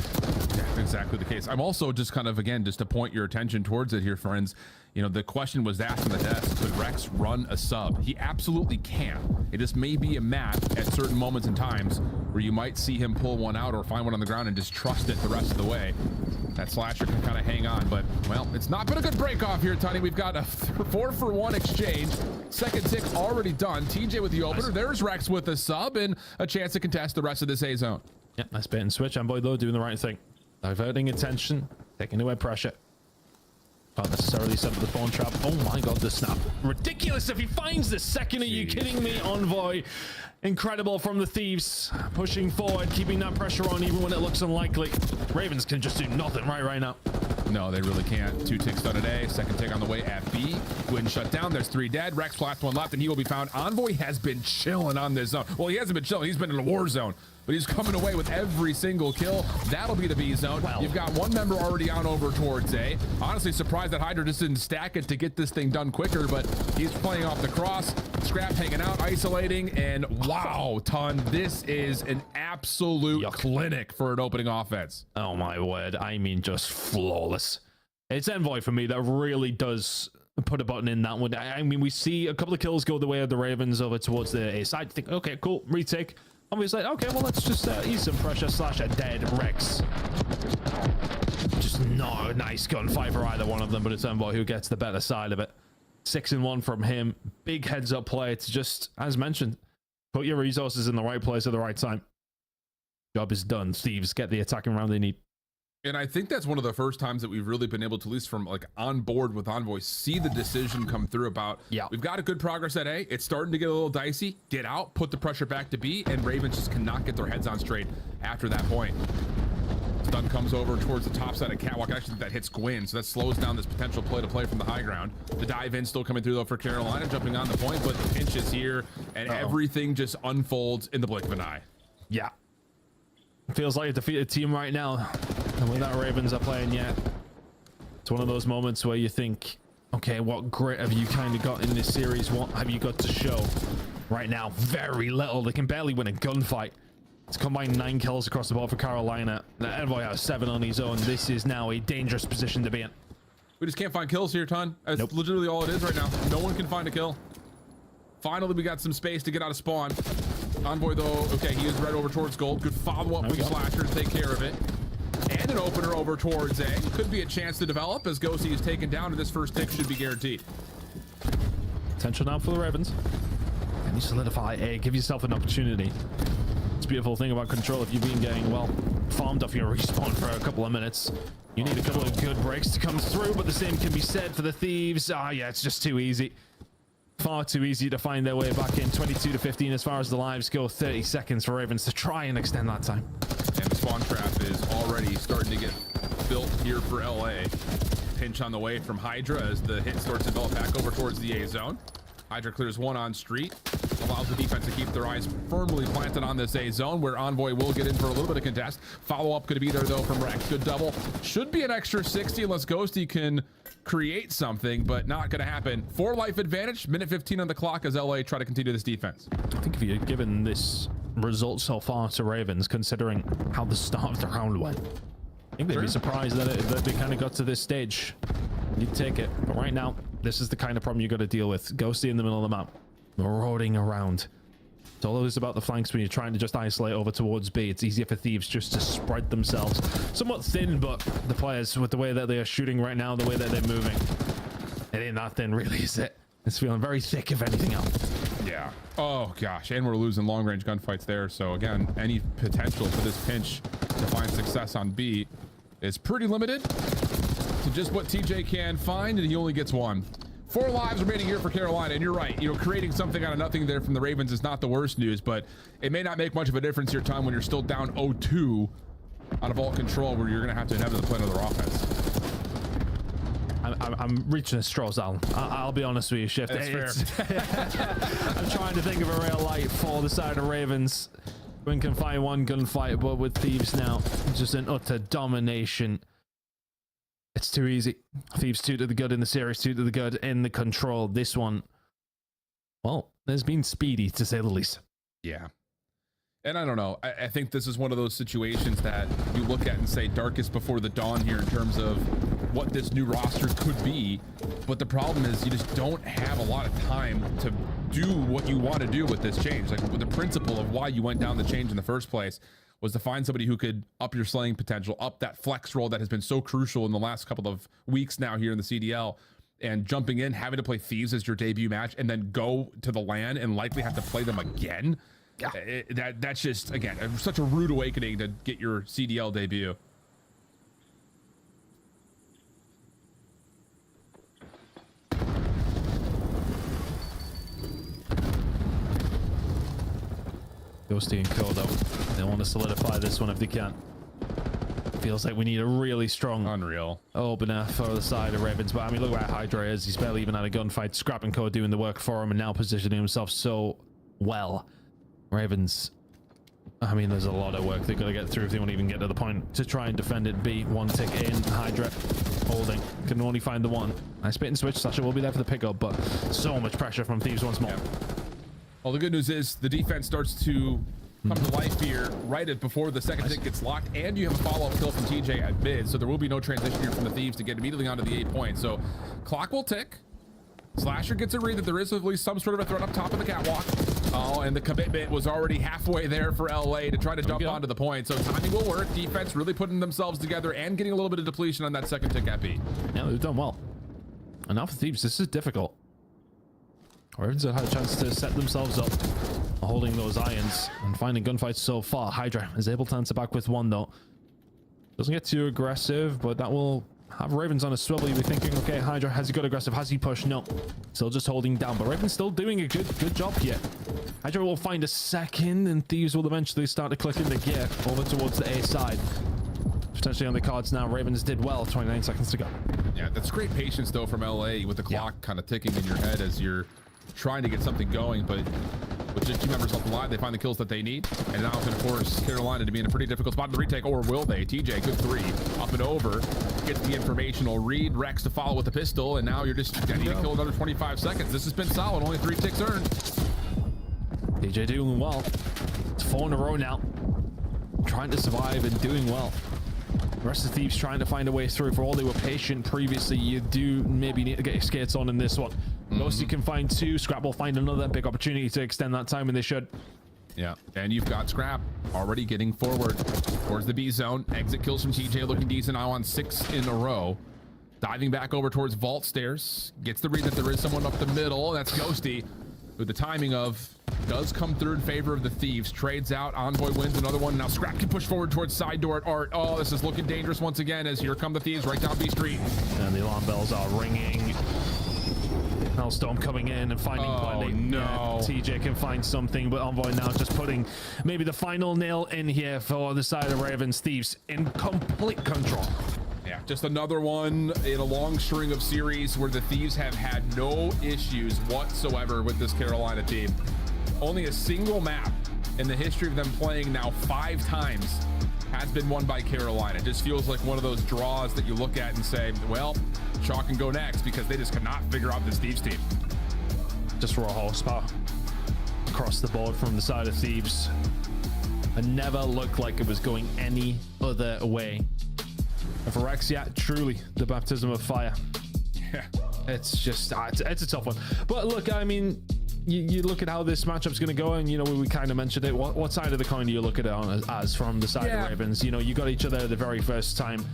Yeah, exactly the case. I'm also just kind of, again, just to point your attention towards it here, friends. You know, the question was asked on the desk, could Rex run a sub? He absolutely can. It just may be a map at certain moments and times where you might see him pull one out or find one on the ground and just trust it the rest of the way. That slasher can kind of hang on, but, well, it's not been a good break off here, Tony. We've got a 4-for-1 exchange. Second tick already done. TJ with the opener. Nice. There's Rex with a sub and a chance to contest the rest of this A zone. Yeah, nice bait and switch. Amboy, though, doing the right thing. Diverting attention, taking away pressure. Can't necessarily set up the spawn trap. Oh my god, the snap. Ridiculous if he finds the second. Are you kidding me? Envoy. Incredible from the Thieves. Pushing forward, keeping that pressure on even when it looks unlikely. Ravens can just do nothing right now. No, they really can't. 2 ticks done today. Second tick on the way at B. Gwyn shut down. There's 3 dead. Rex last 1 left, and he will be found. Envoy has been chilling on this zone. Well, he hasn't been chilling. He's been in a war zone. But he's coming away with every single kill. That'll be the B zone. Wow. You've got 1 member already on over towards A. Honestly, surprised that Hydra just didn't stack it to get this thing done quicker, but he's playing off the cross. Scrap hanging out, isolating, and wow, Ton, this is an absolute clinic for an opening offense. Oh my word. I mean, just flawless. It's Envoy for me that really does put a button in that one. I mean, we see a couple of kills go the way of the Ravens over towards the A side. Think, okay, cool, retake. Obviously, okay, well, let's just ease some pressure. Slash a dead Rex. Just not a nice gunfight for either one of them, but it's Envoy who gets the better side of it. 6-1 from him. Big heads up play. It's just, as mentioned, put your resources in the right place at the right time. Job is done. Thieves get the attacking round they need. And I think that's one of the first times that we've really been able to, at least from like on board with Envoy, see the decision come through about, we've got a good progress at A. It's starting to get a little dicey. Get out, put the pressure back to B, and Ravens just cannot get their heads on straight after that point. Stun comes over towards the top side of Catwalk. I actually think that hits Gwyn, so that slows down this potential play to play from the high ground. The dive in still coming through though for Carolina, jumping on the point, but the pinch is here, and everything just unfolds in the blink of an eye. Yeah. Feels like a defeated team right now. And with that, Ravens are playing yet. It's one of those moments where you think, okay, what grit have you kind of got in this series? What have you got to show? Right now, very little. They can barely win a gunfight. It's combined 9 kills across the board for Carolina. Envoy has 7 on his own. This is now a dangerous position to be in. We just can't find kills here, Ton. That's literally all it is right now. No one can find a kill. Finally, we got some space to get out of spawn. Envoy, though, okay, he is right over towards gold. Good follow-up from Slasher to take care of it. And an opener over towards A. Could be a chance to develop as Ghosty is taken down, and this first tick should be guaranteed. Potential now for the Ravens. Can you solidify A? Give yourself an opportunity. It's a beautiful thing about control. If you've been getting, well, farmed off your respawn for a couple of minutes, you need a couple of good breaks to come through, but the same can be said for the Thieves. Ah, yeah, it's just too easy. Far too easy to find their way back in. 22 to 15 as far as the lives go. 30 seconds for Ravens to try and extend that time. And the spawn trap is already starting to get built here for LA. Pinch on the way from Hydra as the hit starts to develop back over towards the A zone. Hydra clears one on street, allows the defense to keep their eyes firmly planted on this A zone, where Envoy will get in for a little bit of contest. Follow-up could be there, though, from Rex. Good double. Should be an extra 60 unless Ghosty can create something, but not going to happen. 4 life advantage, minute 15 on the clock as LA try to continue this defense. I think if you had given this result so far to Ravens, considering how the start of the round went, I think they'd be surprised that they kind of got to this stage. You'd take it. But right now, this is the kind of problem you got to deal with. Ghosty in the middle of the map, marauding around. It's always about the flanks when you're trying to just isolate over towards B. It's easier for Thieves just to spread themselves. Somewhat thin, but the players, with the way that they are shooting right now, the way that they're moving, it ain't that thin, really, is it? It's feeling very thick, if anything else. Yeah. Oh, gosh. And we're losing long-range gunfights there. So, again, any potential for this pinch to find success on B is pretty limited to just what TJ can find, and he only gets 1. 4 lives remaining here for Carolina, and you're right. You know, creating something out of nothing there from the Ravens is not the worst news, but it may not make much of a difference here, Tom, when you're still down 0-2 on a vault control, where you're going to have to inevitably play another offense. I'm reaching a straws, Alan. I'll be honest with you, Shift. That's fair. I'm trying to think of a real light for the side of Ravens. We can find one gunfight, but with Thieves now, just an utter domination. It's too easy. Thieves 2 to the good in the series, 2 to the good in the control. This one, well, there's been speedy, to say the least. Yeah. And I don't know. I think this is one of those situations that you look at and say darkest before the dawn here in terms of what this new roster could be. But the problem is you just don't have a lot of time to do what you want to do with this change. Like the principle of why you went down the change in the first place was to find somebody who could up your slaying potential, up that flex role that has been so crucial in the last couple of weeks now here in the CDL. And jumping in, having to play Thieves as your debut match, and then go to the LAN and likely have to play them again. Yeah. That's just, again, such a rude awakening to get your CDL debut. Ghosty and Kodo, they want to solidify this one if they can. Feels like we need a really strong opener for the side of Ravens. But I mean, look where Hydra is. He's barely even had a gunfight. Scrap and Co doing the work for him and now positioning himself so well. Ravens, I mean, there's a lot of work they've got to get through if they want to even get to the point to try and defend it. B, 1 tick in. Hydra holding. Can only find the one. Nice bait and switch. Sasha will be there for the pickup, but so much pressure from Thieves once more. Well, the good news is the defense starts to come to life here right before the second tick gets locked, and you have a follow-up kill from TJ at mid, so there will be no transition here from the Thieves to get immediately onto the 8 points. So clock will tick. Slasher gets a read that there is at least some sort of a threat up top of the catwalk. Oh, and the commitment was already halfway there for LA to try to jump onto the point. So timing will work. Defense really putting themselves together and getting a little bit of depletion on that second tick at B. Yeah, they've done well. Enough Thieves. This is difficult. Ravens have had a chance to set themselves up, holding those irons and finding gunfights so far. Hydra is able to answer back with 1 though. Doesn't get too aggressive, but that will have Ravens on a swivel. You'll be thinking, okay, Hydra, has he got aggressive? Has he pushed? No. Still just holding down, but Ravens still doing a good job here. Hydra will find a second, and Thieves will eventually start to click into gear over towards the A side. potentially on the cards now. Ravens did well. 29 seconds to go. Yeah, that's great patience though from LA with the clock kind of ticking in your head as you're trying to get something going, but with just 2 members off the line, they find the kills that they need, and now it's going to force Carolina to be in a pretty difficult spot in the retake, or will they? TJ, good 3, up and over, gets the informational read, Rex to follow with the pistol, and now you're just getting to kill another 25 seconds. This has been solid, only 3 ticks earned. TJ doing well. It's 4 in a row now. Trying to survive and doing well. The rest of the Thieves trying to find a way through. For all they were patient previously, you do maybe need to get your skates on in this one. Ghosty can find 2. Scrap will find another big opportunity to extend that time, and they should. Yeah, and you've got Scrap already getting forward towards the B zone. Exit kills from TJ looking decent now on 6 in a row. Diving back over towards Vault Stairs. Gets the read that there is someone up the middle. That's Ghosty, with the timing of does come through in favor of the Thieves. Trades out. Envoy wins another one. Now Scrap can push forward towards side door at Art. Oh, this is looking dangerous once again as here come the Thieves right down B Street. And the alarm bells are ringing. Hellstorm coming in and finding plenty. No. TJ can find something, but Envoy now just putting maybe the final nail in here for the side of Ravens. Thieves in complete control. Yeah, just another one in a long string of series where the Thieves have had no issues whatsoever with this Carolina team. Only a single map in the history of them playing now 5 times has been won by Carolina. It just feels like one of those draws that you look at and say, well, Shaw can go next, because they just cannot figure out this Thieves team. Just raw horsepower across the board from the side of Thieves. It never looked like it was going any other way. And for Rex, yeah, truly the baptism of fire. Yeah, it's just it's a tough one. But look, I mean, you look at how this matchup's going to go, and we kind of mentioned it. What side of the coin do you look at it on as from the side of Ravens? You got each other the very first time.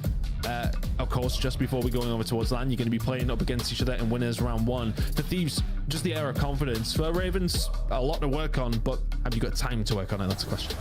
Of course, just before we're going over towards land, you're going to be playing up against each other in winners round 1. The Thieves, just the air of confidence. For Ravens, a lot to work on, but have you got time to work on it? That's the question.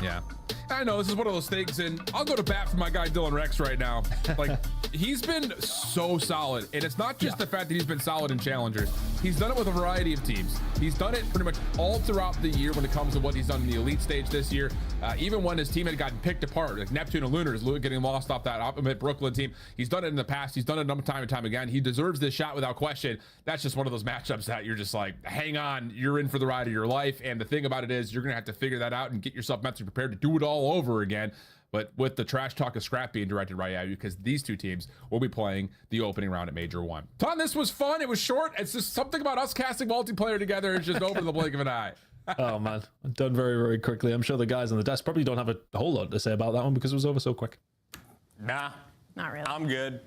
Yeah, I know this is one of those things, and I'll go to bat for my guy Dylan Rex right now. Like, he's been so solid, and it's not just the fact that he's been solid in challengers. He's done it with a variety of teams. He's done it pretty much all throughout the year when it comes to what he's done in the elite stage this year. Even when his team had gotten picked apart, like Neptune and Lunars getting lost off that Optimate Brooklyn team. He's done it in the past. He's done it time and time again. He deserves this shot without question. That's just one of those matchups that you're just like, hang on, you're in for the ride of your life. And the thing about it is, you're gonna have to figure that out and get yourself mentally prepared to do it all over again. But with the trash talk of Scrap being directed right at you, because these 2 teams will be playing the opening round at Major 1. Ton, this was fun. It was short. It's just something about us casting multiplayer together. It's just over the blink of an eye. Oh man, done very, very quickly. I'm sure the guys on the desk probably don't have a whole lot to say about that one because it was over so quick. Nah, not really. I'm good.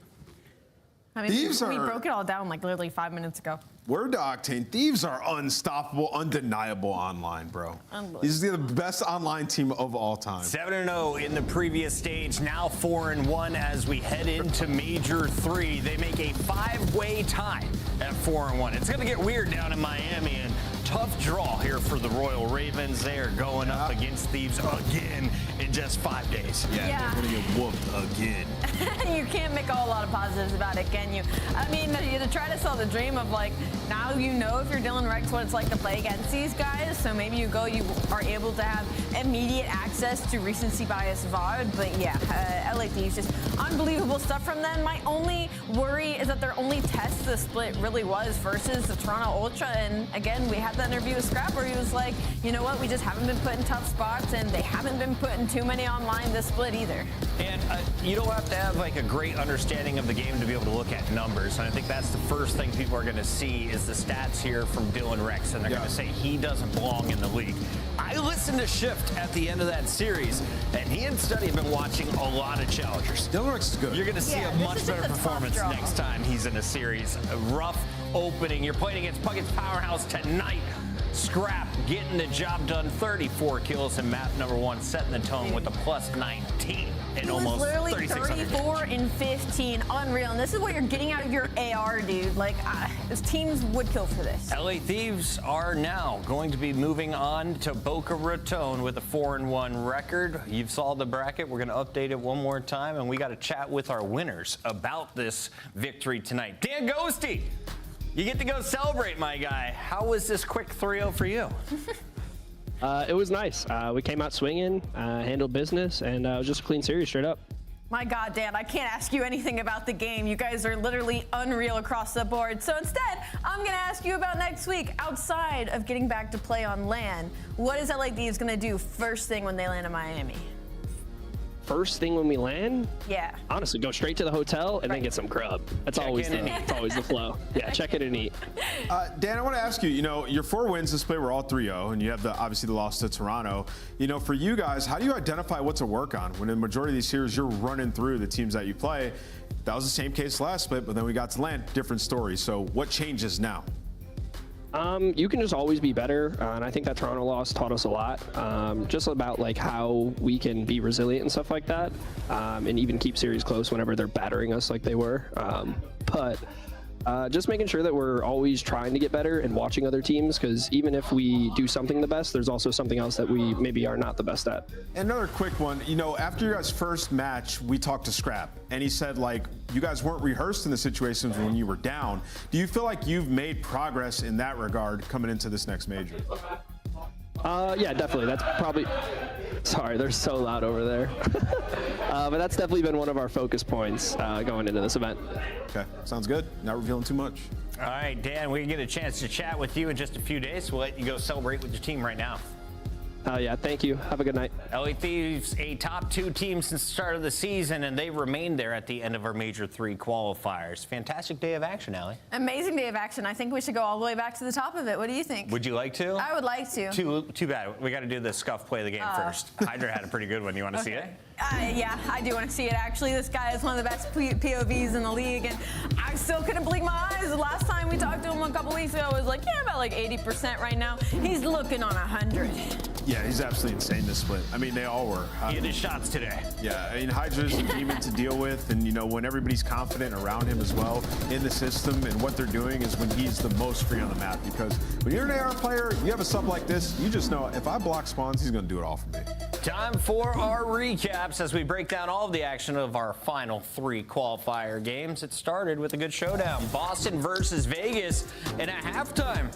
I mean, we broke it all down like literally 5 minutes ago. Word to Octane, Thieves are unstoppable, undeniable online, bro. These are the best online team of all time. 7-0 in the previous stage, now 4-1 as we head into Major 3. They make a 5-way tie at 4-1. It's going to get weird down in Miami, and tough draw here for the Royal Ravens. They are going up against Thieves again in just 5 days. Yeah, they're going to get whooped again. You can't make a whole lot of positives about it, can you? I mean, you try to sell the dream of like, now you know if you're Dylan Rex what it's like to play against these guys, so maybe you are able to have immediate access to recency bias VOD, but yeah, LA Thieves, just unbelievable stuff from them. My only worry is that their only test the split really was versus the Toronto Ultra, and again, we had that interview with Scrap where he was like, you know what, we just haven't been put in tough spots, and they haven't been putting too many online this split either. And you don't have to have like a great understanding of the game to be able to look at numbers, and I think that's the first thing people are going to see is the stats here from Dylan Rex, and they're going to say he doesn't belong in the league. I listened to Shift at the end of that series, and he and Study have been watching a lot of challengers. Dylan Rex is good. You're going to see a much better performance next time he's in a series. A rough opening. You're playing against Puckett's Powerhouse tonight. Scrap getting the job done, 34 kills in map number 1, setting the tone with a plus 19 and almost literally 3,600 34 and 15, unreal. And this is what you're getting out of your AR, dude. Like, this teams would kill for this. LA Thieves are now going to be moving on to Boca Raton with a 4-1 record. You've saw the bracket. We're going to update it one more time, and we got to chat with our winners about this victory tonight. Dan Ghosty, you get to go celebrate, my guy. How was this quick 3-0 for you? It was nice. We came out swinging, handled business, and it was just a clean series straight up. My God, Dan, I can't ask you anything about the game. You guys are literally unreal across the board. So instead, I'm going to ask you about next week. Outside of getting back to play on LAN, what is LA Thieves going to do first thing when they land in Miami? First thing when we land? Yeah. Honestly, go straight to the hotel and then get some grub. That's always the flow. Yeah, check in and eat. Dan, I want to ask you, your 4 wins this play were all 3-0, and you have obviously the loss to Toronto. For you guys, how do you identify what to work on when in the majority of these series you're running through the teams that you play? That was the same case last split, but then we got to land, different story. So what changes now? You can just always be better, and I think that Toronto loss taught us a lot, just about like how we can be resilient and stuff like that, and even keep series close whenever they're battering us like they were. But just making sure that we're always trying to get better and watching other teams, because even if we do something the best, there's also something else that we maybe are not the best at. Another quick one, after your guys' first match, we talked to Scrap, and he said, you guys weren't rehearsed in the situations when you were down. Do you feel like you've made progress in that regard coming into this next major? Yeah, definitely. That's probably... Sorry, they're so loud over there. But that's definitely been one of our focus points going into this event. Okay, sounds good. Not revealing too much. All right, Dan, we get a chance to chat with you in just a few days. We'll let you go celebrate with your team right now. Yeah, thank you. Have a good night. LA Thieves, a top 2 team since the start of the season, and they remained there at the end of our Major 3 qualifiers. Fantastic day of action, Allie. Amazing day of action. I think we should go all the way back to the top of it. What do you think? Would you like to? I would like to. Too bad. We got to do the scuff play of the game first. Hydra had a pretty good one. You want to see it? Yeah, I do want to see it, actually. This guy is one of the best POVs in the league, and I still couldn't blink my eyes. The last time we talked to him a couple weeks ago, it was like, about 80% right now. He's looking on 100. Yeah, he's absolutely insane this split. I mean, they all were. He had his shots today. Yeah, Hydra's a demon to deal with, and when everybody's confident around him as well in the system and what they're doing is when he's the most free on the map, because when you're an AR player, you have a sub like this, you just know if I block spawns, he's going to do it all for me. Time for our recaps as we break down all of the action of our final 3 qualifier games. It started with a good showdown. Boston versus Vegas, and at halftime,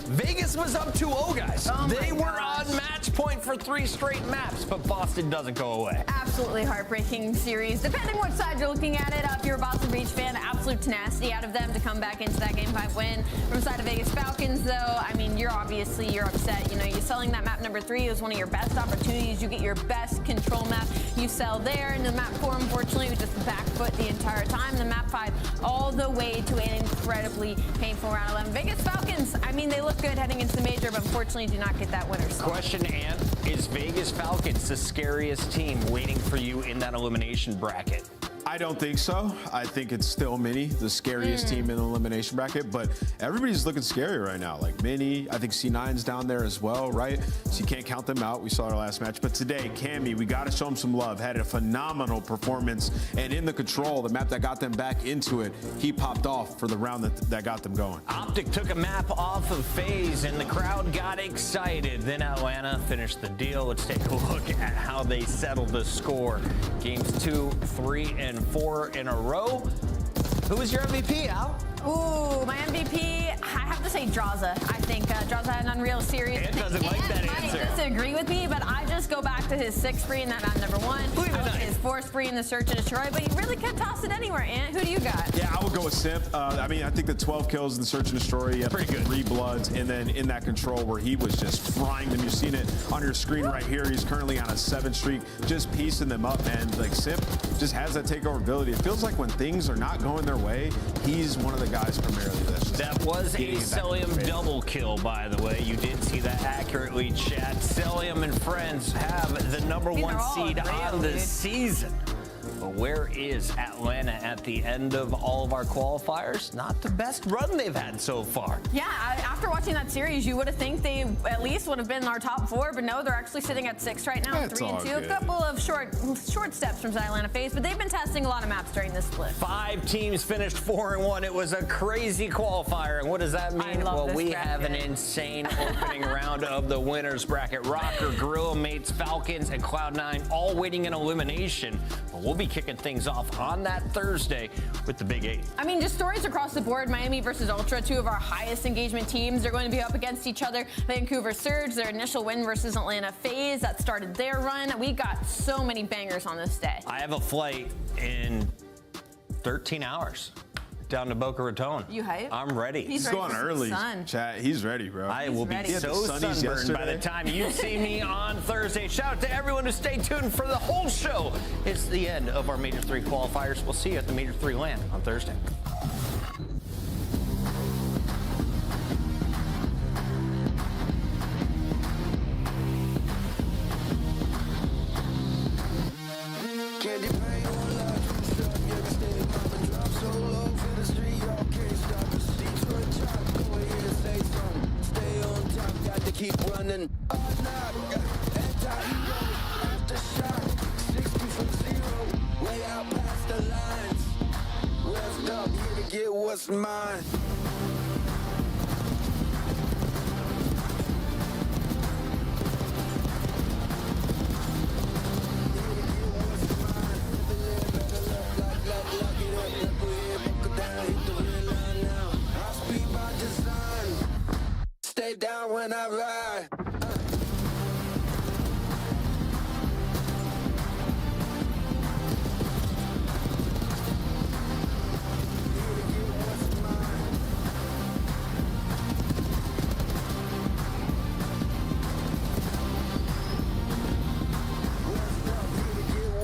Vegas was up 2-0, guys. They were on match point for 3 straight maps, but Boston doesn't go away. Absolutely heartbreaking series. Depending what side you're looking at it, if you're a Boston Breach fan, absolute tenacity out of them to come back into that Game 5 win. From the side of Vegas Falcons, though, I mean, you're upset. You're selling that map number 3 is one of your best opportunities. You get your best control map. You sell there, and the map 4, unfortunately, was just back foot the entire time. The map 5 all the way to an incredibly painful round 11. Vegas Falcons, I mean, they look good heading into the major, but unfortunately do not get that winner's song. Question, Ant, is Vegas Falcons the scariest team waiting for you in that elimination bracket? I don't think so. I think it's still Mini, the scariest team in the elimination bracket, but everybody's looking scary right now. Like Mini, I think C9's down there as well, right? So you can't count them out. We saw our last match. But today, Cammy, we got to show him some love. Had a phenomenal performance. And in the control, the map that got them back into it, he popped off for the round that got them going. Optic took a map off of FaZe, and the crowd got excited. Then Atlanta finished the deal. Let's take a look at how they settled the score. Games 2, 3, and 4 in a row. Who was your MVP, Al? Ooh, my MVP, I have to say Draza. I think Draza had an unreal series. Ant doesn't like that answer. Might disagree with me, but I just go back to his 6th spree in that map number 1. His 4th spree in the Search and Destroy, but you really can't toss it anywhere, Ant. Who do you got? Yeah, I would go with Simp. I mean, I think the 12 kills in the Search and Destroy, you have pretty good 3 bloods, and then in that control where he was just frying them. You've seen it on your screen right here. He's currently on a 7 streak, just piecing them up, man. Like Simp just has that takeover ability. It feels like when things are not going their way, he's one of the guys primarily that was a Celium double kill, by the way. You did see that accurately, chat. Celium and friends have the number 1 seed on the season. But where is Atlanta at the end of all of our qualifiers? Not the best run they've had so far. Yeah, after watching that series, you would have think they at least would have been in our top 4, but no, they're actually sitting at 6 right now, 3 and 2. A couple of short steps from Atlanta FaZe, but they've been testing a lot of maps during this split. 5 teams finished 4 and 1. It was a crazy qualifier. And what does that mean? Well, we have an insane opening round of the winners bracket. Rocker, Gorilla Mates, Falcons, and Cloud9 all waiting in elimination. But we'll be kicking things off on that Thursday with the Big 8. I mean, just stories across the board. Miami versus Ultra, two of our highest engagement teams. They're going to be up against each other. Vancouver Surge, their initial win versus Atlanta FaZe, that started their run. We got so many bangers on this day. I have a flight in 13 hours. Down to Boca Raton. You hype? I'm ready. He's going early. Chat, he's ready, bro. I will be so sunburned by the time you see me on Thursday. Shout out to everyone who stayed tuned for the whole show. It's the end of our Major 3 qualifiers. We'll see you at the Major 3 LAN on Thursday. Keep running all night. Anti-hero, aftershock, 60 from zero, way out past the lines. Rest up, here to get what's mine. Stay down when I ride.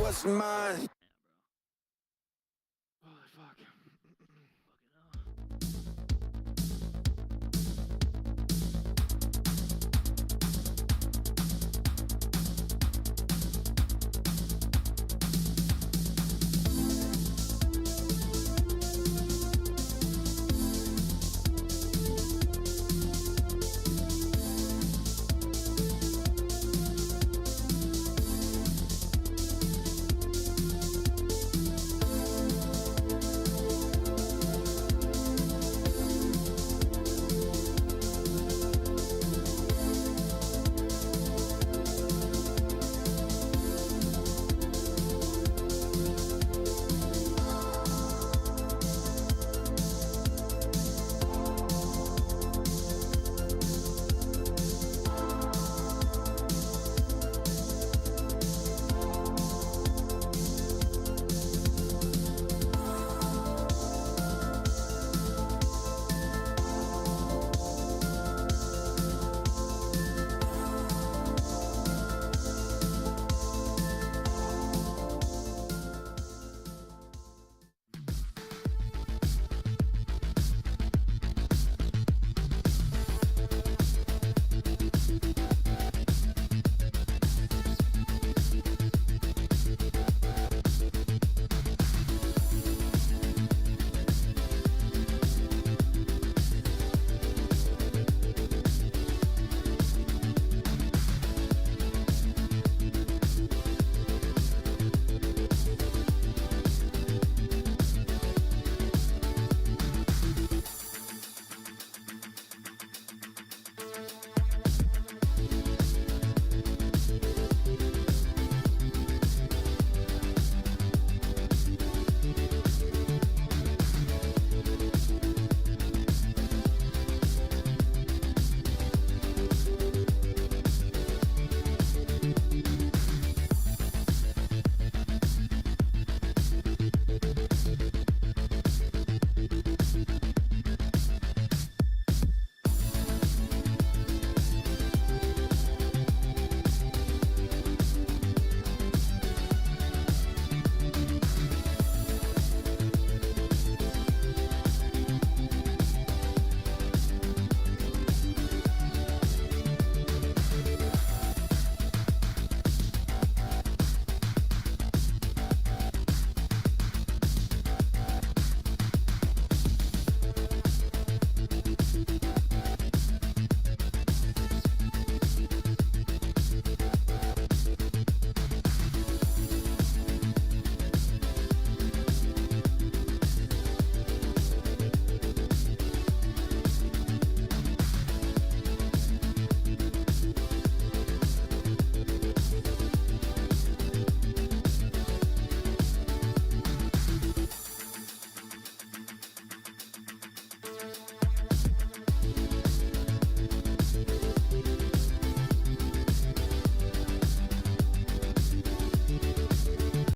What's mine? Bye.